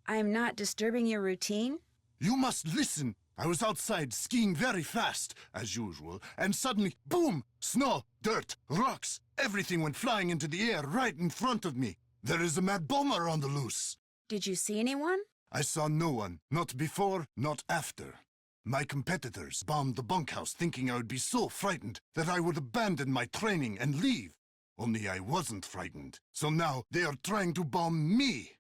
I'm not disturbing your routine? You must listen. I was outside skiing very fast, as usual, and suddenly, boom! Snow, dirt, rocks, everything went flying into the air right in front of me. There is a mad bomber on the loose. Did you see anyone? I saw no one, not before, not after. My competitors bombed the bunkhouse thinking I would be so frightened that I would abandon my training and leave. Only I wasn't frightened, so now they are trying to bomb me.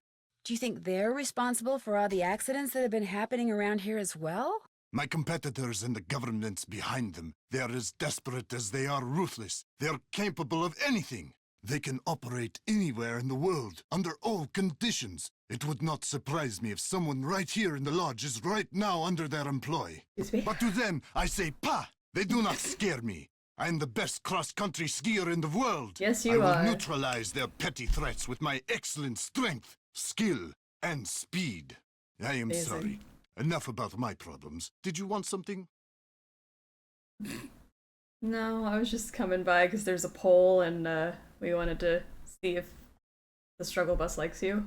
Do you think they're responsible for all the accidents that have been happening around here as well? My competitors and the governments behind them, they are as desperate as they are ruthless. They are capable of anything. They can operate anywhere in the world, under all conditions. It would not surprise me if someone right here in the lodge is right now under their employ. But to them, I say, "Pa!" They do not scare me. I am the best cross-country skier in the world. Yes, I you will are. neutralize their petty threats with my excellent strength, skill, and speed. I am Amazing. sorry. Enough about my problems. Did you want something? No, I was just coming by because there's a poll and we wanted to see if the struggle bus likes you.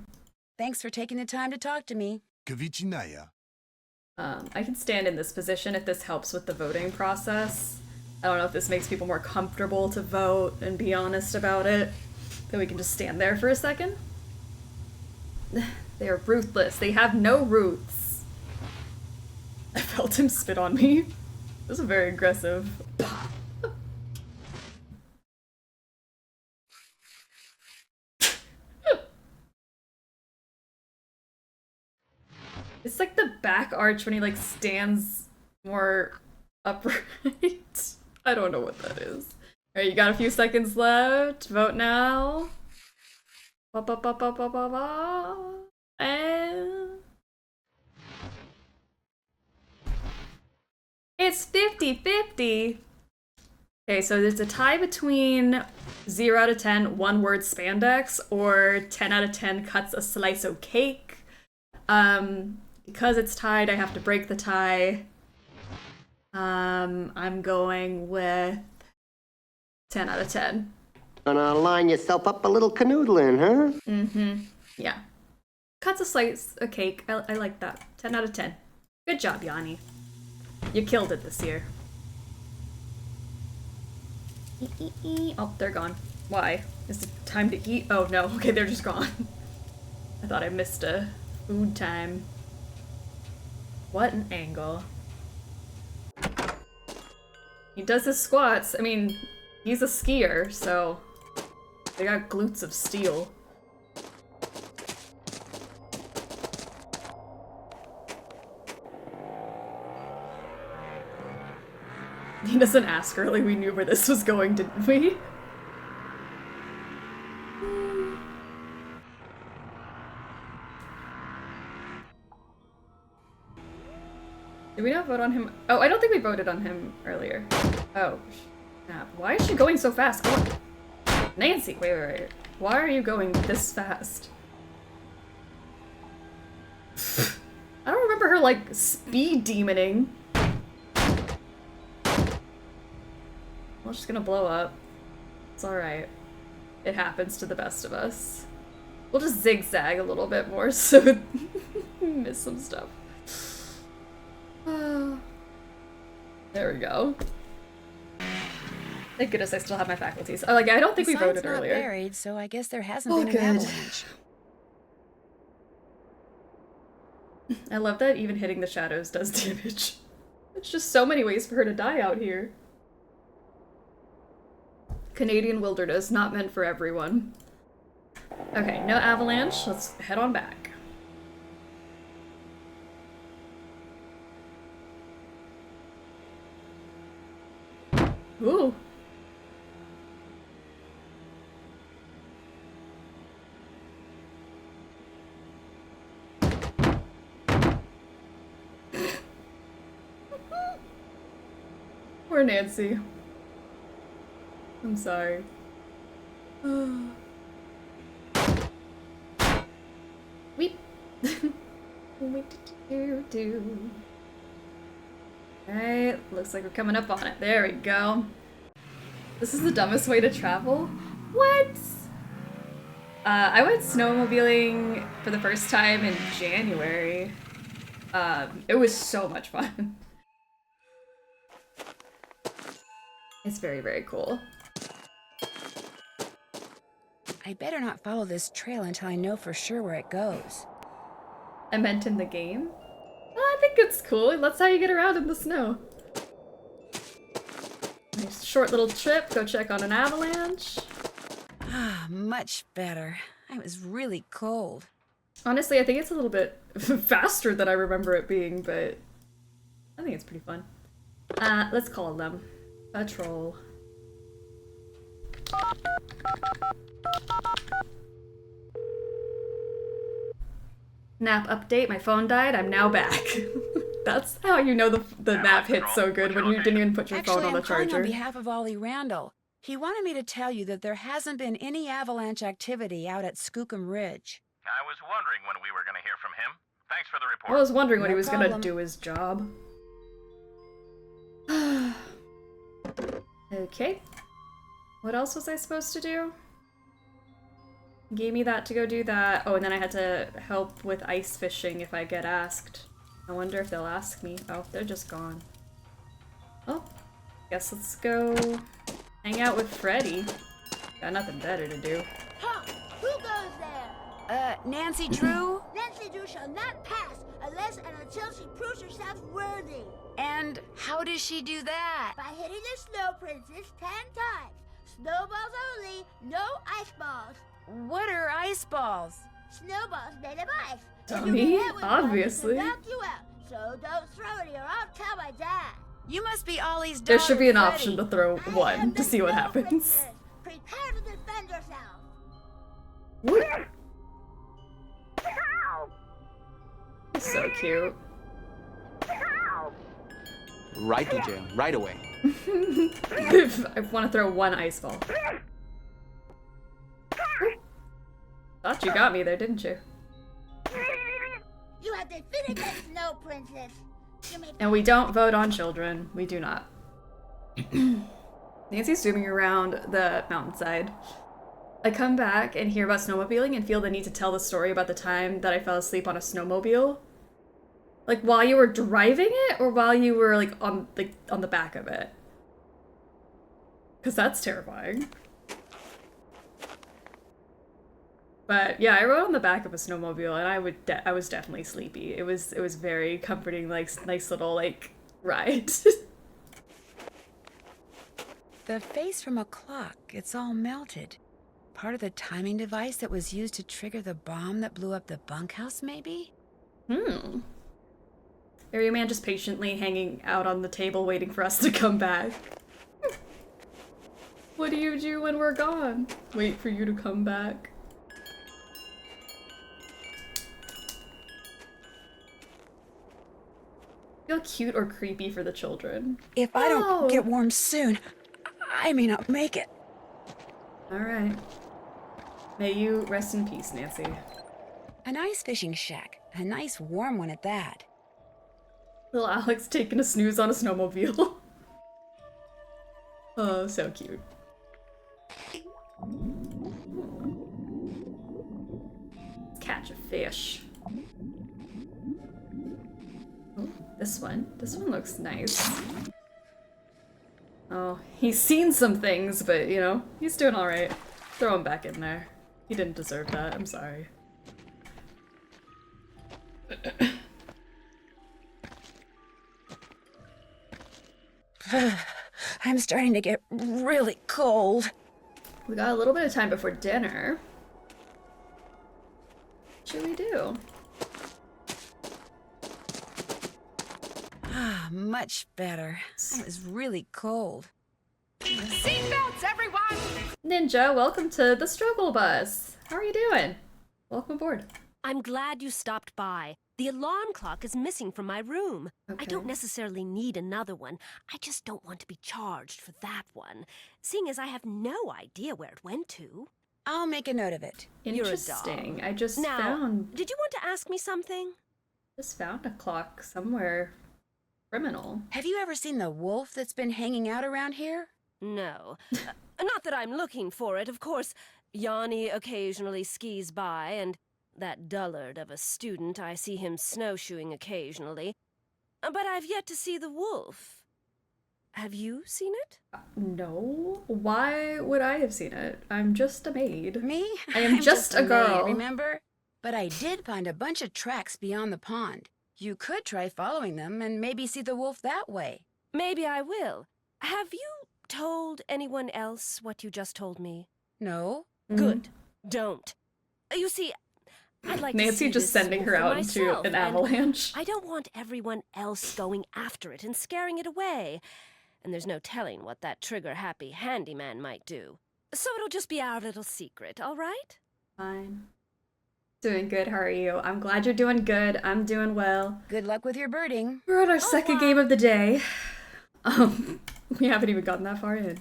Thanks for taking the time to talk to me. Kavichinaya. I can stand in this position if this helps with the voting process. I don't know if this makes people more comfortable to vote and be honest about it. Then we can just stand there for a second. They are ruthless. They have no roots. I felt him spit on me. It was very aggressive. It's like the back arch when he like stands more upright. I don't know what that is. Alright, you got a few seconds left. Vote now. Ba ba ba ba ba ba ba. And It's 50-50. Okay, so there's a tie between 0 out of 10 one-word spandex or 10 out of 10 cuts a slice of cake. Because it's tied, I have to break the tie. I'm going with 10 out of 10. Gonna line yourself up a little canoodling, huh? Mm-hmm. Yeah. Cuts a slice of cake. I like that. 10 out of 10. Good job, Yanni. You killed it this year. Oh, they're gone. Why? Is it time to eat? Oh no, okay, they're just gone. I thought I missed a food time. What an angle. He does his squats. I mean, he's a skier, so they got glutes of steel. He doesn't ask early. We knew where this was going, didn't we? Did we not vote on him? Oh, I don't think we voted on him earlier. Oh, snap. Why is she going so fast? Come on. Nancy, wait. Why are you going this fast? I don't remember her, like, speed demoning. Well, she's gonna blow up. It's alright. It happens to the best of us. We'll just zigzag a little bit more so we miss some stuff. There we go. Thank goodness I still have my faculties. Oh, like, I don't think we voted earlier. Not buried, so I guess there hasn't Oh, been good. an avalanche. I love that even hitting the shadows does damage. There's just so many ways for her to die out here. Canadian wilderness, not meant for everyone. Okay, no avalanche. Let's head on back. Ooh. Poor Nancy. I'm sorry. Weep. Alright, looks like we're coming up on it. There we go. This is the dumbest way to travel? What? I went snowmobiling for the first time in January. It was so much fun. It's very, very cool. I better not follow this trail until I know for sure where it goes. I meant in the game? Oh, I think it's cool. That's how you get around in the snow. Nice short little trip, go check on an avalanche. Ah, much better. I was really cold. Honestly, I think it's a little bit faster than I remember it being, but I think it's pretty fun. Let's call them. Patrol. Nap update, my phone died, I'm now back. That's how you know the nap hits so good when you didn't even put your phone on the charger. I'm calling on behalf of Ollie Randall. He wanted me to tell you that there hasn't been any avalanche activity out at Skookum Ridge. I was wondering when we were going to hear from him. Thanks for the report. I was wondering when he was problem. gonna do his job. Okay. What else was I supposed to do? Gave me that to go do that. Oh, and then I had to help with ice fishing if I get asked. I wonder if they'll ask me. Oh, they're just gone. Oh, guess let's go hang out with Freddy. Got nothing better to do. Huh? Who goes there? Nancy Drew? Nancy Drew shall not pass unless and until she proves herself worthy. And how does she do that? By hitting the Snow Princess 10 times. Snowballs only, no ice balls. What are ice balls? Snowballs made of ice. Dummy, obviously. Knock you out, so don't throw any or I'll tell my dad. You must be Ollie's daughter, There should be an Freddy. option to throw one to see what happens. Prepare to defend yourself. So cute. right to jail, right away. I want to throw one ice ball. Thought you got me there, didn't you? You have defeated the Snow Princess. And we don't vote on children. We do not. Nancy's zooming around the mountainside. I come back and hear about snowmobiling and feel the need to tell the story about the time that I fell asleep on a snowmobile. Like while you were driving it, or while you were like on the back of it? Because that's terrifying. But yeah, I rode on the back of a snowmobile, and I was definitely sleepy. It was very comforting, like nice little like ride. The face from a clock, it's all melted. Part of the timing device that was used to trigger the bomb that blew up the bunkhouse, maybe? Area man just patiently hanging out on the table waiting for us to come back. What do you do when we're gone? Wait for you to come back. Feel cute or creepy for the children. If I don't get warm soon, I may not make it. Alright. May you rest in peace, Nancy. A nice fishing shack. A nice warm one at that. Little Alex taking a snooze on a snowmobile. Oh, so cute. Let's catch a fish. Oh, this one looks nice. Oh, he's seen some things, but you know, he's doing alright. Throw him back in there. He didn't deserve that, I'm sorry. I'm starting to get really cold. We got a little bit of time before dinner. What should we do? Ah, much better. I was really cold. Seatbelts, everyone! Ninja, welcome to the struggle bus. How are you doing? Welcome aboard. I'm glad you stopped by. The alarm clock is missing from my room. Okay. I don't necessarily need another one. I just don't want to be charged for that one, seeing as I have no idea where it went to. I'll make a note of it. Interesting. I just Now, found... did you want to ask me something? Just found a clock somewhere. Criminal. Have you ever seen the wolf that's been hanging out around here? No. Not that I'm looking for it, of course. Yanni occasionally skis by, and that dullard of a student, I see him snowshoeing occasionally. But I've yet to see the wolf. Have you seen it? No. Why would I have seen it? I'm just a maid. Me? I am just a girl. Maid, remember? But I did find a bunch of tracks beyond the pond. You could try following them and maybe see the wolf that way. Maybe I will. Have you told anyone else what you just told me? No. Good. Don't. You see, I'd like Nancy to see just this sending wolf her for out into myself, an and avalanche. I don't want everyone else going after it and scaring it away. And there's no telling what that trigger-happy handyman might do. So it'll just be our little secret, all right? Fine. Doing good, how are you? I'm glad you're doing good. I'm doing well. Good luck with your birding. We're on our second game of the day. We haven't even gotten that far in.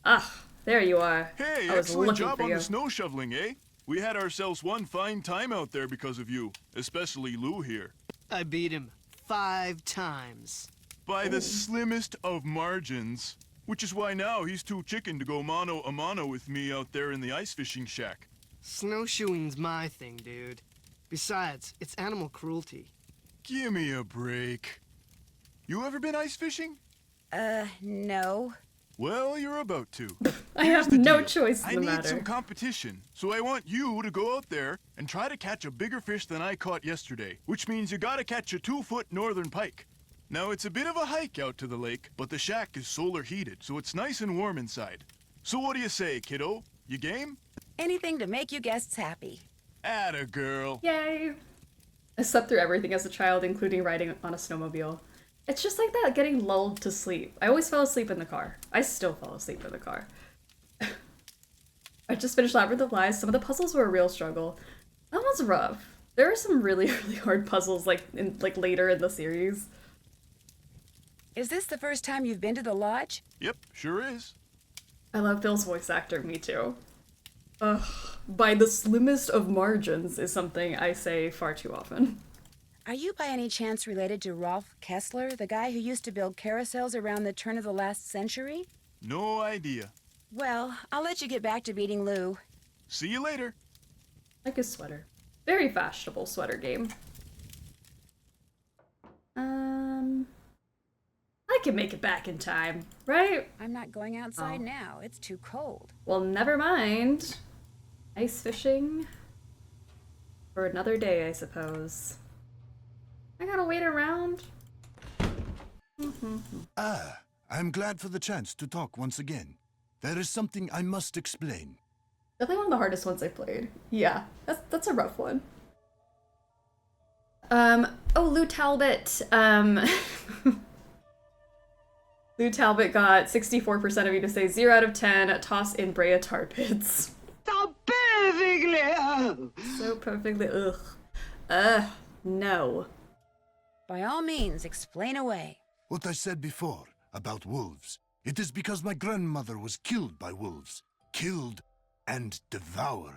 Ah, there you are. Hey, I was excellent looking job for on you. the snow shoveling, eh? We had ourselves one fine time out there because of you, especially Lou here. I beat him 5 times. By the slimmest of margins. Which is why now he's too chicken to go mano a mano with me out there in the ice fishing shack. Snowshoeing's my thing, dude. Besides, it's animal cruelty. Gimme a break. You ever been ice fishing? No. Well, you're about to. I have no choice in the I need matter. some competition, so I want you to go out there and try to catch a bigger fish than I caught yesterday, which means you gotta catch a 2-foot northern pike. Now, it's a bit of a hike out to the lake, but the shack is solar heated, so it's nice and warm inside. So what do you say, kiddo? You game? Anything to make you guests happy. Atta girl. Yay! I slept through everything as a child, including riding on a snowmobile. It's just like that, getting lulled to sleep. I always fell asleep in the car. I still fall asleep in the car. I just finished Labyrinth of Lies. Some of the puzzles were a real struggle. That one's rough. There are some really, really hard puzzles like later in the series. Is this the first time you've been to the lodge? Yep, sure is. I love Bill's voice actor, me too. Ugh, by the slimmest of margins is something I say far too often. Are you by any chance related to Rolf Kessler, the guy who used to build carousels around the turn of the last century? No idea. Well, I'll let you get back to beating Lou. See you later. Like his sweater. Very fashionable sweater game. I can make it back in time, right? I'm not going outside now. It's too cold. Well, never mind. Ice fishing for another day, I suppose. I gotta wait around. I'm glad for the chance to talk once again. There is something I must explain. Definitely one of the hardest ones I've played. Yeah, that's a rough one. Oh, Lou Talbot. Lou Talbot got 64% of you to say 0 out of 10. Toss in Brea tar pits. So perfectly. So perfectly. No. By all means, explain away. What I said before about wolves. It is because my grandmother was killed by wolves. Killed and devoured.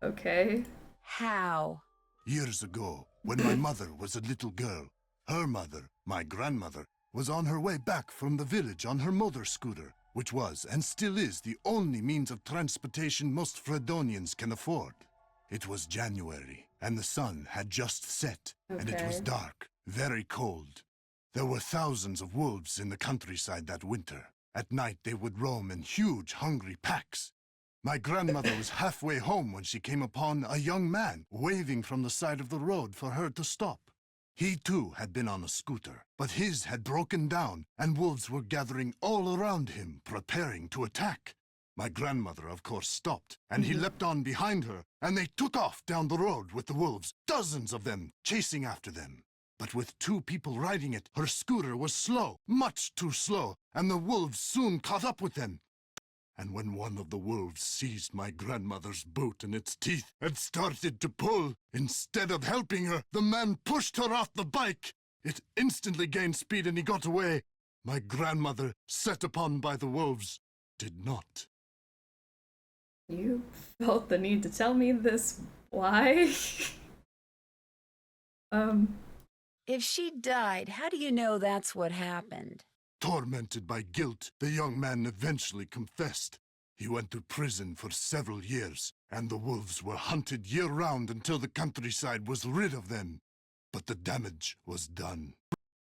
Okay. How? Years ago, when my mother was a little girl, her mother, my grandmother, was on her way back from the village on her motor scooter, which was and still is the only means of transportation most Fredonians can afford. It was January, and the sun had just set, and it was dark, very cold. There were thousands of wolves in the countryside that winter. At night they would roam in huge, hungry packs. My grandmother was halfway home when she came upon a young man waving from the side of the road for her to stop. He too had been on a scooter, but his had broken down, and wolves were gathering all around him, preparing to attack. My grandmother, of course, stopped, and he leapt on behind her, and they took off down the road with the wolves, dozens of them, chasing after them. But with 2 people riding it, her scooter was slow, much too slow, and the wolves soon caught up with them. And when one of the wolves seized my grandmother's boot in its teeth and started to pull, instead of helping her, the man pushed her off the bike. It instantly gained speed and he got away. My grandmother, set upon by the wolves, did not. You felt the need to tell me this. Why? If she died, how do you know that's what happened? Tormented by guilt, the young man eventually confessed. He went to prison for several years, and the wolves were hunted year-round until the countryside was rid of them. But the damage was done.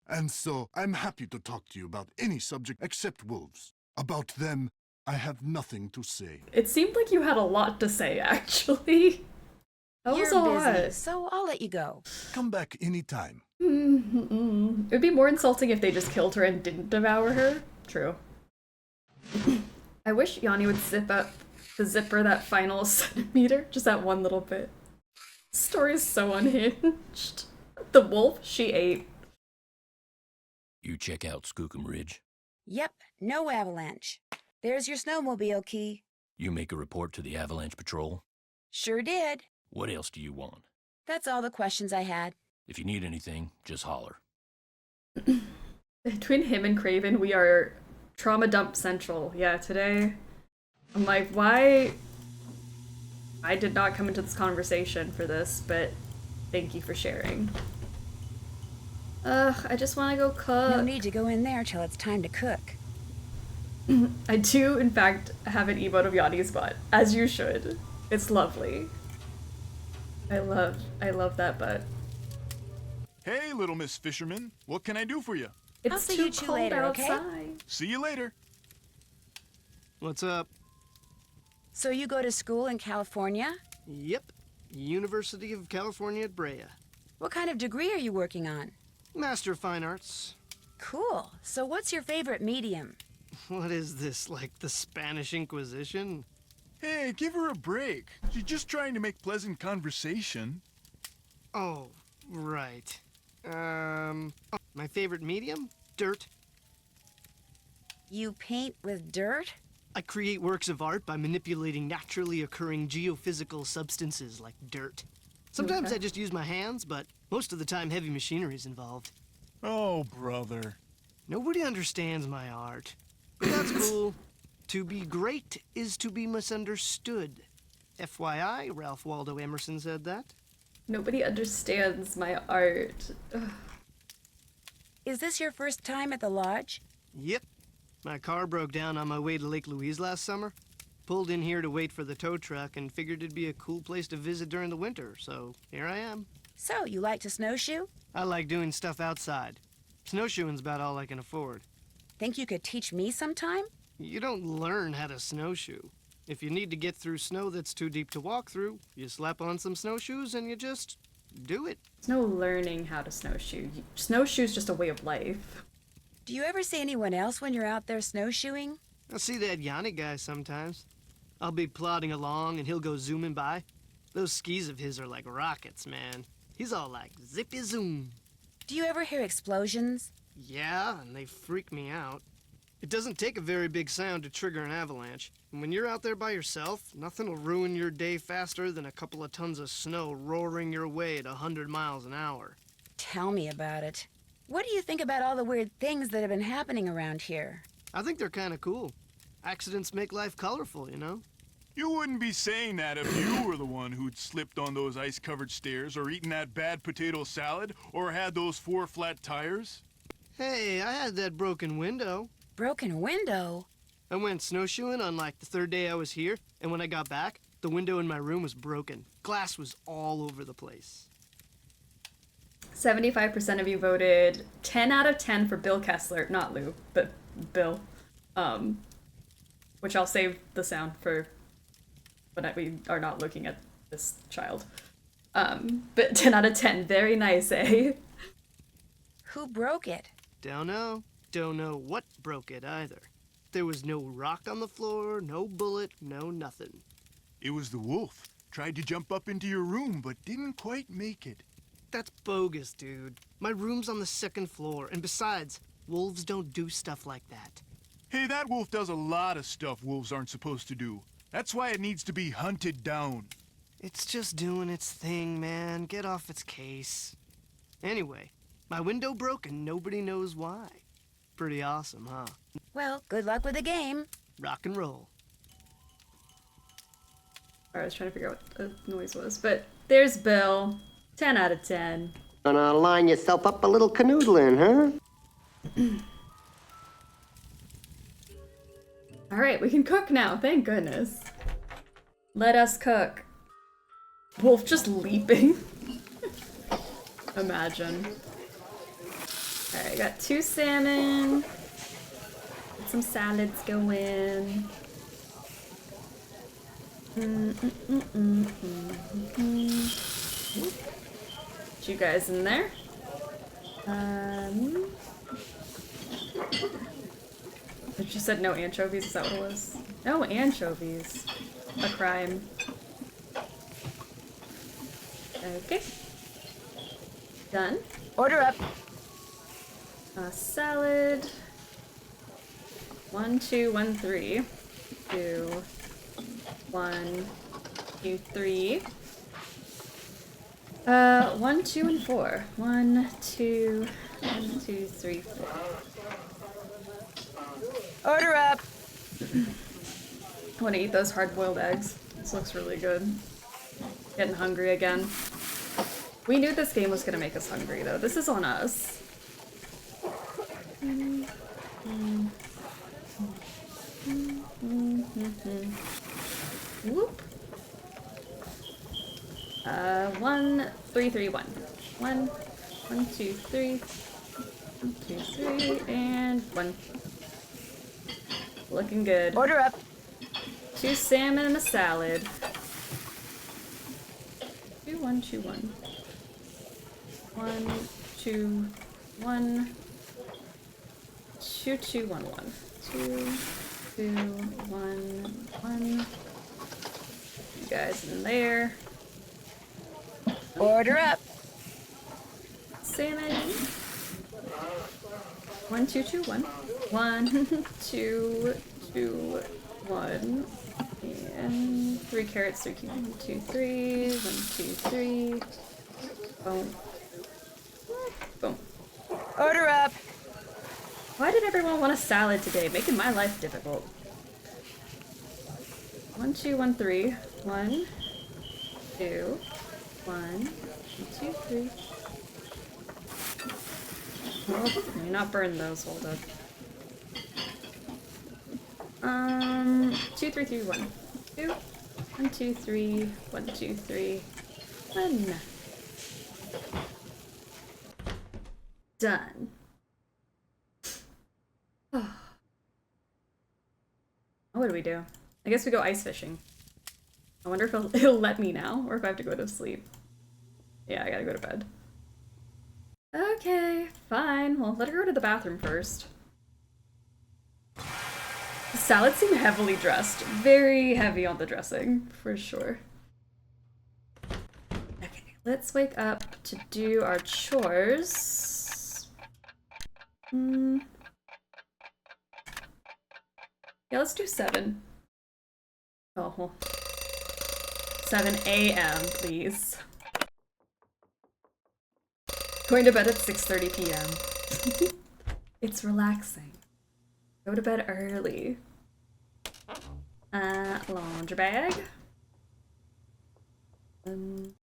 And so, I'm happy to talk to you about any subject except wolves. About them, I have nothing to say. It seemed like you had a lot to say, actually. That was a You're lot. busy, so I'll let you go. Come back anytime. It would be more insulting if they just killed her and didn't devour her. True. I wish Yanni would zip up the zipper that final centimeter, just that one little bit. The story is so unhinged. The wolf she ate. You check out Skookum Ridge. Yep, no avalanche. There's your snowmobile key. You make a report to the Avalanche Patrol. Sure did. What else do you want? That's all the questions I had. If you need anything, just holler. Between him and Craven, we are trauma dump central. Yeah, today I'm like, why? I did not come into this conversation for this, but thank you for sharing. I just want to go cook. No need to go in there till it's time to cook. I do, in fact, have an emote of Yanni's butt, as you should. It's lovely. I love that butt. Hey, little Miss Fisherman. What can I do for you? It's I'll see too you two cold later, outside. okay? See you later. What's up? So you go to school in California? Yep. University of California at Brea. What kind of degree are you working on? Master of Fine Arts. Cool. So what's your favorite medium? What is this, like the Spanish Inquisition? Hey, give her a break. She's just trying to make pleasant conversation. Oh, right. My favorite medium? Dirt. You paint with dirt? I create works of art by manipulating naturally occurring geophysical substances like dirt. Sometimes Okay. I just use my hands, but most of the time heavy machinery's involved. Oh, brother. Nobody understands my art. But that's cool. To be great is to be misunderstood. FYI, Ralph Waldo Emerson said that. Nobody understands my art. Ugh. Is this your first time at the lodge? Yep. My car broke down on my way to Lake Louise last summer. Pulled in here to wait for the tow truck and figured it'd be a cool place to visit during the winter, so here I am. So, you like to snowshoe? I like doing stuff outside. Snowshoeing's about all I can afford. Think you could teach me sometime? You don't learn how to snowshoe. If you need to get through snow that's too deep to walk through, you slap on some snowshoes and you just do it. There's no learning how to snowshoe. Snowshoe's just a way of life. Do you ever see anyone else when you're out there snowshoeing? I see that Yanni guy sometimes. I'll be plodding along and he'll go zooming by. Those skis of his are like rockets, man. He's all like zippy zoom. Do you ever hear explosions? Yeah, and they freak me out. It doesn't take a very big sound to trigger an avalanche. And when you're out there by yourself, nothing will ruin your day faster than a couple of tons of snow roaring your way at 100 miles an hour. Tell me about it. What do you think about all the weird things that have been happening around here? I think they're kind of cool. Accidents make life colorful, you know? You wouldn't be saying that if you were the one who'd slipped on those ice-covered stairs or eaten that bad potato salad or had those 4 flat tires. Hey, I had that broken window. Broken window? I went snowshoeing on like the 3rd day I was here, and when I got back, the window in my room was broken. Glass was all over the place. 75% of you voted 10 out of 10 for Bill Kessler, not Lou, but Bill. Which I'll save the sound for when we are not looking at this child. But 10 out of 10, very nice, eh? Who broke it? Don't know. Don't know what broke it either. There was no rock on the floor, no bullet, no nothing. It was the wolf. Tried to jump up into your room, but didn't quite make it. That's bogus, dude. My room's on the 2nd floor, and besides, wolves don't do stuff like that. Hey, that wolf does a lot of stuff wolves aren't supposed to do. That's why it needs to be hunted down. It's just doing its thing, man. Get off its case. Anyway, my window broke and nobody knows why. Pretty awesome, huh? Well, good luck with the game. Rock and roll. I was trying to figure out what the noise was, but there's Bill. 10 out of 10. Gonna line yourself up a little canoodling, huh? Alright, we can cook now, thank goodness. Let us cook. Wolf just leaping. Imagine. Alright, got 2 salmon. Get some salads going. Get you guys in there. She said no anchovies, is that what it was? No anchovies. A crime. Okay. Done. Order up. Salad. 1, 2, 1, 3. 2, 1, 2, 3. 1, 2, and 4. 1, 2, 1, 2, 3, 4. Order up. I want to eat those hard-boiled eggs. This looks really good. Getting hungry again. We knew this game was gonna make us hungry, though. This is on us. Whoop. 1, 3, 3, 1. 1, 1, 2, 3. 1, 2, 3, and 1. Looking good. Order up. 2 salmon and a salad. 2, 1, 2, 1. 1, 2, 1. 2, 2, 1, 1. 2, 2, 1, 1. You guys in there. Order up. Salmon. 1, 2, 2, 1. 1, 2, 2, 1. And 3 carrots, 3 cucumbers, 1, 2, 3, 1, 2, 3. Boom. Boom. Order up! Why did everyone want a salad today? Making my life difficult. 1, 2, 1, 3. 1, 2, 1, 2, 3. Oh, may not burn those, hold up. 2, 3, 3, 1. 2. 1, 2, 3. 1, 2, 3. 1. Done. What do we do? I guess we go ice fishing. I wonder if it'll let me now, or if I have to go to sleep. Yeah, I gotta go to bed. Okay, fine. Well, let her go to the bathroom first. The salads seem heavily dressed. Very heavy on the dressing, for sure. Okay, let's wake up to do our chores. Yeah, let's do 7. Oh, well. 7 a.m., please. Going to bed at 6:30 p.m. It's relaxing. Go to bed early. Laundry bag. Alright.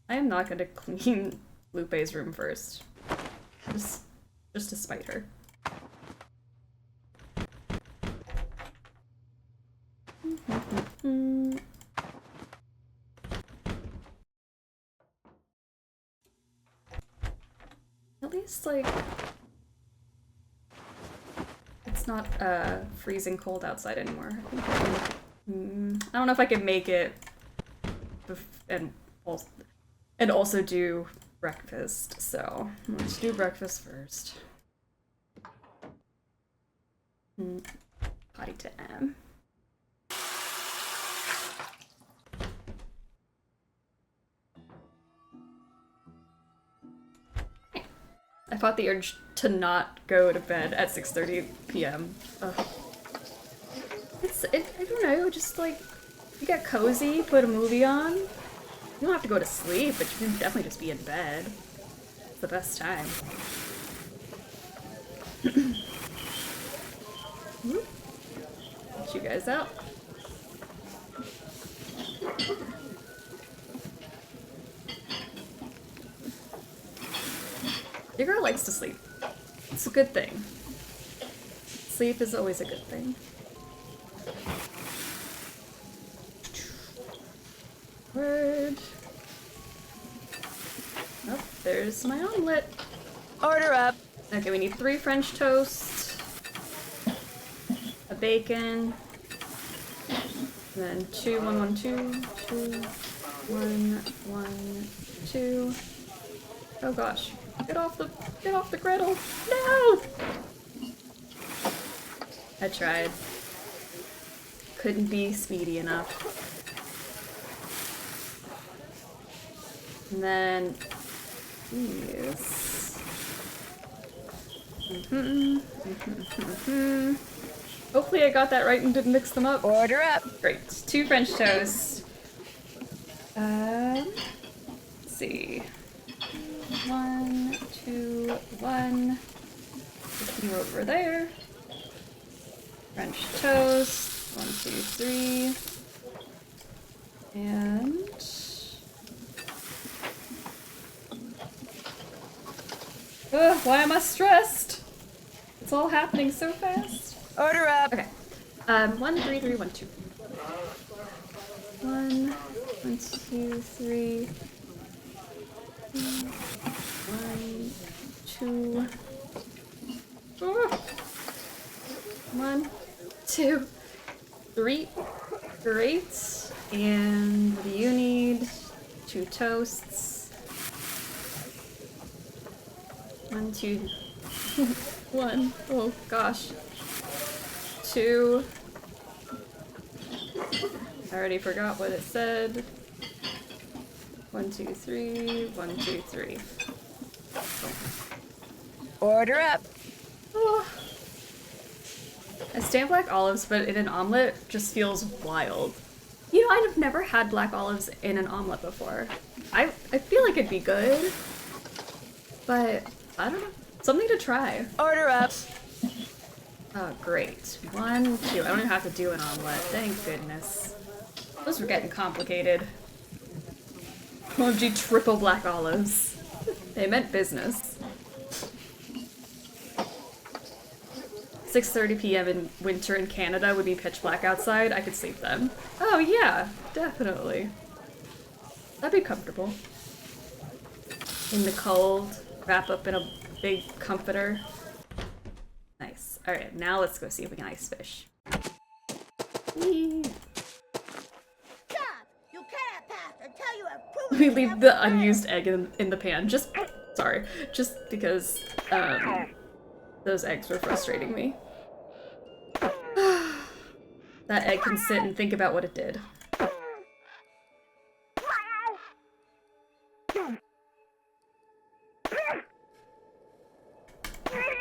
I am not gonna clean Lupe's room first. Just to spite her. At least, like, it's not freezing cold outside anymore. I think I don't know if I can make it and also do breakfast, so let's do breakfast first. Potty time. I fought the urge to not go to bed at 6:30 p.m. I don't know, just like, you get cozy, put a movie on. You don't have to go to sleep, but you can definitely just be in bed. It's the best time. Get you guys out. Your girl likes to sleep. It's a good thing. Sleep is always a good thing. Word. Oh, there's my omelet. Order up. Okay, we need 3 French toast, a bacon, and then 2, 1, 1, 2, 2, 1, 1, 2. Oh gosh. Get off the griddle. No! I tried. Couldn't be speedy enough. And then these. Hopefully I got that right and didn't mix them up. Order up. Great. 2 French toast. Let's see. 1, 2, 1. Put you over there. French toast. 1, 2, 3. And ugh, why am I stressed? It's all happening so fast. Order up. Okay. 1, 3, 3, 1, 2. 1, 1, 2, 3. 1, 2. 1, 2, 3. Great. And what do you need? 2 toasts. 1, 2. 1. Oh gosh. 2. I already forgot what it said. 1, 2, 3. 1, 2, 3. Order up. Oh. I stand black olives, but in an omelet just feels wild. You know, I've never had black olives in an omelet before. I feel like it'd be good, but I don't know. Something to try. Order up. Oh, great. 1, 2. I don't even have to do an omelet. Thank goodness. Those were getting complicated. OMG, triple black olives. They meant business. 6:30 p.m. in winter in Canada would be pitch black outside. I could sleep then. Oh yeah, definitely. That'd be comfortable. In the cold, wrap up in a big comforter. Nice. Alright, now let's go see if we can ice fish. Whee. We leave the unused egg in the pan. Just because those eggs were frustrating me. That egg can sit and think about what it did.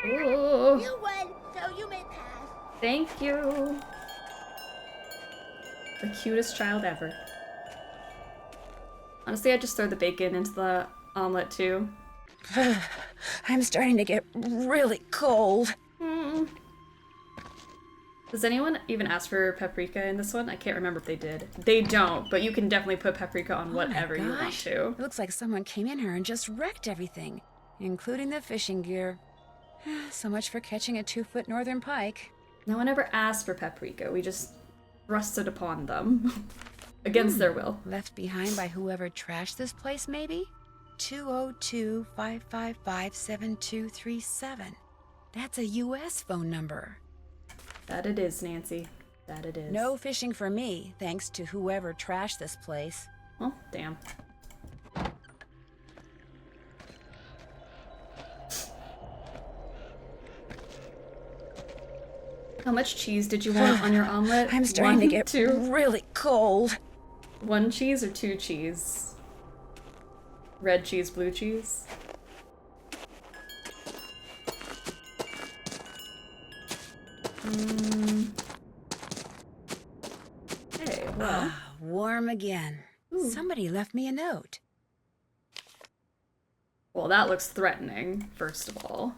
Ooh. You won, so you may pass. Thank you. The cutest child ever. Honestly, I'd just throw the bacon into the omelet too. I'm starting to get really cold. Does anyone even ask for paprika in this one? I can't remember if they did. They don't, but you can definitely put paprika on whatever you want to. It looks like someone came in here and just wrecked everything, including the fishing gear. So much for catching a 2-foot northern pike. No one ever asked for paprika. We just thrust it upon them. Against their will. Left behind by whoever trashed this place, maybe? 202-555-7237. That's a U.S. phone number. That it is, Nancy. That it is. No fishing for me, thanks to whoever trashed this place. Oh, damn. How much cheese did you want on your omelet? I'm starting to get really cold. 1 cheese or 2 cheese? Red cheese, blue cheese? Hey, well. Warm again. Ooh. Somebody left me a note. Well, that looks threatening, first of all.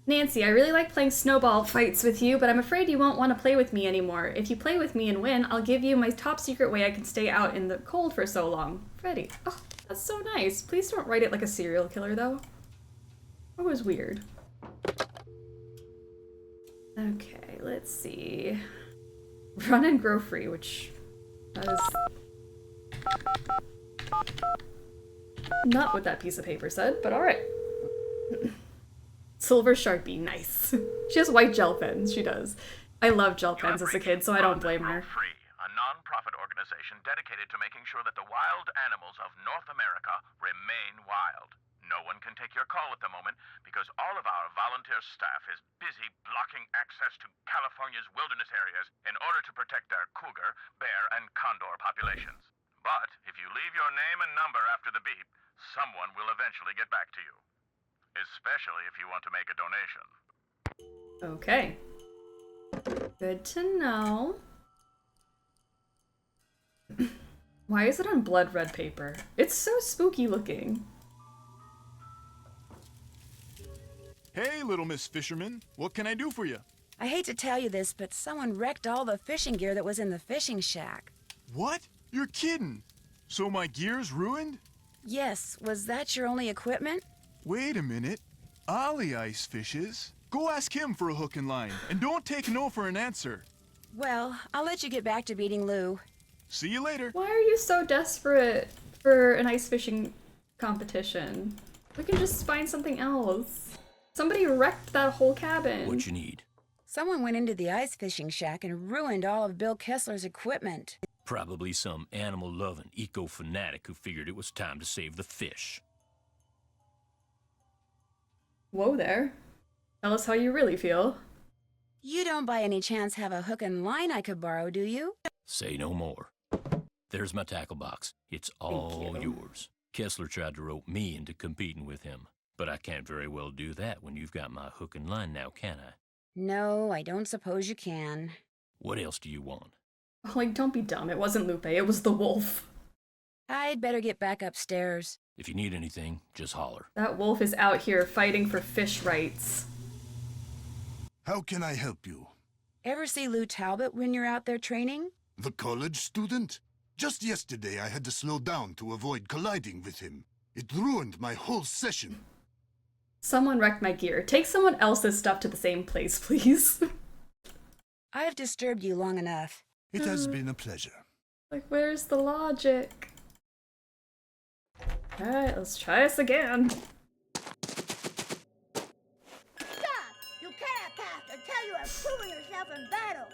Nancy, I really like playing snowball fights with you, but I'm afraid you won't want to play with me anymore. If you play with me and win, I'll give you my top secret way I can stay out in the cold for so long. Freddie. Oh, that's so nice. Please don't write it like a serial killer, though. That was weird. Okay, let's see. Run and grow free, which is not what that piece of paper said, but alright. Silver Sharpie, nice. She has white gel pens, she does. I love gel pens as a kid, so I don't blame her. Free, a non-profit organization dedicated to making sure that the wild animals of North America remain wild. No one can take your call at the moment because all of our volunteer staff is busy blocking access to California's wilderness areas in order to protect their cougar, bear, and condor populations. But if you leave your name and number after the beep, someone will eventually get back to you. Especially if you want to make a donation. Okay. Good to know. Why is it on blood red paper? It's so spooky looking. Hey, little Miss Fisherman. What can I do for you? I hate to tell you this, but someone wrecked all the fishing gear that was in the fishing shack. What? You're kidding. So my gear's ruined? Yes. Was that your only equipment? Wait a minute. Ollie ice fishes. Go ask him for a hook and line, and don't take no for an answer. Well, I'll let you get back to beating Lou. See you later. Why are you so desperate for an ice fishing competition? We can just find something else. Somebody wrecked that whole cabin. What you need? Someone went into the ice fishing shack and ruined all of Bill Kessler's equipment. Probably some animal-loving eco-fanatic who figured it was time to save the fish. Whoa there. Tell us how you really feel. You don't by any chance have a hook and line I could borrow, do you? Say no more. There's my tackle box. It's all yours. Kessler tried to rope me into competing with him, but I can't very well do that when you've got my hook and line now, can I? No, I don't suppose you can. What else do you want? Like, don't be dumb. It wasn't Lupe. It was the wolf. I'd better get back upstairs. If you need anything, just holler. That wolf is out here fighting for fish rights. How can I help you? Ever see Lou Talbot when you're out there training? The college student? Just yesterday I had to slow down to avoid colliding with him. It ruined my whole session. Someone wrecked my gear. Take someone else's stuff to the same place, please. I've disturbed you long enough. It has been a pleasure. Like, where's the logic? Alright, let's try this again. Stop! You cannot pass until you have proven yourself in battle.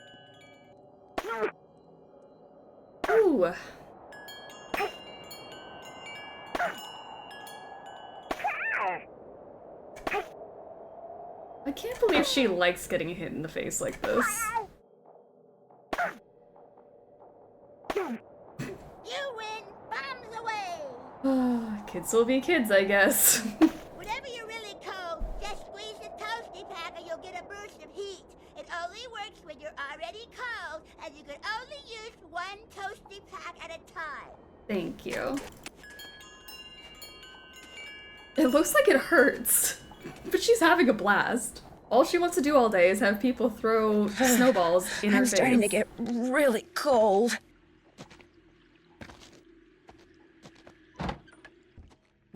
Ooh. I can't believe she likes getting hit in the face like this. You win! Bombs away! Kids will be kids, I guess. Whenever you're really cold, just squeeze the toasty pack and you'll get a burst of heat. It only works when you're already cold, and you can only use one toasty pack at a time. Thank you. It looks like it hurts, but she's having a blast. All she wants to do all day is have people throw snowballs in her face. I'm starting to get really cold.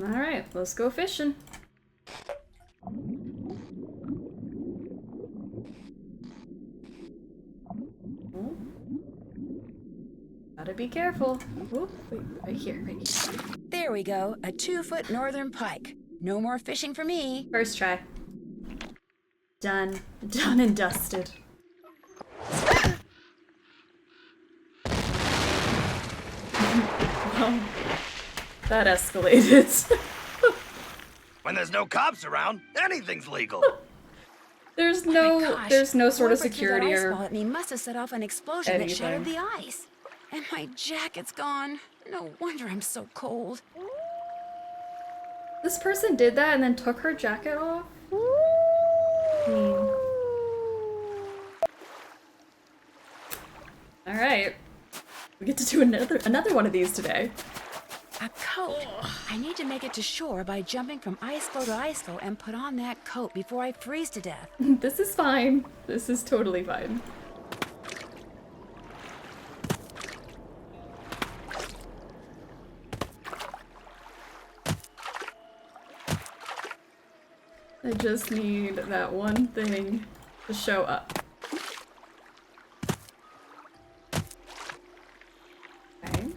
Alright, let's go fishing. Oh. Gotta be careful. Oh, wait, right here. There we go, a 2-foot northern pike. No more fishing for me. First try. Done. Done and dusted. Well, that escalated. When there's no cops around, anything's legal. There's no sort of Whoever threw security that ice or ball at me must have set off an explosion that shattered anything. the ice. And my jacket's gone. No wonder I'm so cold. This person did that and then took her jacket off? Alright. We get to do another one of these today. A coat. I need to make it to shore by jumping from icefloe to icefloe and put on that coat before I freeze to death. This is fine. This is totally fine. I just need that one thing to show up. Okay.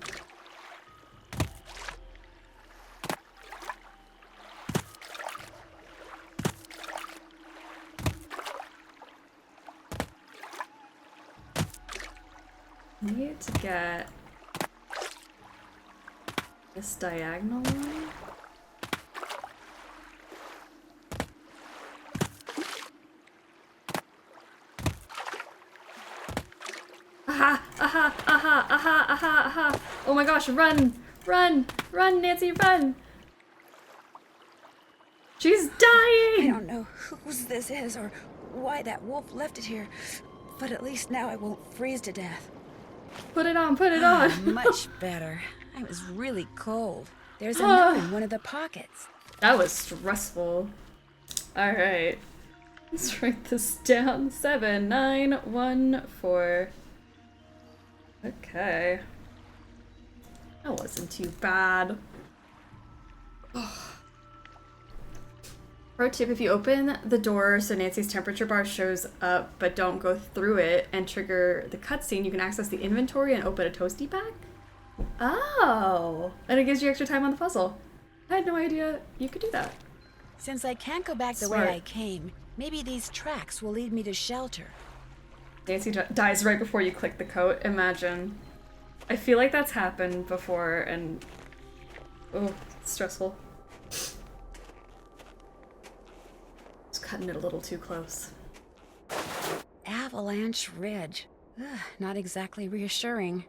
Need to get this diagonal one. Aha! Aha! Aha! Aha! Aha! Aha! Oh my gosh! Run! Run! Run, Nancy! Run! She's dying! I don't know whose this is or why that wolf left it here, but at least now I won't freeze to death. Put it on! Put it on! Much better. I was really cold. There's a note in one of the pockets. That was stressful. Alright. Let's write this down. 7914. Okay. That wasn't too bad. Pro tip, if you open the door so Nancy's temperature bar shows up but don't go through it and trigger the cutscene, you can access the inventory and open a toasty pack? Oh! And it gives you extra time on the puzzle. I had no idea you could do that. Since I can't go back the way I came, maybe these tracks will lead me to shelter. Nancy dies right before you click the coat. Imagine. I feel like that's happened before and... Oh, it's stressful. It's cutting it a little too close. Avalanche Ridge. Ugh, not exactly reassuring.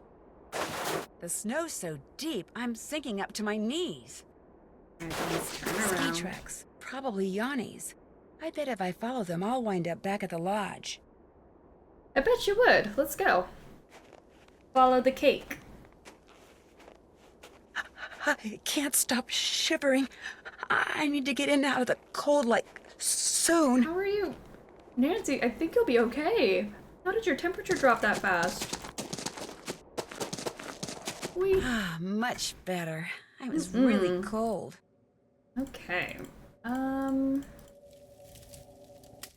The snow's so deep, I'm sinking up to my knees. Alright, let's turn Ski around. tracks. Probably Yanni's. I bet if I follow them, I'll wind up back at the lodge. I bet you would. Let's go. Follow the cake. I can't stop shivering. I need to get in and out of the cold, like, soon. How are you? Nancy, I think you'll be okay. How did your temperature drop that fast? Much better. I was really cold. Okay.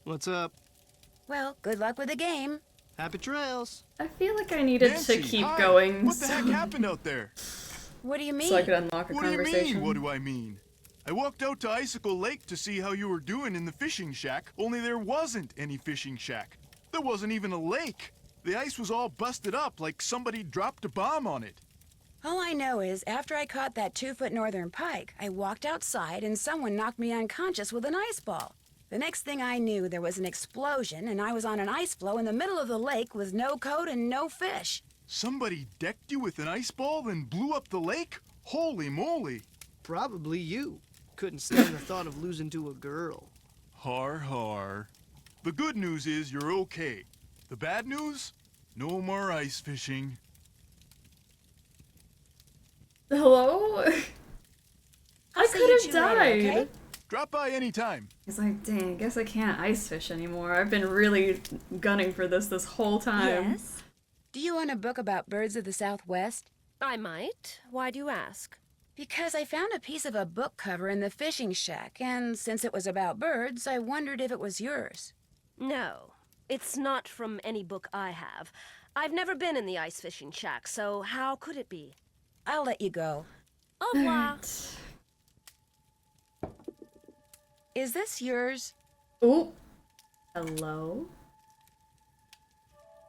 What's up? Well, good luck with the game. Happy trails. I feel like I needed Nancy, to keep hi. going. What the heck happened out there? What do you mean? So I could unlock a What conversation. do you mean, what do I mean? I walked out to Icicle Lake to see how you were doing in the fishing shack, only there wasn't any fishing shack. There wasn't even a lake. The ice was all busted up like somebody dropped a bomb on it. All I know is, after I caught that 2-foot northern pike, I walked outside and someone knocked me unconscious with an ice ball. The next thing I knew, there was an explosion and I was on an ice floe in the middle of the lake with no coat and no fish. Somebody decked you with an ice ball and blew up the lake? Holy moly. Probably you. Couldn't stand the thought of losing to a girl. Har har. The good news is you're okay. The bad news? No more ice fishing. Hello? I could have died. Okay? Drop by anytime. He's like, dang, I guess I can't ice fish anymore. I've been really gunning for this whole time. Yes? Do you want a book about birds of the Southwest? I might. Why do you ask? Because I found a piece of a book cover in the fishing shack, and since it was about birds, I wondered if it was yours. No, it's not from any book I have. I've never been in the ice fishing shack, so how could it be? I'll let you go. Au revoir. Is this yours? Oh. Hello?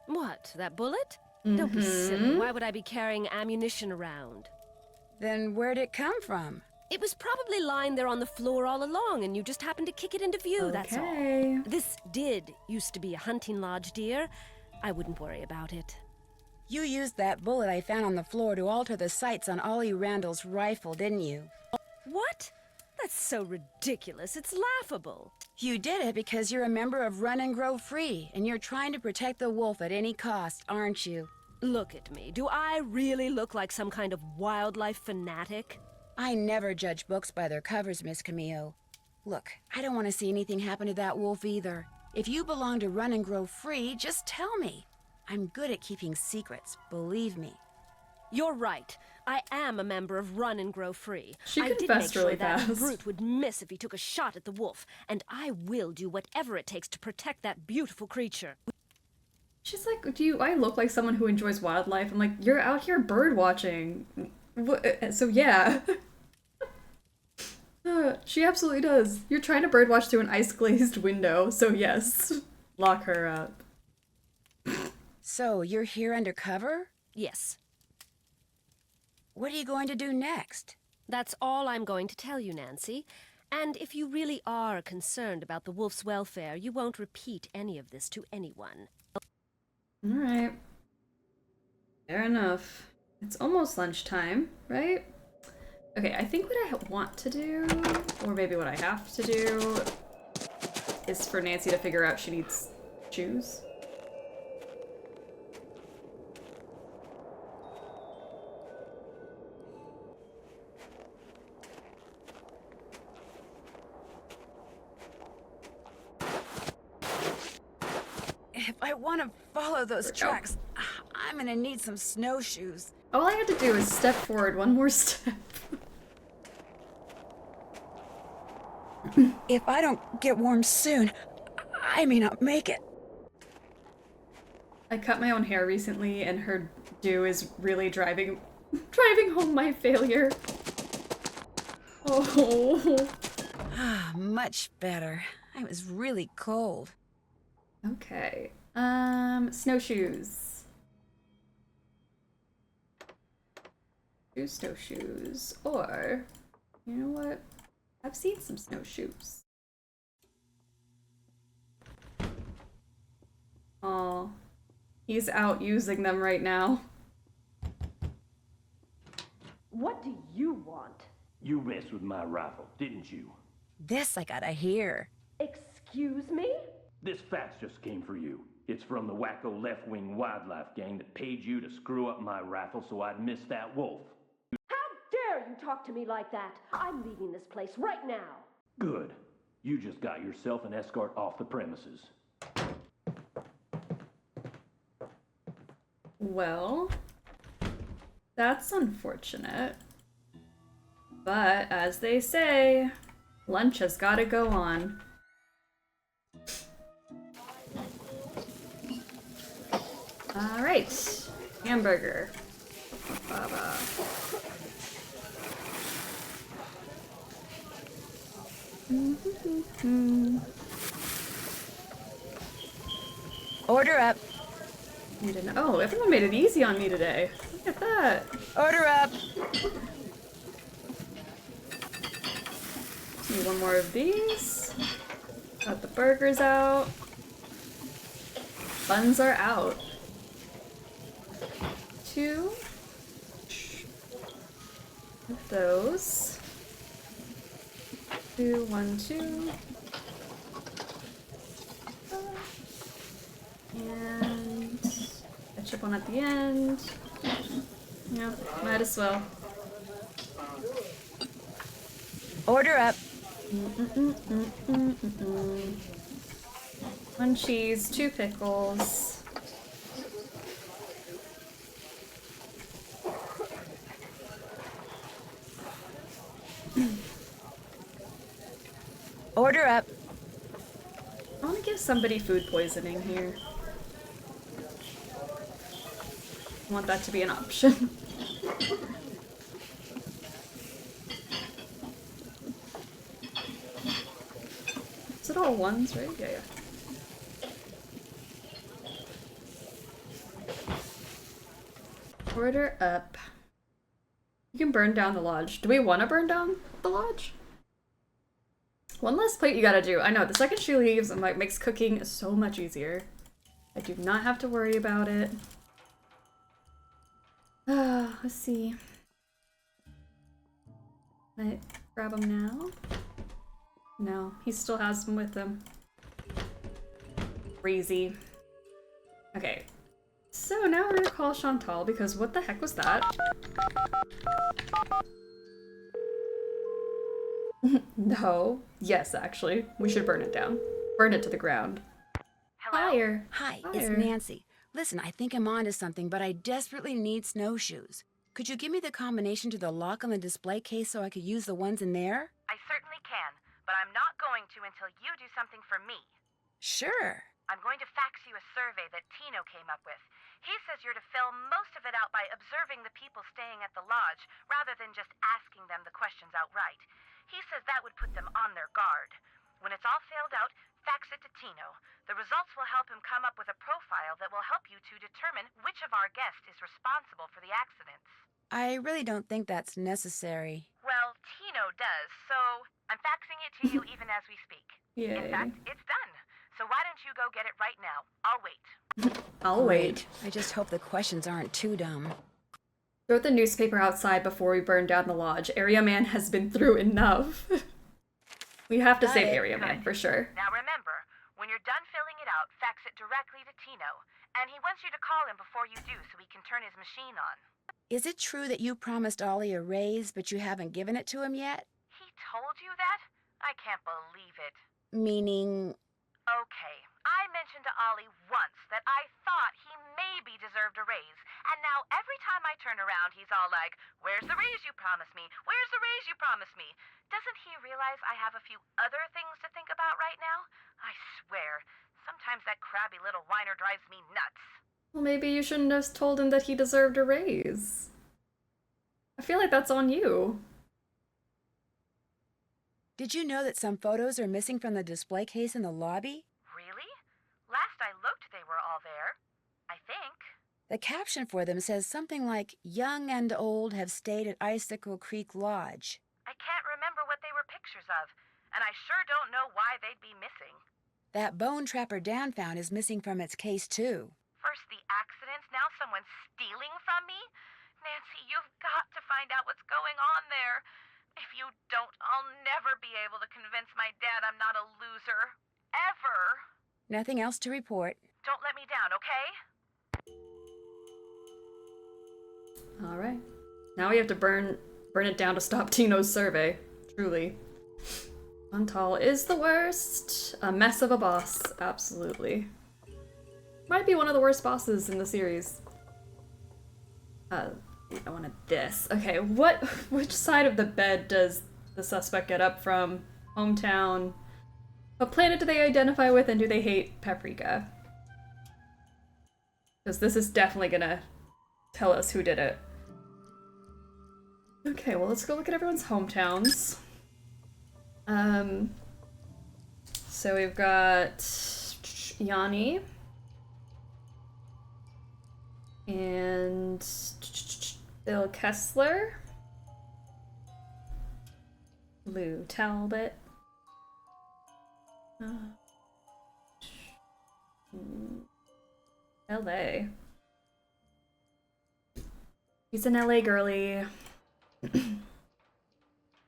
What, that bullet? Don't be silly. Why would I be carrying ammunition around? Then where'd it come from? It was probably lying there on the floor all along, and you just happened to kick it into view, that's all. This did used to be a hunting lodge, dear. I wouldn't worry about it. You used that bullet I found on the floor to alter the sights on Ollie Randall's rifle, didn't you? What? That's so ridiculous. It's laughable. You did it because you're a member of Run and Grow Free, and you're trying to protect the wolf at any cost, aren't you? Look at me. Do I really look like some kind of wildlife fanatic? I never judge books by their covers, Miss Camillo. Look, I don't want to see anything happen to that wolf either. If you belong to Run and Grow Free, just tell me. I'm good at keeping secrets, believe me. You're right. I am a member of Run and Grow Free. She I did make confessed sure really that fast. brute would miss if he took a shot at the wolf, and I will do whatever it takes to protect that beautiful creature. She's like, do I look like someone who enjoys wildlife? I'm like, you're out here bird watching. So yeah. She absolutely does. You're trying to bird watch through an ice-glazed window, so yes. Lock her up. So, you're here undercover? Yes. What are you going to do next? That's all I'm going to tell you, Nancy. And if you really are concerned about the wolf's welfare, you won't repeat any of this to anyone. Alright. Fair enough. It's almost lunchtime, right? Okay, I think what I want to do, or maybe what I have to do, is for Nancy to figure out she needs shoes. If I want to follow those tracks, I'm gonna need some snowshoes. All I had to do is step forward one more step. If I don't get warm soon, I may not make it. I cut my own hair recently, and her do is really driving home my failure. Oh. Much better. I was really cold. Okay. Snowshoes. Do snowshoes. Or, you know what? I've seen some snowshoes. Aw. He's out using them right now. What do you want? You messed with my rifle, didn't you? This I gotta hear. Excuse Excuse me? This fax just came for you. It's from the wacko left-wing wildlife gang that paid you to screw up my raffle so I'd miss that wolf. How dare you talk to me like that? I'm leaving this place right now. Good. You just got yourself an escort off the premises. Well, that's unfortunate. But, as they say, lunch has gotta go on. Alright. Hamburger. Baba. Order up. Oh, everyone made it easy on me today. Look at that. Order up. Need one more of these. Got the burgers out. Buns are out. 2 of those. 2, 1, 2. And a chip one at the end. Yeah, might as well. Order up. 1 cheese, 2 pickles. Order up. I want to give somebody food poisoning here. I want that to be an option. Is it all ones, right? Yeah, yeah. Order up. You can burn down the lodge. Do we want to burn down the lodge? One less plate you gotta do. I know, the second she leaves, it like, makes cooking so much easier. I do not have to worry about it. Let's see. Can I grab him now? No, he still has them with him. Crazy. Okay. So now we're gonna call Chantal because what the heck was that? No. Yes, actually. We should burn it down. Burn it to the ground. Fire. Hi, Fire. it's Nancy. Listen, I think I'm onto something, but I desperately need snowshoes. Could you give me the combination to the lock on the display case so I could use the ones in there? I certainly can, but I'm not going to until you do something for me. Sure. I'm going to fax you a survey that Tino came up with. He says you're to fill most of it out by observing the people staying at the lodge, rather than just asking them the questions outright. He says that would put them on their guard. When it's all filled out, fax it to Tino. The results will help him come up with a profile that will help you to determine which of our guests is responsible for the accidents. I really don't think that's necessary. Well, Tino does, so I'm faxing it to you even as we speak. Yay. In fact, it's done. So why don't you go get it right now? I'll wait. I'll wait. I just hope the questions aren't too dumb. Throw the newspaper outside before we burn down the lodge. Area Man has been through enough. We have to save Area Man for sure. Now remember, when you're done filling it out, fax it directly to Tino. And he wants you to call him before you do so he can turn his machine on. Is it true that you promised Ollie a raise, but you haven't given it to him yet? He told you that? I can't believe it. Meaning... Okay, I mentioned to Ollie once that I thought he maybe deserved a raise, and now every time I turn around, he's all like, "Where's the raise you promised me? Where's the raise you promised me?" Doesn't he realize I have a few other things to think about right now? I swear, sometimes that crabby little whiner drives me nuts. Well, maybe you shouldn't have told him that he deserved a raise. I feel like that's on you. Did you know that some photos are missing from the display case in the lobby? Really? Last I looked, they were all there. I think. The caption for them says something like, "Young and old have stayed at Icicle Creek Lodge." I can't remember what they were pictures of, and I sure don't know why they'd be missing. That bone trapper Dan found is missing from its case, too. First the accidents, now someone's stealing from me? Nancy, you've got to find out what's going on there. If you don't, I'll never be able to convince my dad I'm not a loser. ever. Nothing else to report. Don't let me down, okay? Alright. Now we have to burn it down to stop Tino's survey. Truly. Montal is the worst. A mess of a boss. Absolutely. Might be one of the worst bosses in the series. I wanted this. Okay, which side of the bed does the suspect get up from? Hometown. What planet do they identify with, and do they hate paprika? Because this is definitely gonna tell us who did it. Okay, well, let's go look at everyone's hometowns. So we've got Yanni and Bill Kessler, Lou Talbot, LA. He's an LA girly.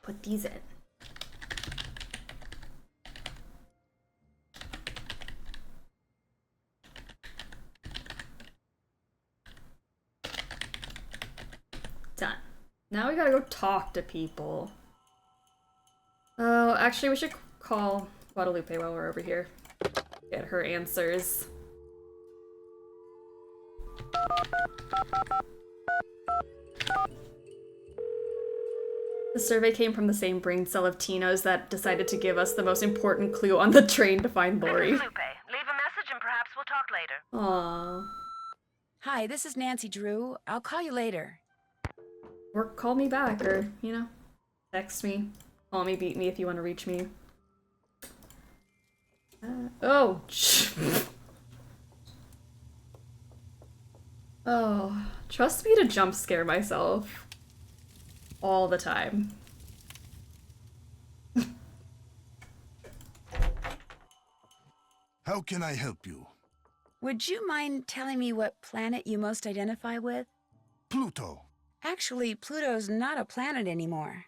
Put these in. Done. Now we gotta go talk to people. Oh, actually we should call Guadalupe while we're over here. Get her answers. The survey came from the same brain cell of Tino's that decided to give us the most important clue on the train to find Lori. This is Lupe. Leave a message and perhaps we'll talk later. Aww. Hi, this is Nancy Drew. I'll call you later. Or call me back, or, you know, text me. Call me, beat me if you want to reach me. Oh. Oh. Trust me to jump scare myself. All the time. How can I help you? Would you mind telling me what planet you most identify with? Pluto. Actually, Pluto's not a planet anymore.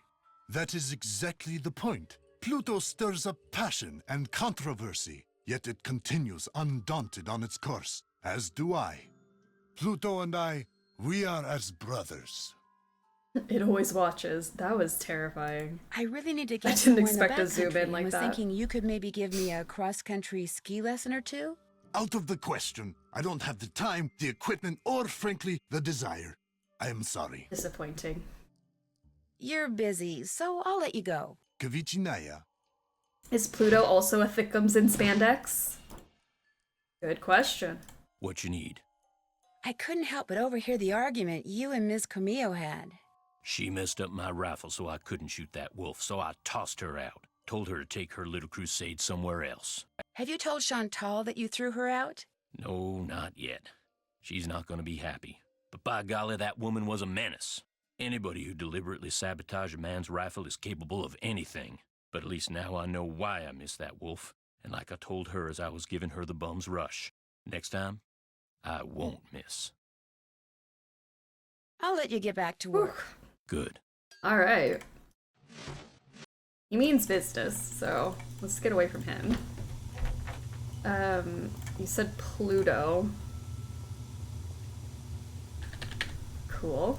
That is exactly the point. Pluto stirs up passion and controversy, yet it continues undaunted on its course, as do I. Pluto and I, we are as brothers. It always watches. That was terrifying. I really need to I get didn't somewhere expect in the to zoom backcountry in like and was that. thinking you could maybe give me a cross-country ski lesson or two? Out of the question. I don't have the time, the equipment, or frankly, the desire. I am sorry. Disappointing. You're busy, so I'll let you go. Kavichinaya. Is Pluto also a thickums in spandex? Good question. What you need? I couldn't help but overhear the argument you and Ms. Camillo had. She messed up my rifle so I couldn't shoot that wolf, so I tossed her out. Told her to take her little crusade somewhere else. Have you told Chantal that you threw her out? No, not yet. She's not gonna be happy. But by golly, that woman was a menace. Anybody who deliberately sabotaged a man's rifle is capable of anything. But at least now I know why I missed that wolf. And like I told her as I was giving her the bum's rush, next time, I won't miss. I'll let you get back to work. Good. Alright. He means business, so let's get away from him. You said Pluto. Cool.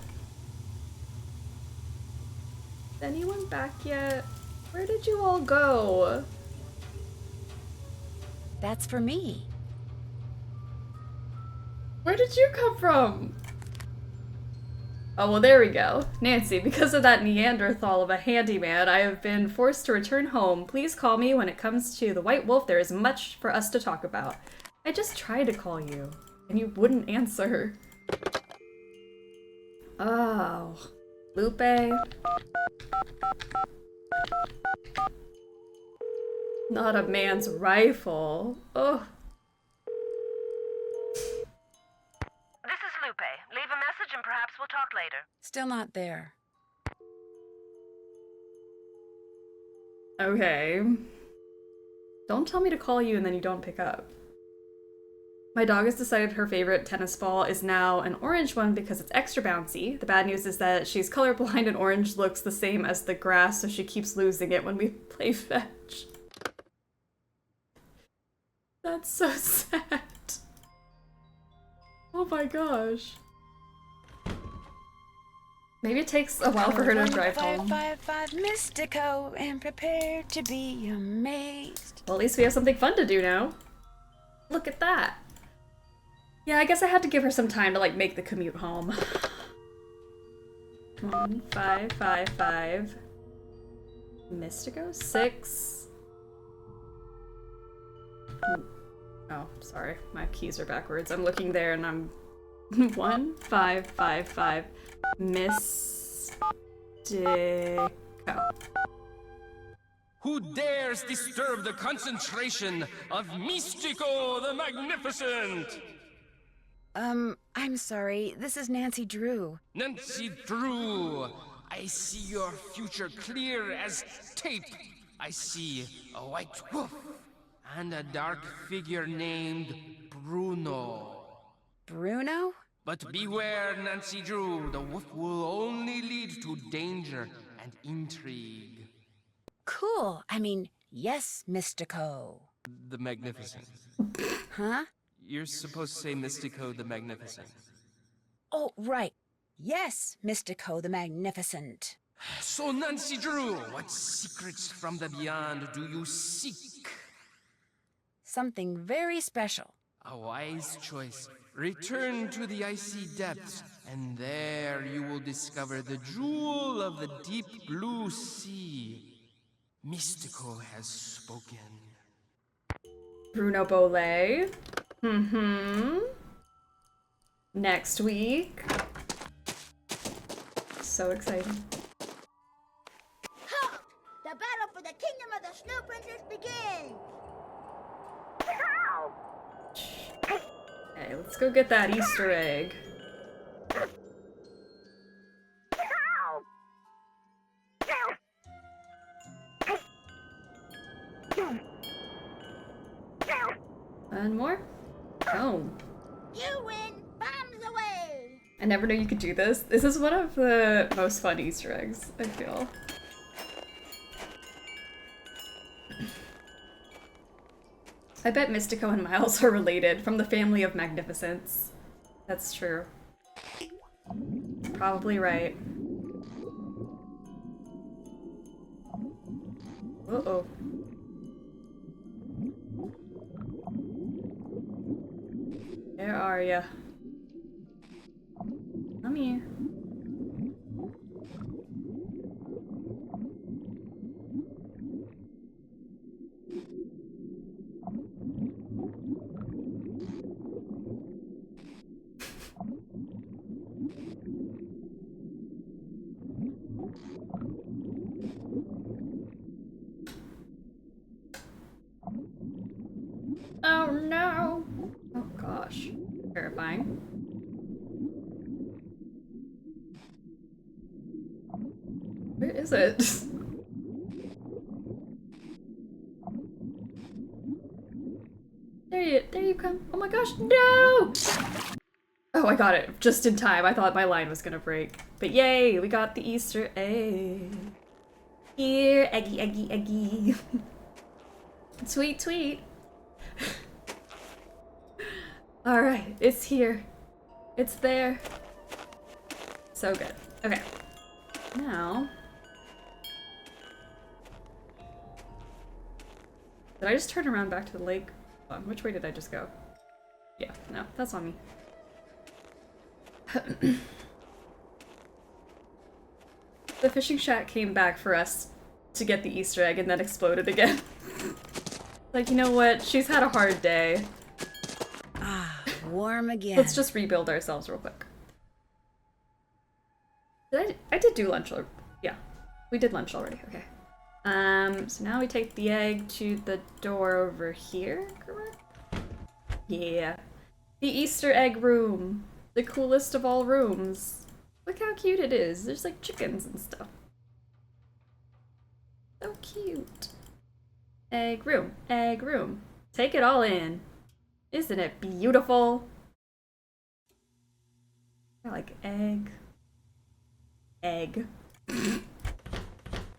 Is anyone back yet? Where did you all go? That's for me. Where did you come from? Oh, well, there we go. Nancy, because of that Neanderthal of a handyman, I have been forced to return home. Please call me when it comes to the White Wolf. There is much for us to talk about. I just tried to call you, and you wouldn't answer. Oh. Lupe. Not a man's rifle. Oh. This is Lupe. Leave a message and perhaps we'll talk later. Still not there. Okay. Don't tell me to call you and then you don't pick up. My dog has decided her favorite tennis ball is now an orange one because it's extra bouncy. The bad news is that she's colorblind and orange looks the same as the grass, so she keeps losing it when we play fetch. That's so sad. Oh my gosh. Maybe it takes a while for her to drive home. 1555 Mystico and prepare to be amazed. Well, at least we have something fun to do now. Look at that. Yeah, I guess I had to give her some time to like make the commute home. 1555 Mystico 6. Oh, sorry, my keys are backwards. I'm looking there and I'm 1555 Mystico. Who dares disturb the concentration of Mystico the Magnificent? I'm sorry. This is Nancy Drew. Nancy Drew, I see your future clear as tape. I see a white wolf and a dark figure named Bruno. Bruno? But beware, Nancy Drew, the wolf will only lead to danger and intrigue. Cool. I mean, yes, Mystico. The Magnificent. Huh? You're supposed to say Mystico the Magnificent. Oh, right. Yes, Mystico the Magnificent. So, Nancy Drew, what secrets from the beyond do you seek? Something very special. A wise choice. Return to the icy depths, and there you will discover the jewel of the deep blue sea. Mystico has spoken. Bruno Bollet. Next week. So exciting. Ha! The battle for the kingdom of the Snow Princess begins! Okay, let's go get that Easter egg. And more? Oh. You win! Bombs away! I never knew you could do this. This is one of the most fun Easter eggs, I feel. I bet Mystico and Miles are related, from the family of Magnificence. That's true. Probably right. Uh-oh. Where are ya? Come here. Oh no! Oh gosh. Terrifying. Where is it? There you come. Oh my gosh, no! Oh, I got it just in time. I thought my line was gonna break. But yay, we got the Easter egg. Here, eggy, eggy, eggy. Tweet, tweet. Alright, it's here. It's there. So good. Okay. Now... Did I just turn around back to the lake? Hold on, which way did I just go? Yeah, no, that's on me. The fishing shack came back for us to get the Easter egg and then exploded again. Like, you know what? She's had a hard day. Ah, warm again. Let's just rebuild ourselves real quick. I did do lunch. Yeah, we did lunch already. Okay. So now we take the egg to the door over here, correct? Yeah. The Easter egg room. The coolest of all rooms. Look how cute it is. There's like chickens and stuff. So cute. Egg room. Egg room. Take it all in. Isn't it beautiful? I like egg. Egg.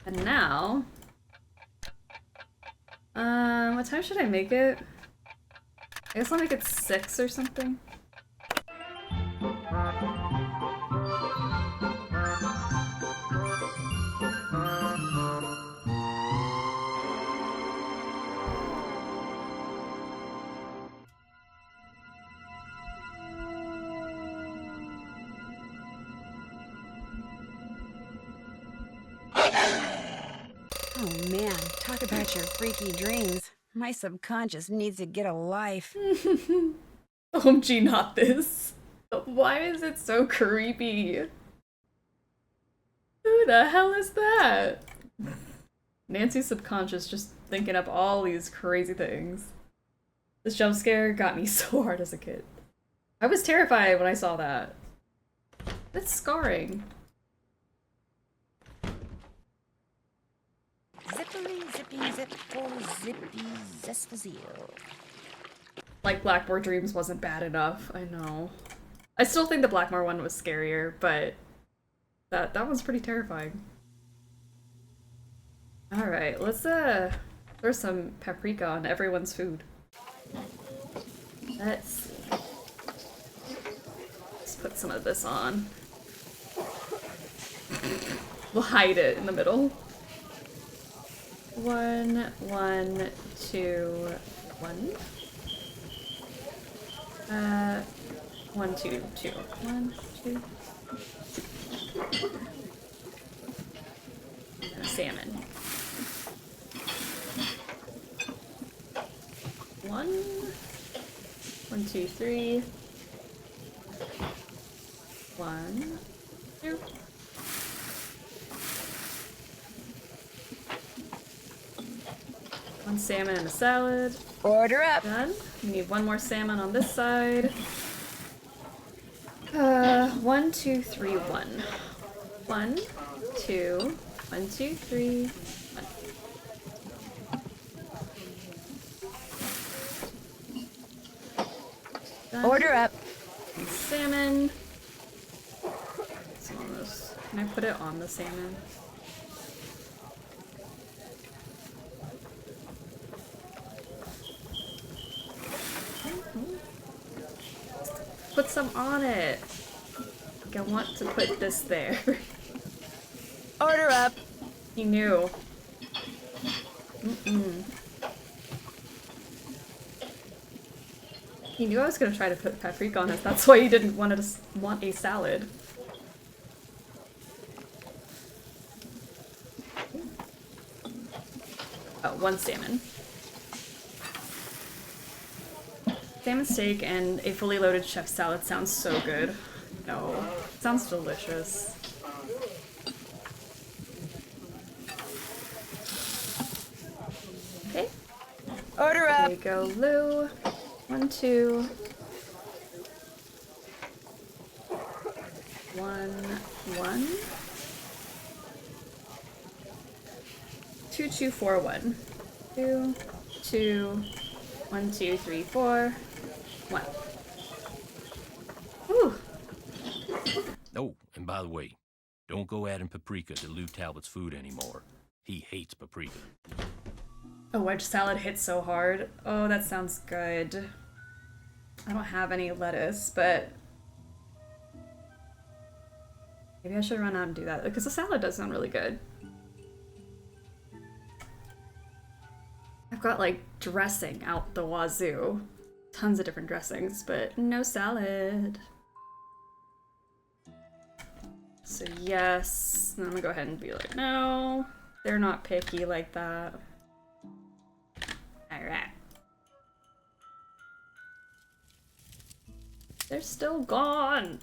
And now... what time should I make it? I guess I'll make it 6 or something. Oh man, talk about your freaky dreams. My subconscious needs to get a life. OMG, not this. Why is it so creepy? Who the hell is that? Nancy's subconscious just thinking up all these crazy things. This jump scare got me so hard as a kid. I was terrified when I saw that. That's scarring. Zippily, zippy, zippo, zippy, zespazil. Like, Blackmore Dreams wasn't bad enough, I know. I still think the Blackmore one was scarier, but that one's pretty terrifying. Alright, let's throw some paprika on everyone's food. Let's see. Let's put some of this on. We'll hide it in the middle. 1, 1, 2, 1. 1, 2, 2. 1, 2. And a salmon. 1, 1, 2, 3. 1, 2. One salmon and a salad. Order up. Done. We need one more salmon on this side. 1, 2, 3, 1. 1, 2, 1, 2, 3, 1. Done. Order up. And salmon. It's almost. Can I put it on the salmon? Put some on it. Like, I want to put this there. Order up. He knew. He knew I was gonna try to put paprika on it. That's why he didn't want a salad. Oh, one salmon. Salmon steak and a fully loaded chef salad sounds so good. No, it sounds delicious. Okay. Order up. There you go, Lou. 1, 2. 1, 1. 2, 2, 4, 1. 2, 2. 1, 2, 3, 4. 1. Whew. Oh, and by the way, don't go adding paprika to Lou Talbot's food anymore. He hates paprika. A wedge salad hits so hard. Oh, that sounds good. I don't have any lettuce, but maybe I should run out and do that, because the salad does sound really good. I've got, like, dressing out the wazoo. Tons of different dressings, but no salad. So yes, and I'm gonna go ahead and be like, no, they're not picky like that. Alright. They're still gone.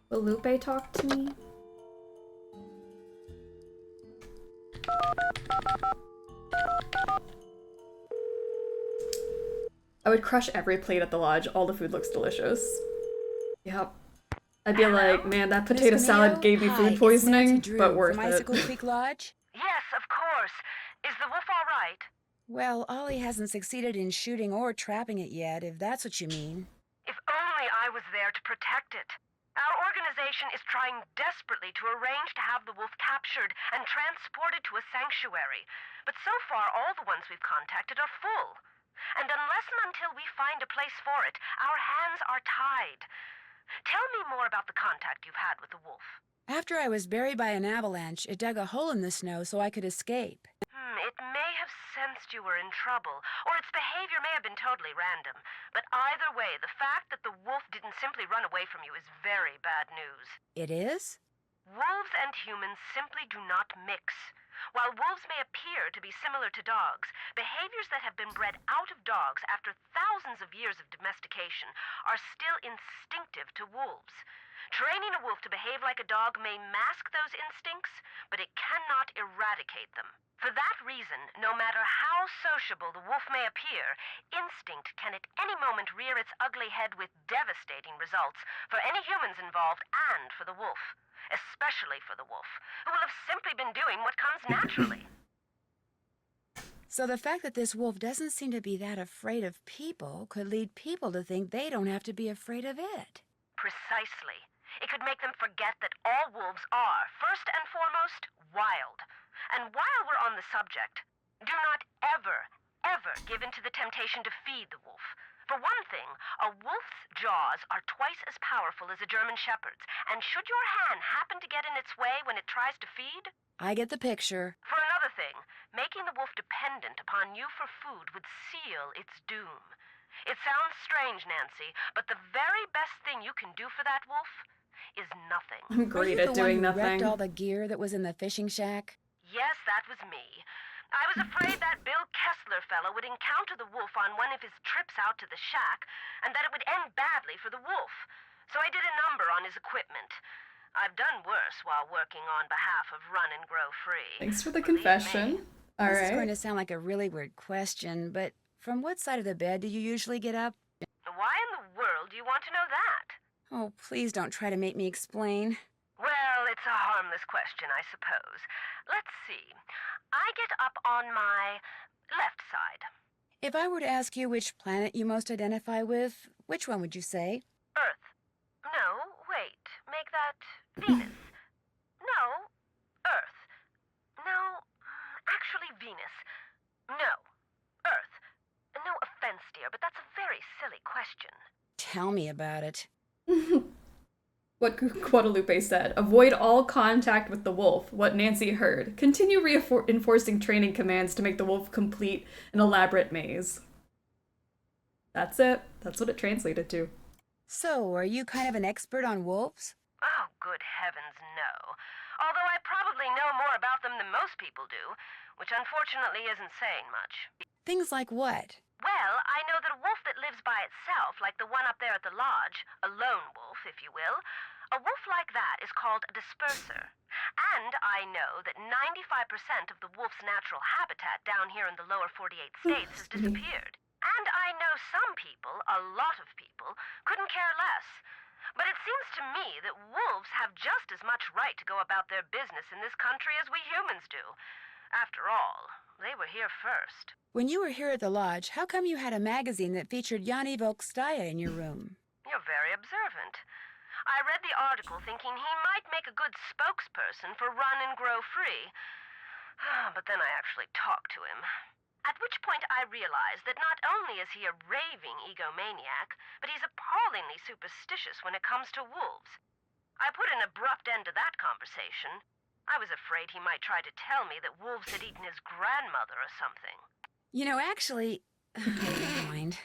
Will Lupe talk to me? I would crush every plate at the lodge. All the food looks delicious. Yep. I'd be like, man, that potato salad gave me food poisoning, but worth from it. Icicle Creek Lodge? Yes, of course. Is the wolf all right? Well, Ollie hasn't succeeded in shooting or trapping it yet, if that's what you mean. If only I was there to protect it. Our organization is trying desperately to arrange to have the wolf captured and transported to a sanctuary. But so far, all the ones we've contacted are full. And unless and until we find a place for it, our hands are tied. Tell me more about the contact you've had with the wolf. After I was buried by an avalanche, it dug a hole in the snow so I could escape. It may have sensed you were in trouble, or its behavior may have been totally random. But either way, the fact that the wolf didn't simply run away from you is very bad news. It is? Wolves and humans simply do not mix. While wolves may appear to be similar to dogs, behaviors that have been bred out of dogs after thousands of years of domestication are still instinctive to wolves. Training a wolf to behave like a dog may mask those instincts, but it cannot eradicate them. For that reason, no matter how sociable the wolf may appear, instinct can at any moment rear its ugly head with devastating results for any humans involved and for the wolf. Especially for the wolf, who will have simply been doing what comes naturally. So the fact that this wolf doesn't seem to be that afraid of people could lead people to think they don't have to be afraid of it. Precisely. It could make them forget that all wolves are, first and foremost, wild. And while we're on the subject, do not ever give in to the temptation to feed the wolf. For one thing, a wolf's jaws are twice as powerful as a German shepherd's, and should your hand happen to get in its way when it tries to feed? I get the picture. For another thing, making the wolf dependent upon you for food would seal its doom. It sounds strange, Nancy, but the very best thing you can do for that wolf is nothing. I'm great at doing nothing. Wrecked all the gear that was in the fishing shack? Yes, that was me. I was afraid that Bill Kessler fellow would encounter the wolf on one of his trips out to the shack, and that it would end badly for the wolf. So I did a number on his equipment. I've done worse while working on behalf of Run and Grow Free. Thanks for the confession. All right. This is going to sound like a really weird question, but from what side of the bed do you usually get up? Why in the world do you want to know that? Oh, please don't try to make me explain. Well, it's a harmless question, I suppose. Let's see. I get up on my left side. If I were to ask you which planet you most identify with, which one would you say? Earth. No, wait. Make that Venus. No, Earth. No, actually Venus. No, Earth. No offense, dear, but that's a very silly question. Tell me about it. What Guadalupe said. Avoid all contact with the wolf. What Nancy heard. Continue reinforcing training commands to make the wolf complete an elaborate maze. That's it. That's what it translated to. So, are you kind of an expert on wolves? Oh, good heavens, no. Although I probably know more about them than most people do, which unfortunately isn't saying much. Things like what? Well, I know that a wolf that lives by itself, like the one up there at the lodge, a lone wolf, if you will, a wolf like that is called a disperser. And I know that 95% of the wolf's natural habitat down here in the lower 48 states has disappeared. And I know some people, a lot of people, couldn't care less. But it seems to me that wolves have just as much right to go about their business in this country as we humans do. After all, they were here first. When you were here at the lodge, how come you had a magazine that featured Yanni Volkstaya in your room? You're very observant. I read the article thinking he might make a good spokesperson for Run and Grow Free. But then I actually talked to him. At which point I realized that not only is he a raving egomaniac, but he's appallingly superstitious when it comes to wolves. I put an abrupt end to that conversation. I was afraid he might try to tell me that wolves had eaten his grandmother or something. You know, actually... Never mind.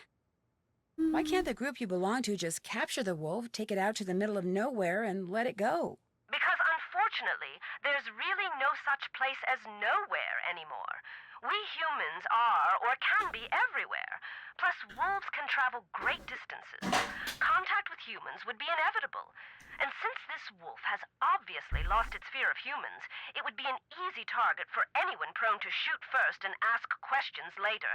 Why can't the group you belong to just capture the wolf, take it out to the middle of nowhere, and let it go? Because unfortunately, there's really no such place as nowhere anymore. We humans are, or can be, everywhere. Plus, wolves can travel great distances. Contact with humans would be inevitable. And since this wolf has obviously lost its fear of humans, it would be an easy target for anyone prone to shoot first and ask questions later.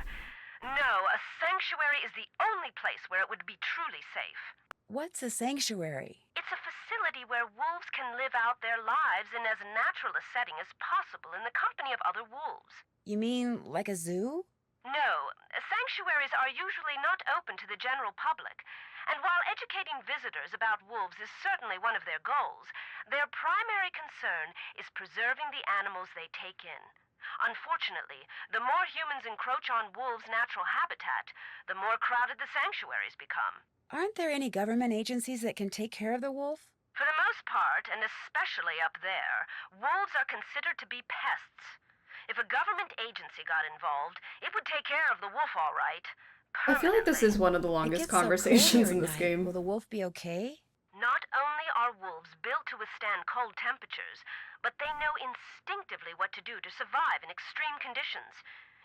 No, a sanctuary is the only place where it would be truly safe. What's a sanctuary? It's a facility where wolves can live out their lives in as natural a setting as possible in the company of other wolves. You mean like a zoo? No, sanctuaries are usually not open to the general public. And while educating visitors about wolves is certainly one of their goals, their primary concern is preserving the animals they take in. Unfortunately, the more humans encroach on wolves' natural habitat, the more crowded the sanctuaries become. Aren't there any government agencies that can take care of the wolf? For the most part, and especially up there, wolves are considered to be pests. If a government agency got involved, it would take care of the wolf all right. I feel like this is one of the It longest gets so cold conversations every in this night. game. Will the wolf be okay? Not only are wolves built to withstand cold temperatures, but they know instinctively what to do to survive in extreme conditions.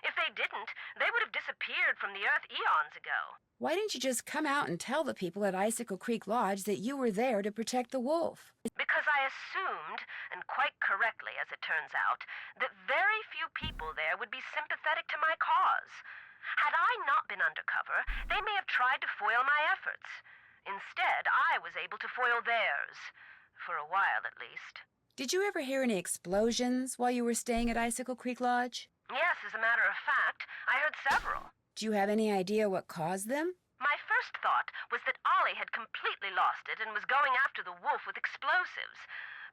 If they didn't, they would have disappeared from the earth eons ago. Why didn't you just come out and tell the people at Icicle Creek Lodge that you were there to protect the wolf? Because I assumed, and quite correctly as it turns out, that very few people there would be sympathetic to my cause. Had I not been undercover, they may have tried to foil my efforts. Instead, I was able to foil theirs. For a while, at least. Did you ever hear any explosions while you were staying at Icicle Creek Lodge? Yes, as a matter of fact, I heard several. Do you have any idea what caused them? My first thought was that Ollie had completely lost it and was going after the wolf with explosives.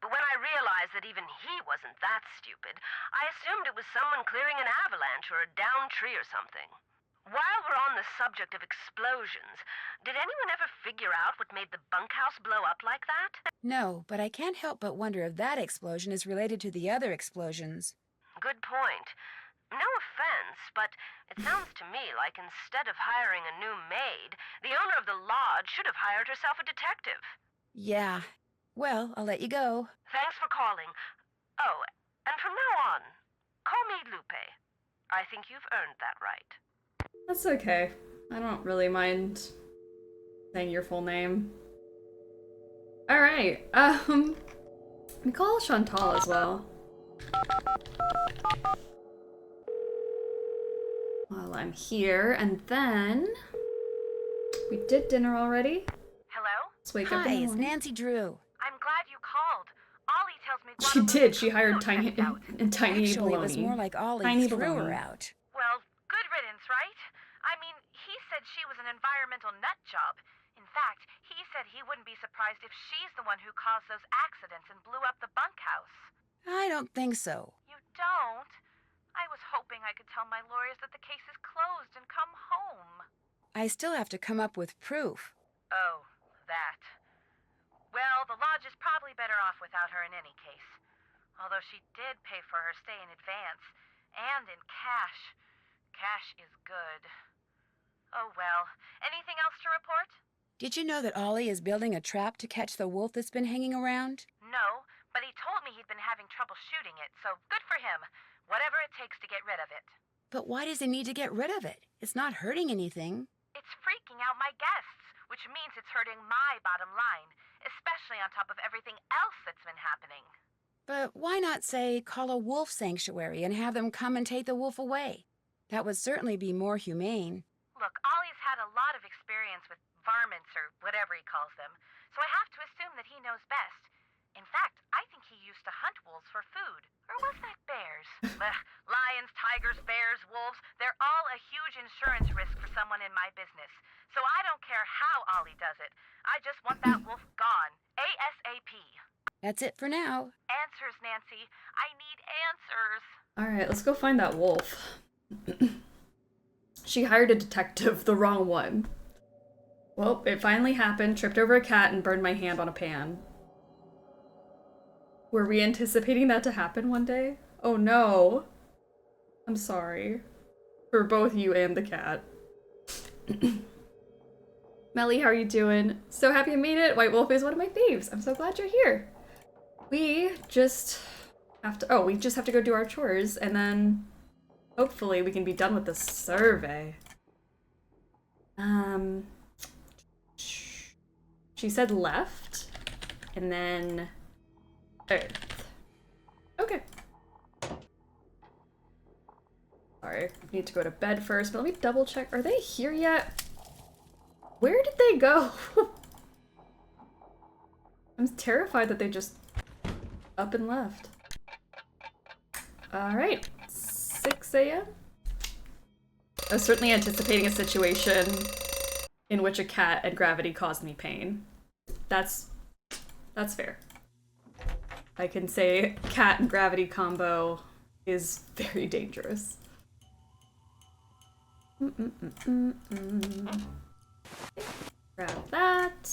But when I realized that even he wasn't that stupid, I assumed it was someone clearing an avalanche or a downed tree or something. While we're on the subject of explosions, did anyone ever figure out what made the bunkhouse blow up like that? No, but I can't help but wonder if that explosion is related to the other explosions. Good point. No offense, but it sounds to me like instead of hiring a new maid, the owner of the lodge should have hired herself a detective. Yeah. Well, I'll let you go. Thanks for calling. Oh, and from now on, call me Lupe. I think you've earned that right. That's okay. I don't really mind saying your full name. Alright, we call Chantal as well. While I'm here, and then we did dinner already. Hello? Let's wake up in Hi, the it's morning. Nancy Drew. I'm glad you called. Ollie tells me She did. She hired Tiny Actually, it was Baloney. more like Ollie Tiny threw her Baloney. out. Well, good riddance, right? I mean, he said she was an environmental nut job. In fact, he said he wouldn't be surprised if she's the one who caused those accidents and blew up the bunkhouse. I don't think so. You don't? I was hoping I could tell my lawyers that the case is closed and come home. I still have to come up with proof. Oh, that. Well, the lodge is probably better off without her in any case. Although she did pay for her stay in advance, and in cash. Cash is good. Oh well. Anything else to report? Did you know that Ollie is building a trap to catch the wolf that's been hanging around? No, but he told me he'd been having trouble shooting it, so good for him. Whatever it takes to get rid of it. But why does he need to get rid of it? It's not hurting anything. It's freaking out my guests, which means it's hurting my bottom line, especially on top of everything else that's been happening. But why not, say, call a wolf sanctuary and have them come and take the wolf away? That would certainly be more humane. Look, Ollie's had a lot of experience with varmints or whatever he calls them, so I have to assume that he knows best. In fact, I think he used to hunt wolves for food. Or was that bears? Lions, tigers, bears, wolves, they're all a huge insurance risk for someone in my business. So I don't care how Ollie does it. I just want that wolf gone. ASAP. That's it for now. Answers, Nancy. I need answers. Alright, let's go find that wolf. She hired a detective, the wrong one. Well, it finally happened. Tripped over a cat and burned my hand on a pan. Were we anticipating that to happen one day? Oh no. I'm sorry. For both you and the cat. Melly, how are you doing? So happy I made it. White Wolf is one of my faves. I'm so glad you're here. We just have to... Oh, we just have to go do our chores, and then hopefully we can be done with the survey. She said left, and then earth. Okay. Sorry, I need to go to bed first, but let me double check. Are they here yet? Where did they go? I'm terrified that they just up and left. Alright, 6 a.m. I was certainly anticipating a situation in which a cat and gravity caused me pain. That's fair. I can say cat and gravity combo is very dangerous. Grab that.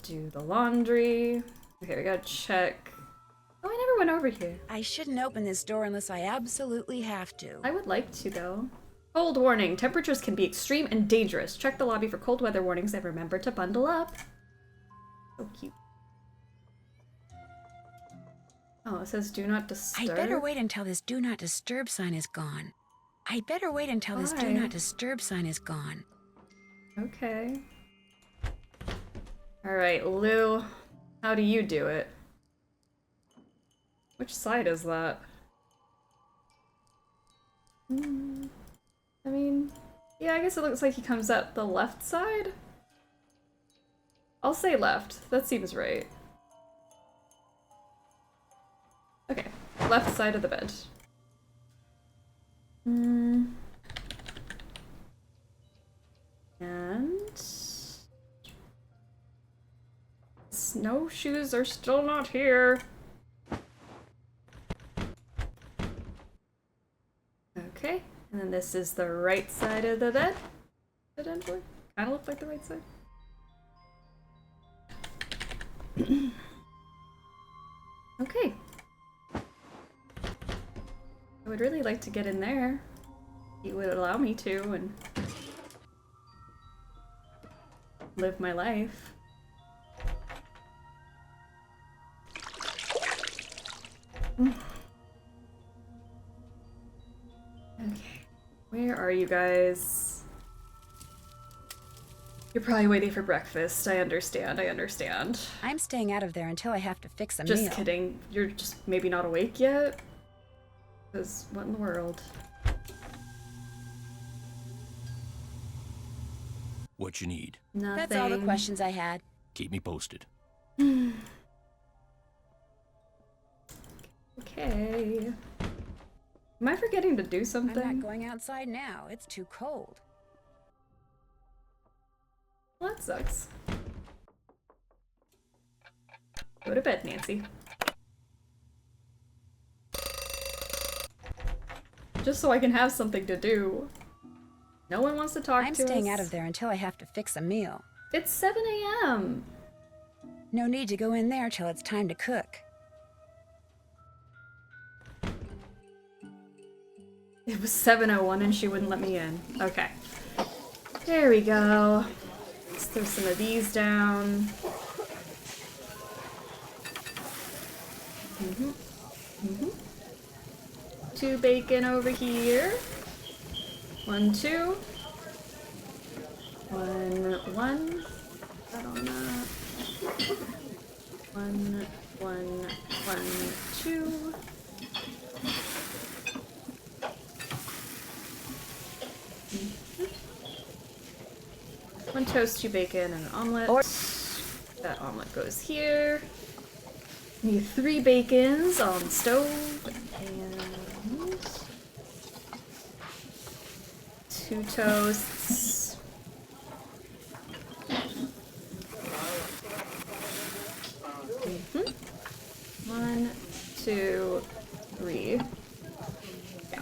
Do the laundry. Okay, we gotta check. Oh, I never went over here. I shouldn't open this door unless I absolutely have to. I would like to, though. Cold warning. Temperatures can be extreme and dangerous. Check the lobby for cold weather warnings and remember to bundle up. So cute. Oh, it says do not disturb. I'd better wait until this do not disturb sign is gone. I'd better wait until this do not disturb sign is gone. Okay. Alright, Lou. How do you do it? Which side is that? I mean, yeah, I guess it looks like he comes up the left side? I'll say left. That seems right. Okay, left side of the bed. And... snowshoes are still not here. Okay, and then this is the right side of the bed. Potentially. Kind of looked like the right side. Okay. I would really like to get in there. He would allow me to and live my life. Okay, where are you guys? You're probably waiting for breakfast. I understand, I understand. I'm staying out of there until I have to fix a meal. Just kidding. You're just maybe not awake yet? Because what in the world? What you need? Nothing. That's all the questions I had. Keep me posted. Okay. Am I forgetting to do something? I'm not going outside now. It's too cold. Well, that sucks. Go to bed, Nancy. Just so I can have something to do. No one wants to talk to us. I'm staying out of there until I have to fix a meal. It's 7 a.m. No need to go in there till it's time to cook. It was 7:01 and she wouldn't let me in. Okay. There we go. Let's throw some of these down. Two bacon over here. 1, 2. 1, 1. That on that. 1, 1, 1, 2. One toast, 2 bacon, and an omelet. That omelet goes here. Need 3 bacons on the stove, and 2 toasts. One, 2, 3. Yeah.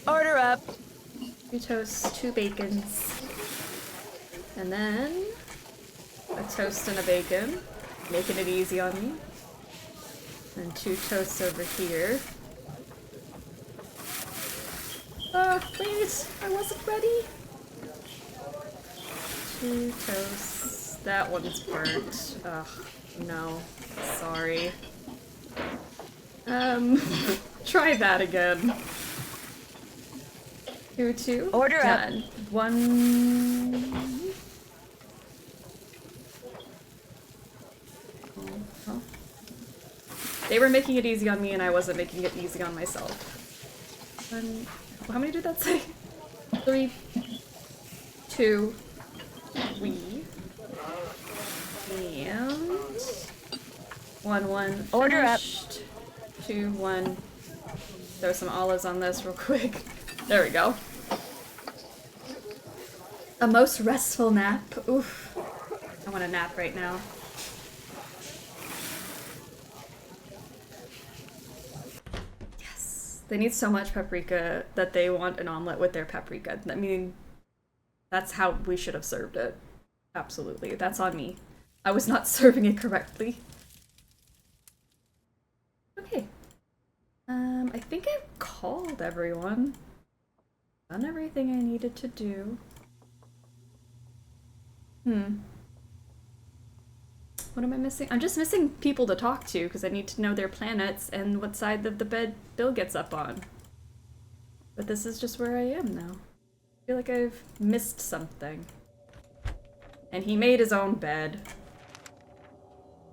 Order up. 2 toasts, 2 bacons. And then a toast and a bacon, making it easy on me. And 2 toasts over here. Wait, I wasn't ready. 2 toasts. That one's burnt. Ugh, no. Sorry. Try that again. 2, 2. Order done. up. 1. They were making it easy on me and I wasn't making it easy on myself. How many did that say? 3, 2, 3, and 1, 1. Order up. 2, 1. Throw some olives on this real quick. There we go. A most restful nap. Oof. I want a nap right now. They need so much paprika that they want an omelet with their paprika. I mean, that's how we should have served it. Absolutely. That's on me. I was not serving it correctly. Okay. I think I've called everyone. Done everything I needed to do. What am I missing? I'm just missing people to talk to because I need to know their planets and what side of the bed Bill gets up on. But this is just where I am now. I feel like I've missed something. And he made his own bed.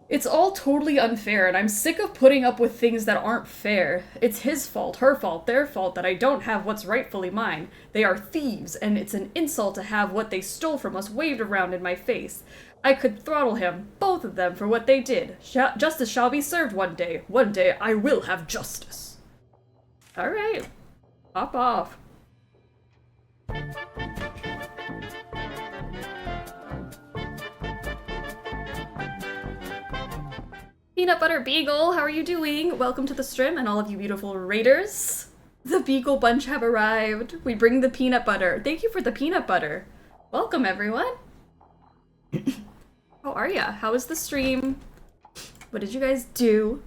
It's all totally unfair, and I'm sick of putting up with things that aren't fair. It's his fault, her fault, their fault that I don't have what's rightfully mine. They are thieves, and it's an insult to have what they stole from us waved around in my face. I could throttle him, both of them, for what they did. Justice shall be served one day. One day I will have justice. Alright. Hop off. Peanut Butter Beagle, how are you doing? Welcome to the stream, and all of you beautiful raiders. The Beagle Bunch have arrived. We bring the peanut butter. Thank you for the peanut butter. Welcome, everyone. How are ya? How was the stream? What did you guys do?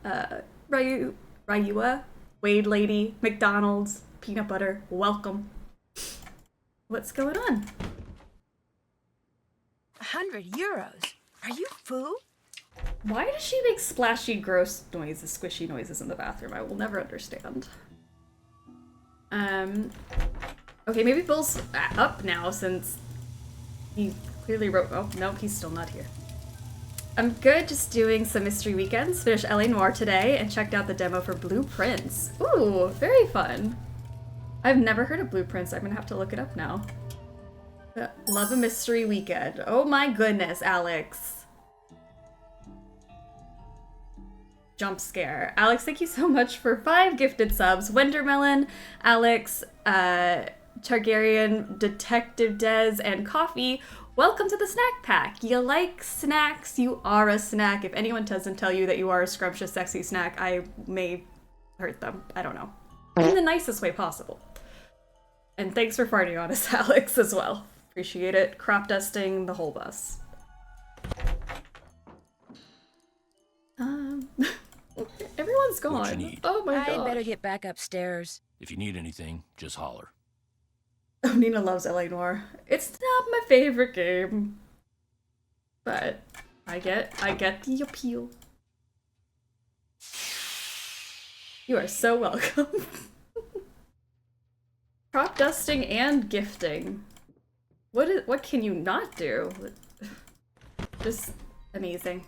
Ryua, Wade Lady, McDonald's, peanut butter, welcome. What's going on? 100 euros? Are you foo? Why does she make splashy, gross noises, squishy noises in the bathroom? I will never understand. Okay, maybe Bill's up now since he clearly wrote- oh, no, he's still not here. I'm good, just doing some mystery weekends. Finished LA Noire today and checked out the demo for Blueprints. Ooh, very fun. I've never heard of Blueprints. I'm gonna have to look it up now. Love a mystery weekend. Oh my goodness, Alex. Jump scare. Alex, thank you so much for 5 gifted subs. Wendermelon, Alex, Targaryen, Detective Dez, and Coffee. Welcome to the snack pack. You like snacks? You are a snack. If anyone doesn't tell you that you are a scrumptious, sexy snack, I may hurt them. I don't know. In the nicest way possible. And thanks for farting on us, Alex, as well. Appreciate it. Crop dusting the whole bus. Everyone's gone. What you need. Oh my god. I better get back upstairs. If you need anything, just holler. Oh, Nina loves LA Noire. It's not my favorite game, but I get the appeal. You are so welcome. Crop dusting and gifting. What can you not do? Just amazing.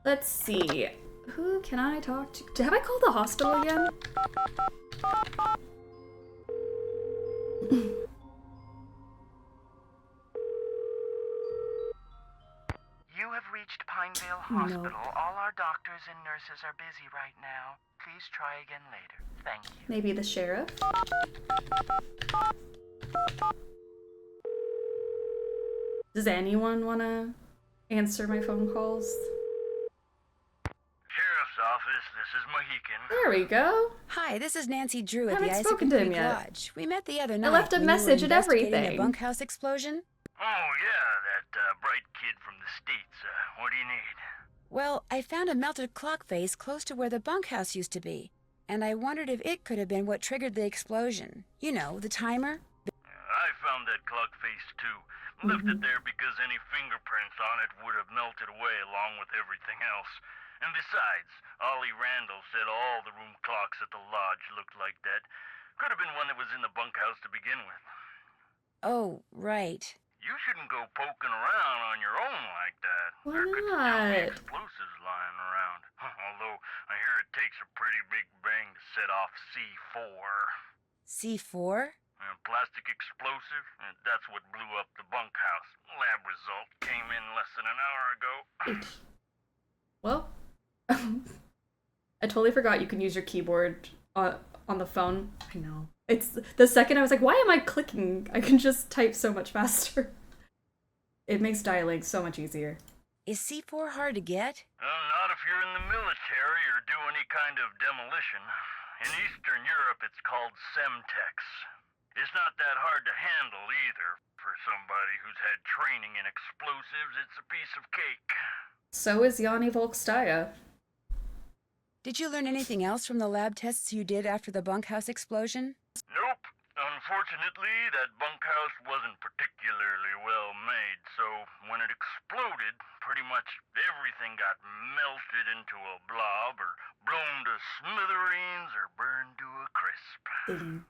Let's see. Who can I talk to? Have I called the hospital again? You have reached Pinevale Hospital. All our doctors and nurses are busy right now. Please try again later. Thank you. Maybe the sheriff? Does anyone want to answer my phone calls? Sheriff's office, this is Mohican. There we go. Hi, this is Nancy Drew I at the haven't Icicle spoken to him Creek yet. Lodge. We met the other night. I left a when you were message and investigating everything. The bunkhouse explosion? Oh, yeah, that bright kid from the States. What do you need? Well, I found a melted clock face close to where the bunkhouse used to be, and I wondered if it could have been what triggered the explosion. You know, the timer. I found that clock face, too. Left it there because any fingerprints on it would have melted away along with everything else. And besides, Ollie Randall said all the room clocks at the lodge looked like that. Could have been one that was in the bunkhouse to begin with. Oh, right. You shouldn't go poking around on your own like that. Why There could still be not? explosives lying around. Although, I hear it takes a pretty big bang to set off C4. C4? Plastic explosive, and that's what blew up the bunkhouse. Lab result came in less than an hour ago. Well, I totally forgot you can use your keyboard on the phone. I know. It's the second I was like, why am I clicking? I can just type so much faster. It makes dialing so much easier. Is C4 hard to get? Not if you're in the military or do any kind of demolition. In Eastern Europe, it's called Semtex. It's not that hard to handle either. For somebody who's had training in explosives, it's a piece of cake. So is Yanni Volkstaya. Did you learn anything else from the lab tests you did after the bunkhouse explosion? Nope. Unfortunately, that bunkhouse wasn't particularly well made, so when it exploded, pretty much everything got melted into a blob or blown to smithereens or burned to a crisp.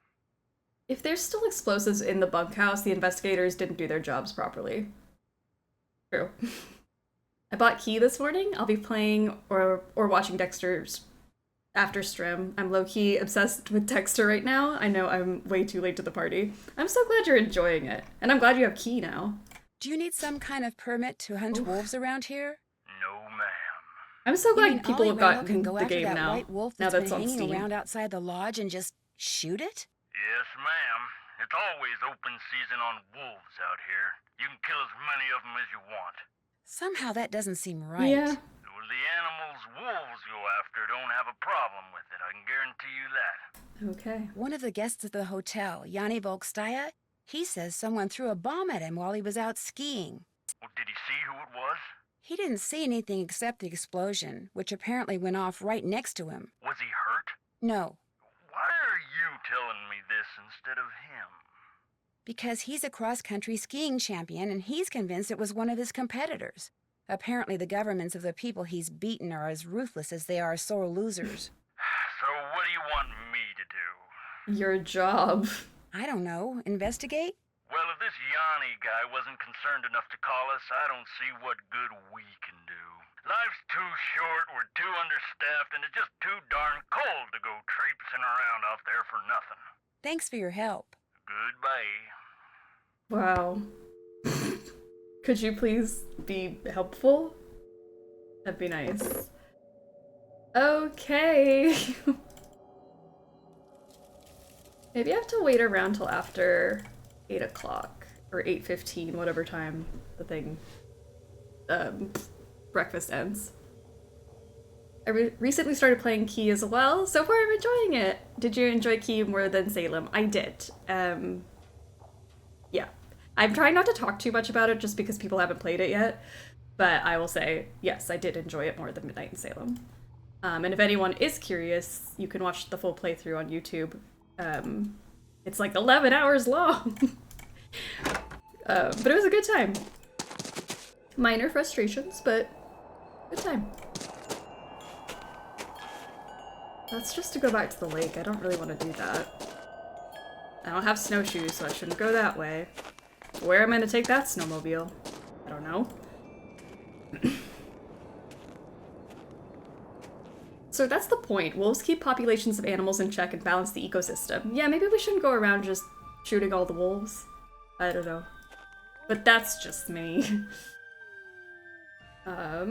If there's still explosives in the bunkhouse, the investigators didn't do their jobs properly. True. I bought Key this morning. I'll be playing or watching Dexter's after stream. I'm low-key obsessed with Dexter right now. I know I'm way too late to the party. I'm so glad you're enjoying it. And I'm glad you have Key now. Do you need some kind of permit to hunt wolves around here? No, ma'am. I'm so glad people have gotten can go the after game that now. White wolf Now that's that's been on hanging Steam. around outside the lodge and just shoot it? Yes, ma'am. It's always open season on wolves out here. You can kill as many of them as you want. Somehow that doesn't seem right. Yeah. Well, the animals wolves go after don't have a problem with it, I can guarantee you that. Okay. One of the guests at the hotel, Yanni Volkstaya, he says someone threw a bomb at him while he was out skiing. Well, did he see who it was? He didn't see anything except the explosion, which apparently went off right next to him. Was he hurt? No, Why are you telling me this instead of him? because he's a cross-country skiing champion and he's convinced it was one of his competitors. Apparently the governments of the people he's beaten are as ruthless as they are sore losers. So what do you want me to do? Your job. I don't know. Investigate? Well, if this Yanni guy wasn't concerned enough to call us, I don't see what good we can do. Life's too short, we're too understaffed, and it's just too darn cold to go traipsing around out there for nothing. Thanks for your help. Goodbye. Wow. Could you please be helpful? That'd be nice. Okay. Maybe I have to wait around till after 8 o'clock or 8:15, whatever time the thing breakfast ends. I recently started playing Key as well. So far I'm enjoying it. Did you enjoy Key more than Salem? I did. Yeah. I'm trying not to talk too much about it just because people haven't played it yet, but I will say, yes, I did enjoy it more than Midnight in Salem. And if anyone is curious, you can watch the full playthrough on YouTube. It's like 11 hours long. But it was a good time. Minor frustrations, but good time. That's just to go back to the lake. I don't really want to do that. I don't have snowshoes, so I shouldn't go that way. Where am I going to take that snowmobile? I don't know. So that's the point. Wolves keep populations of animals in check and balance the ecosystem. Yeah, maybe we shouldn't go around just shooting all the wolves. I don't know. But that's just me. I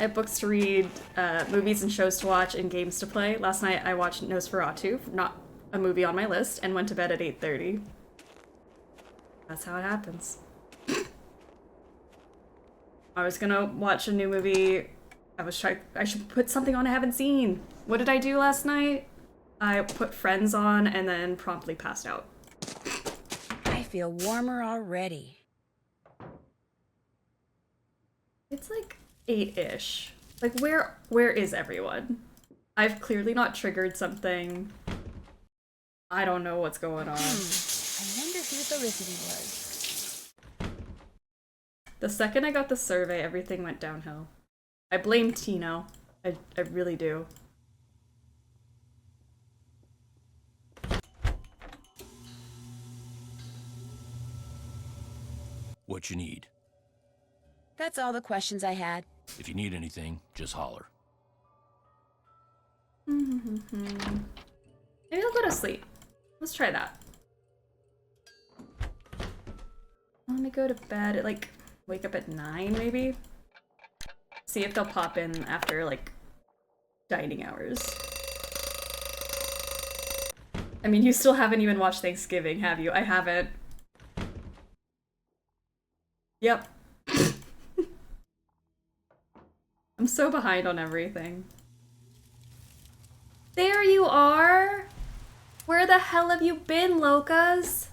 have books to read, movies and shows to watch, and games to play. Last night I watched Nosferatu, not a movie on my list, and went to bed at 8:30. That's how it happens. I was gonna watch a new movie. I should put something on I haven't seen. What did I do last night? I put Friends on and then promptly passed out. I feel warmer already. It's like 8-ish. Like, where is everyone? I've clearly not triggered something. I don't know what's going on. I wonder who Felicity was. The second I got the survey, everything went downhill. I blame Tino. I really do. What you need. That's all the questions I had. If you need anything, just holler. Maybe I'll go to sleep. Let's try that. Let me go to bed at like, wake up at 9 maybe? See if they'll pop in after like dining hours. I mean, you still haven't even watched Thanksgiving, have you? I haven't. Yep. I'm so behind on everything. There you are! Where the hell have you been, Locas?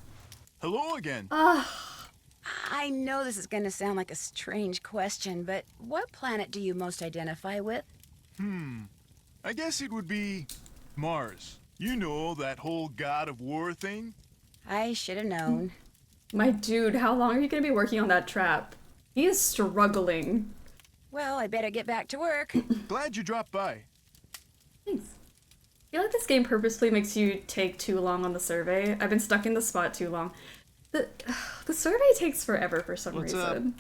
Hello again. I know this is gonna sound like a strange question, but what planet do you most identify with? I guess it would be Mars. You know, that whole god of war thing? I should have known. My dude, how long are you gonna be working on that trap? He is struggling. Well, I better get back to work. Glad you dropped by. Thanks. I feel like this game purposely makes you take too long on the survey. I've been stuck in the spot too long. The survey takes forever for some reason.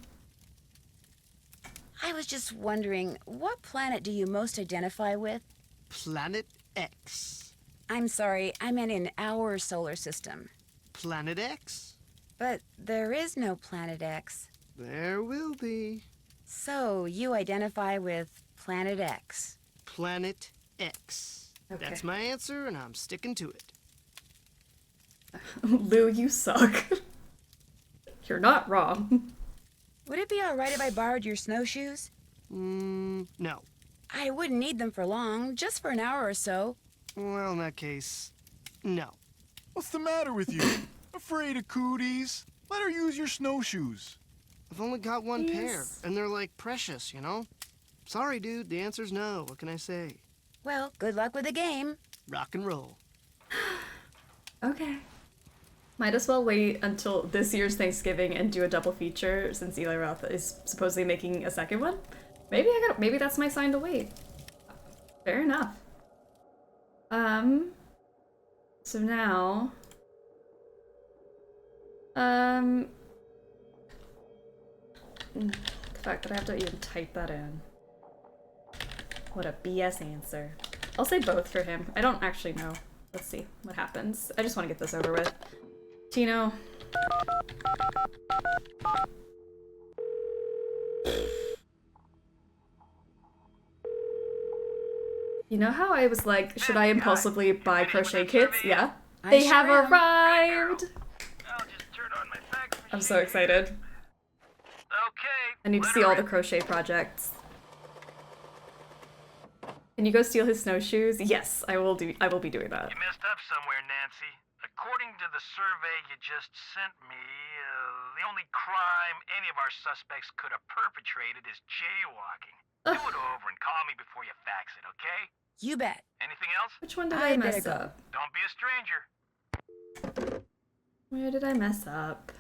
I was just wondering, what planet do you most identify with? Planet X. I'm sorry, I meant in our solar system. Planet X? But there is no Planet X. There will be. So, you identify with Planet X. Planet X. Okay. That's my answer, and I'm sticking to it. Lou, you suck. You're not wrong. Would it be alright if I borrowed your snowshoes? No. I wouldn't need them for long, just for an hour or so. Well, in that case, no. What's the matter with you? Afraid of cooties? Let her use your snowshoes. I've only got one pair, and they're like precious, you know? Sorry, dude, the answer's no. What can I say? Well, good luck with the game. Rock and roll. Okay. Might as well wait until this year's Thanksgiving and do a double feature since Eli Roth is supposedly making a second one. Maybe that's my sign to wait. Fair enough. So now the fact that I have to even type that in. What a BS answer. I'll say both for him. I don't actually know. Let's see what happens. I just want to get this over with. Tino. You know how I was like, should I impulsively buy crochet kits? Yeah. They have arrived! I'm so excited. I need to see all the crochet projects. Can you go steal his snowshoes? Yes, I will be doing that. You messed up somewhere, Nancy. According to the survey you just sent me, the only crime any of our suspects could have perpetrated is jaywalking. Do it over and call me before you fax it, okay? You bet. Anything else? Which one did I mess better go. up? Don't be a stranger. Where did I mess up?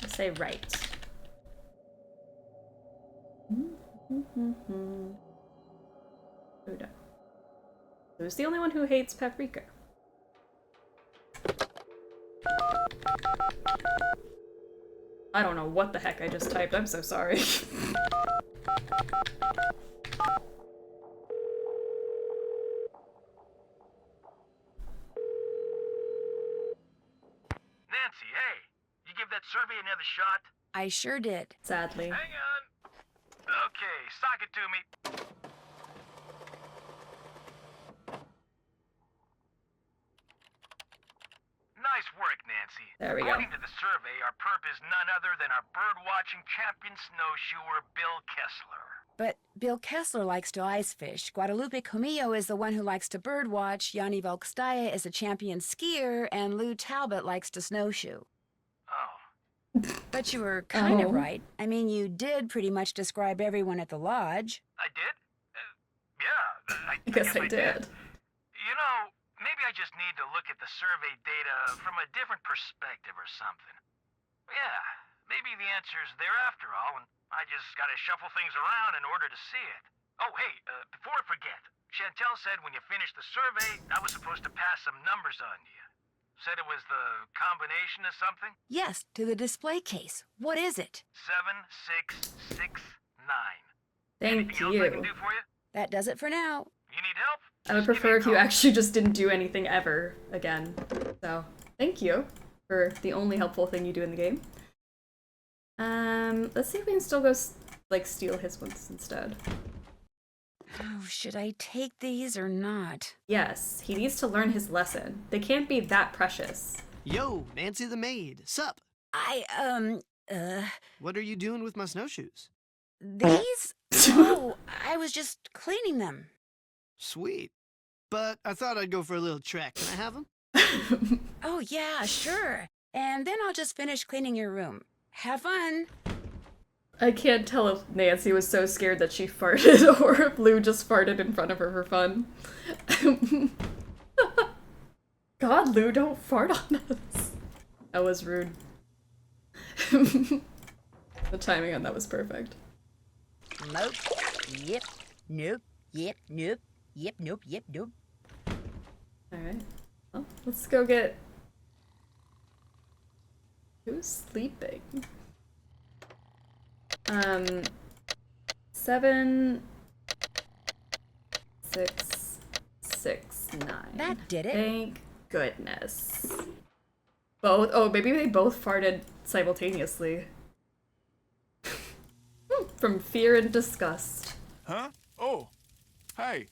I'll say right. Udo. Who's the only one who hates paprika? I don't know what the heck I just typed. I'm so sorry. Nancy, hey, you give that survey another shot? I sure did. Sadly. Hang on. Okay, sock it to me. Nice work, Nancy. There we go. According to the survey, our perp is none other than our bird-watching champion snowshoer, Bill Kessler. But Bill Kessler likes to ice fish. Guadalupe Comillo is the one who likes to birdwatch. Yanni Volkstaya is a champion skier, and Lou Talbot likes to snowshoe. Oh. But you were kind of right. I mean, you did pretty much describe everyone at the lodge. I did? Yeah, I guess I did. You know, maybe I just need to look at the survey data from a different perspective or something. Yeah, maybe the answer's there after all, and I just gotta shuffle things around in order to see it. Oh, hey, before I forget, Chantel said when you finished the survey, I was supposed to pass some numbers on to you. Said it was the combination of something? Yes, to the display case. What is it? 7669. Thank Anything else I can you. do for you? That does it for now. You need help? I would prefer if you actually just didn't do anything ever again. So, thank you for the only helpful thing you do in the game. Let's see if we can still go, like, steal his ones instead. Oh, should I take these or not? Yes, he needs to learn his lesson. They can't be that precious. Yo, Nancy the maid. Sup? What are you doing with my snowshoes? These? Oh, I was just cleaning them. Sweet. But I thought I'd go for a little trek. Can I have them? Oh, yeah, sure. And then I'll just finish cleaning your room. Have fun. I can't tell if Nancy was so scared that she farted or if Lou just farted in front of her for fun. God, Lou, don't fart on us. That was rude. The timing on that was perfect. Nope. Yep. Nope. Yep. Nope. Yep. Nope. Yep. Nope. Alright. Well, let's go get... Who's sleeping? 7, 6, 6, 9. That did it. Thank goodness. Both? Oh, maybe they both farted simultaneously. From fear and disgust. Huh? Oh. Hi.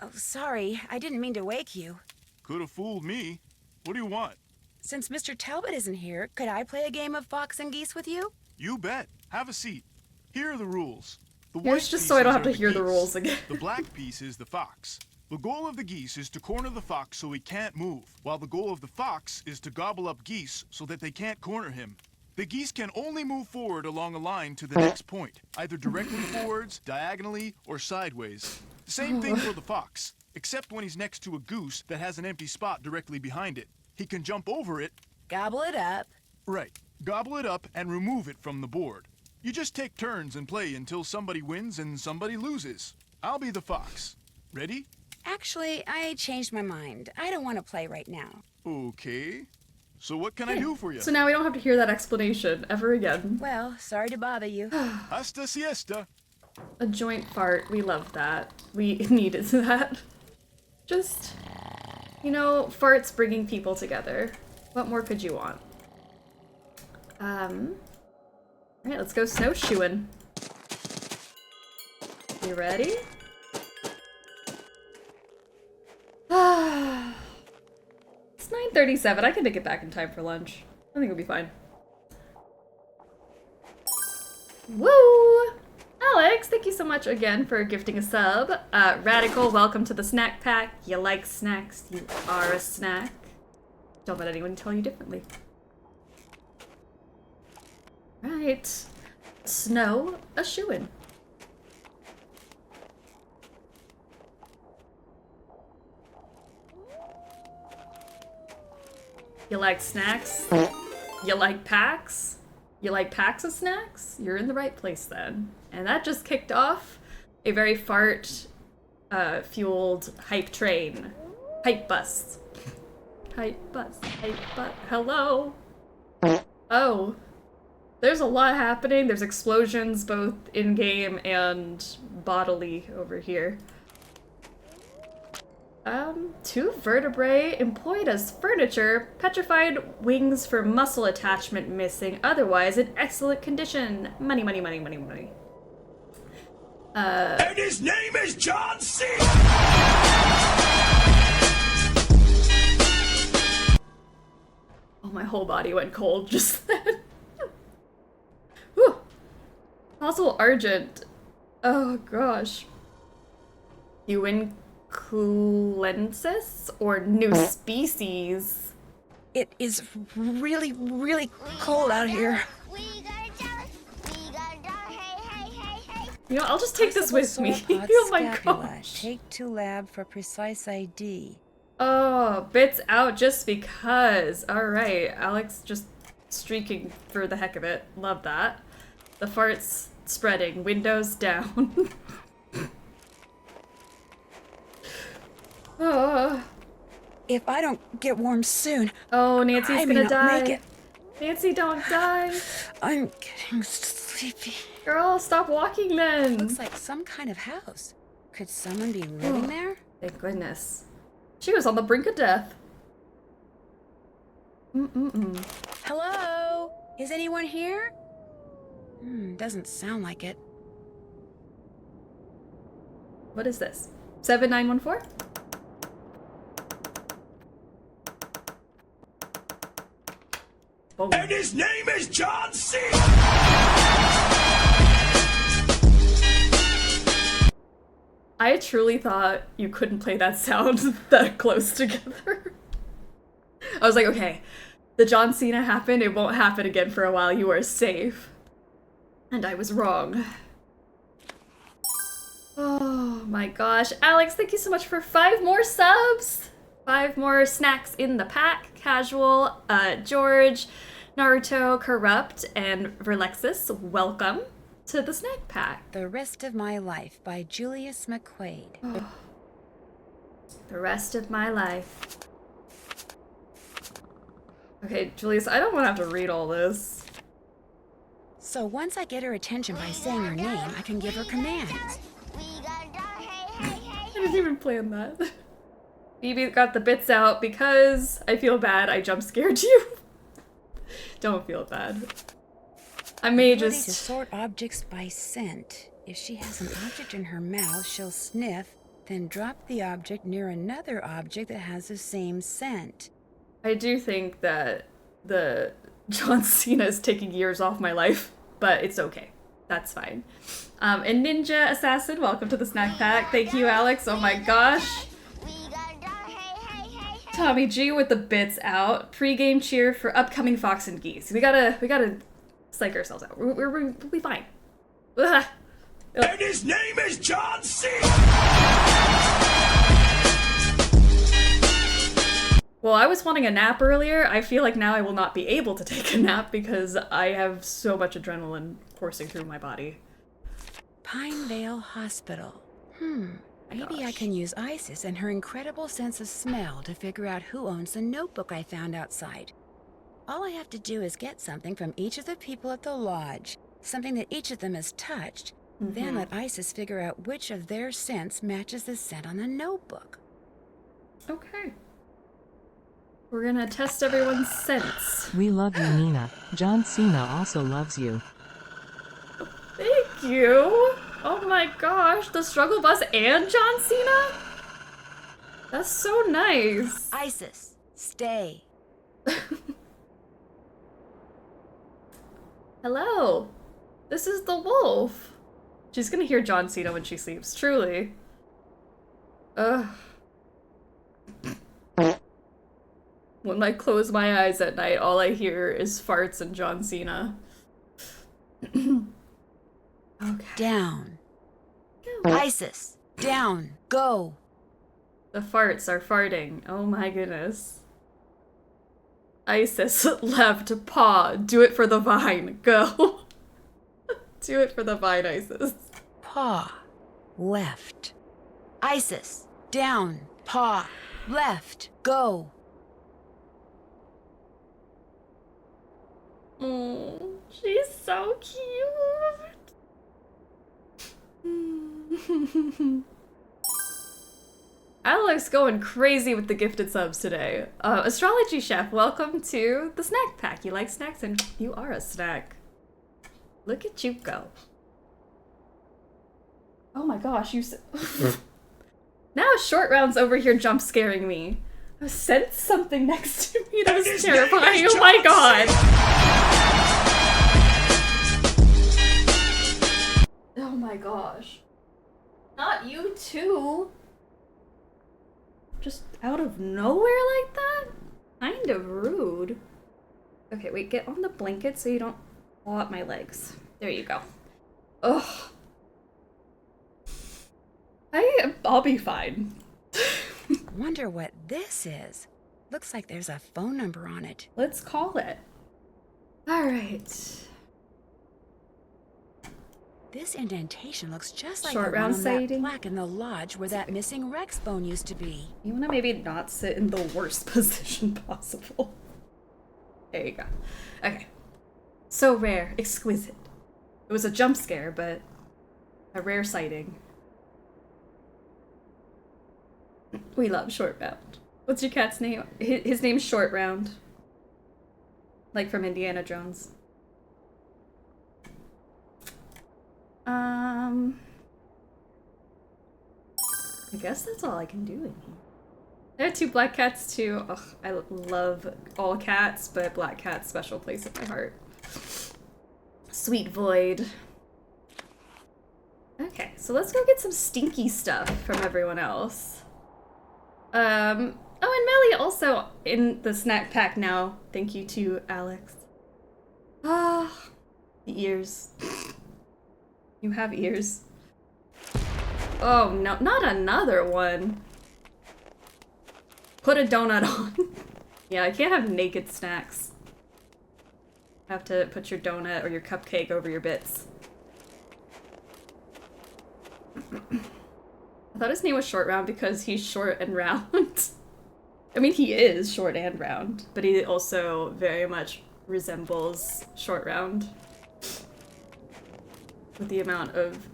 Oh, sorry. I didn't mean to wake you. Could have fooled me. What do you want? Since Mr. Talbot isn't here, could I play a game of Fox and Geese with you? You bet. Have a seat. Here are the rules. The Here's white just so I don't have to pieces are hear the geese. rules again. The black piece is the fox. The goal of the geese is to corner the fox so he can't move, while the goal of the fox is to gobble up geese so that they can't corner him. The geese can only move forward along a line to the next point, either directly forwards, diagonally, or sideways. Same thing for the fox, except when he's next to a goose that has an empty spot directly behind it. He can jump over it. Gobble it up. Right. Gobble it up and remove it from the board. You just take turns and play until somebody wins and somebody loses. I'll be the fox. Ready? Actually, I changed my mind. I don't want to play right now. Okay. So what can I do for you? So now we don't have to hear that explanation ever again. Well, sorry to bother you. Hasta siesta. A joint fart. We love that. We needed that. Just, you know, farts bringing people together. What more could you want? Alright, let's go snowshoeing. You ready? It's 9:37. I can make it back in time for lunch. I think it'll be fine. Woo! Alex, thank you so much again for gifting a sub. Radical, welcome to the snack pack. You like snacks, you are a snack. Don't let anyone tell you differently. Right. Snow a shoo-in. You like snacks? You like packs? You like packs of snacks? You're in the right place then. And that just kicked off a very fart fueled hype train. Hype bus. Hype bus. Hype bus. Hello. Oh. There's a lot happening. There's explosions both in-game and bodily over here. 2 vertebrae employed as furniture, petrified wings for muscle attachment missing, otherwise in excellent condition. Money, money, money, money, money. And his name is John C. Oh, my whole body went cold just then. Whew. Possible Argent. Oh gosh. Uinculensis or new species. It is really, really cold out here. You know, I'll just take this with me. Sauropod Oh my scapula. gosh. Take to lab for precise ID. Oh, bits out just because. Alright, Alex just streaking for the heck of it. Love that. The fart's spreading. Windows down. Oh. If I don't get warm soon, oh, Nancy's I may gonna not die. make it. Nancy, don't die. I'm getting sleepy. Girl, stop walking then. Looks like some kind of house. Could someone be living there? Thank goodness. She was on the brink of death. Hello? Is anyone here? Doesn't sound like it. What is this? 7914? Boom. And his name is John C. I truly thought you couldn't play that sound that close together. I was like, okay, the John Cena happened, it won't happen again for a while, you are safe. And I was wrong. Oh my gosh. Alex, thank you so much for 5 more subs! 5 more snacks in the pack. Casual, George, Naruto, Corrupt, and Verlexis, welcome to the snack pack. The Rest of My Life by Julius McQuaid. The rest of my life. Okay, Julius, I don't want to have to read all this. So once I get her attention by saying her name, I can give her commands. I didn't even plan that. Phoebe got the bits out because I feel bad I jump scared you. Don't feel bad. I may Ability just... to sort objects by scent. If she has an object in her mouth, she'll sniff, then drop the object near another object that has the same scent. I do think that the John Cena is taking years off my life, but it's okay. That's fine. And Ninja Assassin, welcome to the snack pack. Thank you, Alex. Oh my gosh. Tommy G with the bits out. Pre-game cheer for upcoming Fox and Geese. We gotta psych ourselves out. We'll be fine. Ugh. And his name is John C. Well, I was wanting a nap earlier. I feel like now I will not be able to take a nap because I have so much adrenaline coursing through my body. Pinevale Hospital. Maybe I can use Isis and her incredible sense of smell to figure out who owns the notebook I found outside. All I have to do is get something from each of the people at the lodge, something that each of them has touched, then let Isis figure out which of their scents matches the scent on the notebook. Okay. We're gonna test everyone's scents. We love you, Nina. John Cena also loves you. Thank you. Oh my gosh, the struggle bus and John Cena? That's so nice. Isis, stay. Hello. This is the wolf. She's gonna hear John Cena when she sleeps, truly. Ugh. When I close my eyes at night, all I hear is farts and John Cena. Okay. Down. Isis, down. Go. The farts are farting. Oh my goodness. Isis, left, paw. Do it for the vine. Go. Do it for the vine, Isis. Paw. Left. Isis, down. Paw. Left. Go. Oh, she's so cute. Alex going crazy with the gifted subs today. Astrology Chef, welcome to the snack pack. You like snacks and you are a snack. Look at you go. Oh my gosh, you now Short Round's over here jump scaring me. I sensed something next to me that was terrifying. Oh my god. Oh my gosh. Not you too. Just out of nowhere like that? Kind of rude. Okay, wait, get on the blanket so you don't claw up my legs. There you go. Ugh. I'll be fine. Wonder what this is. Looks like there's a phone number on it. Let's call it. Alright. This indentation looks just like Short the one Round on that sighting. plaque in the lodge where that missing Rex bone used to be. You wanna maybe not sit in the worst position possible. There you go. Okay. So rare, exquisite. It was a jump scare, but a rare sighting. We love Short Round. What's your cat's name? His name's Short Round. Like from Indiana Jones. I guess that's all I can do in here. I have 2 black cats too. Ugh, I love all cats, but black cats special place in my heart. Sweet Void. Okay, so let's go get some stinky stuff from everyone else. Oh, and Melly also in the snack pack now. Thank you to Alex. Ah, the ears. You have ears. Oh no, not another one. Put a donut on. Yeah, I can't have naked snacks. Have to put your donut or your cupcake over your bits. I thought his name was Short Round because he's short and round. I mean, he is short and round, but he also very much resembles Short Round. With the amount of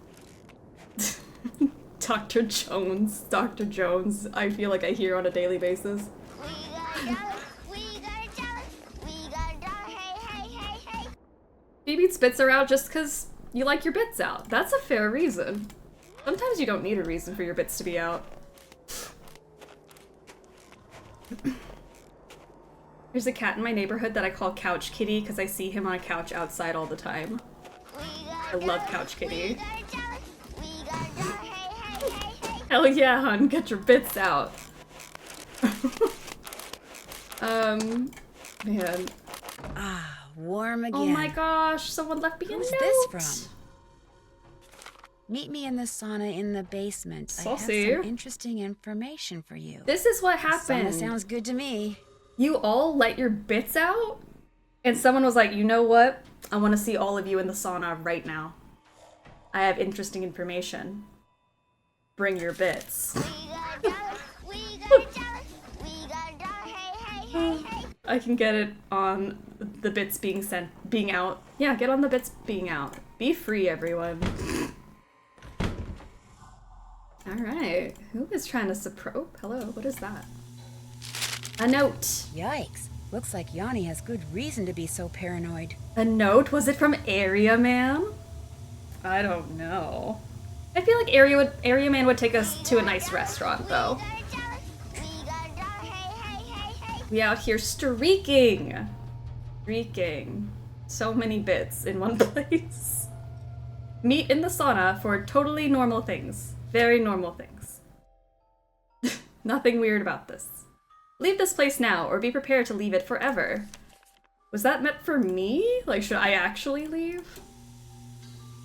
Dr. Jones, I feel like I hear on a daily basis. Phoebe spits her out just because you like your bits out. That's a fair reason. Sometimes you don't need a reason for your bits to be out. There's a cat in my neighborhood that I call Couch Kitty because I see him on a couch outside all the time. I love Couch Kitty. Hell yeah, hun, get your bits out. Man. Ah, warm again. Oh my gosh, someone left me a note. Who's this from? Meet me in the sauna in the basement. Saucy. I have some interesting information for you. This is what happened. Sauna sounds good to me. You all let your bits out? And someone was like, you know what? I want to see all of you in the sauna right now. I have interesting information. Bring your bits. I can get it on the bits being out. Yeah, get on the bits being out. Be free, everyone. Alright. Who is trying to suppro? Hello, what is that? A note. Yikes. Looks like Yanni has good reason to be so paranoid. A note? Was it from Area Man? I don't know. I feel like Area Man would take us to a nice restaurant, though. We out here streaking! Streaking. So many bits in one place. Meet in the sauna for totally normal things. Very normal things. Nothing weird about this. Leave this place now, or be prepared to leave it forever. Was that meant for me? Like, should I actually leave?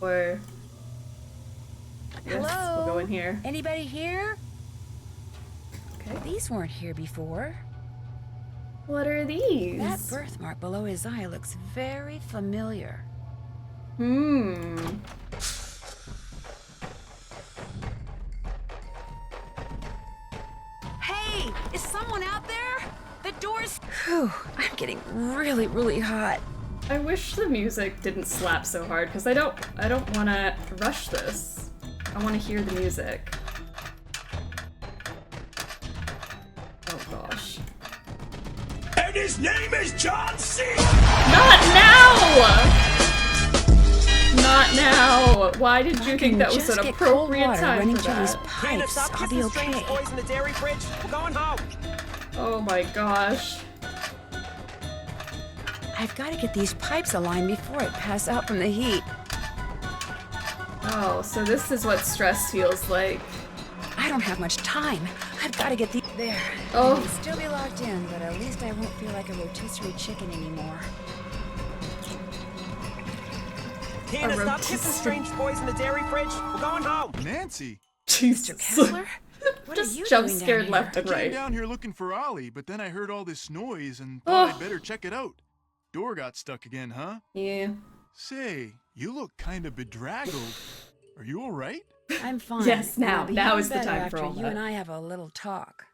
Or... Yes, Hello? we'll go in here. Anybody here? Okay. These weren't here before. What are these? That birthmark below his eye looks very familiar. Hey, is someone out there? The door's... Whew, I'm getting really, really hot. I wish the music didn't slap so hard, because I don't want to rush this. I want to hear the music. Oh gosh. And his name is John C. Not now! Not now! Why did you think that was an appropriate time for that? Pipes. I'll be okay. Boys in the dairy fridge. We're going home. Oh my gosh. I've got to get these pipes aligned before I pass out from the heat. Oh, so this is what stress feels like. I don't have much time. I've got to get the... There. Oh. I'll still be locked in, but at least I won't feel like a rotisserie chicken anymore. Tina, stop kissing strange boys in the dairy fridge. We're going home. Nancy! Jesus. Kessler? What Just are you jump doing scared down left here? and I came right. down here looking for Ollie, but then I heard all this noise and thought I'd better check it out. Door got stuck again, huh? Yeah. Say, you look kind of bedraggled. Are you all right? I'm fine. Yes, now. I'll be Now even is the better time for after all you that. and I have a little talk.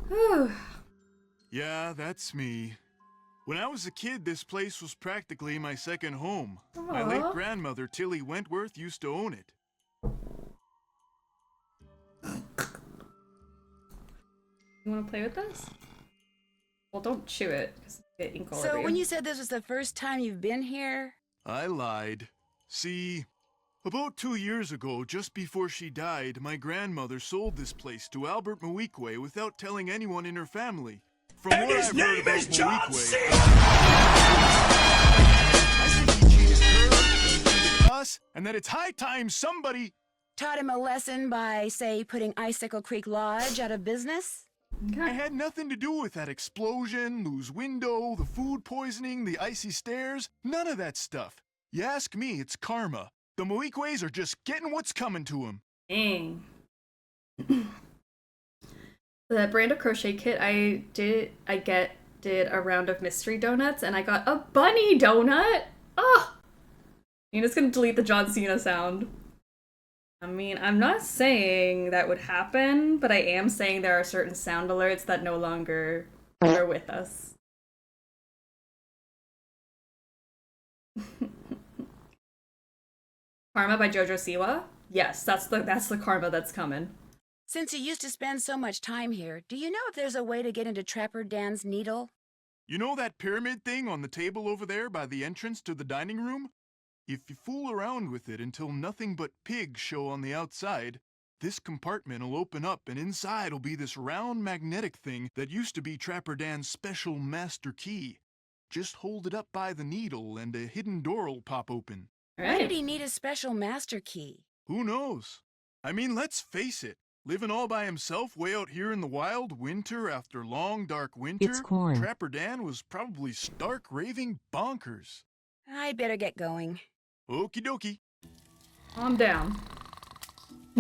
Whew. Yeah, that's me. When I was a kid, this place was practically my second home. My late Aw. grandmother, Tilly Wentworth, used to own it. You want to play with this? Well, don't chew it, because you get ink all over So you. when you said this was the first time you've been here, I lied. See, About 2 years ago, just before she died, my grandmother sold this place to Albert Moikwe without telling anyone in her family. From And what his I've heard name about is John Moikwe, Cena! I think he cheated her, and he cheated us, and that it's high time somebody Taught him a lesson by, say, putting Icicle Creek Lodge out of business? I had nothing to do with that explosion, loose window, the food poisoning, the icy stairs, none of that stuff. You ask me, it's karma. The Moikways are just getting what's coming to them. Dang. The brand of crochet kit I did a round of mystery donuts, and I got a bunny donut. Oh, Nina's gonna delete the John Cena sound. I mean, I'm not saying that would happen, but I am saying there are certain sound alerts that no longer are with us. Karma by Jojo Siwa? Yes, that's the karma that's coming. Since you used to spend so much time here, do you know if there's a way to get into Trapper Dan's needle? You know that pyramid thing on the table over there by the entrance to the dining room? If you fool around with it until nothing but pigs show on the outside, this compartment will open up and inside will be this round magnetic thing that used to be Trapper Dan's special master key. Just hold it up by the needle and a hidden door will pop open. Why did he need a special master key? Who knows? I mean, let's face it. Living all by himself way out here in the wild, winter after long dark winter, It's corn. Trapper Dan was probably stark raving bonkers. I'd better get going. Okie dokie. Calm down.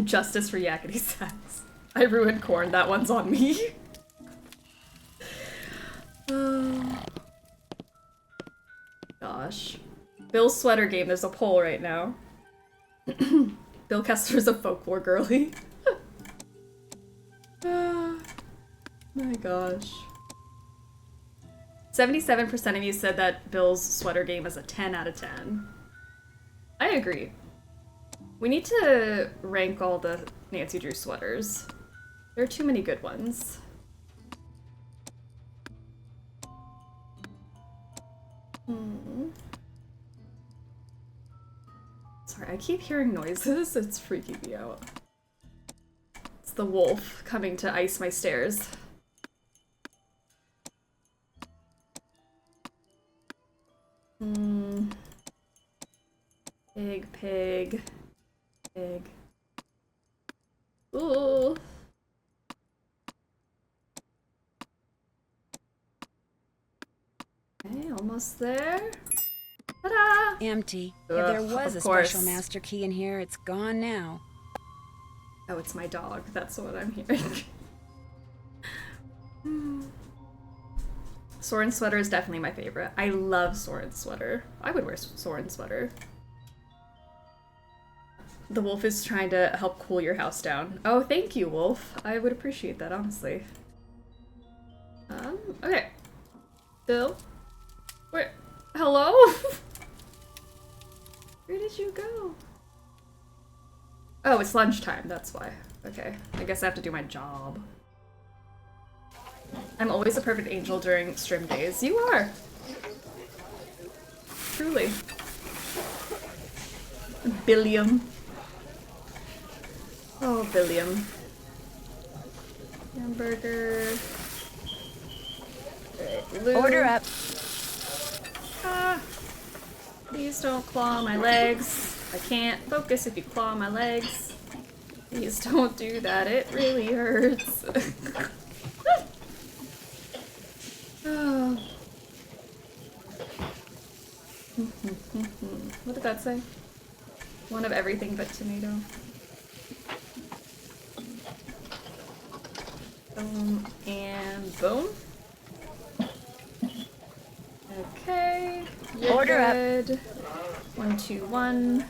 Justice for Yakety Sax. I ruined corn, that one's on me. Gosh. Bill's sweater game, there's a poll right now. Bill Kessler's a folklore girly. My gosh. 77% of you said that Bill's sweater game is a 10 out of 10. I agree. We need to rank all the Nancy Drew sweaters. There are too many good ones. Sorry, I keep hearing noises. It's freaking me out. It's the wolf coming to ice my stairs. Pig, pig, pig. Ooh. Okay, almost there. Ta-da! Empty. Ugh, If there was of a course. special master key in here, it's gone now. Oh, it's my dog. That's what I'm hearing. Soren sweater is definitely my favorite. I love Soren sweater. I would wear Soren sweater. The wolf is trying to help cool your house down. Oh, thank you, wolf. I would appreciate that, honestly. Okay. Bill? Where? Hello? Where did you go? Oh, it's lunchtime, that's why. Okay, I guess I have to do my job. I'm always a perfect angel during stream days. You are! Truly. Billiam. Oh, Billiam. Hamburger. Right, Lou. Order up. Ah. Please don't claw my legs. I can't focus if you claw my legs. Please don't do that. It really hurts. Oh. What did that say? One of everything but tomato. Boom and boom. Okay. You're Order up. good. 1, 2, 1.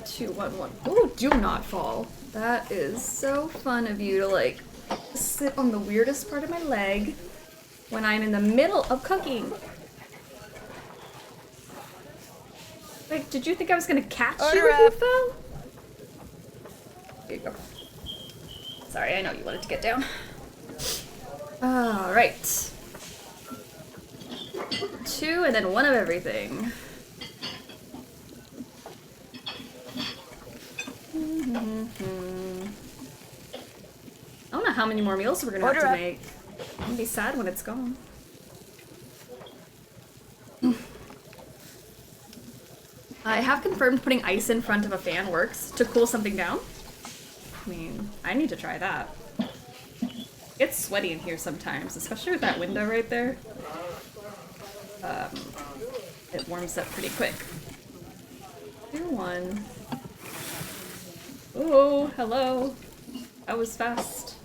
2, 1, 1. Ooh, do not fall. That is so fun of you to like sit on the weirdest part of my leg when I'm in the middle of cooking. Like, did you think I was gonna catch you if you fell? Here you go. Sorry, I know you wanted to get down. Alright. 2 and then 1 of everything. I don't know how many more meals we're gonna Order have to up. make. I'm gonna be sad when it's gone. I have confirmed putting ice in front of a fan works to cool something down. I mean, I need to try that. It's sweaty in here sometimes, especially with that window right there. It warms up pretty quick. Tier 1. Oh, hello. That was fast.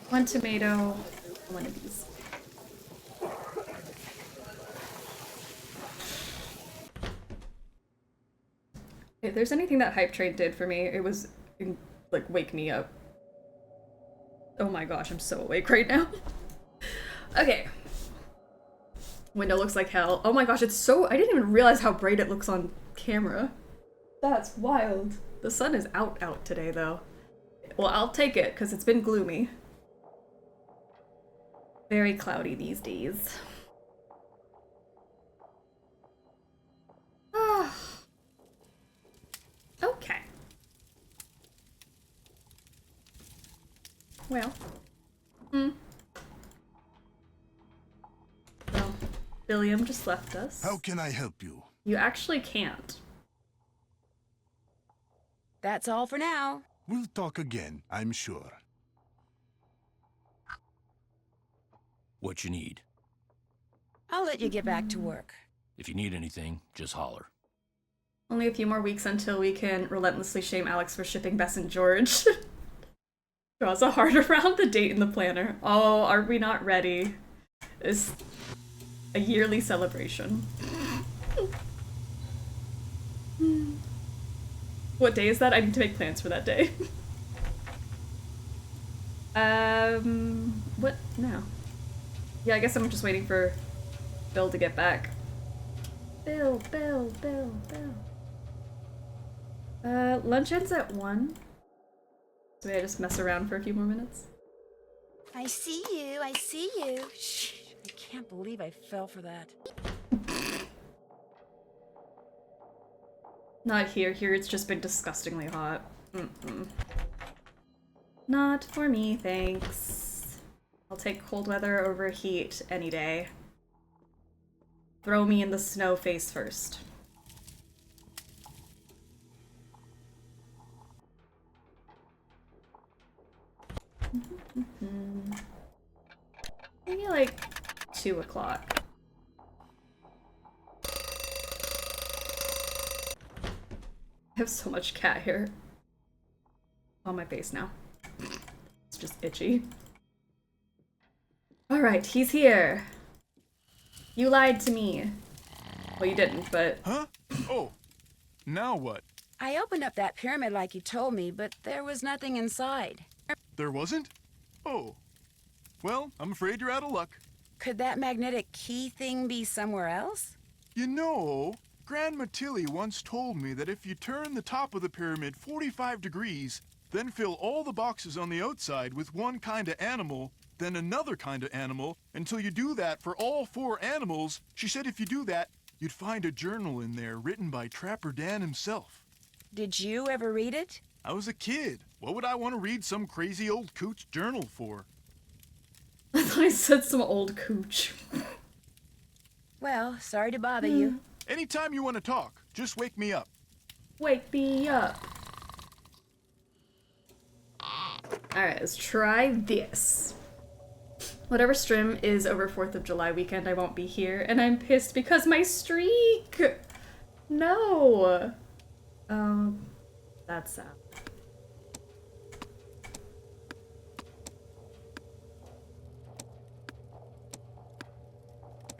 1 tomato, 1 of these. If there's anything that Hype Train did for me, it was, like, wake me up. Oh my gosh, I'm so awake right now. Okay. Window looks like hell. Oh my gosh, it's so- I didn't even realize how bright it looks on camera. That's wild. The sun is out today, though. Well, I'll take it, because it's been gloomy. Very cloudy these days. Ah. Okay. Well. Well, Billiam just left us. How can I help you? You actually can't. That's all for now. We'll talk again, I'm sure. What you need. I'll let you get back to work. If you need anything, just holler. Only a few more weeks until we can relentlessly shame Alex for shipping Bess and George. Draws a heart around the date in the planner. Oh, are we not ready? It's a yearly celebration. What day is that? I need to make plans for that day. What? No. Yeah, I guess I'm just waiting for Bill to get back. Bill. Lunch ends at 1. So I just mess around for a few more minutes. I see you. Shh, I can't believe I fell for that. Not here. Here it's just been disgustingly hot. Not for me, thanks. I'll take cold weather over heat any day. Throw me in the snow face first. Maybe like 2 o'clock. I have so much cat hair on my face now. It's just itchy. Alright, he's here. You lied to me. Well, you didn't, but... Huh? Oh, now what? I opened up that pyramid like you told me, but there was nothing inside. There wasn't? Oh. Well, I'm afraid you're out of luck. Could that magnetic key thing be somewhere else? You know, Grandma Tilly once told me that if you turn the top of the pyramid 45 degrees, then fill all the boxes on the outside with one kind of animal, then another kind of animal, until you do that for all 4 animals, she said if you do that, you'd find a journal in there written by Trapper Dan himself. Did you ever read it? I was a kid. What would I want to read some crazy old coot's journal for? I thought I said some old cooch. Well, sorry to bother you. Anytime you want to talk, just wake me up. Wake me up. Alright, let's try this. Whatever stream is over 4th of July weekend, I won't be here, and I'm pissed because my streak! No! That's sad.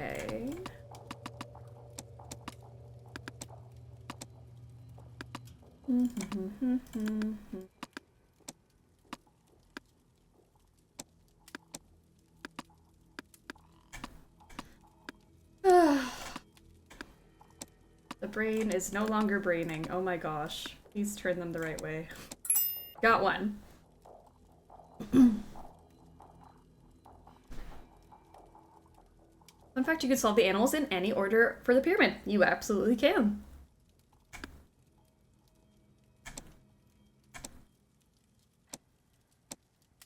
Okay. The brain is no longer braining. Oh my gosh. Please turn them the right way. Got one. In fact, you could solve the animals in any order for the pyramid. You absolutely can.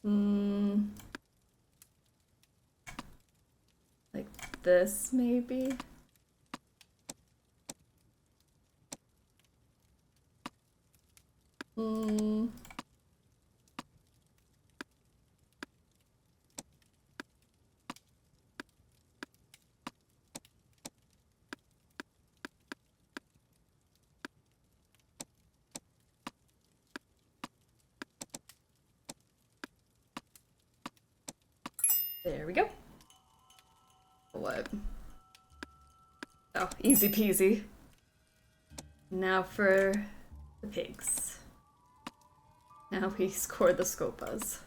Like this, maybe? There we go. What? Oh, easy peasy. Now for the pigs. Now we score the Scopas.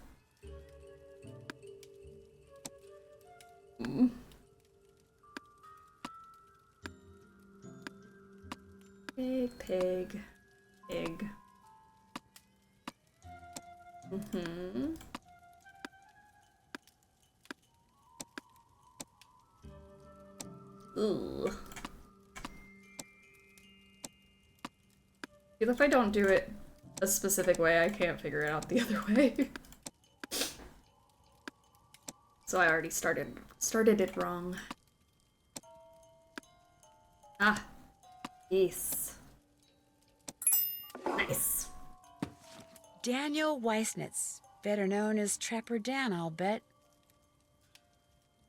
Pig, pig, pig. Ugh. Feel if I don't do it a specific way, I can't figure it out the other way. So I already started it wrong. Ah, yes. Nice. Daniel Weissnitz, better known as Trapper Dan, I'll bet.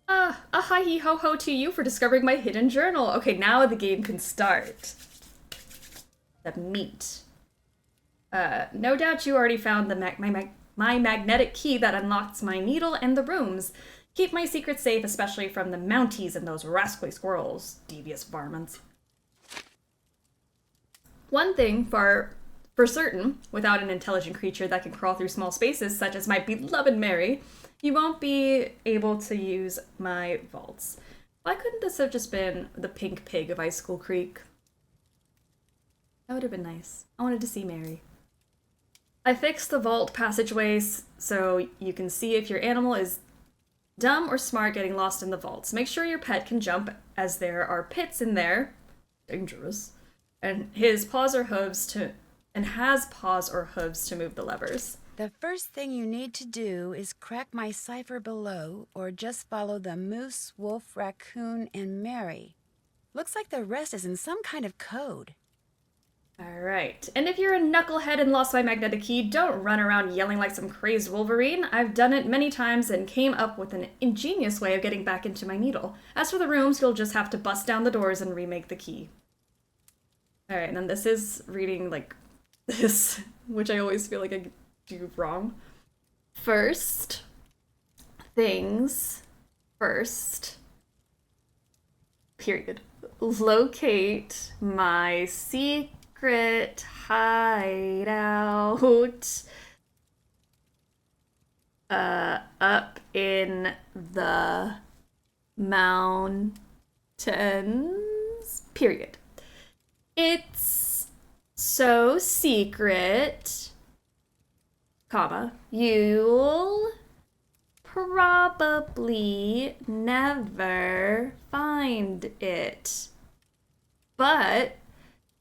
A hi-he-ho-ho to you for discovering my hidden journal. Okay, now the game can start. The meat. No doubt you already found the my magnetic key that unlocks my needle and the rooms. Keep my secret safe, especially from the Mounties and those rascally squirrels, devious varmints. One thing for certain, without an intelligent creature that can crawl through small spaces, such as my beloved Mary, you won't be able to use my vaults. Why couldn't this have just been the pink pig of Icicle Creek? That would have been nice. I wanted to see Mary. I fixed the vault passageways so you can see if your animal is dumb or smart getting lost in the vaults. Make sure your pet can jump, as there are pits in there. Dangerous. And has paws or hooves to move the levers. The first thing you need to do is crack my cipher below, or just follow the moose, wolf, raccoon, and Mary. Looks like the rest is in some kind of code. Alright, and if you're a knucklehead and lost my magnetic key, don't run around yelling like some crazed Wolverine. I've done it many times and came up with an ingenious way of getting back into my needle. As for the rooms, you'll just have to bust down the doors and remake the key. Alright, and then this is reading like this, which I always feel like I do wrong. First things first. Period. Locate my secret hideout up in the mountains. Period. It's so secret, comma, you'll probably never find it. But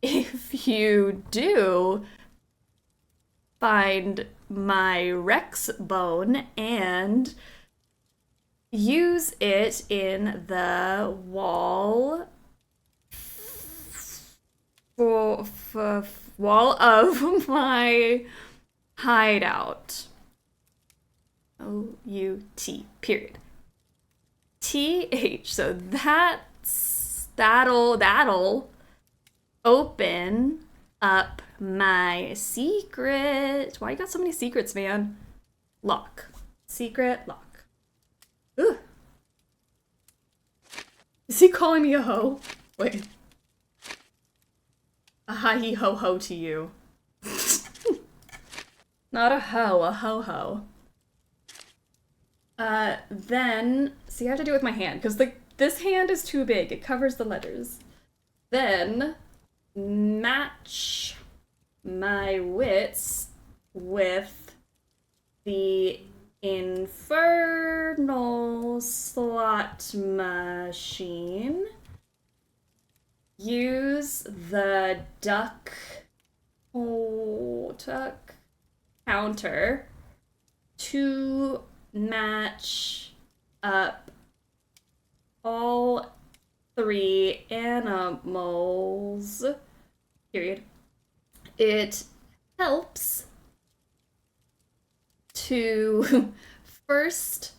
if you do find my Rex bone and use it in the wall of my hideout. O-U-T, period. T-H, so that'll open up my secret. Why you got so many secrets, man? Lock. Secret lock. Ugh. Is he calling me a hoe? Wait. A hi-he-ho-ho to you. Not a hoe, a ho-ho. Then, see, I have to do it with my hand, because this hand is too big. It covers the letters. Then, match my wits with the infernal slot machine. Use the duck counter to match up all 3 animals, period. It helps to first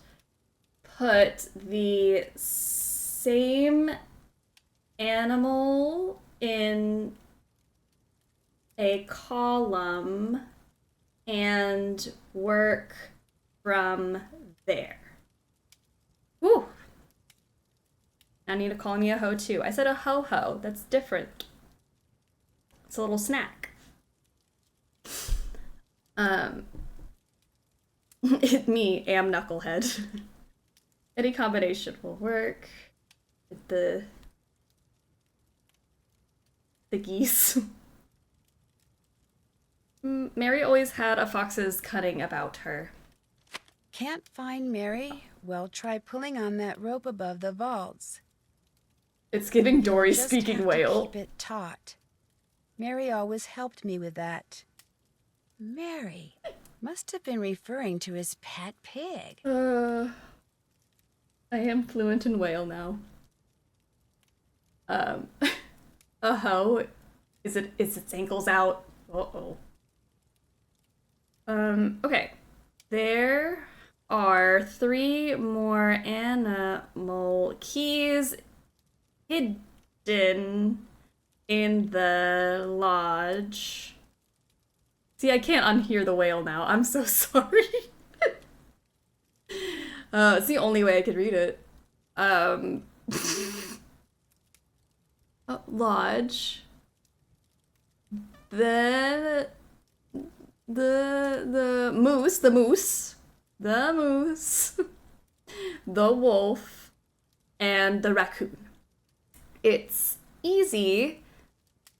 put the same animal in a column and work from there. Woo! I need to call me a ho too. I said a ho-ho. That's different. It's a little snack. Me, am Knucklehead. Any combination will work. The geese. Mary always had a fox's cunning about her. Can't find Mary? Well, try pulling on that rope above the vaults. It's giving Dory You'll just speaking have to whale. keep it taut. Mary always helped me with that. Mary must have been referring to his pet pig. I am fluent in whale now. A hoe. Is its ankles out? Uh-oh. Okay. There are 3 more animal keys hidden in the lodge. See, I can't unhear the whale now. I'm so sorry. It's the only way I could read it. Lodge. The moose, the wolf, and the raccoon. It's easy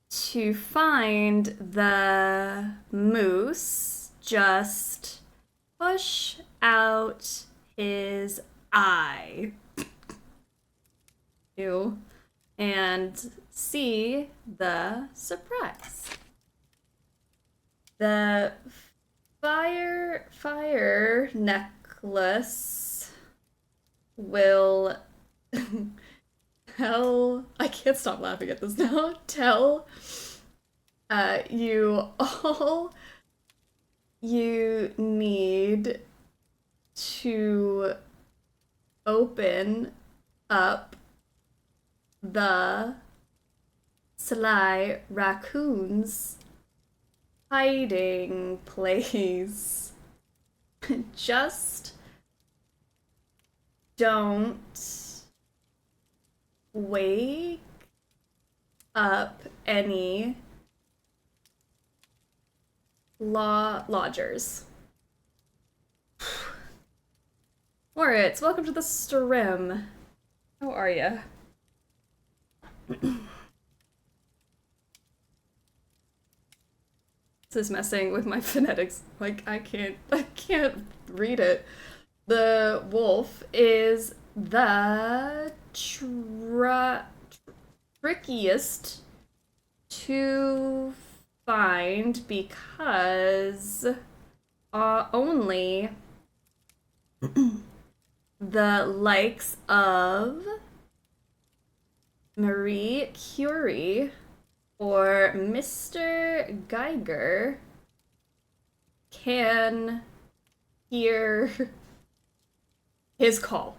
to find the moose. Just push out his eye. Ew. And see the surprise. The fire necklace will tell, I can't stop laughing at this now, tell you all you need to open up the Sly Raccoon's hiding place. Just don't wake up any lodgers. Moritz, welcome to the stream. How are ya? This is messing with my phonetics. Like, I can't read it. The wolf is the trickiest to find because only the likes of Marie Curie or Mr. Geiger can hear his call.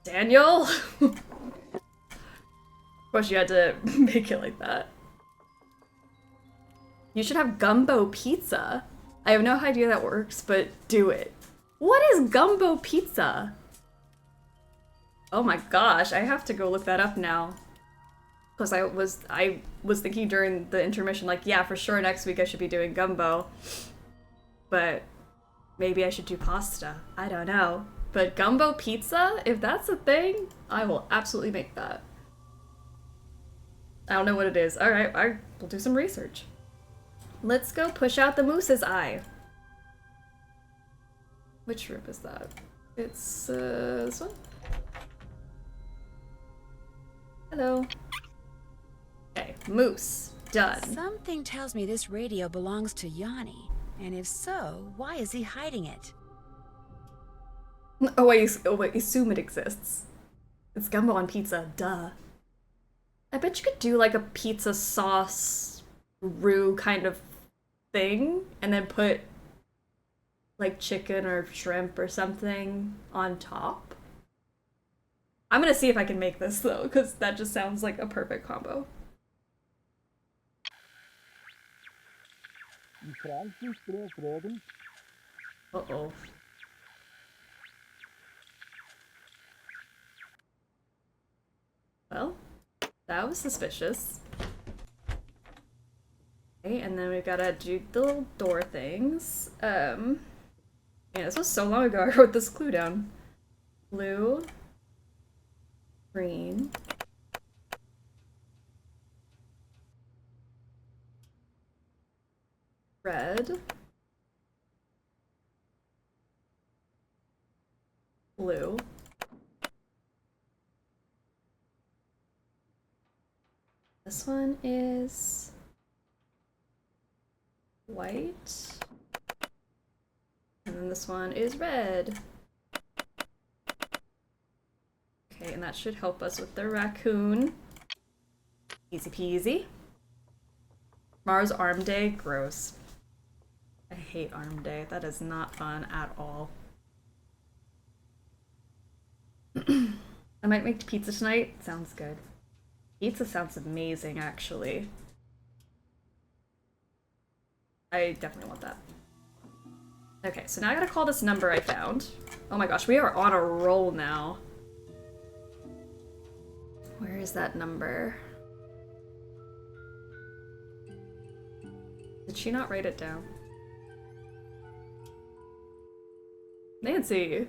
Daniel? Of course you had to make it like that. You should have gumbo pizza. I have no idea that works, but do it. What is gumbo pizza? Oh my gosh, I have to go look that up now. Because I was thinking during the intermission, like, yeah, for sure next week I should be doing gumbo. But maybe I should do pasta. I don't know. But gumbo pizza, if that's a thing, I will absolutely make that. I don't know what it is. Alright, I will do some research. Let's go push out the moose's eye. Which room is that? It's this one? Hello. Okay, moose. Done. Something tells me this radio belongs to Yanni, And if so, why is he hiding it? Oh wait, assume it exists. It's gumbo on pizza, duh. I bet you could do like a pizza sauce roux kind of thing and then put like chicken or shrimp or something on top. I'm gonna see if I can make this though, because that just sounds like a perfect combo. Uh-oh. Well, that was suspicious. Okay, and then we've gotta do the little door things. Yeah, this was so long ago I wrote this clue down. Blue, green, red, blue, this one is white, and then this one is red. Okay, and that should help us with the raccoon. Easy peasy. Tomorrow's arm day, gross. I hate arm day, that is not fun at all. I might make pizza tonight, sounds good. Pizza sounds amazing, actually. I definitely want that. Okay, so now I gotta call this number I found. Oh my gosh, we are on a roll now. Where is that number? Did she not write it down? Nancy!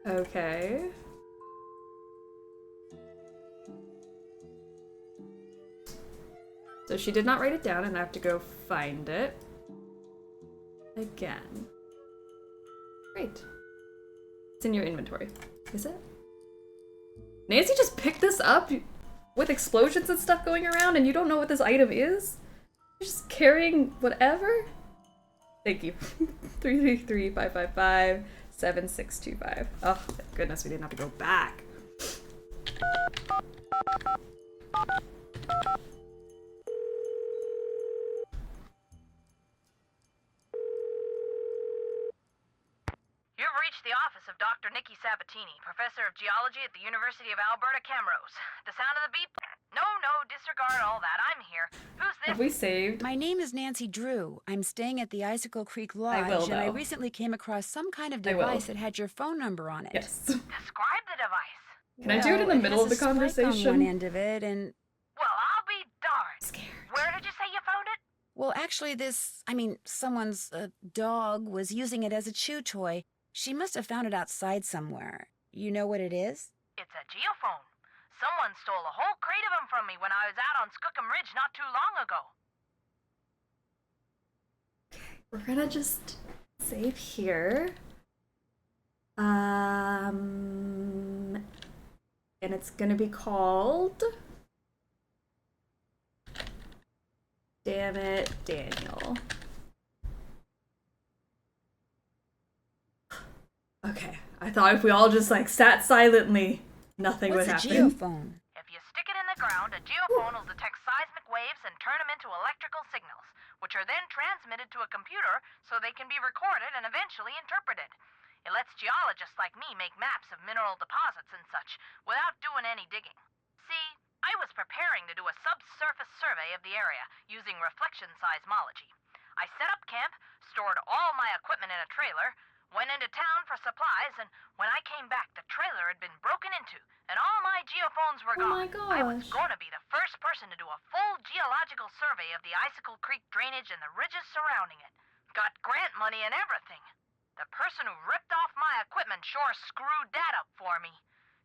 Okay. So she did not write it down and I have to go find it. Again. Great. It's in your inventory. Is it? Nancy just picked this up with explosions and stuff going around and you don't know what this item is? You're just carrying whatever? Thank you. 333-555-7625. Oh, thank goodness we didn't have to go back. You've reached the office of Dr. Nikki Sabatini, professor of geology at the University of Alberta, Camrose. The sound of the beep? No, disregard all that. I'm here. Who's this? Have we saved? My name is Nancy Drew. I'm staying at the Icicle Creek Lodge, and I recently came across some kind of device that had your phone number on it. Yes. Describe the device. Can I do it in the middle of the conversation? It has a spike on one end of it, and... Well, I'll be darned. Scared. Where did you say you found it? Well, actually, someone's dog was using it as a chew toy. She must have found it outside somewhere. You know what it is? It's a geophone. Someone stole a whole crate of them from me when I was out on Skookum Ridge not too long ago. We're gonna just save here. And it's gonna be called... Damn it, Daniel. Okay, I thought if we all just like sat silently, nothing would happen. What's a geophone? If you stick it in the ground, a geophone will detect seismic waves and turn them into electrical signals, which are then transmitted to a computer so they can be recorded and eventually interpreted. It lets geologists like me make maps of mineral deposits and such without doing any digging. See, I was preparing to do a subsurface survey of the area using reflection seismology. I set up camp, stored all my equipment in a trailer, went into town for supplies, and when I came back, the trailer had been broken into, and all my geophones were gone. Oh my gosh. I was going to be the first person to do a full geological survey of the Icicle Creek drainage and the ridges surrounding it. Got grant money and everything. The person who ripped off my equipment sure screwed that up for me.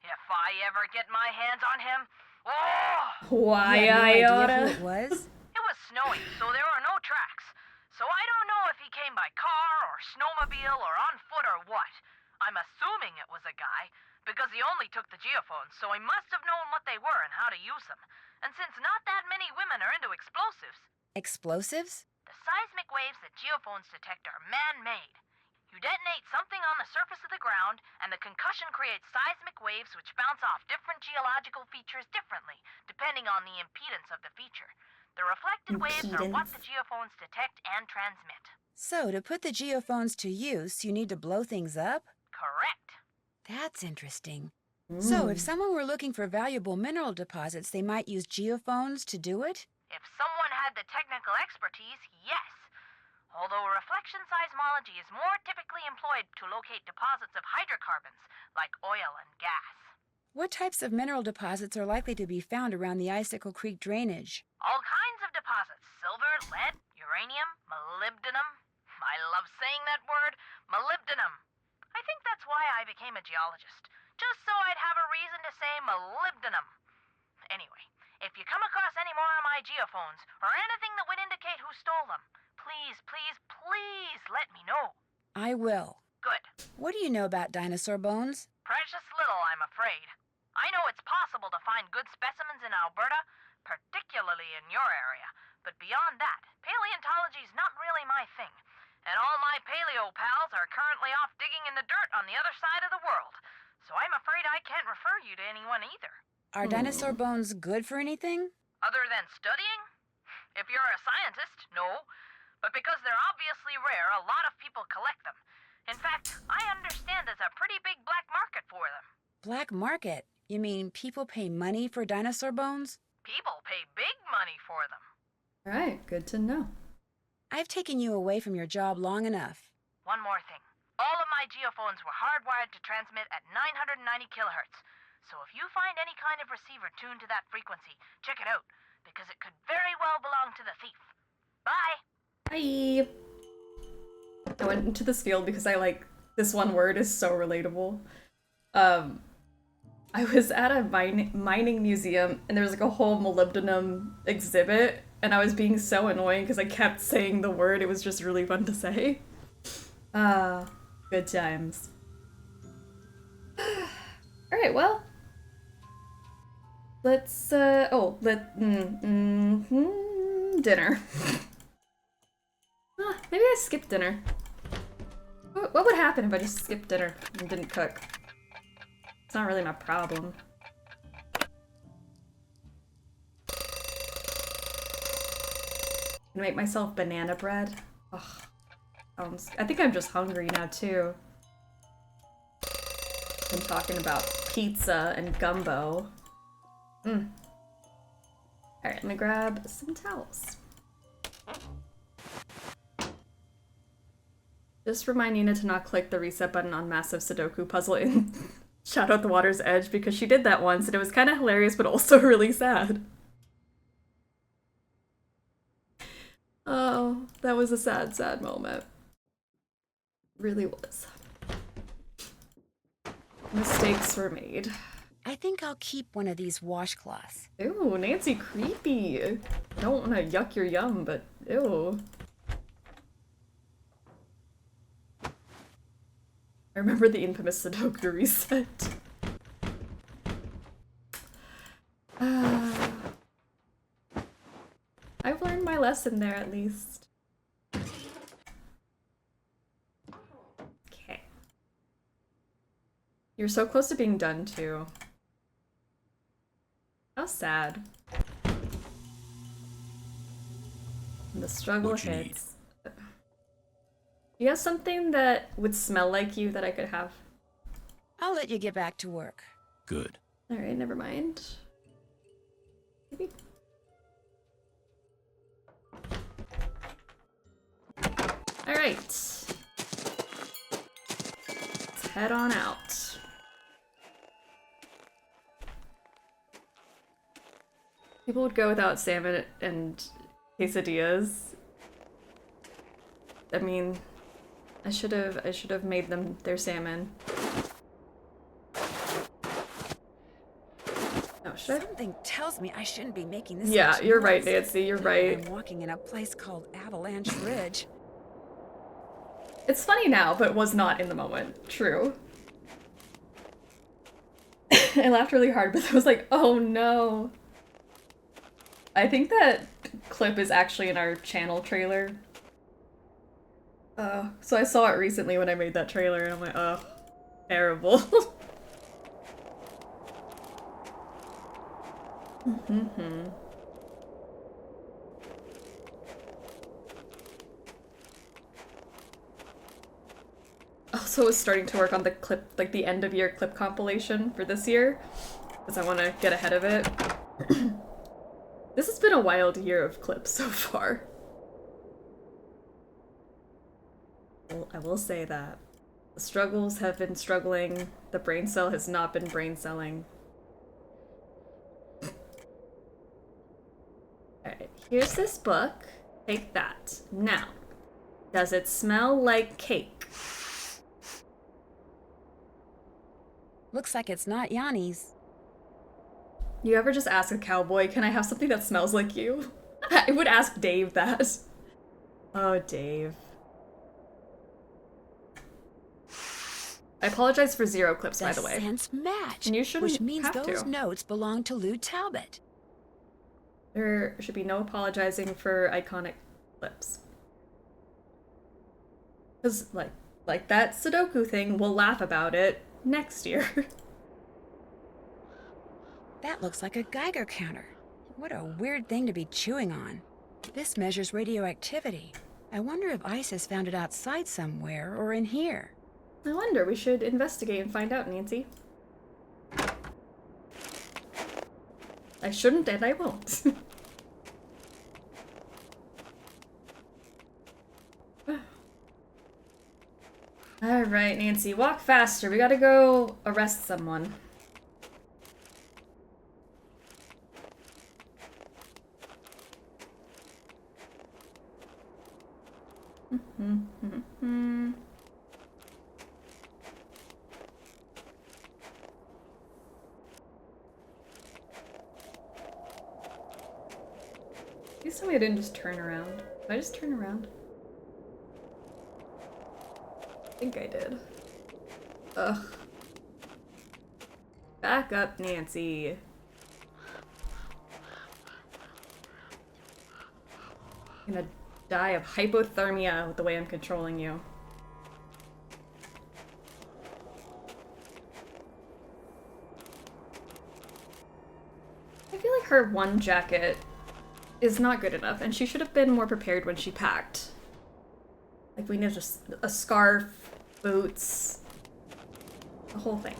If I ever get my hands on him, oh! Why I oughta? Who it was? It was snowing, so there were no tracks. So I don't know if he came by car or snowmobile or on foot or what. I'm assuming it was a guy, because he only took the geophones, so he must have known what they were and how to use them. And since not that many women are into explosives... Explosives? The seismic waves that geophones detect are man-made. You detonate something on the surface of the ground, and the concussion creates seismic waves which bounce off different geological features differently, depending on the impedance of the feature. The reflected waves are what the geophones detect and transmit. So, to put the geophones to use, you need to blow things up? Correct. That's interesting. So, if someone were looking for valuable mineral deposits, they might use geophones to do it? If someone had the technical expertise, yes. Although reflection seismology is more typically employed to locate deposits of hydrocarbons, like oil and gas. What types of mineral deposits are likely to be found around the Icicle Creek drainage? All kinds of deposits: silver, lead, uranium, molybdenum. I love saying that word, molybdenum. I think that's why I became a geologist, just so I'd have a reason to say molybdenum. Anyway, if you come across any more of my geophones, or anything that would indicate who stole them, please, please, please let me know. I will. Good. What do you know about dinosaur bones? Precious little, I'm afraid. I know it's possible to find good specimens in Alberta, particularly in your area. But beyond that, paleontology's not really my thing. And all my paleo pals are currently off digging in the dirt on the other side of the world. So I'm afraid I can't refer you to anyone either. Are dinosaur bones good for anything? Other than studying? If you're a scientist, no. But because they're obviously rare, a lot of people collect them. In fact, I understand there's a pretty big black market for them. Black market? You mean people pay money for dinosaur bones? People pay big money for them. Alright, good to know. I've taken you away from your job long enough. One more thing. All of my geophones were hardwired to transmit at 990 kilohertz. So if you find any kind of receiver tuned to that frequency, check it out, because it could very well belong to the thief. Bye! Bye! I went into this field because I like this one word is so relatable. I was at a mining museum and there was like a whole molybdenum exhibit, and I was being so annoying because I kept saying the word. It was just really fun to say. Good times. Alright, well. Let's, dinner. Maybe I skipped dinner. What would happen if I just skipped dinner and didn't cook? It's not really my problem. Gonna make myself banana bread. Ugh. I think I'm just hungry now too. I'm talking about pizza and gumbo. Alright, let me grab some towels. Just remind Nina to not click the reset button on Massive Sudoku Puzzle in Shadow at the Water's Edge, because she did that once and it was kind of hilarious but also really sad. Oh, that was a sad, sad moment. It really was. Mistakes were made. I think I'll keep one of these washcloths. Ew, Nancy, creepy. I don't want to yuck your yum, but ew. I remember the infamous Sudoku reset. I've learned my lesson there at least. Okay. You're so close to being done too. How sad. And the struggle hits. You have something that would smell like you that I could have? I'll let you get back to work. Good. Alright, never mind. Maybe. Alright. Let's head on out. People would go without salmon and quesadillas. I mean, I should have made them their salmon. Oh, should I? Something tells me I shouldn't be making this. Yeah, you're right, Nancy. You're right. I'm walking in a place called Avalanche Ridge. It's funny now, but was not in the moment. True. I laughed really hard, but I was like, oh no. I think that clip is actually in our channel trailer. So I saw it recently when I made that trailer, and I'm like, oh, terrible. Also was starting to work on the clip, like the end of year clip compilation for this year, because I want to get ahead of it. This has been a wild year of clips so far. Well, I will say that. The struggles have been struggling, the brain cell has not been brain celling. Alright, here's this book. Take that. Now, does it smell like cake? Looks like it's not Yanni's. You ever just ask a cowboy, can I have something that smells like you? I would ask Dave that. Oh, Dave. I apologize for 0 clips, by the way. Scents match, And you shouldn't which means have those to. notes belong to Lou Talbot. There should be no apologizing for iconic clips. Because, like that Sudoku thing, we'll laugh about it next year. That looks like a Geiger counter. What a weird thing to be chewing on. This measures radioactivity. I wonder if Ice has found it outside somewhere or in here. I wonder, we should investigate and find out, Nancy. I shouldn't and I won't. Alright, Nancy, walk faster. We gotta go arrest someone. Please tell me I didn't just turn around. Did I just turn around? I think I did. Ugh. Back up, Nancy. I'm gonna die of hypothermia with the way I'm controlling you. I feel like her one jacket is not good enough, and she should have been more prepared when she packed. Like, we need just a scarf, boots, the whole thing.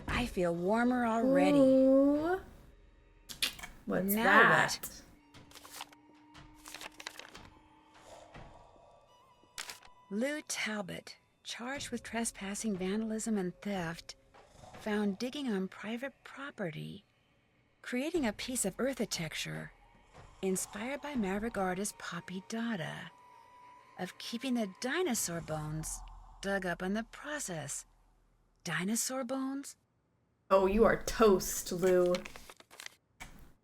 I feel warmer already. Ooh. What's now that? What? Lou Talbot, charged with trespassing, vandalism, and theft, found digging on private property, creating a piece of architecture inspired by Maverick artist Poppy Dada, of keeping the dinosaur bones dug up in the process. Dinosaur bones? Oh, you are toast, Lou.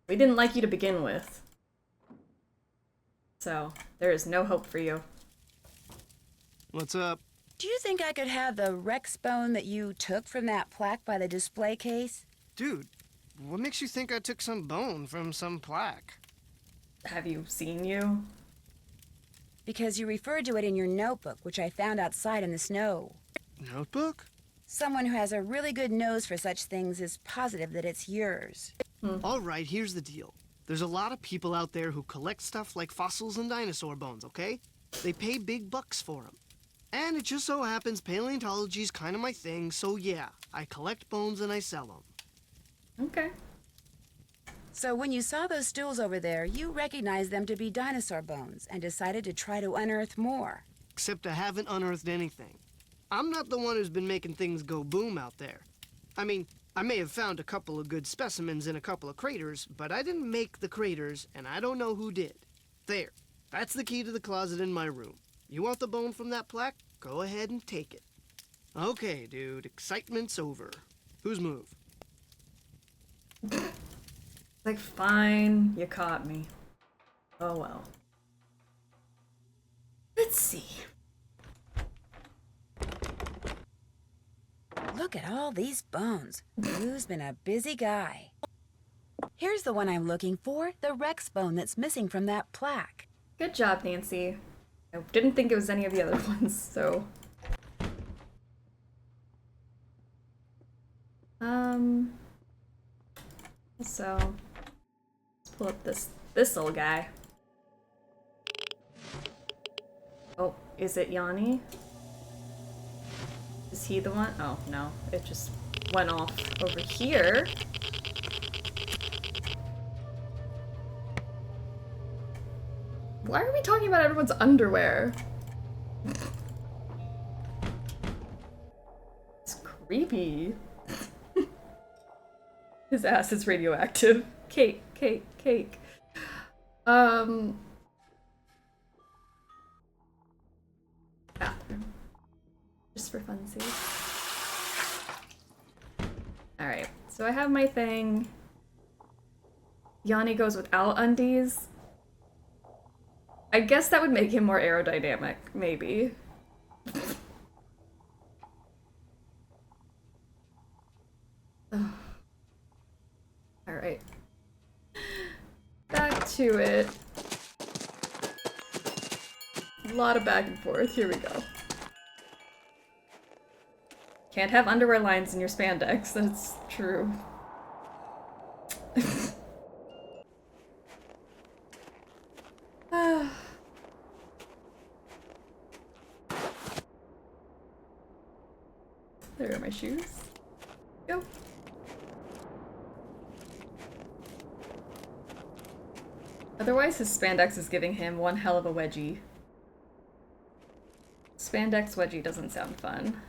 We didn't like you to begin with. So, there is no hope for you. What's up? Do you think I could have the Rex bone that you took from that plaque by the display case? Dude, what makes you think I took some bone from some plaque? Have you seen you? Because you referred to it in your notebook, which I found outside in the snow. Notebook? Someone who has a really good nose for such things is positive that it's yours. All right, here's the deal. There's a lot of people out there who collect stuff like fossils and dinosaur bones, okay? They pay big bucks for them. And it just so happens paleontology's kind of my thing, so yeah, I collect bones and I sell them. Okay. So when you saw those stools over there, you recognized them to be dinosaur bones and decided to try to unearth more. Except I haven't unearthed anything. I'm not the one who's been making things go boom out there. I mean, I may have found a couple of good specimens in a couple of craters, but I didn't make the craters, and I don't know who did. There. That's the key to the closet in my room. You want the bone from that plaque? Go ahead and take it. Okay, dude, excitement's over. Whose move? Like, fine, you caught me. Oh well. Let's see. Look at all these bones. Lou's been a busy guy. Here's the one I'm looking for, the Rex bone that's missing from that plaque. Good job, Nancy. I didn't think it was any of the other ones, so... So... Let's pull up this little guy. Oh, is it Yanni? Is he the one? Oh, no. It just went off over here. Why are we talking about everyone's underwear? It's creepy. His ass is radioactive. Cake, cake, cake. Bathroom. Just for funsies. Alright, so I have my thing. Yanni goes without undies. I guess that would make him more aerodynamic, maybe. Alright. Back to it. A lot of back and forth. Here we go. Can't have underwear lines in your spandex, that's true. There are my shoes. Go. Otherwise, his spandex is giving him one hell of a wedgie. Spandex wedgie doesn't sound fun.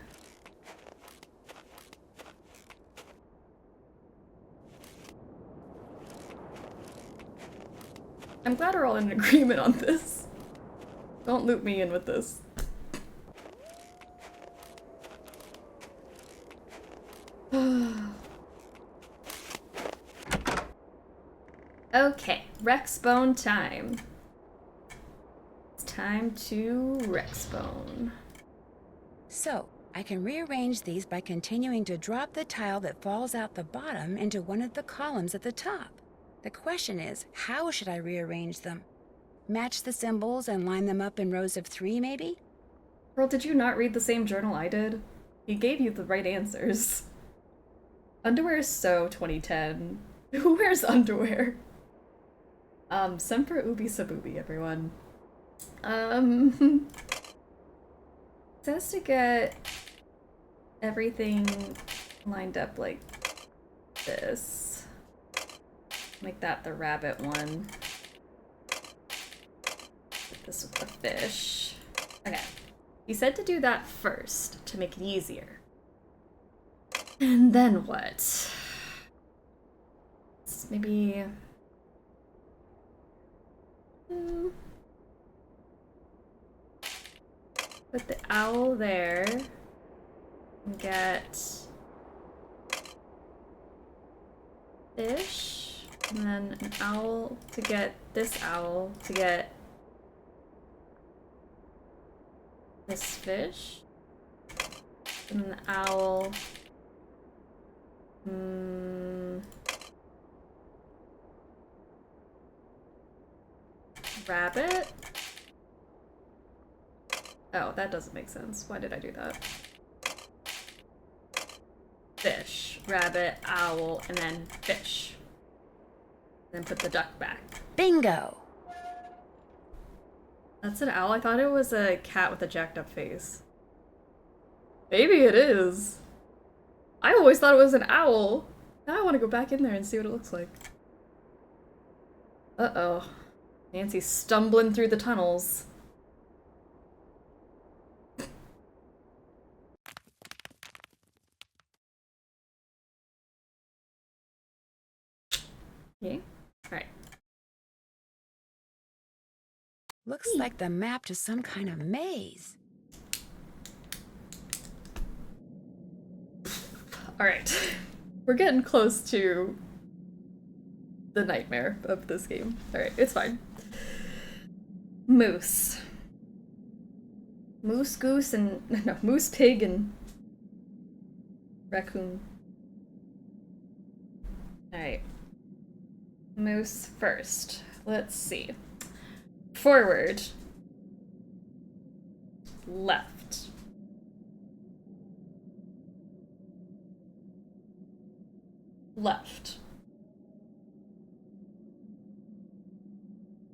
I'm glad we're all in agreement on this. Don't loop me in with this. Okay, Rex Bone time. It's time to Rex Bone. So, I can rearrange these by continuing to drop the tile that falls out the bottom into one of the columns at the top. The question is, how should I rearrange them? Match the symbols and line them up in rows of 3, maybe? Girl, did you not read the same journal I did? He gave you the right answers. Underwear is so 2010. Who wears underwear? Semper Ubi Sabubi, everyone. It says to get everything lined up like this. Make that the rabbit one. Put this with the fish. Okay. He said to do that first, to make it easier. And then what? Maybe... Put the owl there. And get... fish. And then an owl to get this owl to get this fish. And then the owl... Rabbit? Oh, that doesn't make sense. Why did I do that? Fish, rabbit, owl, and then fish. Then put the duck back. Bingo! That's an owl? I thought it was a cat with a jacked up face. Maybe it is. I always thought it was an owl. Now I want to go back in there and see what it looks like. Uh-oh. Nancy's stumbling through the tunnels. Okay. Alright. Looks like the map to some kind of maze. Alright. We're getting close to the nightmare of this game. Alright, it's fine. Moose. Moose, goose, and... no, moose, pig, and... raccoon. Alright. Moose first. Let's see. Forward. Left. Left.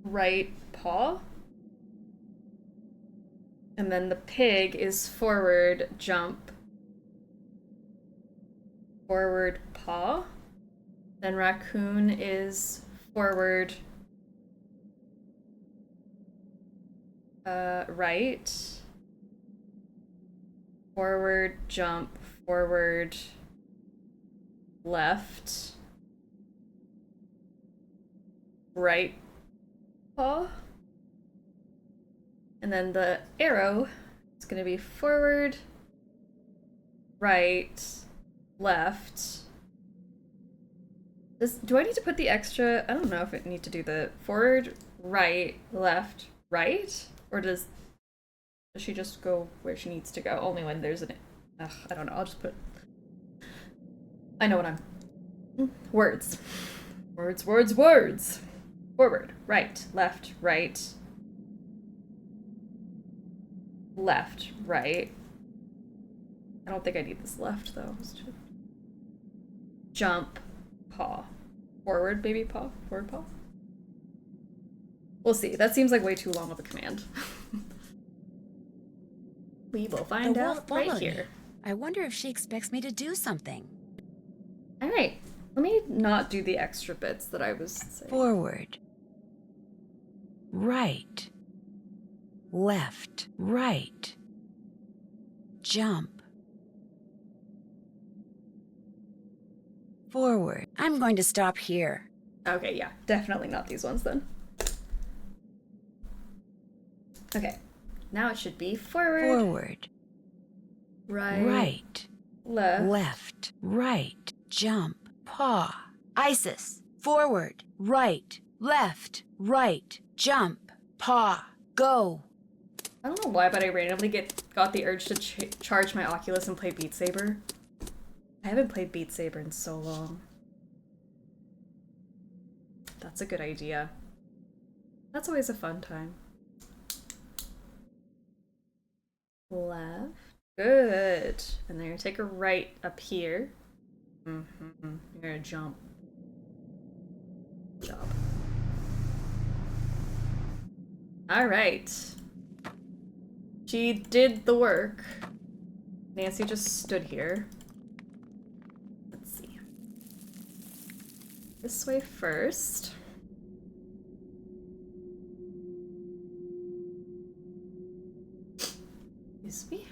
Right paw. And then the pig is forward jump. Forward paw. Then raccoon is forward right. Forward jump, forward left. Right paw. And then the arrow is going to be forward, right, left. Do I need to put the extra? I don't know if I need to do the forward, right, left, right? Or does she just go where she needs to go? Only when there's an... Ugh, I don't know. I'll just put... I know what I'm... Words. Words, words, words. Forward, right, left, right. Left, right. I don't think I need this left, though. Jump, paw. Forward, baby paw. Forward paw. We'll see. That seems like way too long of a command. We will find out right here. I wonder if she expects me to do something. All right. Let me not do the extra bits that I was saying. Forward. Right. Left. Right. Jump. Forward. I'm going to stop here. Okay, yeah. Definitely not these ones then. Okay. Now it should be forward. Forward. Right. Right. Left. Left. Right. Jump. Paw. Isis. Forward. Right. Left. Right. Jump. Paw. Go. I don't know why, but I randomly got the urge to charge my Oculus and play Beat Saber. I haven't played Beat Saber in so long. That's a good idea. That's always a fun time. Left. Good. And then you're gonna take a right up here. You're gonna jump. Good job. Alright. She did the work. Nancy just stood here. Let's see. This way first. Excuse me.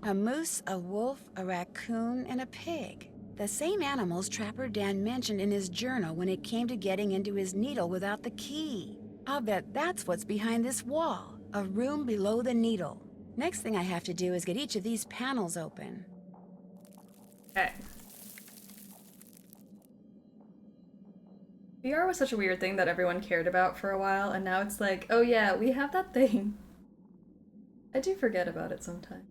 A moose, a wolf, a raccoon, and a pig. The same animals Trapper Dan mentioned in his journal when it came to getting into his needle without the key. I'll bet that's what's behind this wall. A room below the needle. Next thing I have to do is get each of these panels open. Okay. VR was such a weird thing that everyone cared about for a while, and now it's like, oh yeah, we have that thing. I do forget about it sometimes.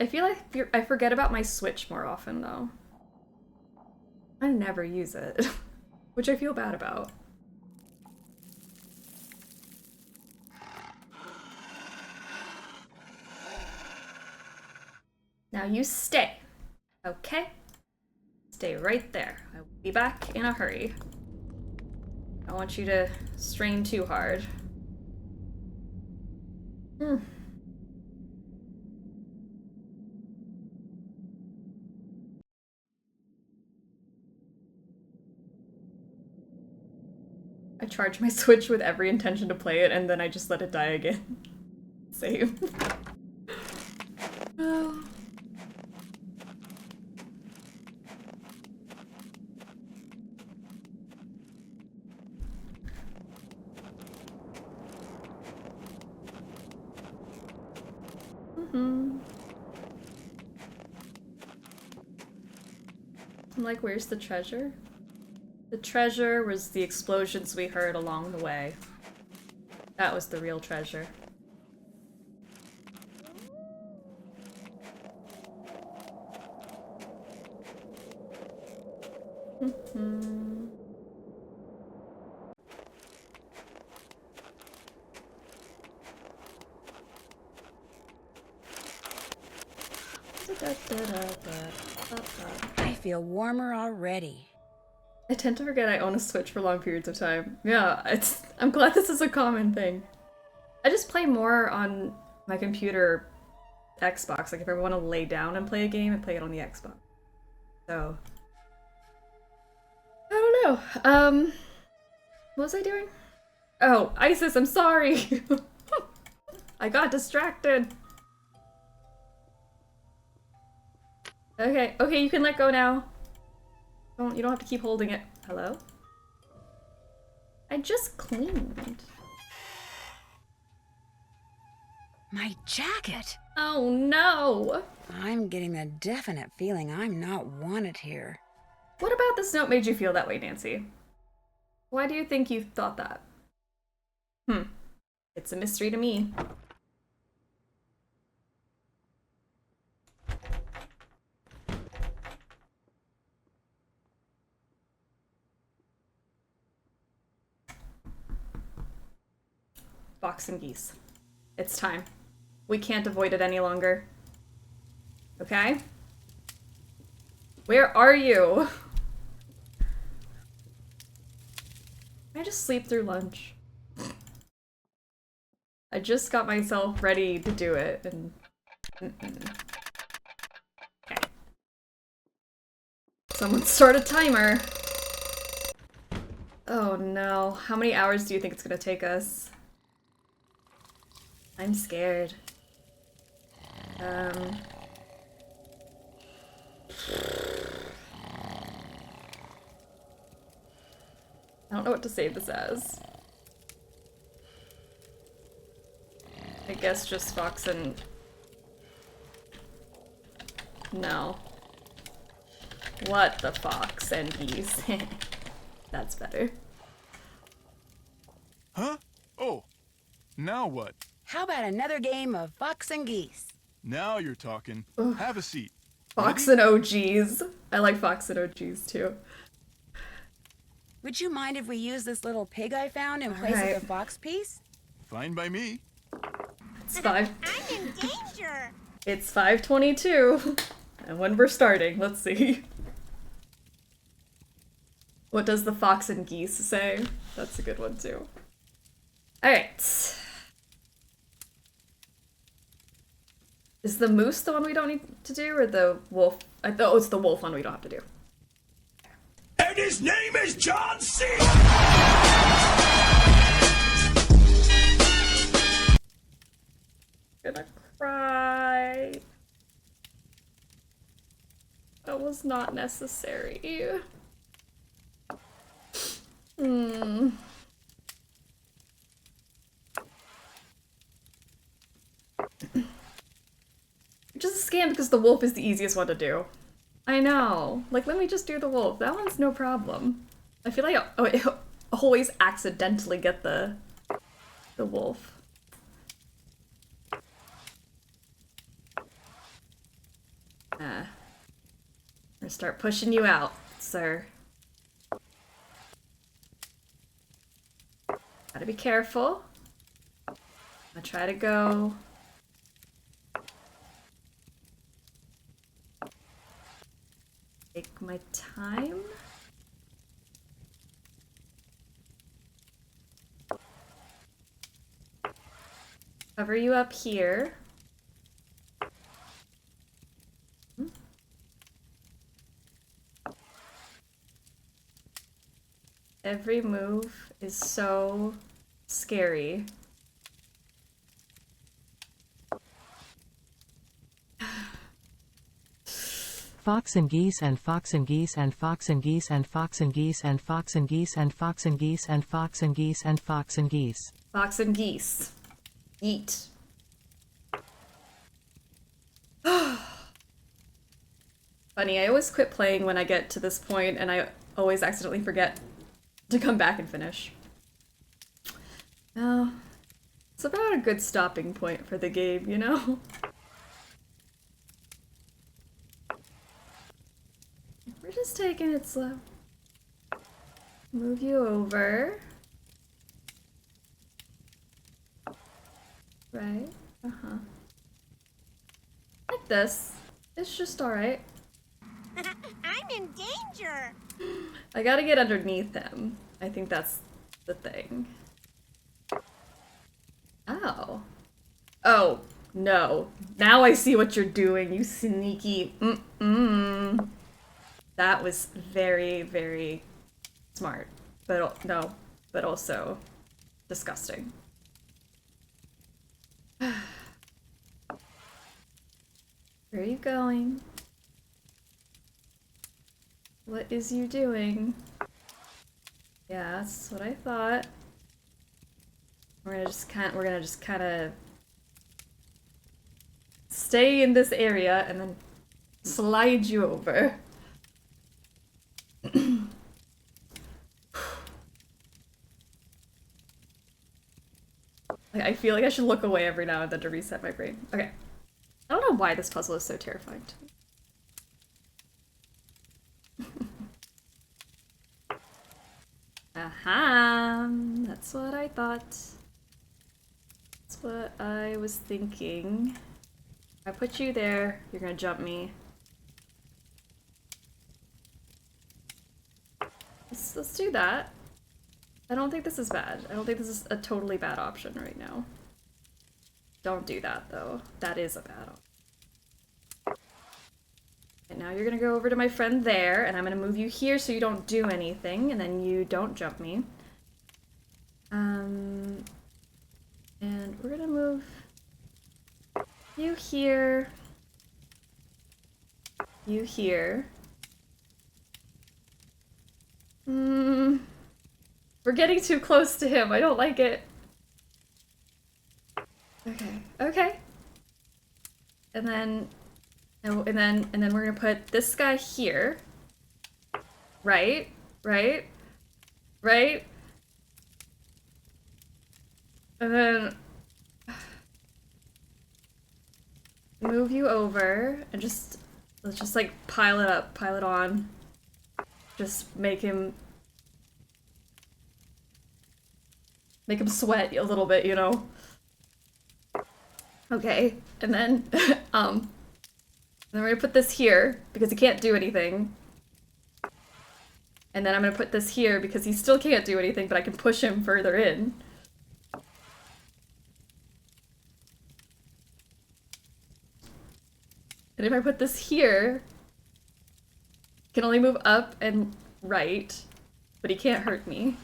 I feel like I forget about my Switch more often, though. I never use it, which I feel bad about. Now you stay, okay? Stay right there. I will be back in a hurry. I don't want you to strain too hard. I charge my Switch with every intention to play it, and then I just let it die again. Same. Oh. I'm like, where's the treasure? The treasure was the explosions we heard along the way. That was the real treasure. I feel warmer already. I tend to forget I own a Switch for long periods of time. Yeah, I'm glad this is a common thing. I just play more on my computer Xbox. Like if I want to lay down and play a game, I play it on the Xbox. So I don't know. What was I doing? Oh, Isis, I'm sorry. I got distracted. Okay, okay, you can let go now. You don't have to keep holding it. Hello? I just cleaned. My jacket! Oh no! I'm getting a definite feeling I'm not wanted here. What about this note made you feel that way, Nancy? Why do you think you thought that? It's a mystery to me. Fox and Geese. It's time. We can't avoid it any longer. Okay? Where are you? Can I just sleep through lunch? I just got myself ready to do it, and... Okay. Someone start a timer! Oh no. How many hours do you think it's gonna take us? I'm scared. I don't know what to save this as. I guess just Fox and... No. What the Fox and Geese? That's better. Huh? Oh. Now what? How about another game of Fox and Geese? Now you're talking. Ugh. Have a seat. Fox Ready? and OGs. I like Fox and OGs too. Would you mind if we use this little pig I found in place of the fox piece? Fine by me. It's I'm in danger! It's 5:22. And when we're starting, let's see. What does the Fox and Geese say? That's a good one too. Alright. Is the moose the one we don't need to do, or the wolf? Oh, it's the wolf one we don't have to do. And his name is John C. Gonna cry. That was not necessary. Just scan because the wolf is the easiest one to do. I know. Like, let me just do the wolf. That one's no problem. I feel like I always accidentally get the wolf. I'm gonna start pushing you out, sir. Gotta be careful. I'm gonna try to go. Take my time. Cover you up here. Every move is so scary. Fox and Geese and Fox and Geese and Fox and Geese and Fox and Geese and Fox and Geese and Fox and Geese and Fox and Geese and Fox and Geese. Fox and Geese. Eat. Funny, I always quit playing when I get to this point and I always accidentally forget to come back and finish. Oh, it's about a good stopping point for the game, you know? We're just taking it slow. Move you over. Right? Uh-huh. Like this. It's just alright. I'm in danger. I gotta get underneath him. I think that's the thing. Oh. Oh, no. Now I see what you're doing, you sneaky That was very, very smart. But no, but also disgusting. Where are you going? What is you doing? Yeah, that's what I thought. We're gonna just kind of stay in this area and then slide you over. I feel like I should look away every now and then to reset my brain. Okay. I don't know why this puzzle is so terrifying to me. Aha! That's what I thought. That's what I was thinking. If I put you there, you're gonna jump me. Let's do that. I don't think this is bad. I don't think this is a totally bad option right now. Don't do that, though. That is a bad option. And now you're gonna go over to my friend there, and I'm gonna move you here so you don't do anything, and then you don't jump me. And we're gonna move you here. You here. We're getting too close to him. I don't like it. Okay. Okay. And then we're gonna put this guy here. Right? Right? Right? And then move you over and let's just like pile it up, pile it on. Just make him sweat a little bit, you know. Okay, and then then we're gonna put this here because he can't do anything. And then I'm gonna put this here because he still can't do anything, but I can push him further in. And if I put this here, he can only move up and right, but he can't hurt me.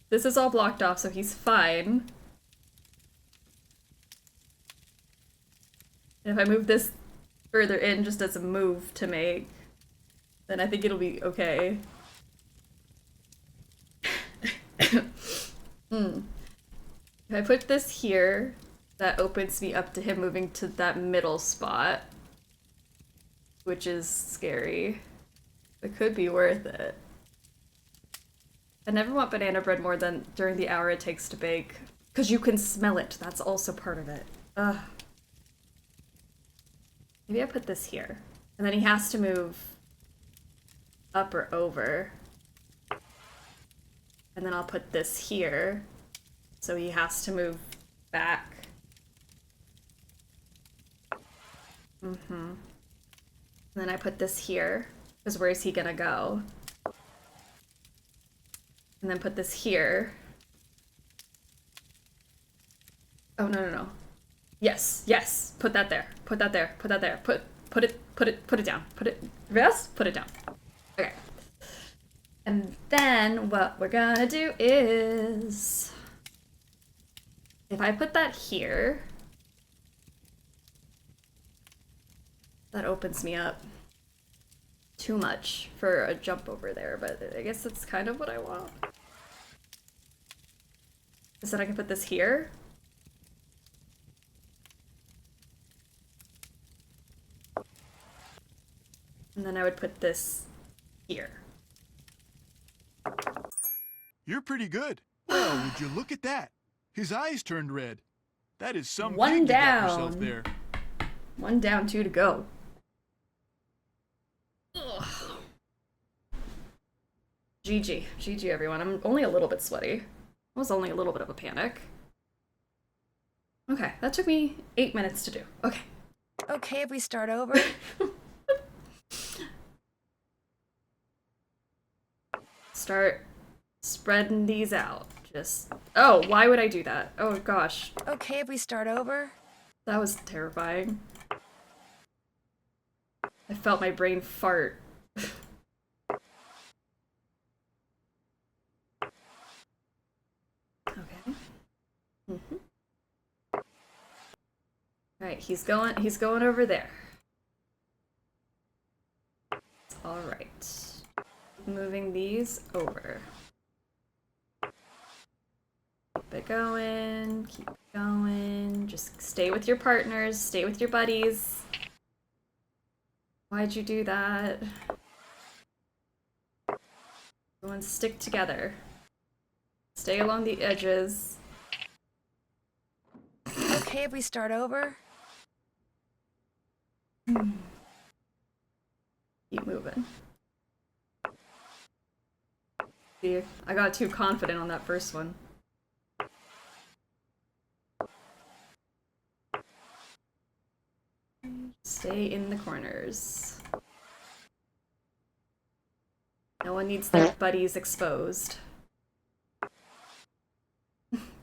This is all blocked off, so he's fine. And if I move this further in just as a move to make, then I think it'll be okay. If I put this here, that opens me up to him moving to that middle spot, which is scary. It could be worth it. I never want banana bread more than during the hour it takes to bake, because you can smell it. That's also part of it. Ugh. Maybe I put this here. And then he has to move up or over. And then I'll put this here. So he has to move back. And then I put this here, because where is he gonna go? And then put this here. Oh, no. Yes, yes. Put that there. Put that there. Put that there. Put it down. Put it, yes? Put it down. Okay. And then what we're gonna do is, if I put that here, that opens me up too much for a jump over there, but I guess that's kind of what I want. So then I can put this here. And then I would put this here. You're pretty good. Well, would you look at that? His eyes turned red. That is some One dig you got yourself down. there. 1 down, 2 to go. Ugh. GG. GG, everyone. I'm only a little bit sweaty. It was only a little bit of a panic. Okay, that took me 8 minutes to do. Okay. Okay if we start over? Start spreading these out. Just... Oh, why would I do that? Oh, gosh. Okay if we start over? That was terrifying. I felt my brain fart. Okay. Alright, he's going over there. Alright. Moving these over. Keep it going, keep it going. Just stay with your partners, stay with your buddies. Why'd you do that? Everyone stick together. Stay along the edges. Okay if we start over? Keep moving. See, I got too confident on that first one. Stay in the corners. No one needs their buddies exposed.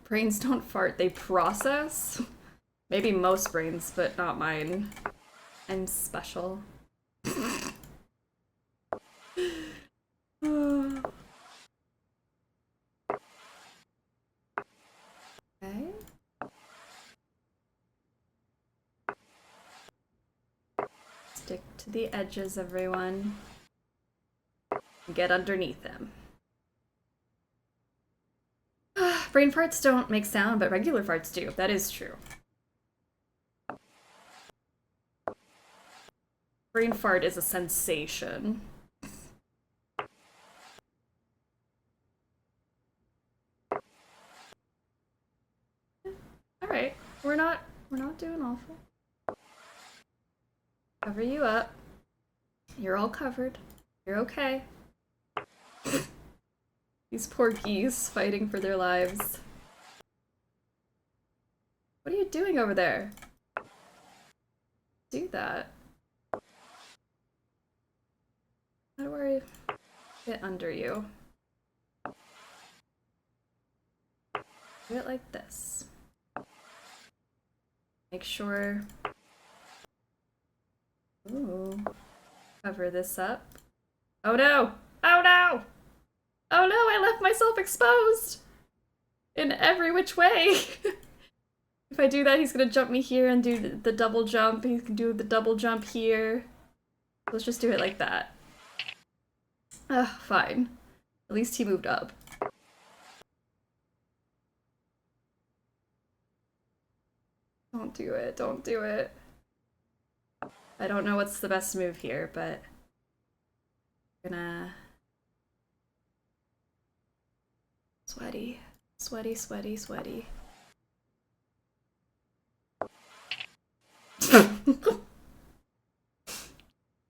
Brains don't fart, they process? Maybe most brains, but not mine. I'm special. Okay. Stick to the edges, everyone. Get underneath them. Brain farts don't make sound, but regular farts do. That is true. Brain fart is a sensation. Alright, we're not doing awful. Cover you up. You're all covered. You're okay. These poor geese fighting for their lives. What are you doing over there? Do that. How do I get under you? Do it like this. Make sure... Ooh. Cover this up. Oh no! Oh no! Oh no, I left myself exposed! In every which way! If I do that, he's gonna jump me here and do the double jump. He can do the double jump here. Let's just do it like that. Ugh, fine. At least he moved up. Don't do it, don't do it. I don't know what's the best move here, but I'm gonna... Sweaty, sweaty, sweaty, sweaty.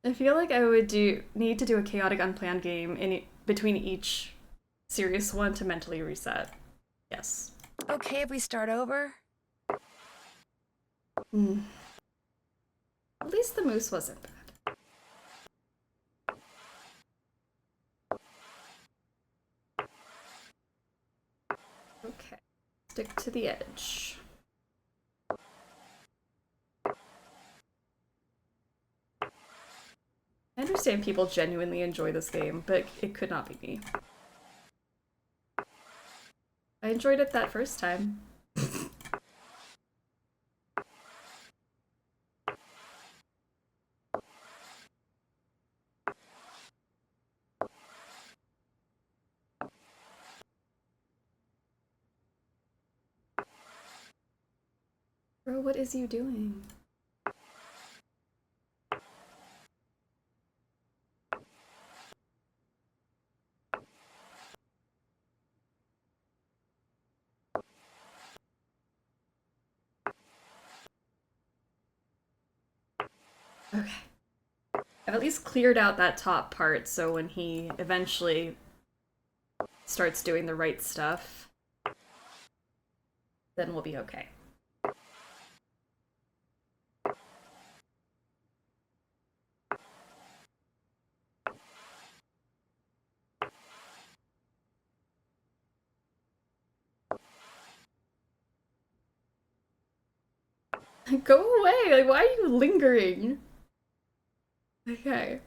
I feel like I would need to do a chaotic unplanned game in between each serious one to mentally reset. Yes. Okay if we start over? At least the moose wasn't bad. Okay. Stick to the edge. I understand people genuinely enjoy this game, but it could not be me. I enjoyed it that first time. Bro, what is you doing? Okay. I've at least cleared out that top part, so when he eventually starts doing the right stuff, then we'll be okay. Go away! Like, why are you lingering? Okay.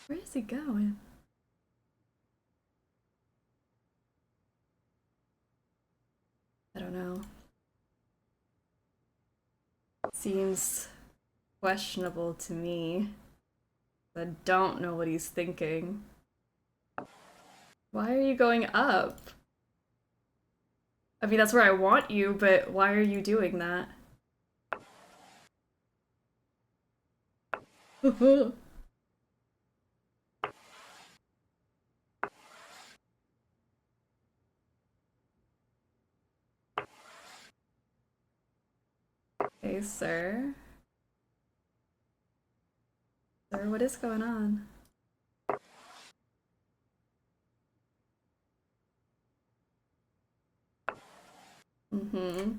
Where is he going? I don't know. Seems questionable to me. I don't know what he's thinking. Why are you going up? I mean, that's where I want you, but why are you doing that? Okay, sir. Sir, what is going on? Mm-hmm.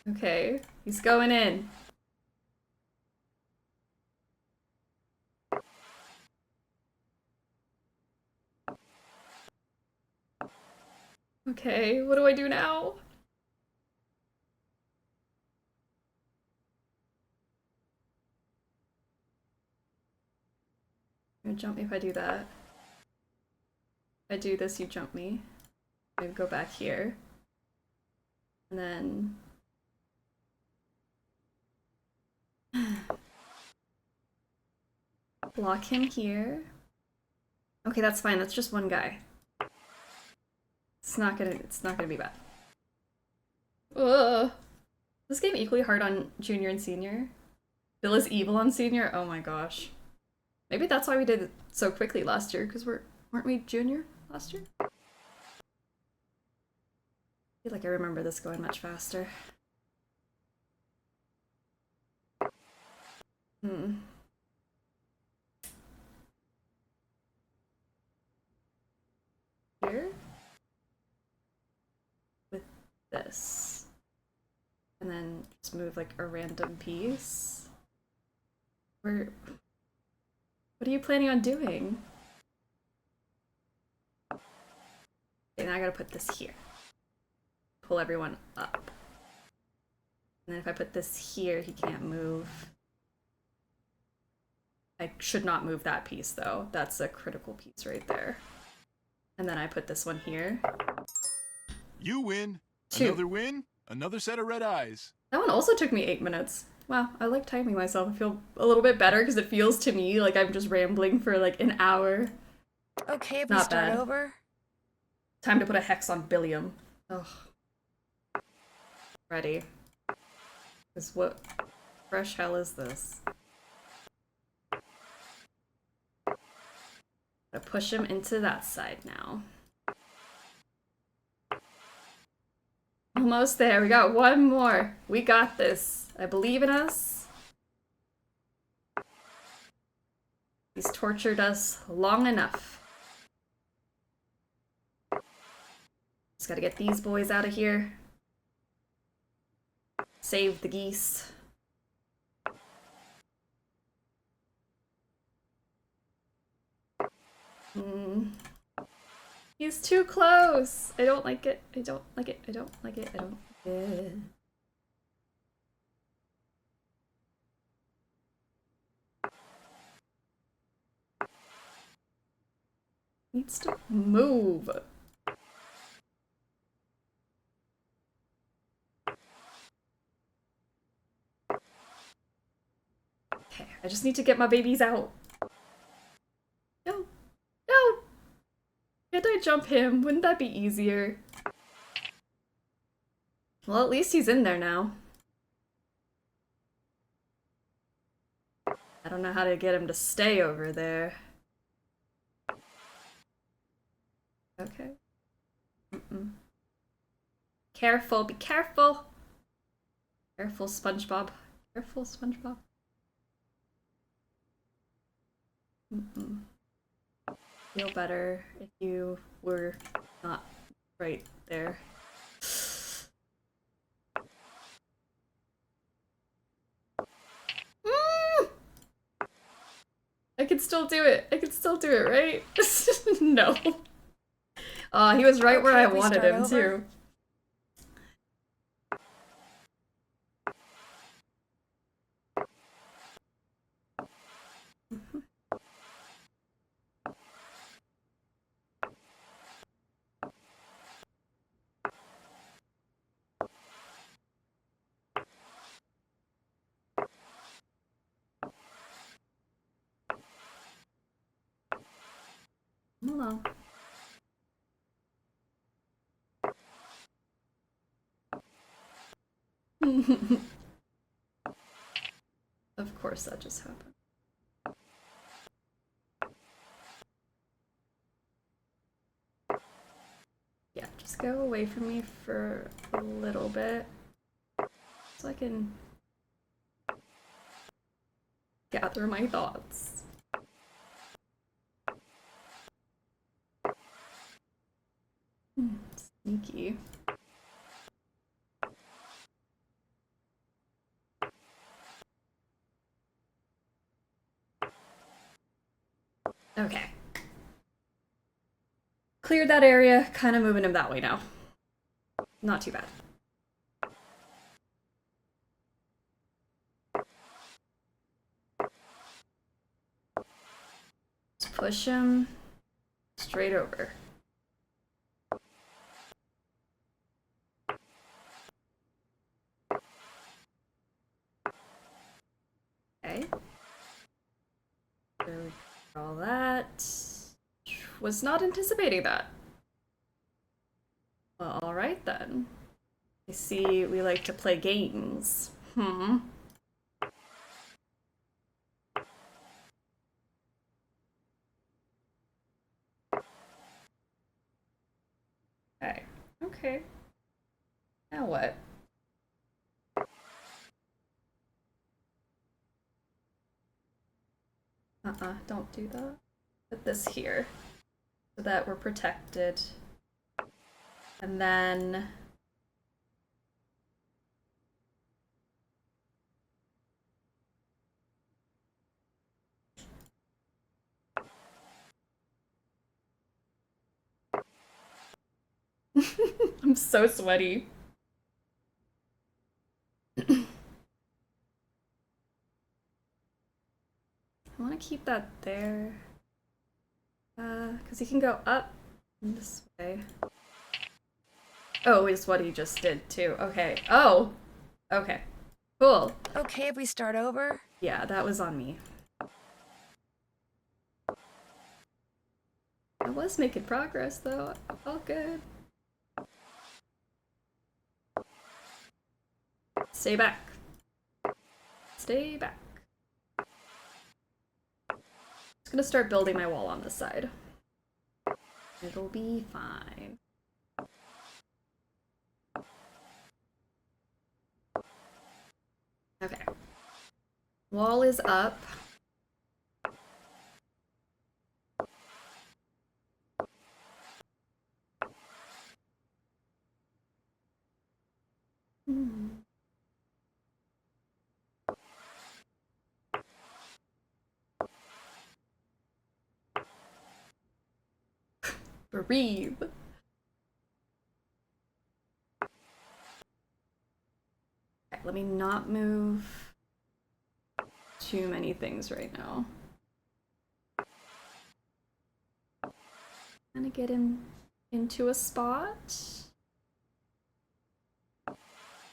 Okay, he's going in. Okay, what do I do now? You're gonna jump me if I do that. If I do this, you jump me. Maybe go back here. And then... block him here. Okay, that's fine. That's just one guy. It's not gonna be bad. Ugh. This game equally hard on junior and senior. Bill is evil on senior. Oh my gosh. Maybe that's why we did it so quickly last year, because weren't we junior last year? I feel like I remember this going much faster. Hmm. Here? With this. And then just move like a random piece. What are you planning on doing? Okay, now I gotta put this here. Pull everyone up. And then if I put this here, he can't move. I should not move that piece though. That's a critical piece right there. And then I put this one here. You win. 2. Another win. Another set of red eyes. That one also took me 8 minutes. Wow, I like timing myself. I feel a little bit better because it feels to me like I'm just rambling for like an hour. Okay, if Not we start bad. over. Time to put a hex on Billiam. Ugh. Ready. Because what fresh hell is this? Gotta push him into that side now. Almost there. We got one more. We got this. I believe in us. He's tortured us long enough. Just gotta get these boys out of here. Save the geese. He's too close. I don't like it. I don't like it. I don't like it. I don't like it. Needs to move. Okay, I just need to get my babies out. No. No! Can't I jump him? Wouldn't that be easier? Well, at least he's in there now. I don't know how to get him to stay over there. Okay. Careful, be careful. Careful, SpongeBob. Careful, SpongeBob. Feel better if you were not right there. I can still do it. I can still do it, right? No. He was right where I wanted him too. Hello. Of course that just happened. Yeah, just go away from me for a little bit so I can gather my thoughts. Sneaky. Okay. Cleared that area, kind of moving him that way now. Not too bad. Just push him straight over. Okay. There we go. All that. Was not anticipating that. Well, alright then. I see we like to play games. Okay. Okay. Now what? Don't do that. Put this here so that we're protected. And then I'm so sweaty. I want to keep that there. Because he can go up this way. Oh, is what he just did too. Okay. Oh! Okay. Cool. Okay if we start over? Yeah, that was on me. I was making progress though. All good. Stay back. Stay back. Just gonna start building my wall on this side. It'll be fine. Okay. Wall is up. Breathe. Okay, let me not move too many things right now. Gonna get him into a spot.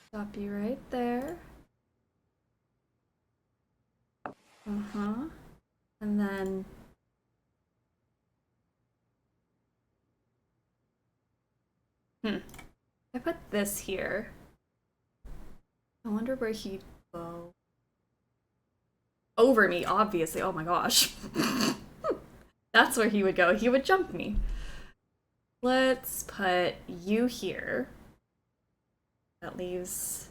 Stop you right there. And then I put this here. I wonder where he'd go. Over me, obviously. Oh my gosh. That's where he would go. He would jump me. Let's put you here. That leaves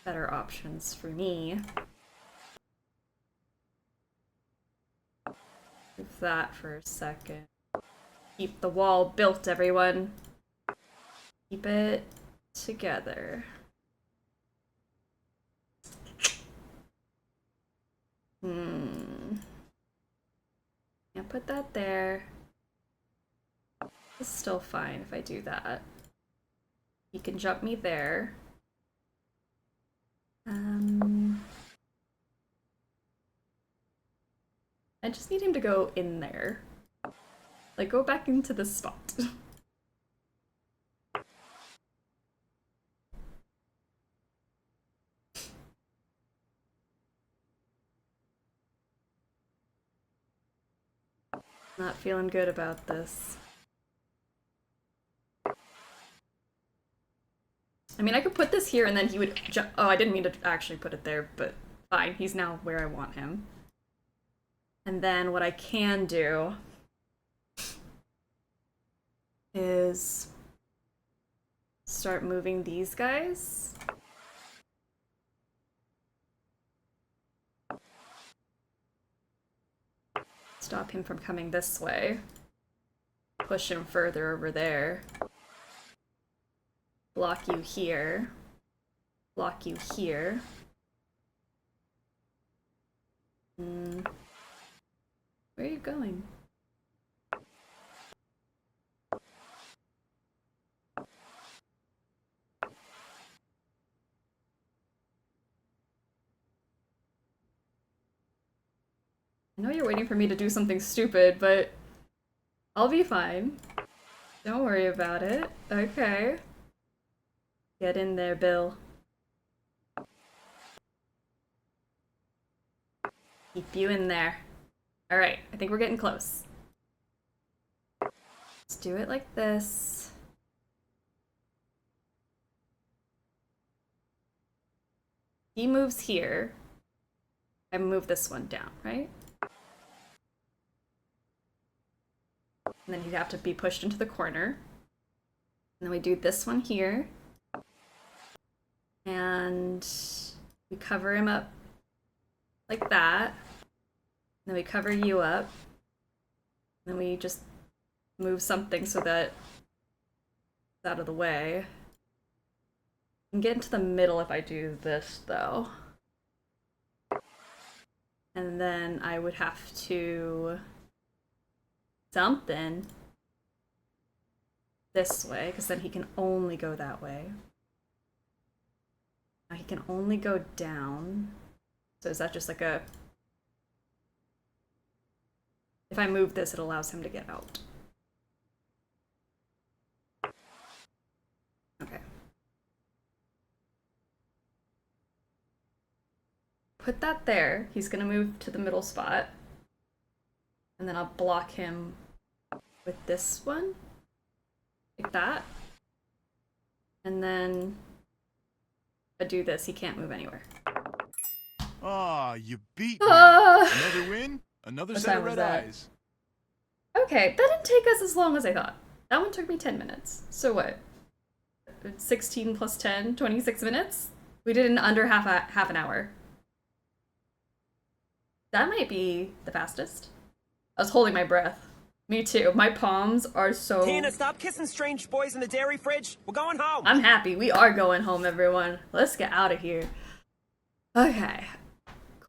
better options for me. Move that for a second. Keep the wall built, everyone. Keep it together. Yeah, put that there. It's still fine if I do that. He can jump me there. I just need him to go in there. Like, go back into the spot. Not feeling good about this. I mean, I could put this here and then he would jump. Oh, I didn't mean to actually put it there, but fine. He's now where I want him. And then what I can do is start moving these guys. Stop him from coming this way. Push him further over there. Block you here. Block you here. Where are you going? I know you're waiting for me to do something stupid, but I'll be fine. Don't worry about it. Okay. Get in there, Bill. Keep you in there. Alright, I think we're getting close. Let's do it like this. He moves here. I move this one down, right? And then he'd have to be pushed into the corner. And then we do this one here. And we cover him up like that. And then we cover you up. And then we just move something so that it's out of the way. I can get into the middle if I do this, though. And then I would have to something this way, because then he can only go that way. Now he can only go down. So is that just like a... If I move this, it allows him to get out. Okay. Put that there. He's gonna move to the middle spot. And then I'll block him with this one. Like that. And then if I do this, he can't move anywhere. Ah, you beat me. Ah. Another win, another What set time of was red that? eyes. Okay, that didn't take us as long as I thought. That one took me 10 minutes. So what? 16 plus 10, 26 minutes? We did it in under half an hour. That might be the fastest. I was holding my breath. Me too. My palms are so... Tina, stop kissing strange boys in the dairy fridge. We're going home. I'm happy. We are going home, everyone. Let's get out of here. Okay.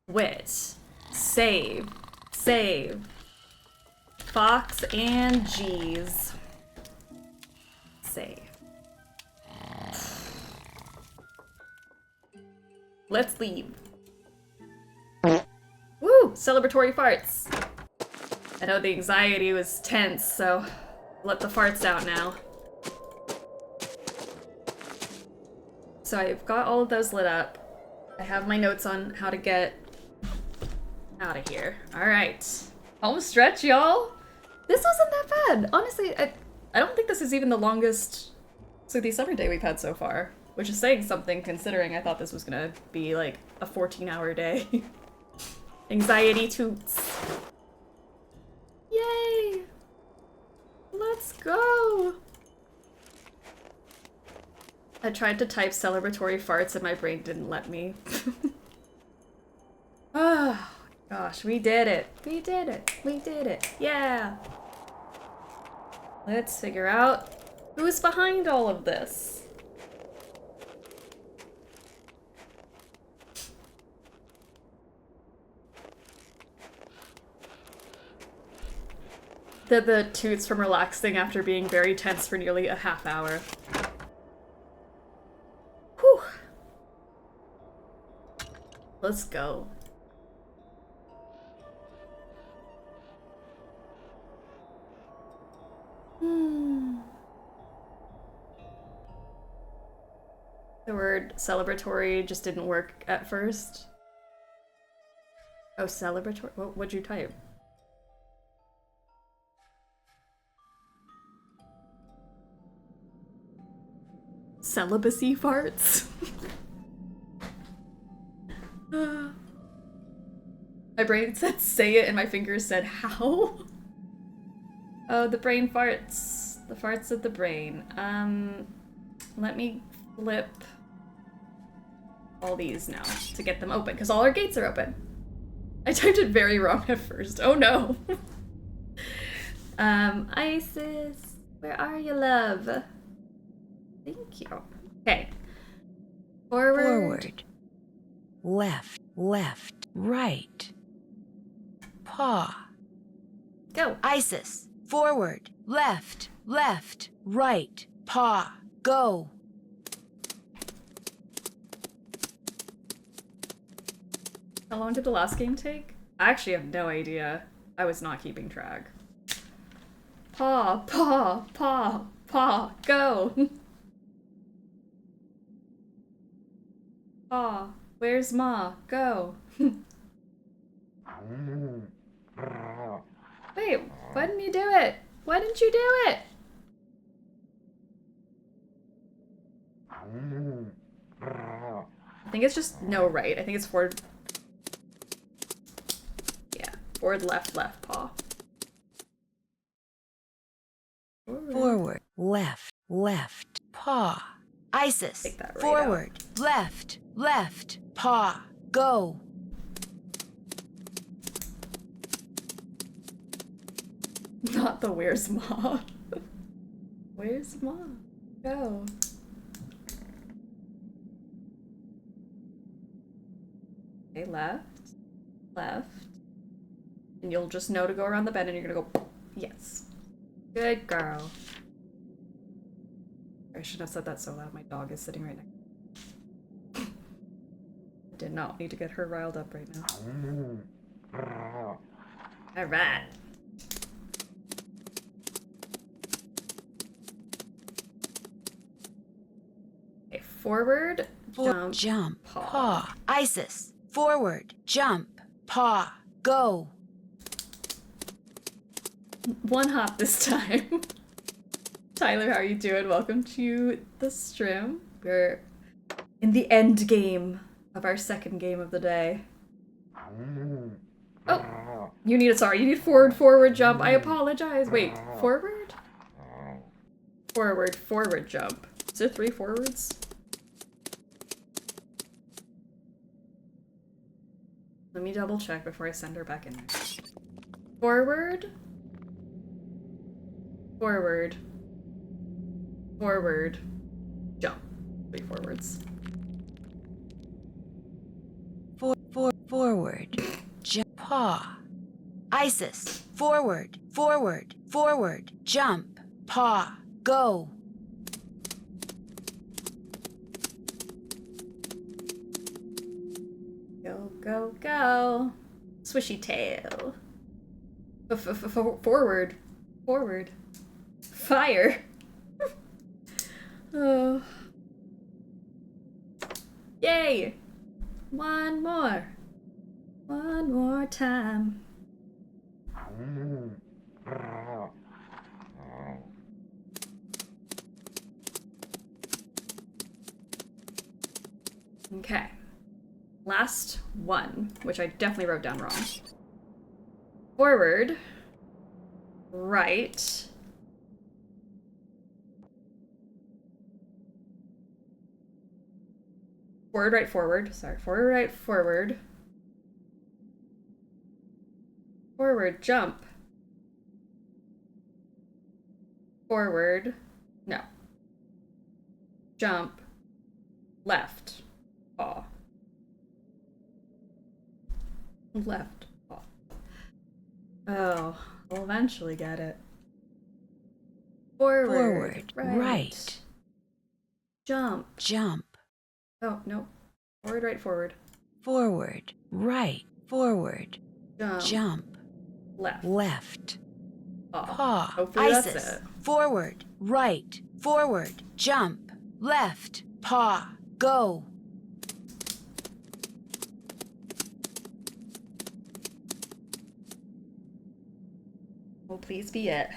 Quit. Save. Save. Fox and Geese. Save. Let's leave. Woo! Celebratory farts. I know the anxiety was tense, so let the farts out now. So I've got all of those lit up. I have my notes on how to get out of here. Alright. Home stretch, y'all! This wasn't that bad! Honestly, I don't think this is even the longest Sleuthy Summer day we've had so far. Which is saying something, considering I thought this was gonna be like a 14-hour day. Anxiety toots. Yay! Let's go! I tried to type celebratory farts and my brain didn't let me. Oh, gosh, we did it. We did it. We did it. Yeah! Let's figure out who's behind all of this. The toots from relaxing after being very tense for nearly a half hour. Whew. Let's go. The word celebratory just didn't work at first. Oh, celebratory? What'd you type? Celibacy farts? My brain said say it and my fingers said how? Oh, the brain farts. The farts of the brain. Let me flip all these now to get them open, because all our gates are open. I typed it very wrong at first. Oh no. Isis, where are you, love? Thank you. Okay. Forward. Left, left, right. Paw. Go. Isis, forward, left, left, right. Paw. Go. How long did the last game take? I actually have no idea. I was not keeping track. Paw, paw, paw, paw, go. Paw, where's Ma? Go. Wait, why didn't you do it? Why didn't you do it? I think it's just no right. I think it's forward. Yeah, forward, left, left, paw. Forward, left, left, paw. Isis, right forward, left, left, paw. Go. Not the where's Ma. Where's Ma? Go. Okay, left, left. And you'll just know to go around the bend and you're gonna go, yes. Good girl. I shouldn't have said that so loud. My dog is sitting right next to me. I did not need to get her riled up right now. Alright. Okay, forward, jump, paw. Isis, forward, jump, paw. Go. One hop this time. Tyler, how are you doing? Welcome to the stream. We're in the end game of our second game of the day. Oh, you need forward, jump. I apologize. Wait, forward? Forward, jump. Is there 3 forwards? Let me double check before I send her back in there. Forward. Forward. Forward. Jump. 3 forwards. Forward. Jump. Paw. Isis. Forward. Forward. Forward. Jump. Paw. Go. Go, go, go. Swishy tail. Forward. Forward. Fire. Oh. Yay! One more. One more time. Okay. Last one, which I definitely wrote down wrong. Forward. Right. Forward, right, forward. Sorry, forward, right, forward. Forward, jump. Forward. No. Jump. Left. Paw. Left. Paw. Oh, we'll eventually get it. Forward. Right. Jump. Jump. Oh, no. Forward, right, forward. Forward. Right. Forward. Jump. Jump. Left. Left. Paw. Hopefully that's Isis. it. Forward. Right. Forward. Jump. Left. Paw. Go. Oh, please be it.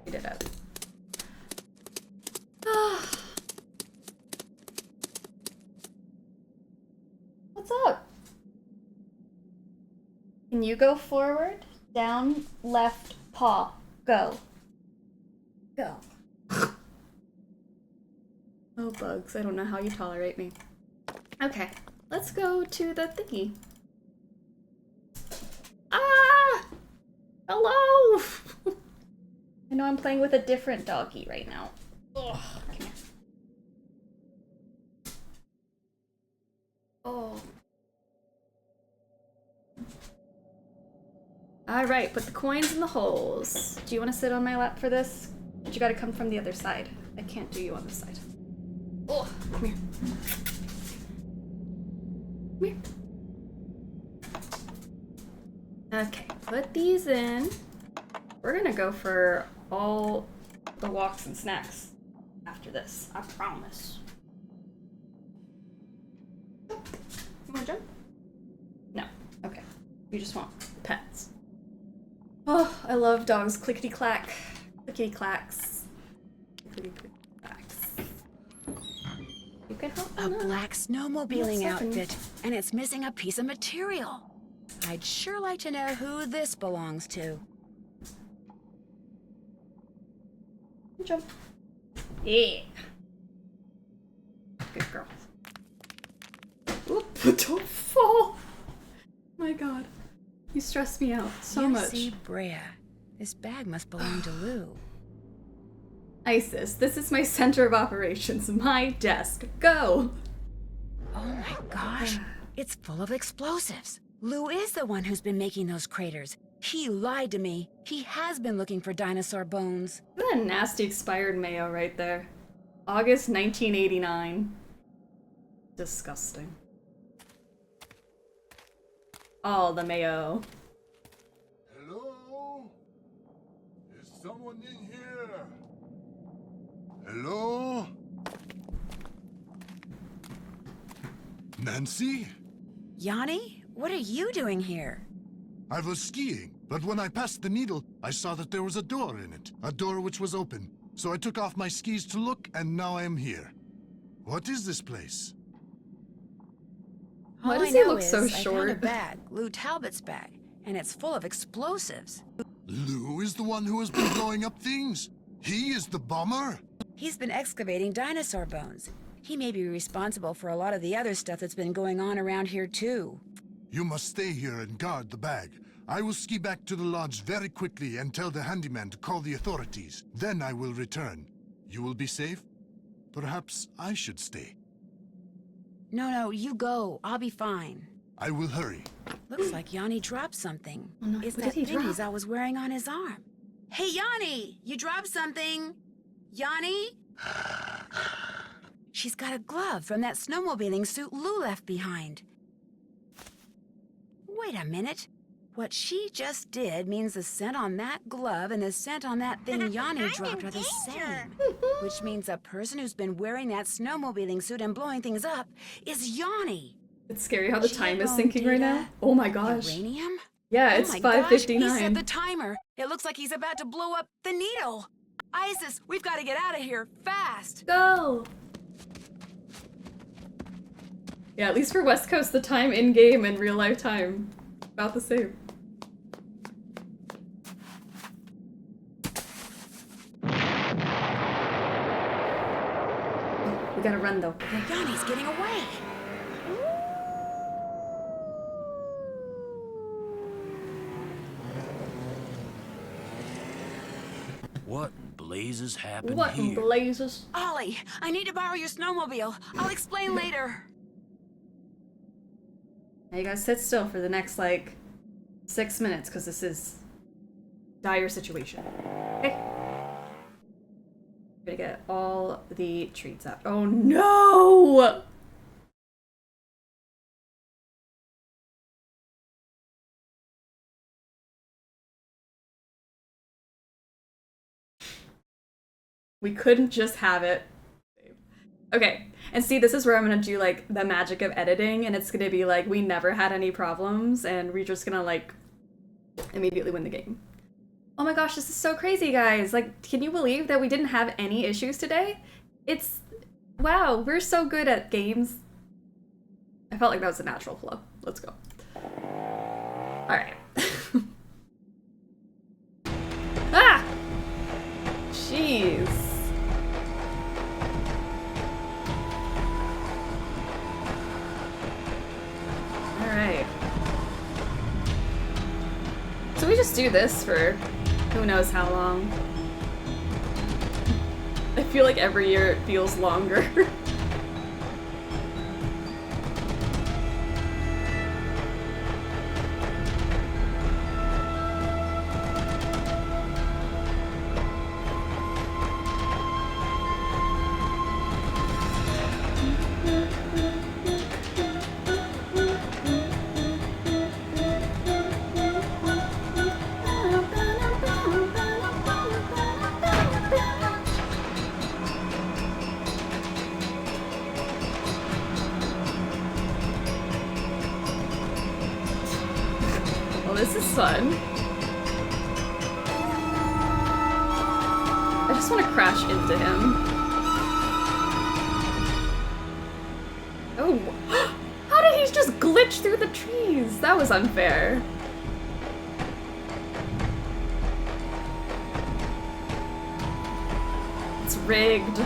We did it. What's up? Can you go forward? Down, left, paw. Go. Go. Oh, bugs. I don't know how you tolerate me. Okay, let's go to the thingy. Ah! Hello! I know I'm playing with a different doggy right now. Ugh, come here. Oh. Alright, put the coins in the holes. Do you want to sit on my lap for this? But you gotta come from the other side. I can't do you on this side. Oh, come here. Come here. Okay, put these in. We're gonna go for all the walks and snacks after this. I promise. You wanna jump? No. Okay. You just want pets. Oh, I love dogs. Clickety clack. Clickety clacks. Clickety clacks. You can help a black snowmobiling outfit, and it's missing a piece of material. I'd sure like to know who this belongs to. Jump. Yeah. Good girl. Oop, don't fall. My god. You stress me out so much. UC Brea. This bag must belong to Lou. Isis, this is my center of operations. My desk. Go. Oh my gosh. It's full of explosives. Lou is the one who's been making those craters. He lied to me. He has been looking for dinosaur bones. What a nasty expired mayo right there. August 1989. Disgusting. All the mayo. Hello? Is someone in here? Hello? Nancy? Yanni, what are you doing here? I was skiing, but when I passed the needle, I saw that there was a door in it. A door which was open. So I took off my skis to look, and now I am here. What is this place? Why does he look so short? I found a bag, Lou Talbot's bag, and it's full of explosives. Lou is the one who has been blowing up things? He is the bomber? He's been excavating dinosaur bones. He may be responsible for a lot of the other stuff that's been going on around here, too. You must stay here and guard the bag. I will ski back to the lodge very quickly and tell the handyman to call the authorities. Then I will return. You will be safe? Perhaps I should stay. No, you go. I'll be fine. I will hurry. Looks like Yanni dropped something. Oh no, It's what that did he thing drop? he's always wearing on his arm. Hey, Yanni! You dropped something! Yanni? She's got a glove from that snowmobiling suit Lou left behind. Wait a minute. What she just did means the scent on that glove and the scent on that thing Yanni dropped are the same. Which means the person who's been wearing that snowmobiling suit and blowing things up is Yanni. It's scary how the time is syncing right now. Oh my gosh. Uranium? Yeah, Oh it's my gosh, 5:59. he set the timer. It looks like he's about to blow up the needle. Isis, we've got to get out of here fast. Go! Yeah, at least for West Coast, the time in-game and real-life time, about the same. We gotta run, though. Yanni's getting away. What in blazes happened What in here? blazes? Ollie, I need to borrow your snowmobile. I'll explain later. Now you gotta sit still for the next, like, 6 minutes, because this is dire situation. Okay. Gonna get all the treats out. Oh no! We couldn't just have it. Okay, and see, this is where I'm gonna do, like, the magic of editing, and it's gonna be like, we never had any problems, and we're just gonna, like, immediately win the game. Oh my gosh, this is so crazy, guys. Like, can you believe that we didn't have any issues today? It's... wow, we're so good at games. I felt like that was a natural flow. Let's go. Alright. Ah! Jeez. Alright. So we just do this for who knows how long. I feel like every year it feels longer. This is fun. I just want to crash into him. Oh, how did he just glitch through the trees? That was unfair. It's rigged.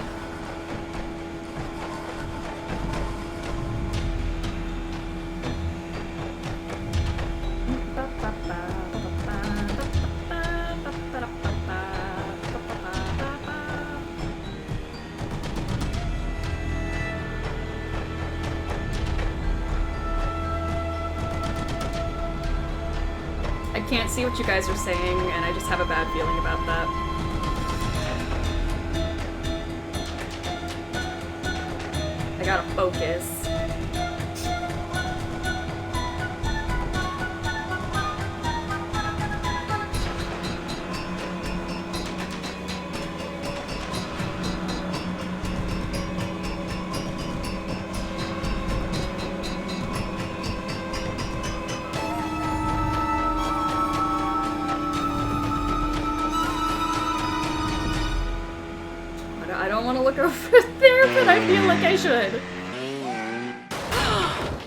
I can't see what you guys are saying, and I just have a bad feeling about that. I gotta focus. I don't want to look over there, but I feel like I should.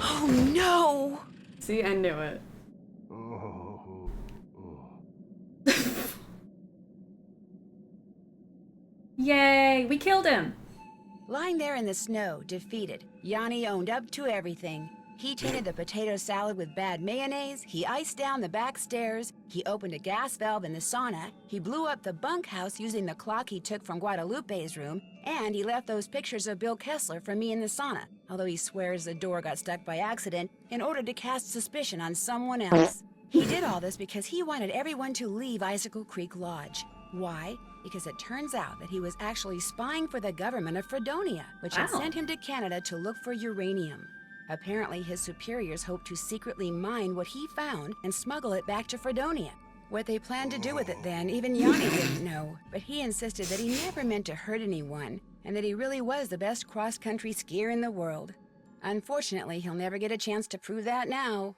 Oh no! See, I knew it. Yay, we killed him. Lying there in the snow, defeated, Yanni owned up to everything. He tainted the potato salad with bad mayonnaise, he iced down the back stairs, he opened a gas valve in the sauna, he blew up the bunkhouse using the clock he took from Guadalupe's room, and he left those pictures of Bill Kessler for me in the sauna, although he swears the door got stuck by accident in order to cast suspicion on someone else. He did all this because he wanted everyone to leave Icicle Creek Lodge. Why? Because it turns out that he was actually spying for the government of Fredonia, which had sent him to Canada to look for uranium. Apparently, his superiors hope to secretly mine what he found and smuggle it back to Fredonia. What they planned to do with it then, even Yanni didn't know, but he insisted that he never meant to hurt anyone, and that he really was the best cross-country skier in the world. Unfortunately, he'll never get a chance to prove that now.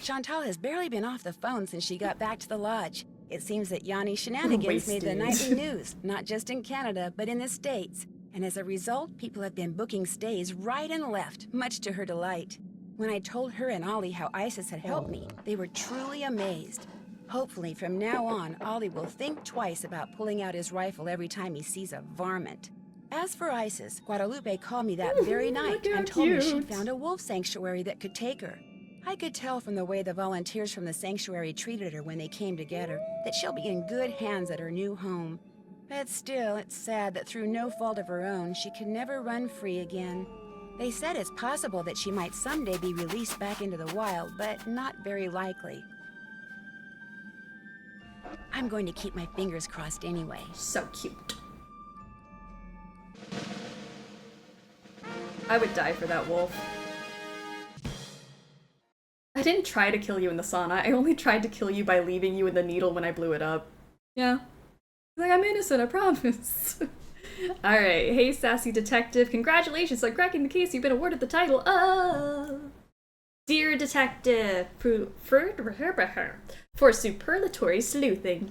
Chantal has barely been off the phone since she got back to the lodge. It seems that Yanni's shenanigans made the nightly news, not just in Canada, but in the States. And as a result, people have been booking stays right and left, much to her delight. When I told her and Ollie how Isis had helped me, they were truly amazed. Hopefully, from now on, Ollie will think twice about pulling out his rifle every time he sees a varmint. As for Isis, Guadalupe called me that very night and told me she'd found a wolf sanctuary that could take her. I could tell from the way the volunteers from the sanctuary treated her when they came to get her that she'll be in good hands at her new home. But still, it's sad that through no fault of her own, she can never run free again. They said it's possible that she might someday be released back into the wild, but not very likely. I'm going to keep my fingers crossed anyway. So cute. I would die for that wolf. I didn't try to kill you in the sauna. I only tried to kill you by leaving you in the needle when I blew it up. Yeah. Like, I'm innocent, I promise. Alright, hey sassy detective, congratulations on cracking the case. You've been awarded the title of Dear Detective for superlatory sleuthing.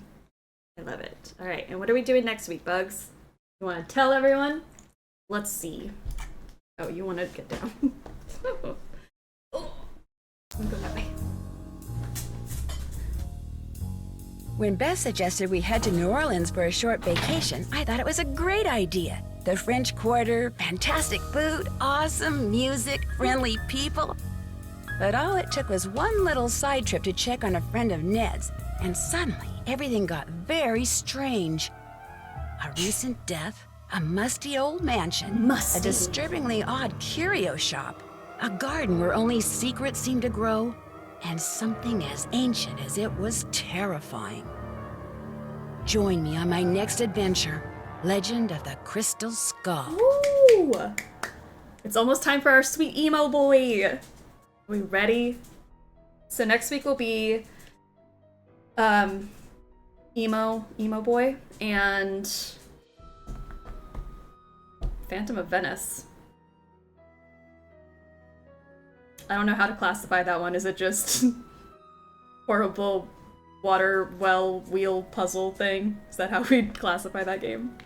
I love it. Alright, and what are we doing next week, Bugs? You want to tell everyone? Let's see. Oh, you want to get down. Oh. Go that way. When Beth suggested we head to New Orleans for a short vacation, I thought it was a great idea. The French Quarter, fantastic food, awesome music, friendly people. But all it took was one little side trip to check on a friend of Ned's, and suddenly everything got very strange. A recent death, a musty old mansion, a disturbingly odd curio shop, a garden where only secrets seemed to grow, and something as ancient as it was terrifying. Join me on my next adventure, Legend of the Crystal Skull. Ooh! It's almost time for our sweet emo boy. Are we ready? So next week will be emo boy and Phantom of Venice. I don't know how to classify that one. Is it just horrible water well wheel puzzle thing? Is that how we'd classify that game?